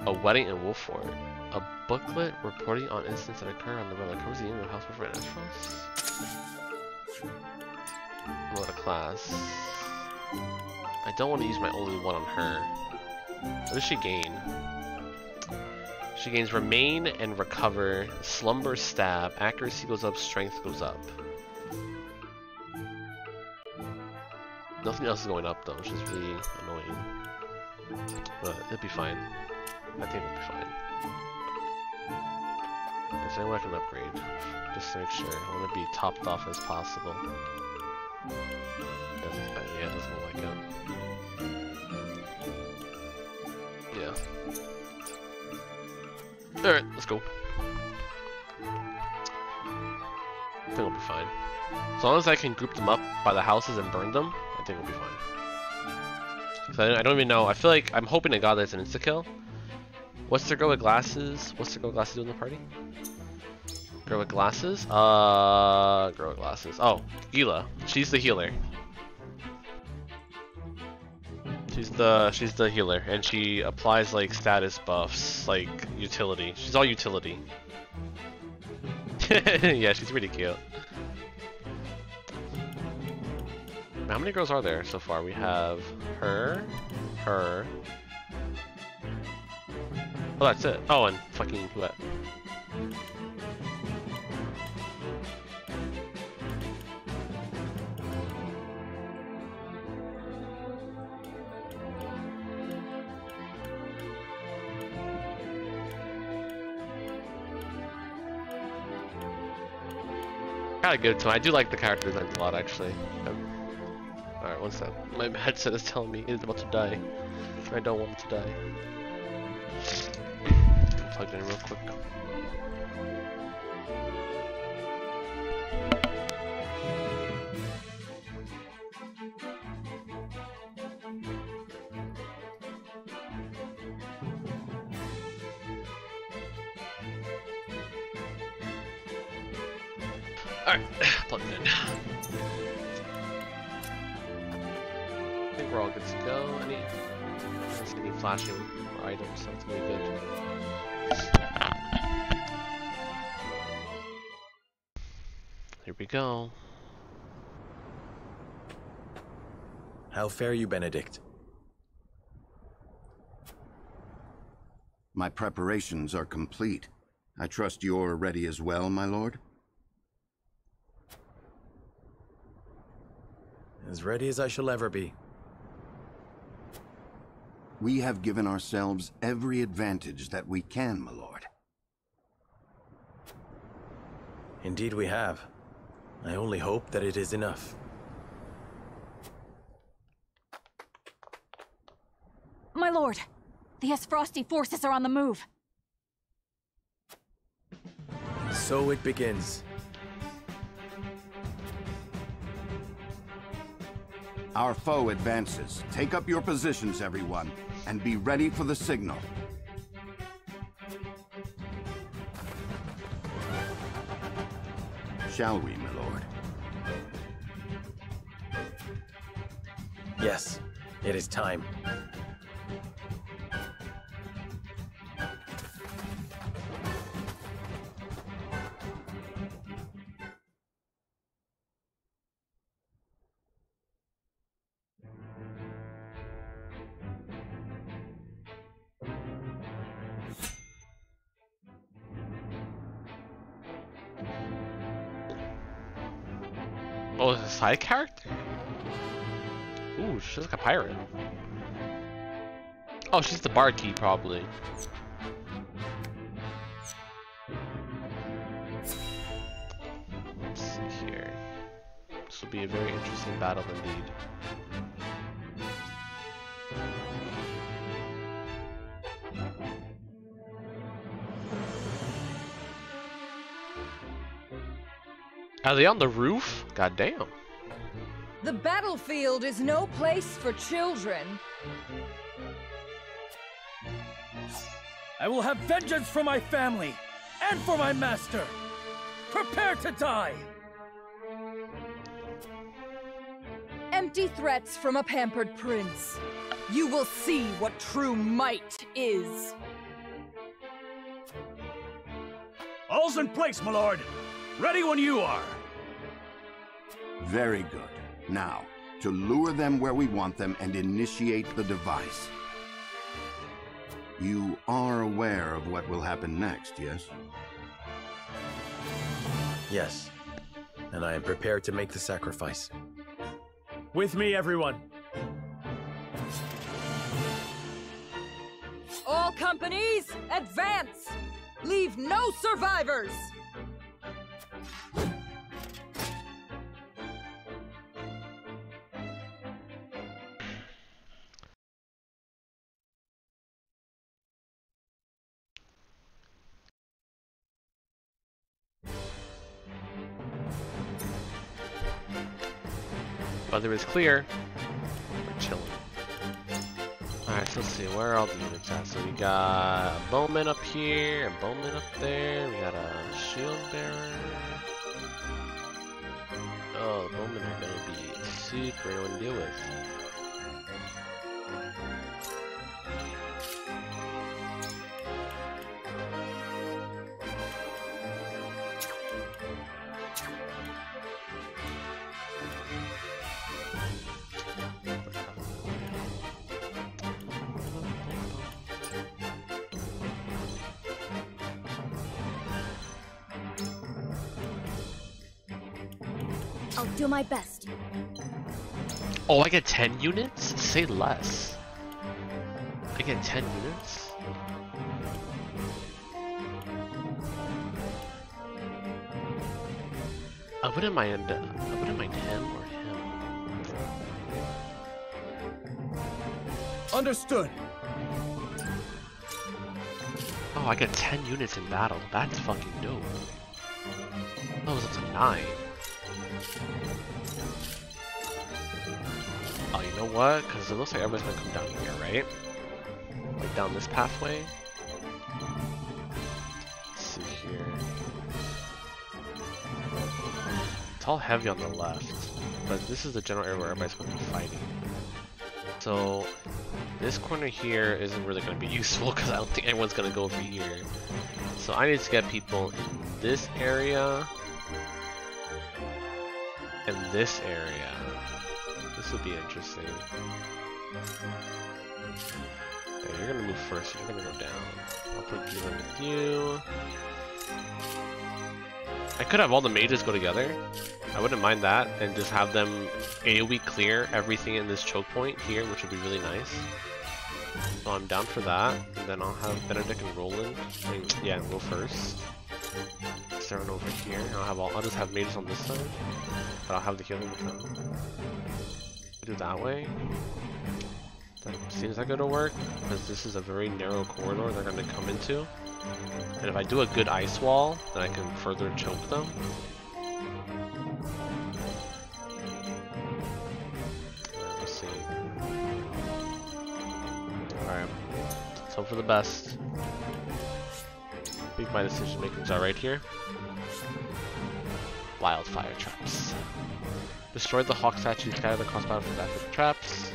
S1: A wedding in Wolfort. A booklet reporting on incidents that occur on the road that covers the end of House Wolfort and Estros. What a class. I don't want to use my only one on her. What does she gain? She gains remain and recover, slumber, stab, accuracy goes up, strength goes up. Nothing else is going up though, which is really annoying. But it'll be fine. I think it'll be fine. Is there anyone I can upgrade? Just to make sure. I want to be topped off as possible. Yeah, it doesn't look like it. Yeah. Alright, let's go. I think we'll be fine. As long as I can group them up by the houses and burn them, I think we'll be fine. So I don't even know. I feel like I'm hoping to God there's an insta-kill. What's the girl with glasses? What's the girl with glasses doing in the party? Girl with glasses? Girl with glasses. Oh, Gila. She's the healer. She's the healer, and she applies like status buffs, like utility. She's all utility. Yeah, she's pretty cute. How many girls are there so far? We have her. Oh, that's it. Oh, and fucking what? Gotta give it to him. I do like the character designs a lot, actually. Alright, one sec. My headset is telling me it's about to die. I don't want it to die. Plug it in real quick. Alright, plug it in. I think we're all good to go. Any flashing items, that's gonna be good. Here we go.
S14: How fare you, Benedict?
S5: My preparations are complete. I trust you're ready as well, my lord?
S14: As ready as I shall ever be.
S5: We have given ourselves every advantage that we can, my lord.
S14: Indeed we have. I only hope that it is enough.
S7: My lord, the Esfrosti forces are on the move.
S14: So it begins.
S5: Our foe advances. Take up your positions, everyone, and be ready for the signal. Shall we, my lord?
S14: Yes, it is time.
S1: Oh, it's a side character? Ooh, she's like a pirate. Oh, she's the barkeep, probably. Let's see here. This will be a very interesting battle indeed. Are they on the roof? God damn.
S10: The battlefield is no place for children.
S21: I will have vengeance for my family and for my master. Prepare to die.
S10: Empty threats from a pampered prince. You will see what true might is.
S19: All's in place, my lord. Ready when you are.
S5: Very good. Now, to lure them where we want them and initiate the device. You are aware of what will happen next, yes?
S14: Yes, and I am prepared to make the sacrifice.
S19: With me, everyone.
S10: All companies, advance! Leave no survivors!
S1: Weather is clear. We're chilling. Alright, so let's see, where are all the units at? So we got a bowman up here, a bowman up there, we got a shield bearer. Oh, the bowmen are gonna be super annoying to deal with.
S7: I'll do my best.
S1: Oh, I get 10 units? Say less. I get 10 units? I wouldn't mind him or him.
S21: Understood.
S1: Oh, I get 10 units in battle. That's fucking dope. Oh, it's up to 9. Oh, you know what? Because it looks like everybody's gonna come down here, right? Like down this pathway. Let's see here. It's all heavy on the left, but this is the general area where everybody's gonna be fighting. So this corner here isn't really gonna be useful because I don't think anyone's gonna go over here. So I need to get people in this area and this area. This will be interesting. Okay, you're gonna move first. You're gonna go down. I'll put you in with you. I could have all the mages go together. I wouldn't mind that, and just have them AoE clear everything in this choke point here, which would be really nice. So I'm down for that. And then I'll have Benedict and Roland. Go first. Start over here. I'll just have mages on this side, but I'll have the healing come. Do that way. That seems like it'll work, because this is a very narrow corridor they're going to come into. And if I do a good ice wall, then I can further choke them. Let's see. Alright. Let's hope for the best. I think my decision making's alright here. Wildfire traps. Destroy the hawk statue scattered across battlefield with traps.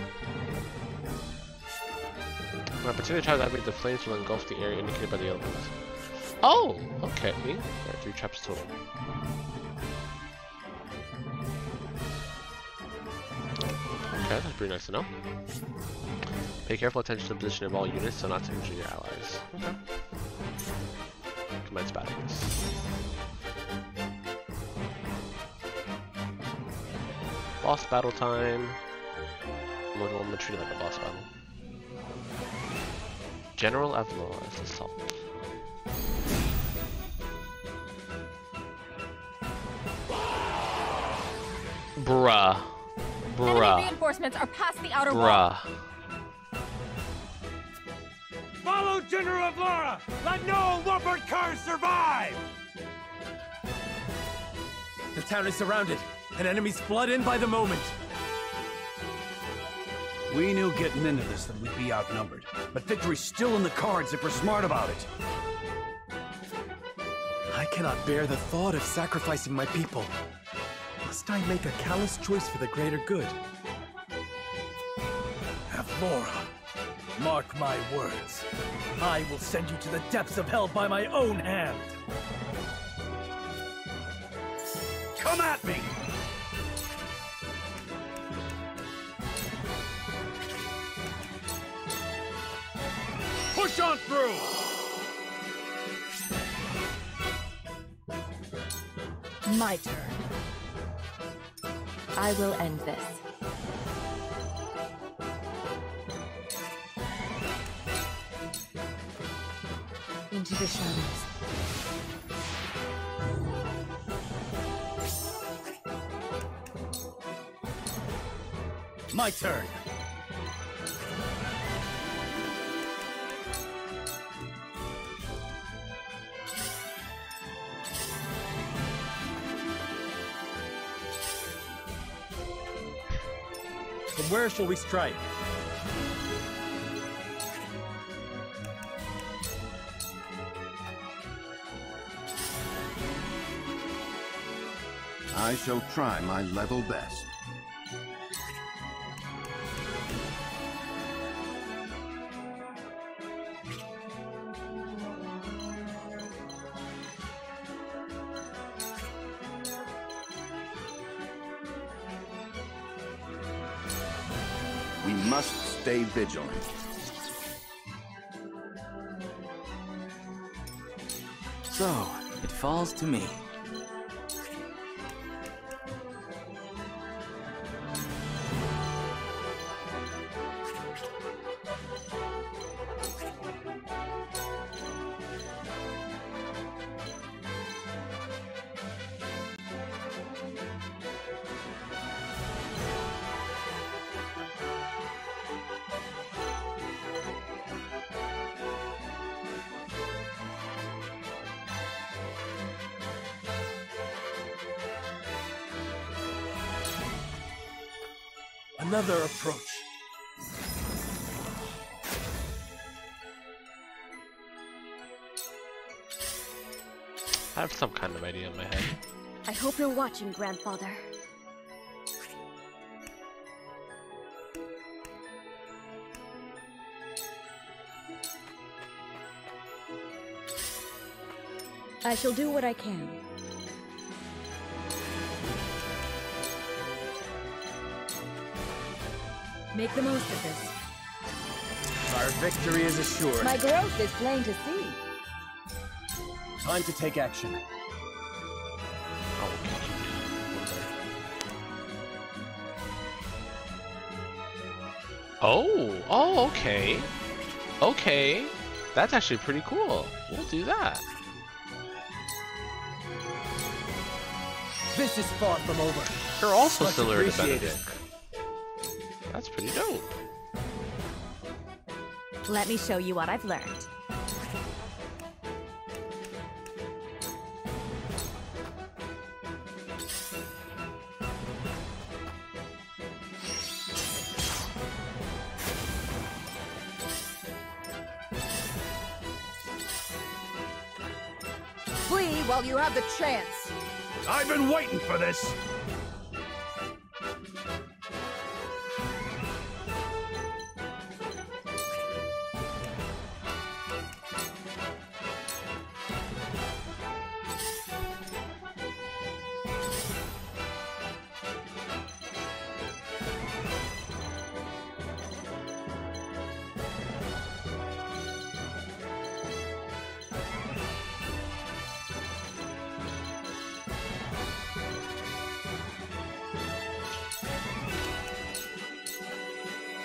S1: When a particular trap activates, the flames will engulf the area indicated by the elements. Oh! Okay. There are 3 traps total. Okay, that's pretty nice to know. Pay careful attention to the position of all units so not to injure your allies. Okay. Commence battle. Boss battle time. I'm gonna treat it like a boss battle. General Avlor's assault. Bruh.
S7: Enemy reinforcements are past the outer wall.
S19: Follow General Avlora! Let no Leopard cars survive!
S12: The town is surrounded, and enemies flood in by the moment.
S21: We knew getting into this that we'd be outnumbered, but victory's still in the cards if we're smart about it.
S14: I cannot bear the thought of sacrificing my people. Must I make a callous choice for the greater good?
S21: Avlora, mark my words. I will send you to the depths of hell by my own hand. Come at me! Push on through!
S25: My turn. I will end this. Into the shadows.
S21: My turn. From where shall we strike?
S5: I shall try my level best. We must stay vigilant.
S21: So, it falls to me. Another approach.
S1: I have some kind of idea in my head.
S7: I hope you're watching, Grandfather.
S3: I shall do what I can. Make the most of this.
S21: Our victory is assured.
S3: My growth is plain to see.
S21: Time to take action.
S1: Oh, okay. Okay. That's actually pretty cool. We'll do that.
S21: This is far from over.
S1: You're also
S21: Much
S1: similar to
S21: appreciated.
S1: Benedict. That's pretty dope.
S7: Let me show you what I've learned.
S10: Flee while you have the chance.
S19: I've been waiting for this.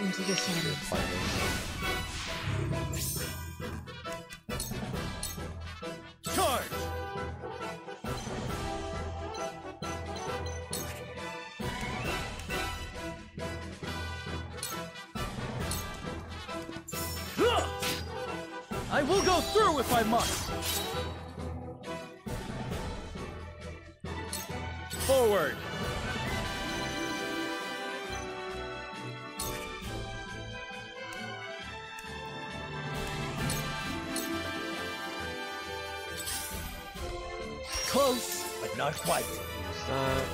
S4: Into the shadows.
S21: Charge! I will go through if I must. Forward. Close, but not quite.
S1: Use that.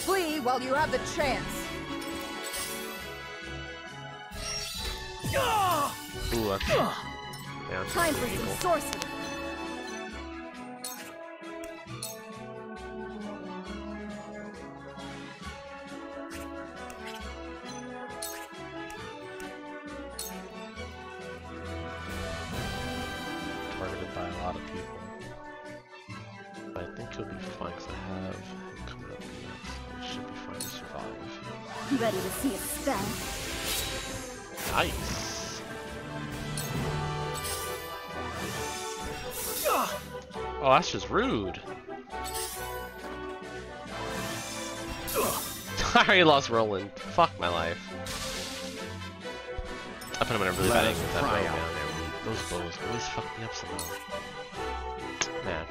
S10: Flee while you have the chance.
S1: Ooh, that's down to
S7: Time for
S1: illegal.
S7: some sorcery.
S1: Targeted by a lot of people. But I think he'll be fine because I have him coming up next. So he should be fine to survive.
S7: Ready to see a spell?
S1: Nice. Oh, that's just rude. I already lost Roland. Fuck my life. I put him in a really bad angle with that bow down there. Those bows always fuck me up somehow. Man,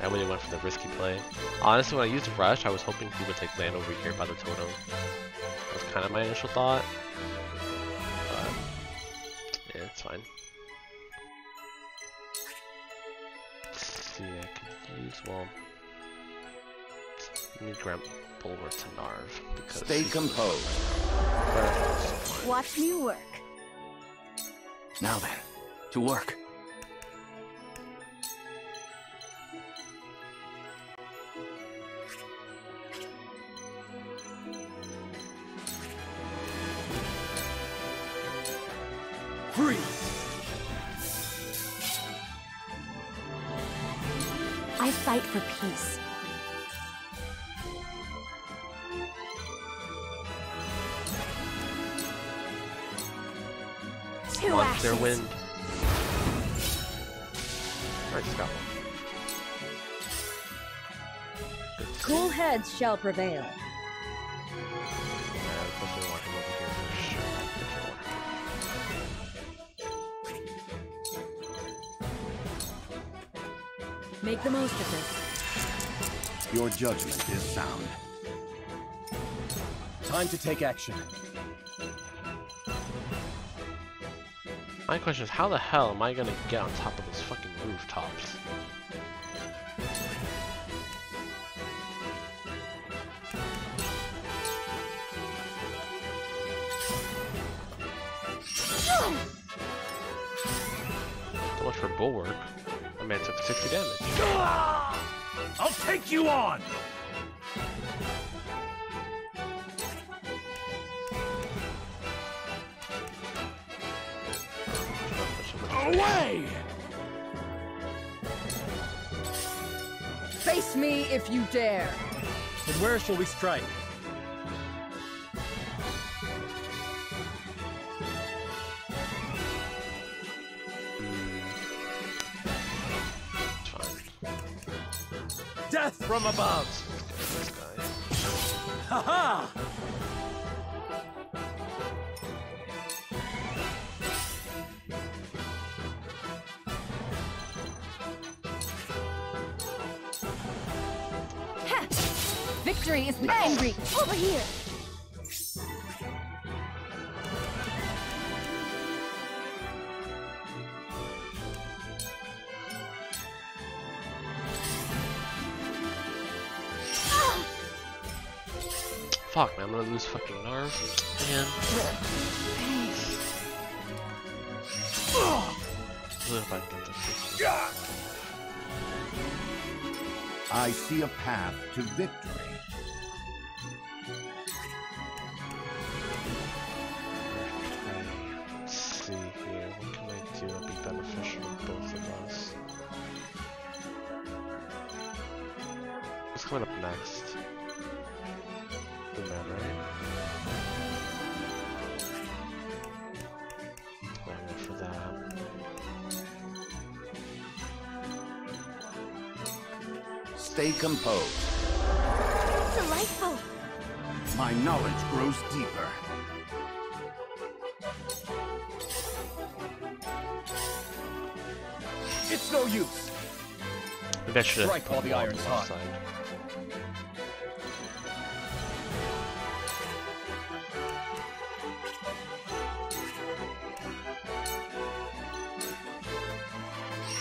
S1: I really went for the risky play. Honestly, when I used Rush, I was hoping he would like land over here by the totem. That was kind of my initial thought. But yeah, it's fine. Let's see, I could use, well, let me grab Bulwark to Narv because
S16: stay composed.
S7: Watch me work.
S21: Now then, to work. Freeze!
S7: I fight for peace.
S1: Monster wind. Alright, just got one.
S3: Cool heads shall prevail.
S1: Definitely want him over here for sure.
S3: Make the most of this.
S16: Your judgment is sound.
S21: Time to take action.
S1: My question is, how the hell am I gonna get on top of those fucking rooftops? So much for Bulwark. My man took 60 damage.
S19: I'll take you on! Away!
S10: Face me if you dare!
S21: And where shall we strike? Death from above! Ha-ha!
S7: Victory is within reach. Over here.
S1: Fuck, man, I'm gonna lose fucking Narv. Man. If I can get this.
S16: I see a path to victory.
S1: Let's see here. What can I do that'll be beneficial to both of us? What's coming up next? The man, right? I'll go for that.
S16: Stay composed.
S7: Delightful.
S16: My knowledge grows deeper.
S21: It's no use.
S1: Maybe I should
S21: strike while the iron's hot.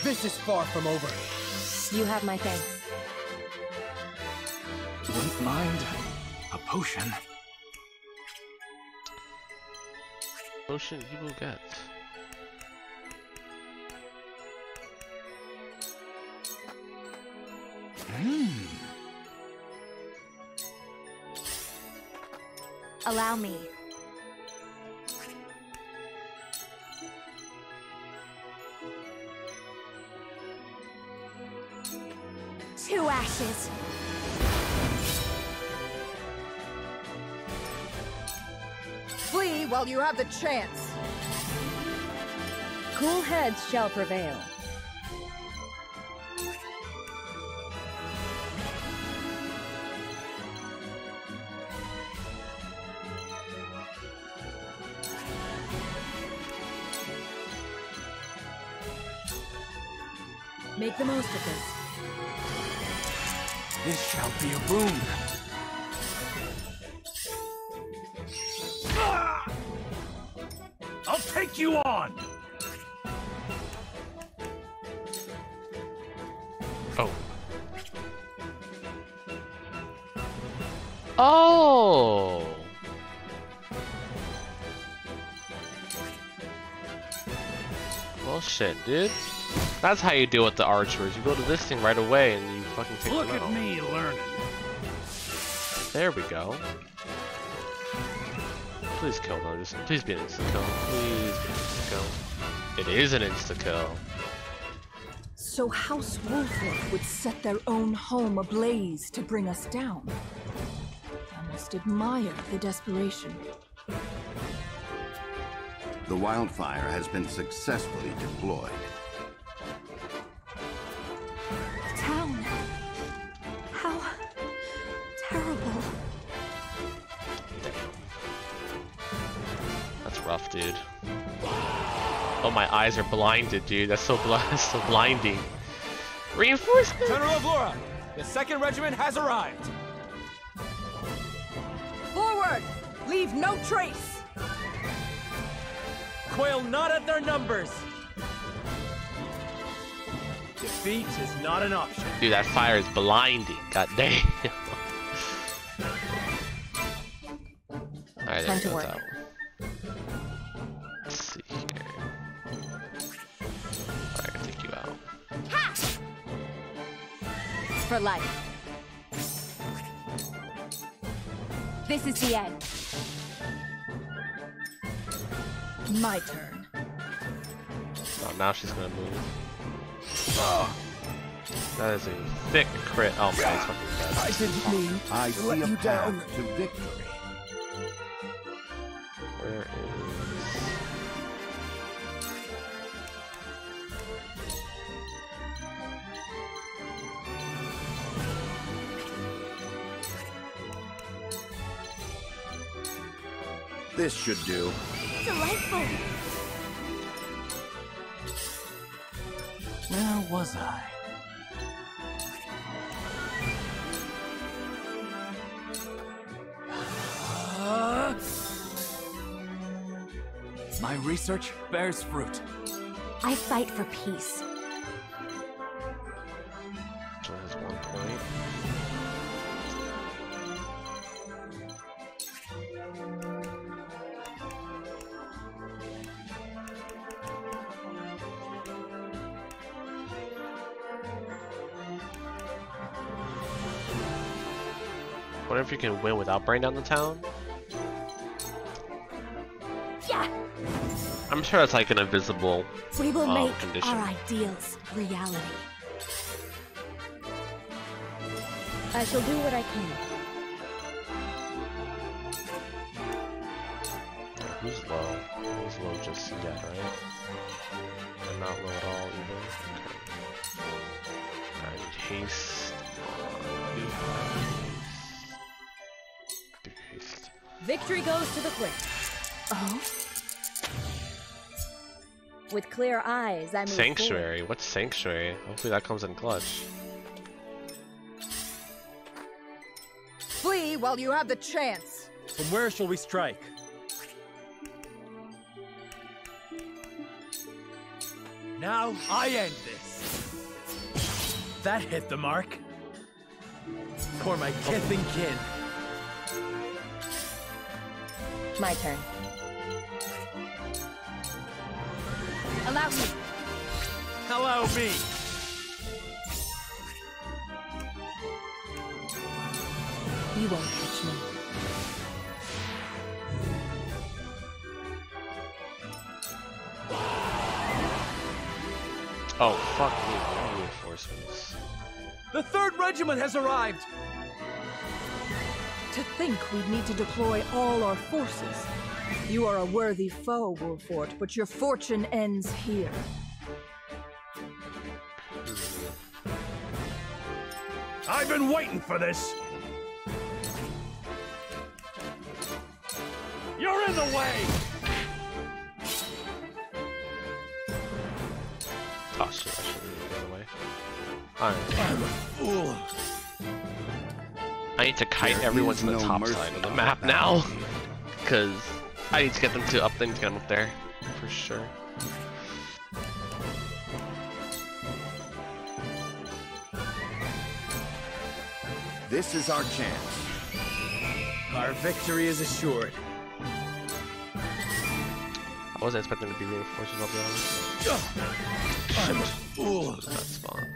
S21: This is far from over.
S25: You have my thanks.
S19: Wouldn't mind a potion.
S1: Potion you will get.
S7: Allow me. To ashes.
S10: Flee while you have the chance.
S3: Cool heads shall prevail.
S10: Make the most of this.
S12: This shall be a boon. Ah! I'll take you on!
S1: Oh. Oh! Well, shit, dude. That's how you deal with the archers. You go to this thing right away and you fucking take them out.
S12: Look at me learning.
S1: There we go. Please kill them. Just please be an insta kill. Please be an insta kill. It is an insta kill.
S10: So House Wolffort would set their own home ablaze to bring us down. I must admire the desperation.
S5: The wildfire has been successfully deployed.
S4: The town. How terrible.
S1: That's rough, dude. Oh, my eyes are blinded, dude. That's so so blinding. Reinforcement!
S9: General of Laura, the 2nd Regiment has arrived.
S10: Forward! Leave no trace!
S21: Quail not at their numbers. Defeat is not an option.
S1: Dude, that fire is blinding. God damn. Alright, there goes that one. Let's see here. I can take you out.
S10: Ha! For life. This is the end. My turn.
S1: Oh, now she's gonna move. Oh, that is a thick crit. Oh my, it's fucking dead.
S5: I didn't mean to let you down. To victory.
S1: Where is?
S5: This should do.
S4: Delightful.
S21: Where was I? My research bears fruit.
S25: I fight for peace.
S1: So there's 1 point. Wonder if you can win without burning down the town?
S4: Yeah.
S1: I'm sure that's like an invisible
S4: We will make
S1: condition.
S4: our ideals reality.
S10: I shall do what I can.
S1: Who's low? Who's low just yet, right? And not low at all either. Okay. I need haste. Haste.
S10: Victory goes to the quick.
S4: Oh?
S10: With clear eyes, I move
S1: Sanctuary.
S10: forward.
S1: What's Sanctuary? Hopefully that comes in clutch.
S10: Flee while you have the chance.
S21: From where shall we strike? Now I end this. That hit the mark. For my kith and kin.
S10: My turn. Allow me.
S21: Allow me.
S10: You won't catch me.
S1: Oh, fuck me. No reinforcements.
S21: The 3rd Regiment has arrived.
S10: To think we'd need to deploy all our forces. You are a worthy foe, Wolffort, but your fortune ends here.
S12: I've been waiting for this. You're in the way.
S1: Oh shit, I should have moved the other way. Alright.
S21: I'm a fool.
S1: I need to kite everyone to the top side of the map now. Because I need to get them to up there to get them up there. For sure.
S16: This is our chance.
S21: Our victory is assured.
S1: I wasn't expecting to be reinforced, I'll be honest.
S21: I'm a fool.
S1: That spawn.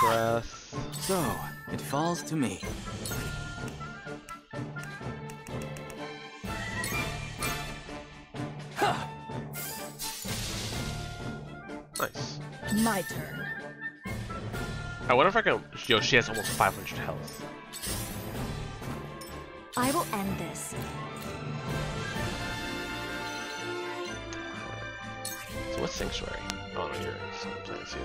S1: Breath.
S9: So, it falls to me.
S1: Nice.
S10: My turn.
S1: I wonder if I can. Yo, she has almost 500 health.
S7: I will end this.
S1: So what's Sanctuary? Oh no, you're sometimes too.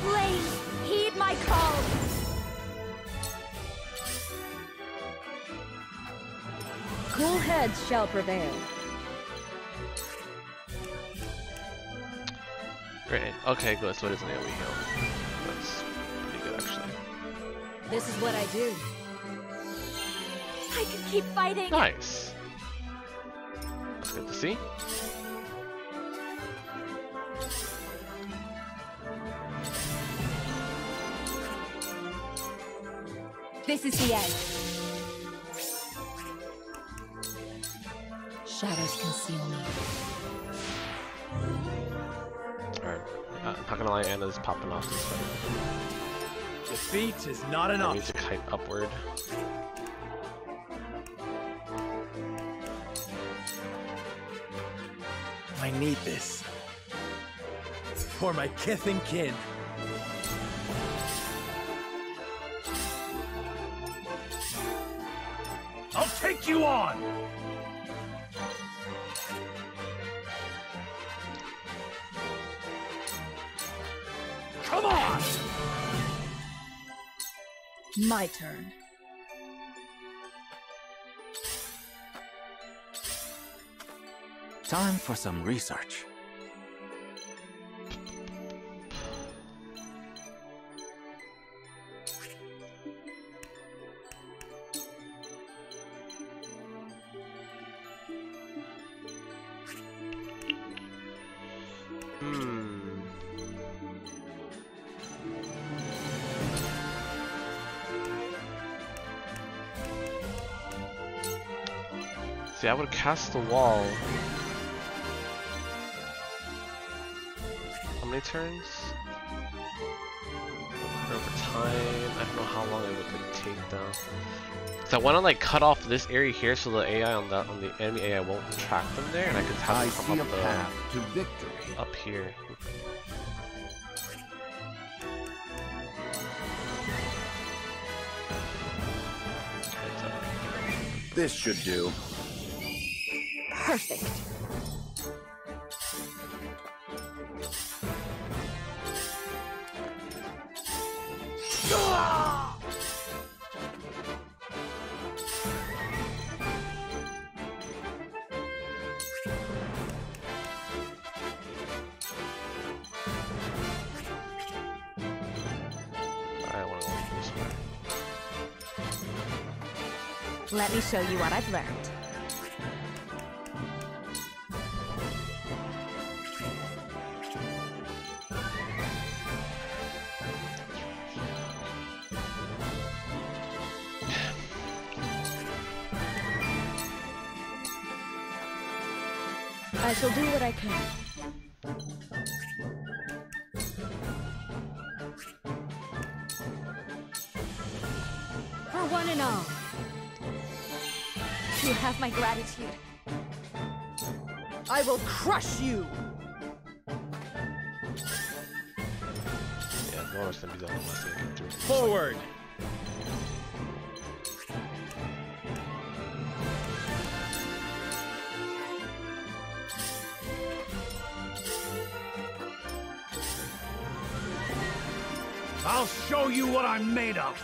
S7: Blaze, heed my call.
S4: Cool heads shall prevail.
S1: Great. Okay, good. So it is an AoE heal. That's pretty good, actually.
S4: This is what I do.
S7: I can keep fighting.
S1: Nice. That's good to see.
S3: This is the end.
S10: Shadows conceal me.
S1: Alright. I'm not gonna lie, Anna's popping off this fight.
S21: Defeat is not an
S1: I need
S21: option.
S1: to kite upward.
S21: I need this. For my kith and kin. I'll take you on! Come on!
S10: My turn.
S9: Time for some research.
S1: See, I would cast the wall. How many turns? Over time, I don't know how long it would like, take though. So I want to like cut off this area here so the AI on the enemy AI won't track them there, and I could have them come up
S5: a path to victory.
S1: Up here.
S5: This should do.
S4: Perfect.
S7: Let me show you what I've learned.
S4: I shall do what I can. For one and all.
S7: You have my gratitude.
S10: I will crush you!
S1: Yeah, no one's gonna be done unless they can do it.
S21: Forward! I'll show you what I'm made of!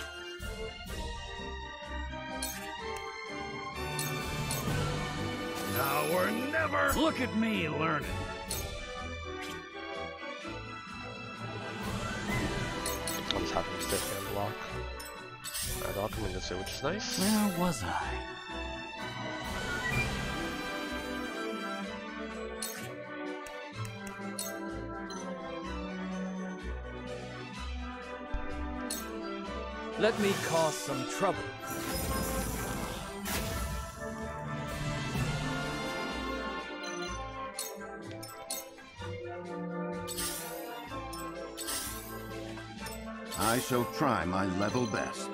S19: Now or never! Look at me learning.
S1: I'm just having a stiff hand block. Alright, I'll come in this way, which is nice.
S21: Where was I? Let me cause some trouble.
S5: I shall try my level best.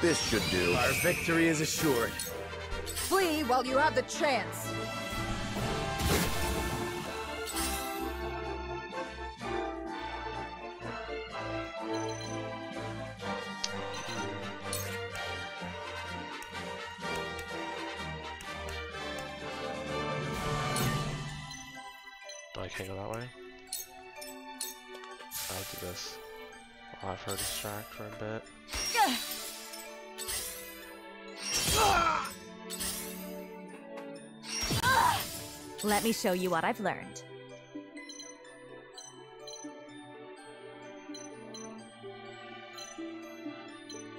S5: This should do.
S21: Our victory is assured.
S10: Flee while you have the chance.
S1: Oh, I can't go that way? I'll do this. I'll have her distract for a bit.
S11: Let me show you what I've learned.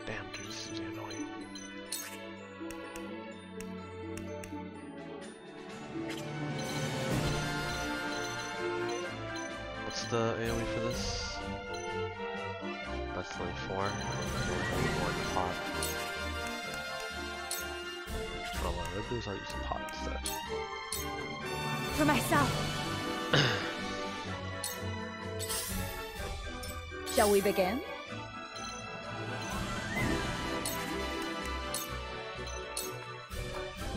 S1: Damn, dude, this is annoying. What's the AoE for this? That's only 4. One pot. Oh, well, maybe I'll use a pot instead.
S11: For myself.
S10: Shall we begin?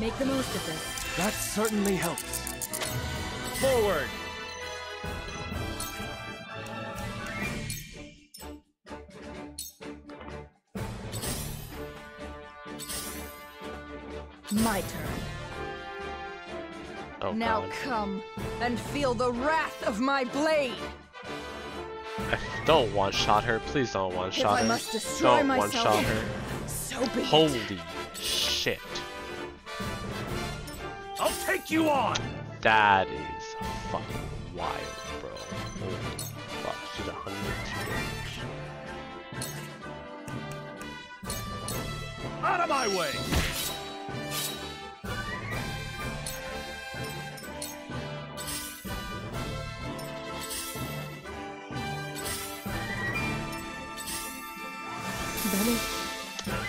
S11: Make the most of this.
S21: That certainly helps. Forward!
S10: My turn.
S1: Oh,
S10: now
S1: God.
S10: come and feel the wrath of my blade.
S1: Don't one-shot her. Please don't one-shot her.
S10: I must destroy
S1: Don't
S10: myself,
S1: one-shot her.
S10: so be it.
S1: Holy shit.
S19: I'll take you on!
S1: That is fucking wild, bro. Holy fuck. She's 102 damage.
S19: Out of my way!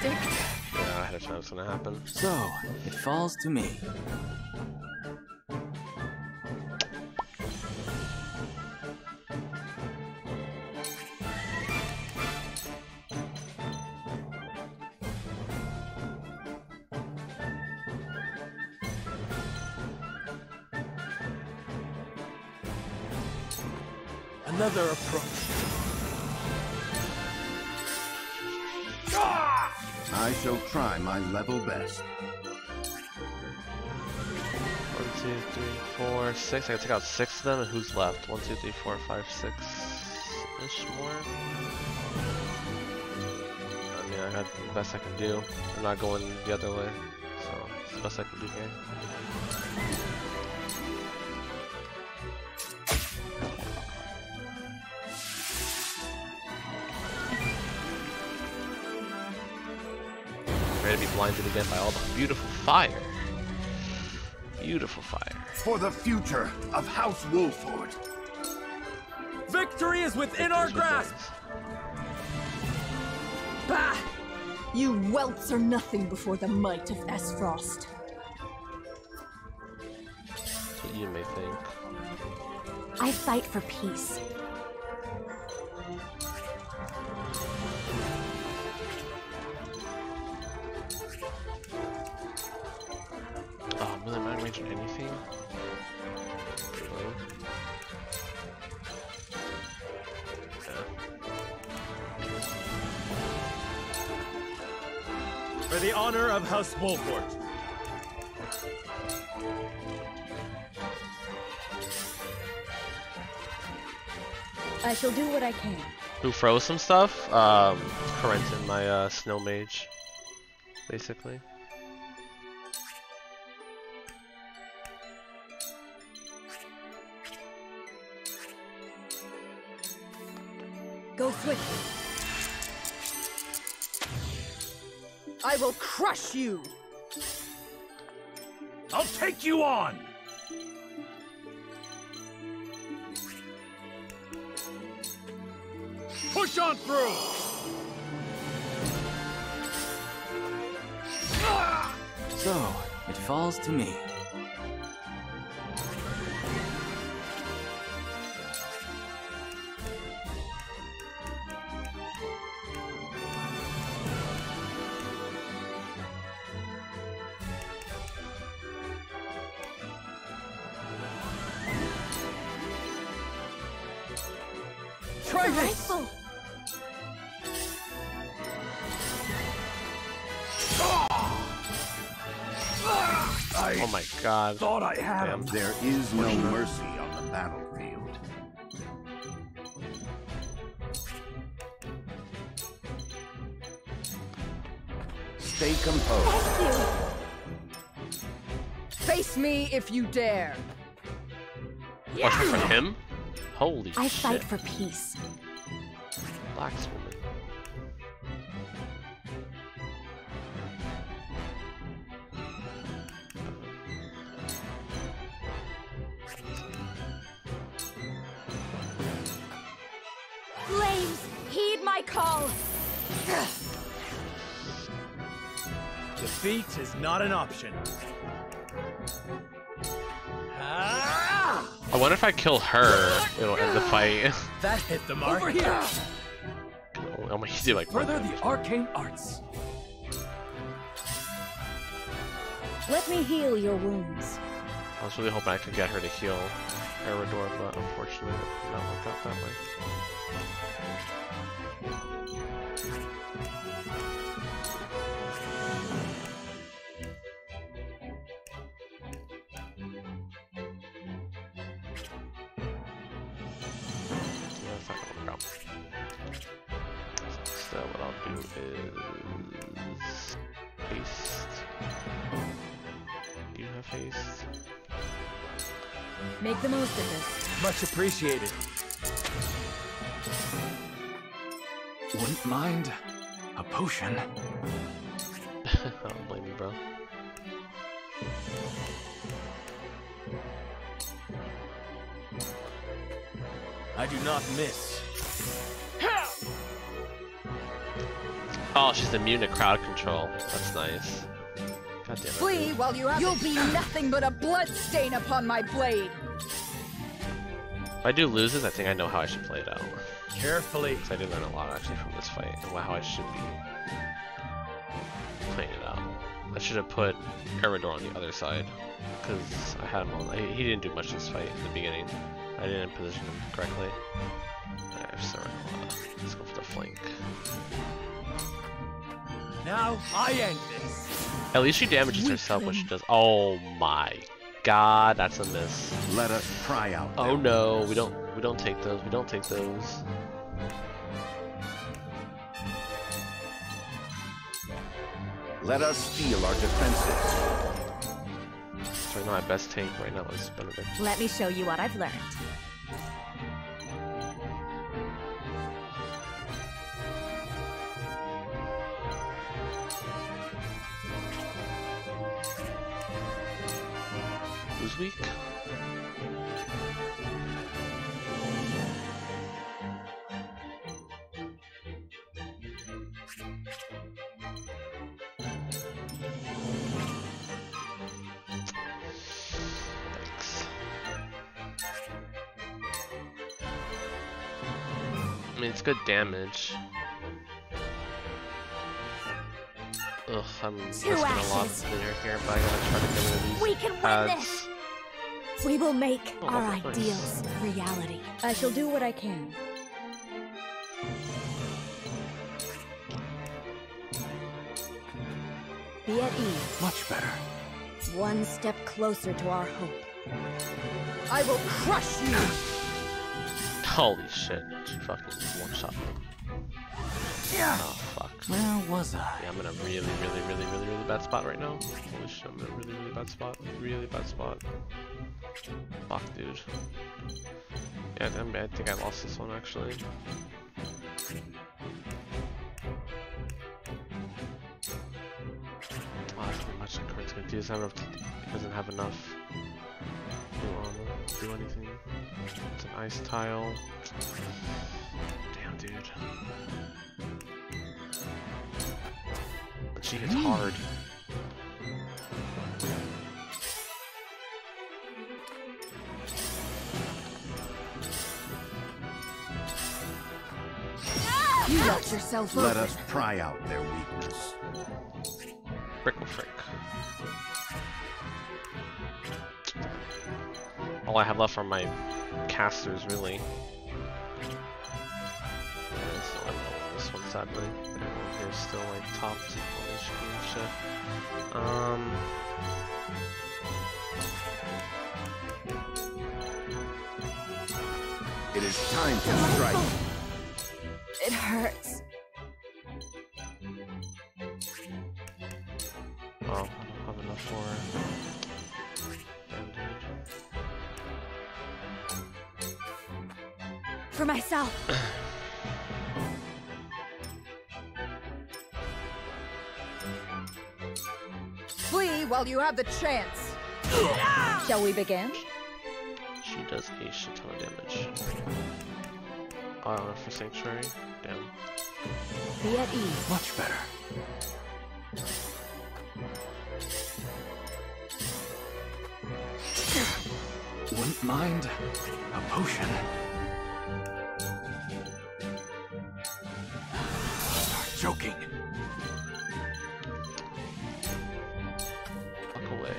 S1: Yeah, I had a chance it was gonna happen.
S21: So, it falls to me. Another approach.
S5: I shall try my level best.
S1: 1, 2, 3, 4, 6. I gotta take out 6 of them, and who's left? 1, 2, 3, 4, 5, 6-ish more. I mean, I got the best I can do. I'm not going the other way, so it's the best I can do here. Ready to be blinded again by all the beautiful fire. Beautiful fire.
S5: For the future of House Wolford.
S21: Victory is within our grasp!
S10: Bah! You welts are nothing before the might of Esfrost.
S1: That's what you may think.
S11: I fight for peace.
S1: Oh, really? Am I ranging anything? Really?
S21: For the honor of House Wolford.
S4: I shall do what I can.
S1: Who froze some stuff? Corentin, my snow mage, basically.
S10: Go swiftly. I will crush you.
S19: I'll take you on! Push on through!
S21: So, it falls to me.
S10: Try this!
S11: Rifle.
S1: Oh my god.
S19: Thought I had him.
S5: There is no mercy on the battlefield. Stay composed.
S10: Face me if you dare.
S1: Watch out for him? Holy
S11: I
S1: shit.
S11: fight for peace.
S1: Relax, woman.
S11: Flames, heed my call.
S21: Defeat is not an option.
S1: I wonder if I kill her, it'll end the fight.
S21: That hit the mark.
S10: Over here!
S1: I'm gonna do like
S21: Further the arcane arts.
S4: Let me heal your wounds.
S1: I was really hoping I could get her to heal Eredor, but unfortunately it did not work out that way. That's not gonna work out. So what I'll do is haste. You have haste.
S10: Make the most of this.
S21: Much appreciated. Wouldn't mind a potion.
S1: I don't blame you, bro.
S21: I do not miss.
S1: Oh, she's immune to crowd control. That's nice. God damn it.
S10: Flee while you have. You'll be nothing but a blood stain upon my blade.
S1: If I do lose this, I think I know how I should play it out.
S21: Carefully.
S1: So I did learn a lot actually from this fight and how I should be playing it out. I should have put Eredor on the other side because I had him on. He didn't do much this fight in the beginning. I didn't position him correctly. Alright, so let's go for the flank.
S21: Now I end this.
S1: At least she damages herself when she does. Oh my god, that's a miss.
S5: Let us try out.
S1: Oh no, we don't take those. We don't take those.
S5: Let us steel our defenses.
S1: So right now my best tank right now is Benedict.
S11: Let me show you what I've learned.
S1: Who's weak? I mean, it's good damage. Ugh, I'm risking a lot of linear here, but I gotta try to get rid of these
S11: We can win
S1: pads.
S11: this! We will make
S1: Oh,
S11: our
S1: nice.
S11: ideals reality.
S4: I shall do what I can. Be at ease.
S19: Much better.
S4: One step closer to our hope.
S10: I will crush you!
S1: Holy shit, she fucking one-shot me.
S21: Yeah.
S1: Oh fuck.
S21: Where was I?
S1: Yeah, I'm in a really bad spot right now. Holy shit, I'm in a really bad spot. Really bad spot. Fuck, dude. Yeah, I think I lost this one actually. Oh, that's pretty much the card's confused. I don't know if it doesn't have enough to do anything. It's an ice tile. Damn, dude. But she hits hard.
S10: You let yourself
S5: Let
S10: over.
S5: us pry out their weakness.
S1: Frickle frick. All I have left are my casters, really. Yeah, so I don't know this one, sadly. Everyone here is still like topped on HP and shit.
S5: It is time to strike.
S4: It hurts.
S1: Oh, I don't have enough for
S11: For myself.
S10: Flee while you have the chance. Shall we begin?
S1: She does a shit ton of damage. For Sanctuary? Damn.
S10: Be at ease.
S21: Much better. Wouldn't mind a potion. Start joking.
S1: Fuck away.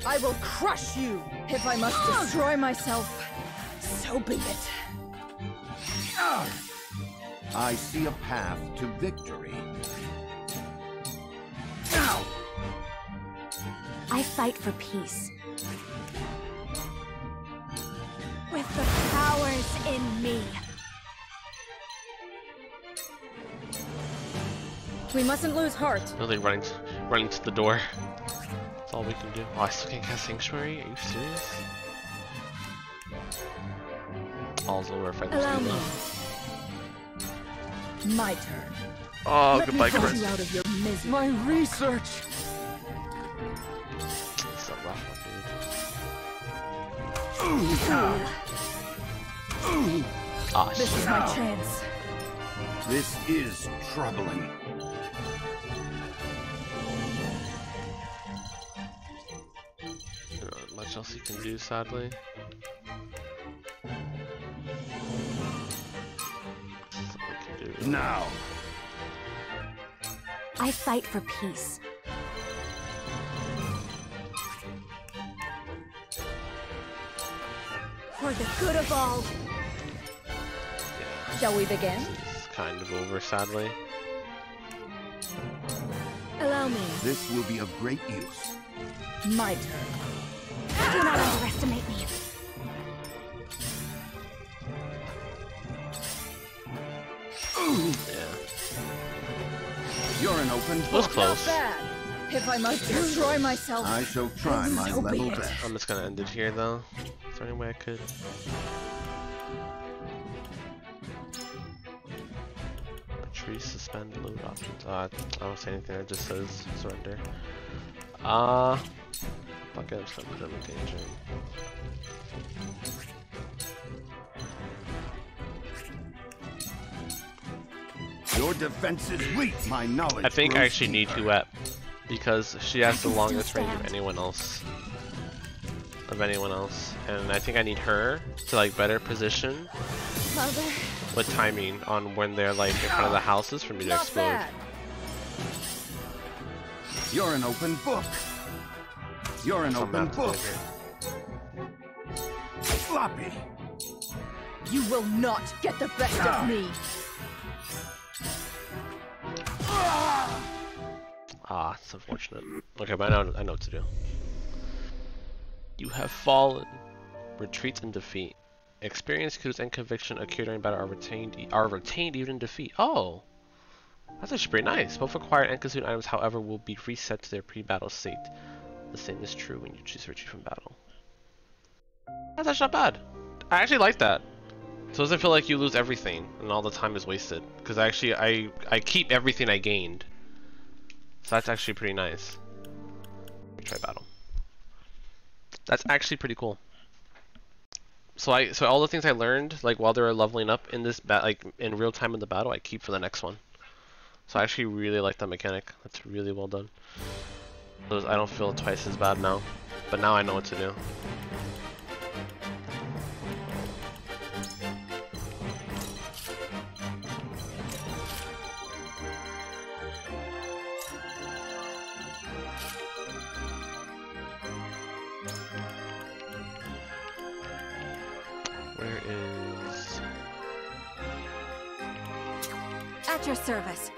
S10: I will crush you if I must destroy myself. So be it.
S5: I see a path to victory.
S11: I fight for peace. With the powers in me.
S10: We mustn't lose heart.
S1: Really running to the door. That's all we can do. Oh, I still can't cast Sanctuary? Are you serious? All's over if I lose
S10: Allow
S1: the
S10: me.
S1: love.
S10: My turn.
S1: Oh,
S10: Let
S1: goodbye,
S10: me put
S1: Chris.
S10: you out of your misery.
S21: My research.
S1: It's a rough one, dude. Ah,
S10: This
S1: shit.
S10: is my chance.
S5: This is troubling.
S1: Not much else you can do, sadly. That's all we can do.
S5: Now.
S11: I fight for peace. For the good of all.
S10: Shall we begin?
S1: It's kind of over, sadly.
S10: Allow me.
S5: This will be of great use.
S10: My turn.
S11: Do not underestimate me.
S1: Yeah.
S5: You're an open
S1: That was
S5: book.
S1: close.
S10: Bad. If I must destroy myself.
S5: I shall try my
S10: So be
S5: level
S10: it.
S5: best.
S1: I'm just gonna end it here, though. Is there any way I could? Retreat, suspend, load options. I don't say anything. It just says surrender. Fuck it. I'm just gonna put them in danger.
S5: Your defense is weak. My knowledge.
S1: I think I
S5: grows
S1: actually need
S5: deeper.
S1: Huette because she has the
S11: can
S1: longest
S11: still
S1: range of
S11: stand.
S1: anyone else. And I think I need her to like better position
S10: Mother.
S1: with timing on when they're like in front of the houses for me to
S10: Not
S1: explode.
S10: bad.
S5: You're an open book. You're an
S1: So I'm
S5: open
S1: about to do
S5: book.
S1: it here.
S5: Sloppy.
S10: You will not get the best of me.
S1: Ah, it's unfortunate. Okay, but I know what to do. You have fallen. Retreat and defeat. Experience, kudos, and conviction occur during battle are retained even in defeat. Oh, that's actually pretty nice. Both acquired and consumed items, however, will be reset to their pre-battle state. The same is true when you choose to retreat from battle. That's actually not bad. I actually like that. So it doesn't feel like you lose everything and all the time is wasted. Because actually, I keep everything I gained. So that's actually pretty nice. Let me try battle. That's actually pretty cool. So all the things I learned, like while they were leveling up in this like in real time in the battle, I keep for the next one. So I actually really like that mechanic. That's really well done. I don't feel twice as bad now, but now I know what to do. Where is...
S11: At your service.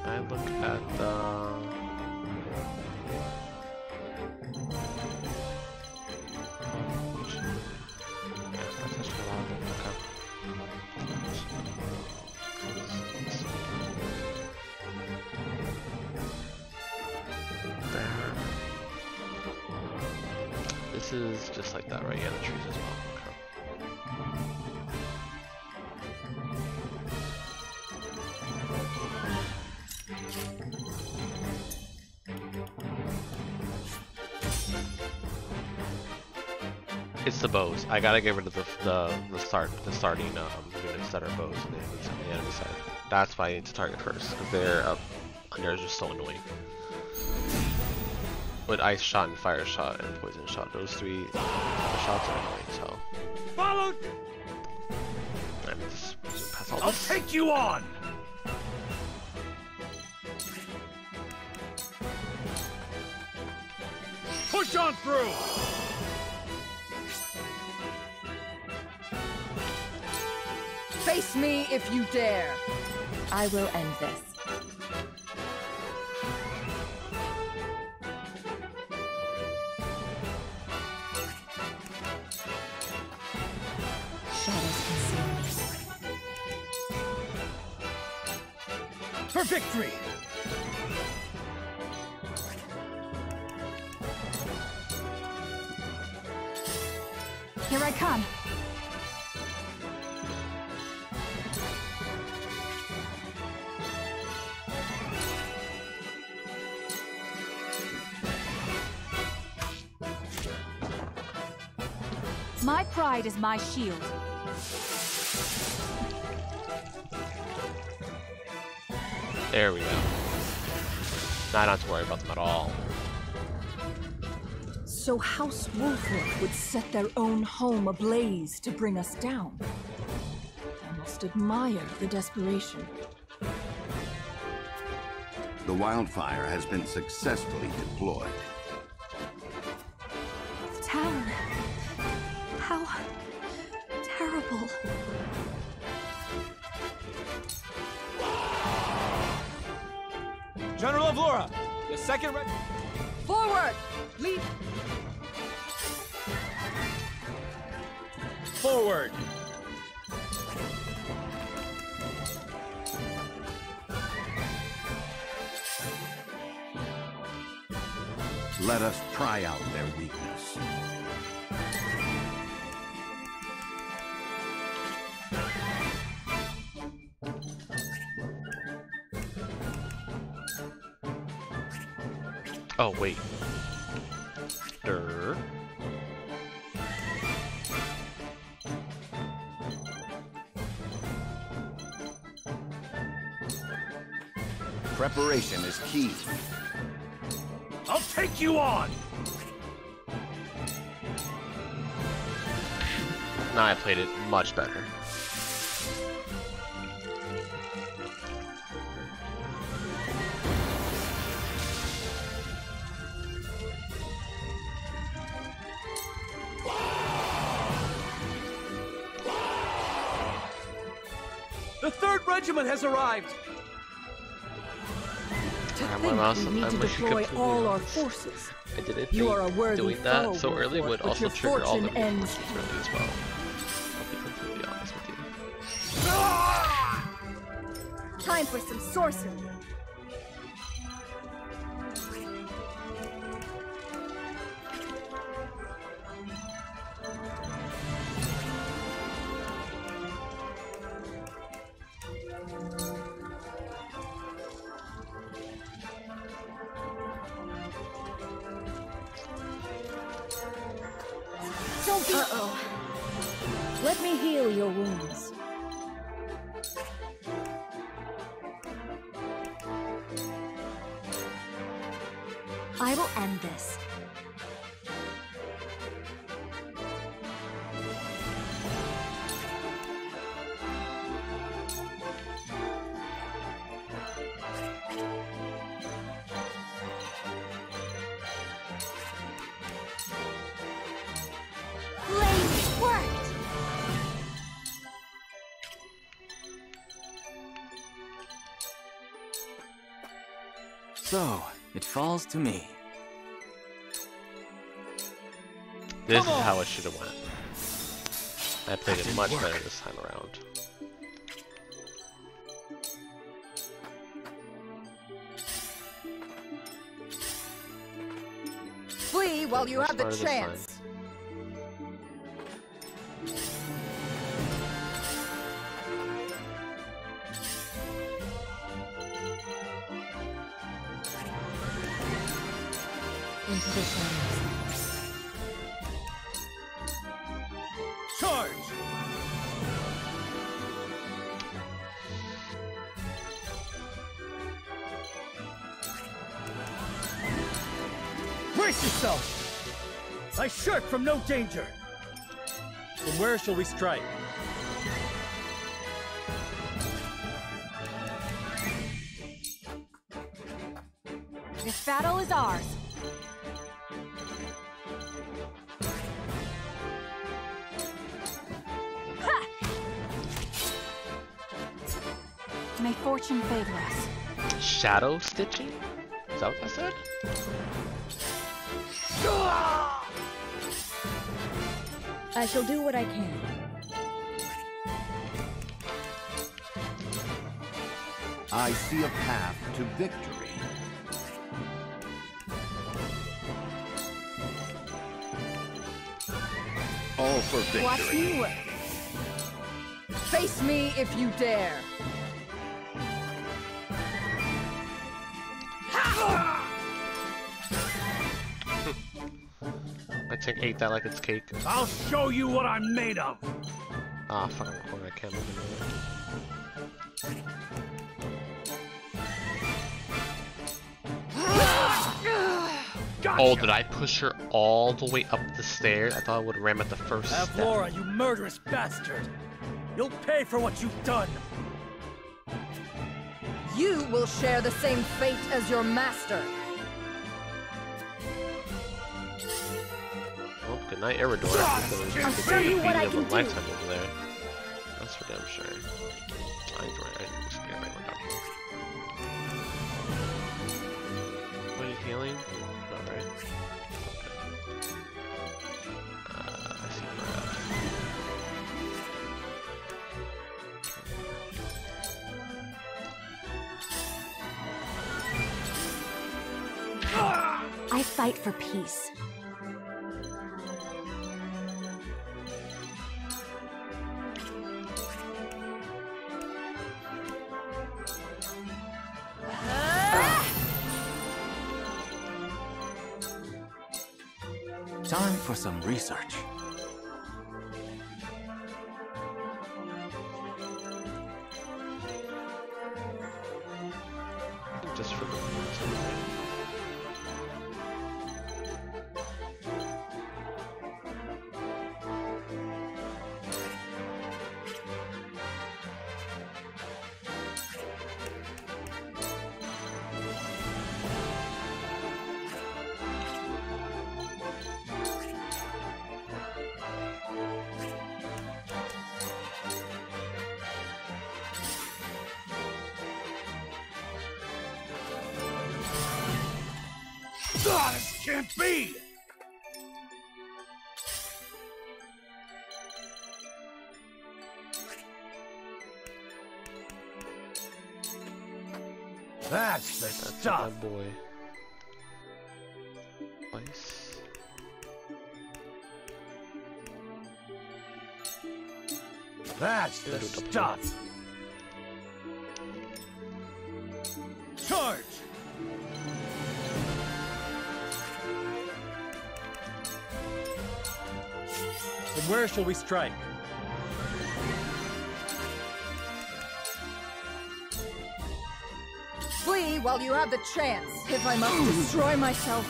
S1: I look at the... This is just like that, right? Yeah, the trees as well. It's the bows. I gotta get rid of the starting units that are bows on the enemy side. That's why I need to target first, because they're just so annoying. With ice shot and fire shot and poison shot, those three shots are annoying. So.
S19: Follow.
S1: I'm just pass all
S19: I'll
S1: this.
S19: take you on. Push on through.
S10: Face me if you dare.
S25: I will end this.
S10: Shadows conceal me. For victory!
S11: Here I come. My pride is my shield.
S1: There we go. Now I don't have to worry about them at all.
S10: So House Wolfwood would set their own home ablaze to bring us down. I must admire the desperation.
S5: The wildfire has been successfully deployed.
S11: The town. How terrible.
S9: General of Laura, the second red...
S10: Forward! Lead!
S19: Forward!
S5: Let us pry out their weakness.
S1: Oh, wait. Durr.
S5: Preparation is key.
S19: I'll take you on!
S1: Now I played it much better.
S21: The 3rd Regiment has arrived!
S10: To
S1: I'm
S10: think
S1: awesome.
S10: we need to
S1: I'm
S10: deploy all our
S1: confused.
S10: forces.
S1: I didn't
S10: You
S1: think
S10: are a worthy
S1: doing that
S10: foe,
S1: so early
S10: Wolford,
S1: would
S10: but
S1: also
S10: your
S1: trigger all the
S10: fortune ends
S1: forces early as well. I'll be completely honest with you.
S3: Time for some sorcery.
S4: Don't be. Uh-oh. Let me heal your wounds.
S7: I will end this.
S11: Blaze worked!
S21: So, it falls to me.
S1: This is how it should have went. I played it much better this time around.
S3: Flee while you have the chance.
S4: Into the shadows.
S21: Charge! Brace yourself! I shirk from no danger! Then where shall we strike?
S11: This battle is ours.
S7: May fortune favor us.
S1: Shadow stitching? Is that what I said?
S4: I shall do what I can.
S5: I see a path to victory. All for victory.
S3: Watch me work. Face me if you dare.
S1: My tank ate that like it's cake.
S19: I'll show you what I'm made of.
S1: Ah, fucking corner, I can't move it. Oh, did I push her all the way up the stairs? I thought I would ram at the first step.
S21: Avlora, you murderous bastard! You'll pay for what you've done!
S3: You will share the same fate as your master.
S1: Well, good night, Eridor.
S3: I'll show you what I can do.
S1: Lifetime over there. That's for damn sure. I just get right down here. What are you healing? Not right. Okay. I see where
S7: I fight for peace.
S21: Time for some research.
S1: just for the
S19: This can't be! That's the stuff!
S1: That boy. Twice.
S19: That's the stuff! Charge!
S21: Then where shall we strike?
S3: Flee while you have the chance.
S10: If I must destroy myself,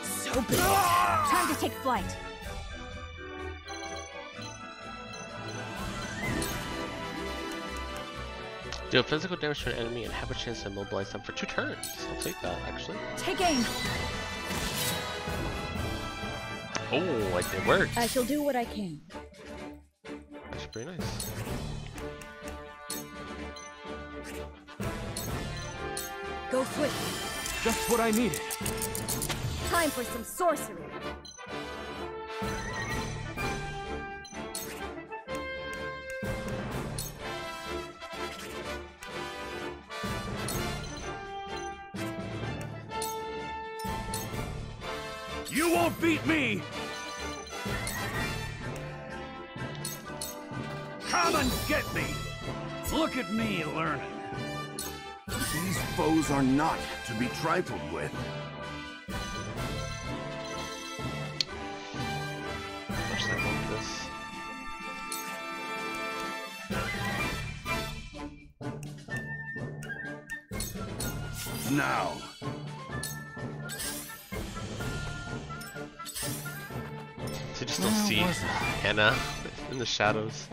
S10: so be it.
S7: Time to take flight.
S1: Deal physical damage to an enemy and have a chance to immobilize them for 2 turns. I'll take that, actually.
S7: Take aim.
S1: Oh, it worked.
S4: I shall do what I can.
S1: That's pretty nice.
S10: Go swift.
S12: Just what I needed.
S7: Time for some sorcery.
S19: You won't beat me! Come and get me! Look at me learning.
S5: These foes are not to be trifled with.
S1: Wish I want this.
S5: Now.
S1: So you just don't see Hannah in the shadows.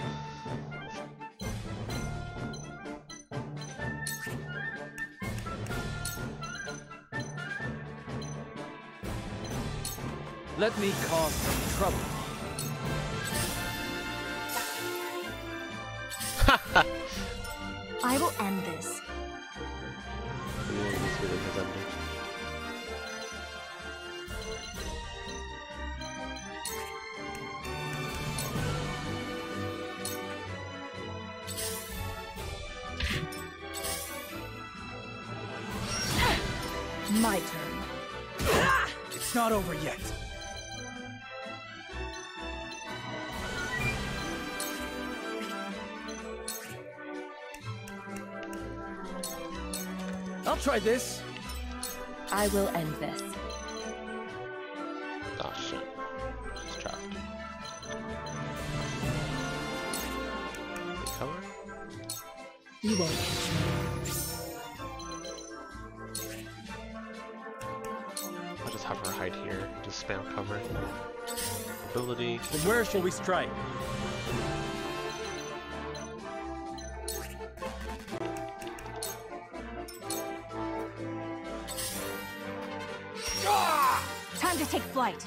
S21: Let me cause some trouble.
S7: I will end this.
S10: My turn.
S21: It's not over yet. I'll try this.
S4: I will end this.
S1: Oh shit. She's trapped. Cover?
S4: You won't catch me.
S1: I'll just have her hide here. Just spam cover. Ability.
S21: Then where shall we strike?
S7: Time to take flight.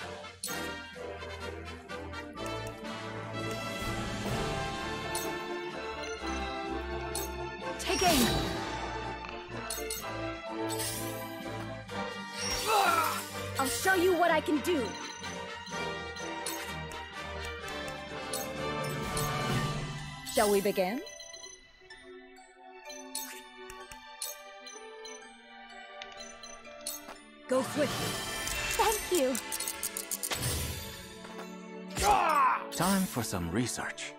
S7: Take aim. I'll show you what I can do.
S4: Shall we begin?
S10: Go swiftly.
S7: Thank you.
S21: Time for some research.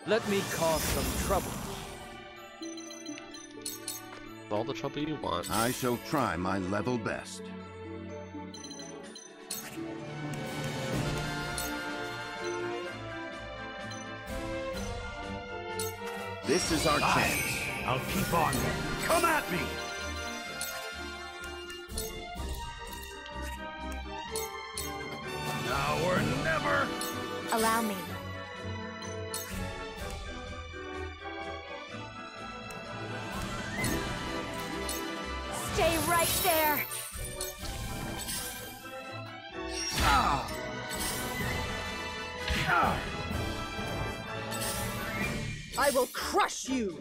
S21: Let me cause some trouble.
S1: All the trouble you want.
S5: I shall try my level best. This is our chance.
S19: I'll keep on. Come at me! Now or never!
S7: Allow me. Stay right there.
S3: I will crush you!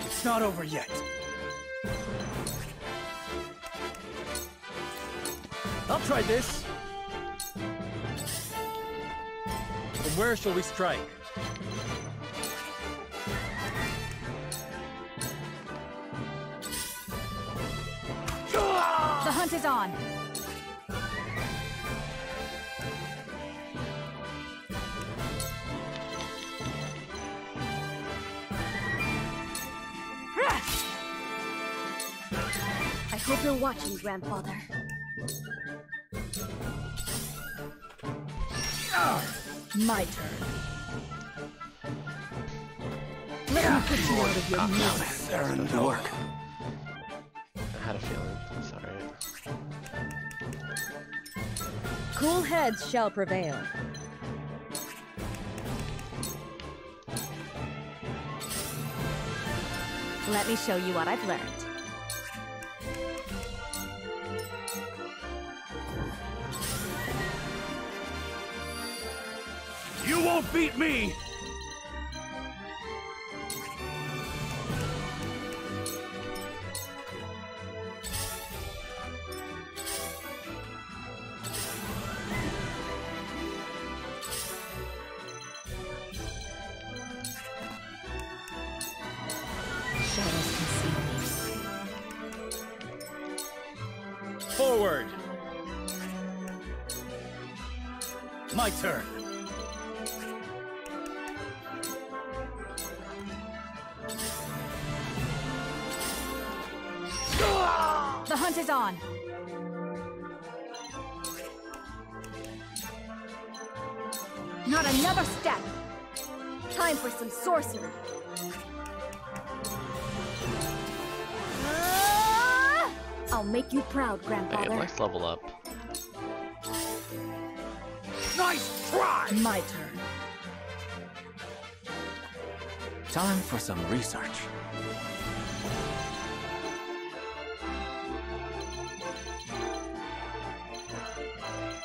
S21: It's not over yet. I'll try this. From where shall we strike?
S11: The hunt is on.
S7: I hope you're watching, Grandfather.
S10: My turn. Let me put you out of your misery.
S1: Work. I had a feeling. It's alright.
S3: Cool heads shall prevail.
S11: Let me show you what I've learned.
S19: You won't beat me!
S3: Shadows conceal me.
S21: Forward! My turn.
S11: The hunt is on.
S7: Not another step. Time for some sorcery. I'll make you proud, Grandfather.
S1: Okay, let's level up.
S19: Nice try!
S10: My turn.
S21: Time for some research.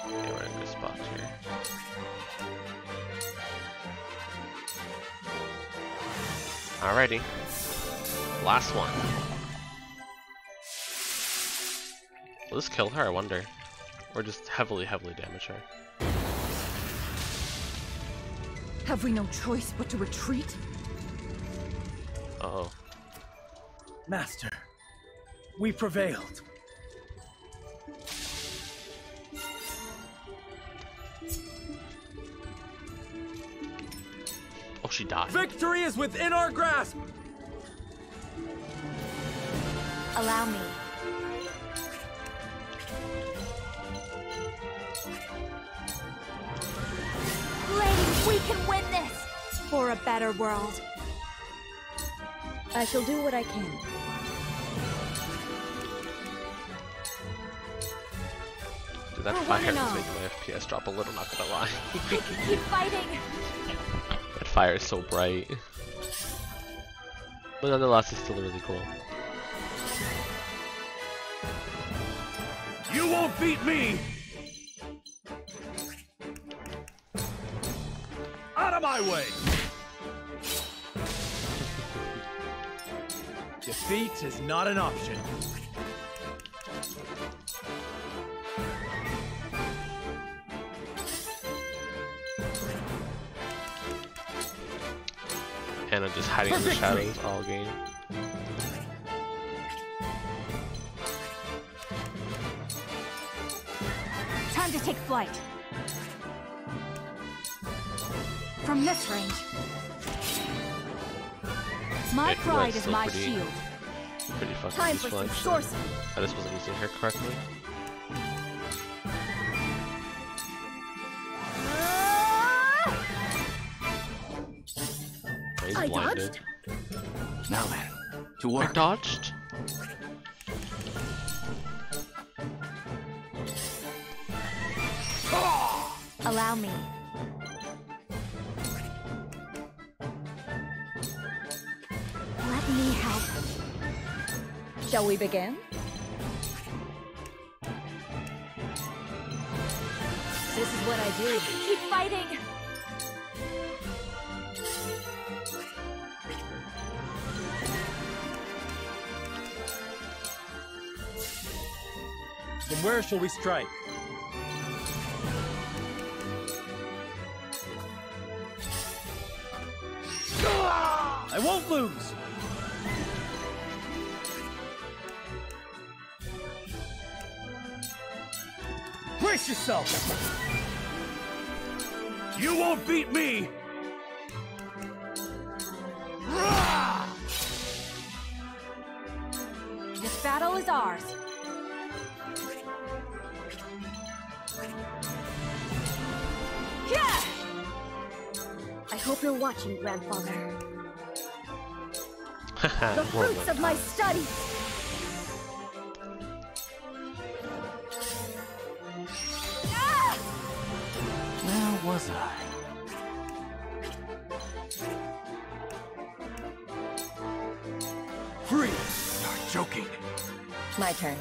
S1: Okay, we're in a good spot here. Alrighty. Last one. Will this kill her, I wonder? Or just heavily damage her?
S10: Have we no choice but to retreat?
S1: Uh-oh.
S21: Master, we prevailed.
S1: Oh, she died.
S21: Victory is within our grasp!
S11: Allow me. Lady, we can win this! For a better world.
S4: I shall do what I can.
S1: Dude, that fire is making my FPS drop a little, not gonna lie.
S11: I can keep fighting!
S1: That fire is so bright. But nonetheless, it's still really cool.
S19: You won't beat me! Out of my way!
S21: Defeat is not an option.
S1: Anna just hiding in the shadows all game.
S11: Time to take flight. From this range. My
S1: Okay,
S11: pride
S1: that's
S11: is
S1: still
S11: my
S1: pretty-
S11: shield.
S1: Pretty fucking
S11: Time for
S1: useful,
S11: some
S1: actually.
S11: sorcery.
S1: I just wasn't using her correctly. He's
S3: I
S1: blinded.
S21: Now then, to
S1: I
S21: work.
S1: dodged.
S11: Allow me. Let me help.
S3: Shall we begin?
S11: what I do. Keep fighting!
S21: Then where shall we strike? I won't lose! Brace yourself! You won't beat me!
S11: This battle is ours. Yeah! I hope you're watching, Grandfather. The fruits of my studies!
S21: Where was I? Free! Start joking.
S25: My turn.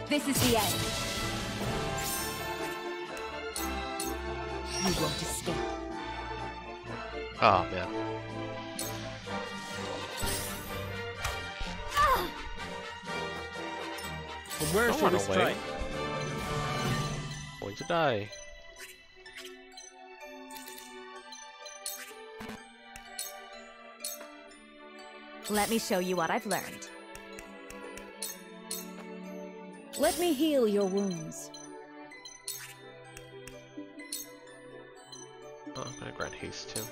S11: This is the end. You won't escape.
S1: Oh man.
S21: From where shall we strike?
S1: Going to die.
S11: Let me show you what I've learned.
S2: Let me heal your wounds.
S1: Oh, I'm gonna grant haste too.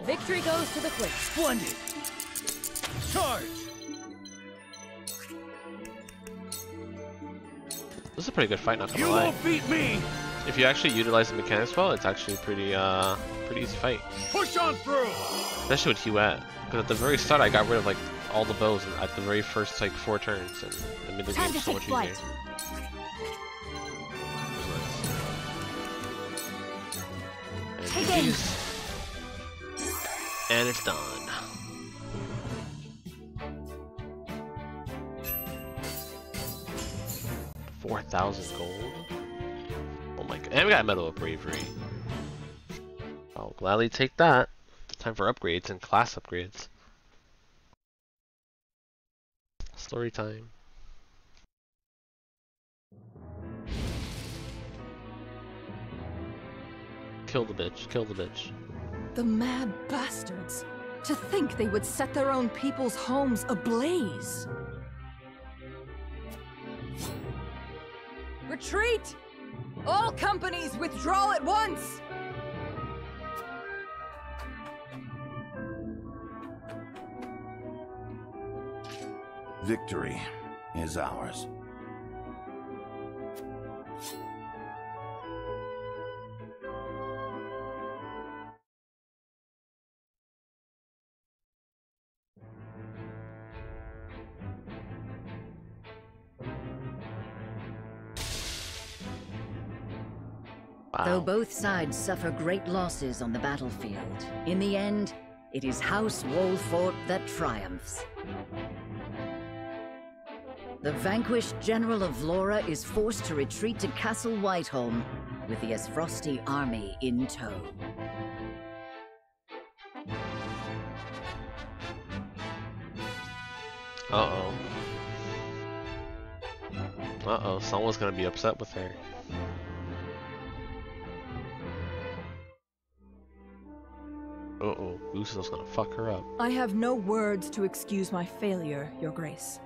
S3: Victory goes to the quick.
S21: Splendid! Charge!
S1: This is a pretty good fight, not gonna
S21: You
S1: lie.
S21: won't beat me!
S1: If you actually utilize the mechanics well, it's actually a pretty easy fight.
S21: Push on through!
S1: Especially with Huette. Because at the very start I got rid of like all the bows at the very first like 4 turns, and it made the game so much easier. And and it's done. $4,000 gold. Oh my god! And we got Medal of Bravery. I'll gladly take that. Time for upgrades and class upgrades. Story time. Kill the bitch. Kill the bitch.
S10: The mad bastards. To think they would set their own people's homes ablaze.
S3: Retreat! All companies withdraw at once!
S5: Victory is ours.
S2: Though both sides suffer great losses on the battlefield, in the end, it is House Wolfort that triumphs. The vanquished General of Vlora is forced to retreat to Castle Whiteholm with the Esfrosti army in tow.
S1: Uh-oh. Uh-oh, someone's gonna be upset with her. Uh-oh, Uso's gonna fuck her up.
S10: I have no words to excuse my failure, Your Grace.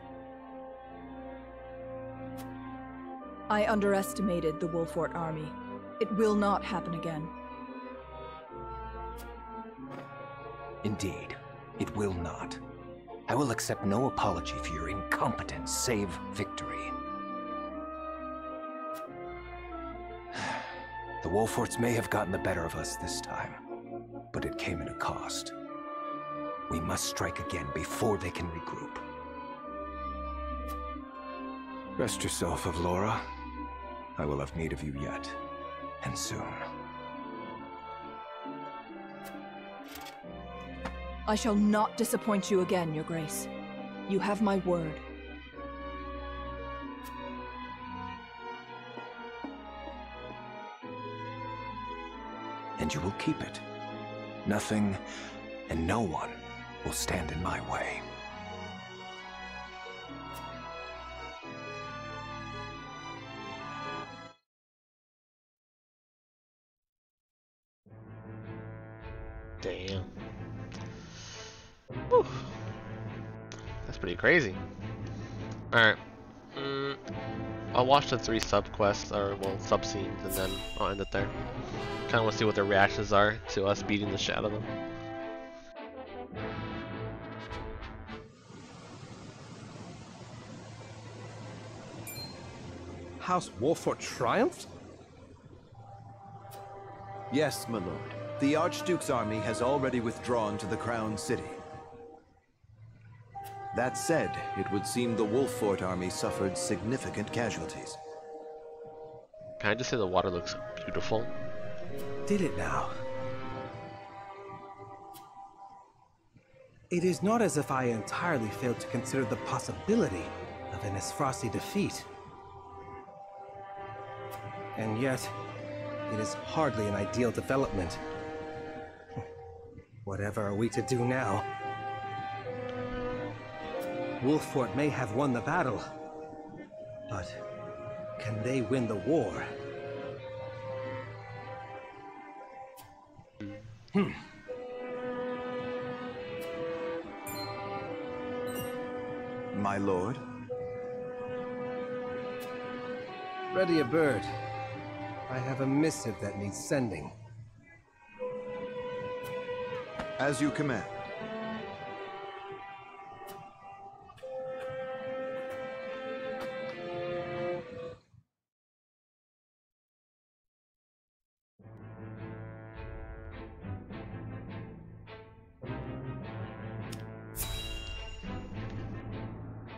S10: I underestimated the Wolfort army. It will not happen again.
S6: Indeed, it will not. I will accept no apology for your incompetence, save victory. The Wolforts may have gotten the better of us this time, but it came at a cost. We must strike again before they can regroup. Rest yourself, Avlora. I will have need of you yet, and soon.
S10: I shall not disappoint you again, Your Grace. You have my word.
S6: and you will keep it. Nothing and no one will stand in my way.
S1: Damn. Whew. That's pretty crazy. Alright. I'll watch the 3 sub-quests, or well, sub-scenes, and then I'll end it there. Kinda wanna see what their reactions are to us beating the shit out of them.
S13: House Wolfort triumphed?
S16: Yes, my lord. The Archduke's army has already withdrawn to the Crown City. That said, it would seem the Wolfort army suffered significant casualties.
S1: Can I just say the water looks beautiful?
S13: Did it now? It is not as if I entirely failed to consider the possibility of an Esfrasti defeat. And yet, it is hardly an ideal development. Whatever are we to do now? Wolfort may have won the battle, but can they win the war?
S16: My lord?
S13: Ready a bird. I have a missive that needs sending.
S16: As you command.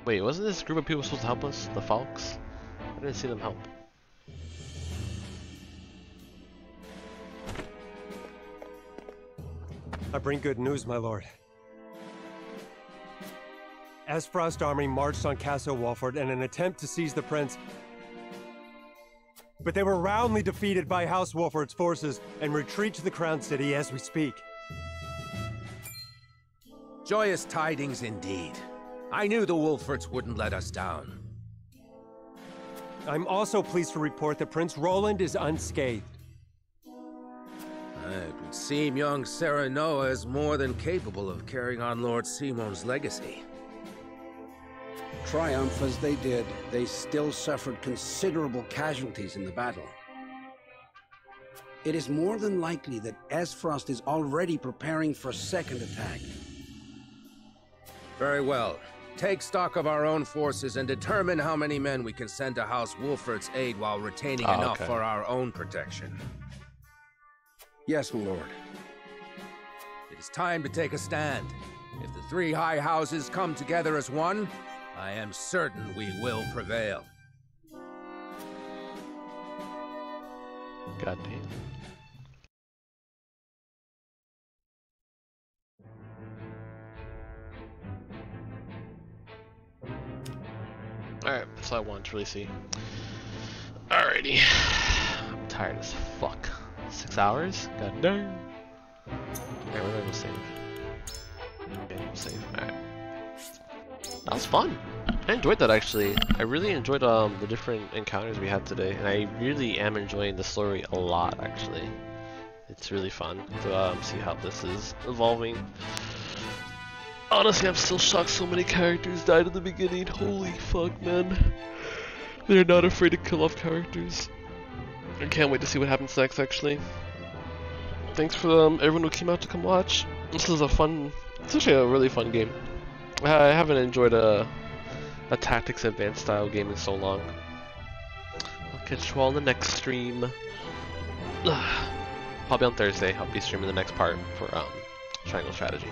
S1: Wait, wasn't this group of people supposed to help us? The Falks? I didn't see them help.
S15: I bring good news, my lord. Esfrost army marched on Castle Wolfort in an attempt to seize the prince. But they were roundly defeated by House Wolfort's forces and retreat to the Crown City as we speak.
S12: Joyous tidings indeed. I knew the Wolforts wouldn't let us down.
S15: I'm also pleased to report that Prince Roland is unscathed.
S12: It would seem young Serenoa is more than capable of carrying on Lord Simon's legacy.
S23: Triumph as they did, they still suffered considerable casualties in the battle. It is more than likely that Esfrost is already preparing for a second attack.
S12: Very well. Take stock of our own forces and determine how many men we can send to House Wolfort's aid while retaining enough for our own protection.
S23: Yes, my lord.
S12: It is time to take a stand. If the 3 high houses come together as one, I am certain we will prevail.
S1: God damn. Alright, that's all I wanted to really see. Alrighty. I'm tired as fuck. 6 hours? God damn. Alright, we're gonna save. Okay, we'll save. Alright. That was fun. I enjoyed that actually. I really enjoyed the different encounters we had today, and I really am enjoying the story a lot actually. It's really fun to see how this is evolving. Honestly, I'm still shocked so many characters died in the beginning. Holy fuck, man. They're not afraid to kill off characters. I can't wait to see what happens next, actually. Thanks for everyone who came out to come watch. This is it's actually a really fun game. I haven't enjoyed a tactics advanced style game in so long. I'll catch you all in the next stream. Probably on Thursday. I'll be streaming the next part for Triangle Strategy.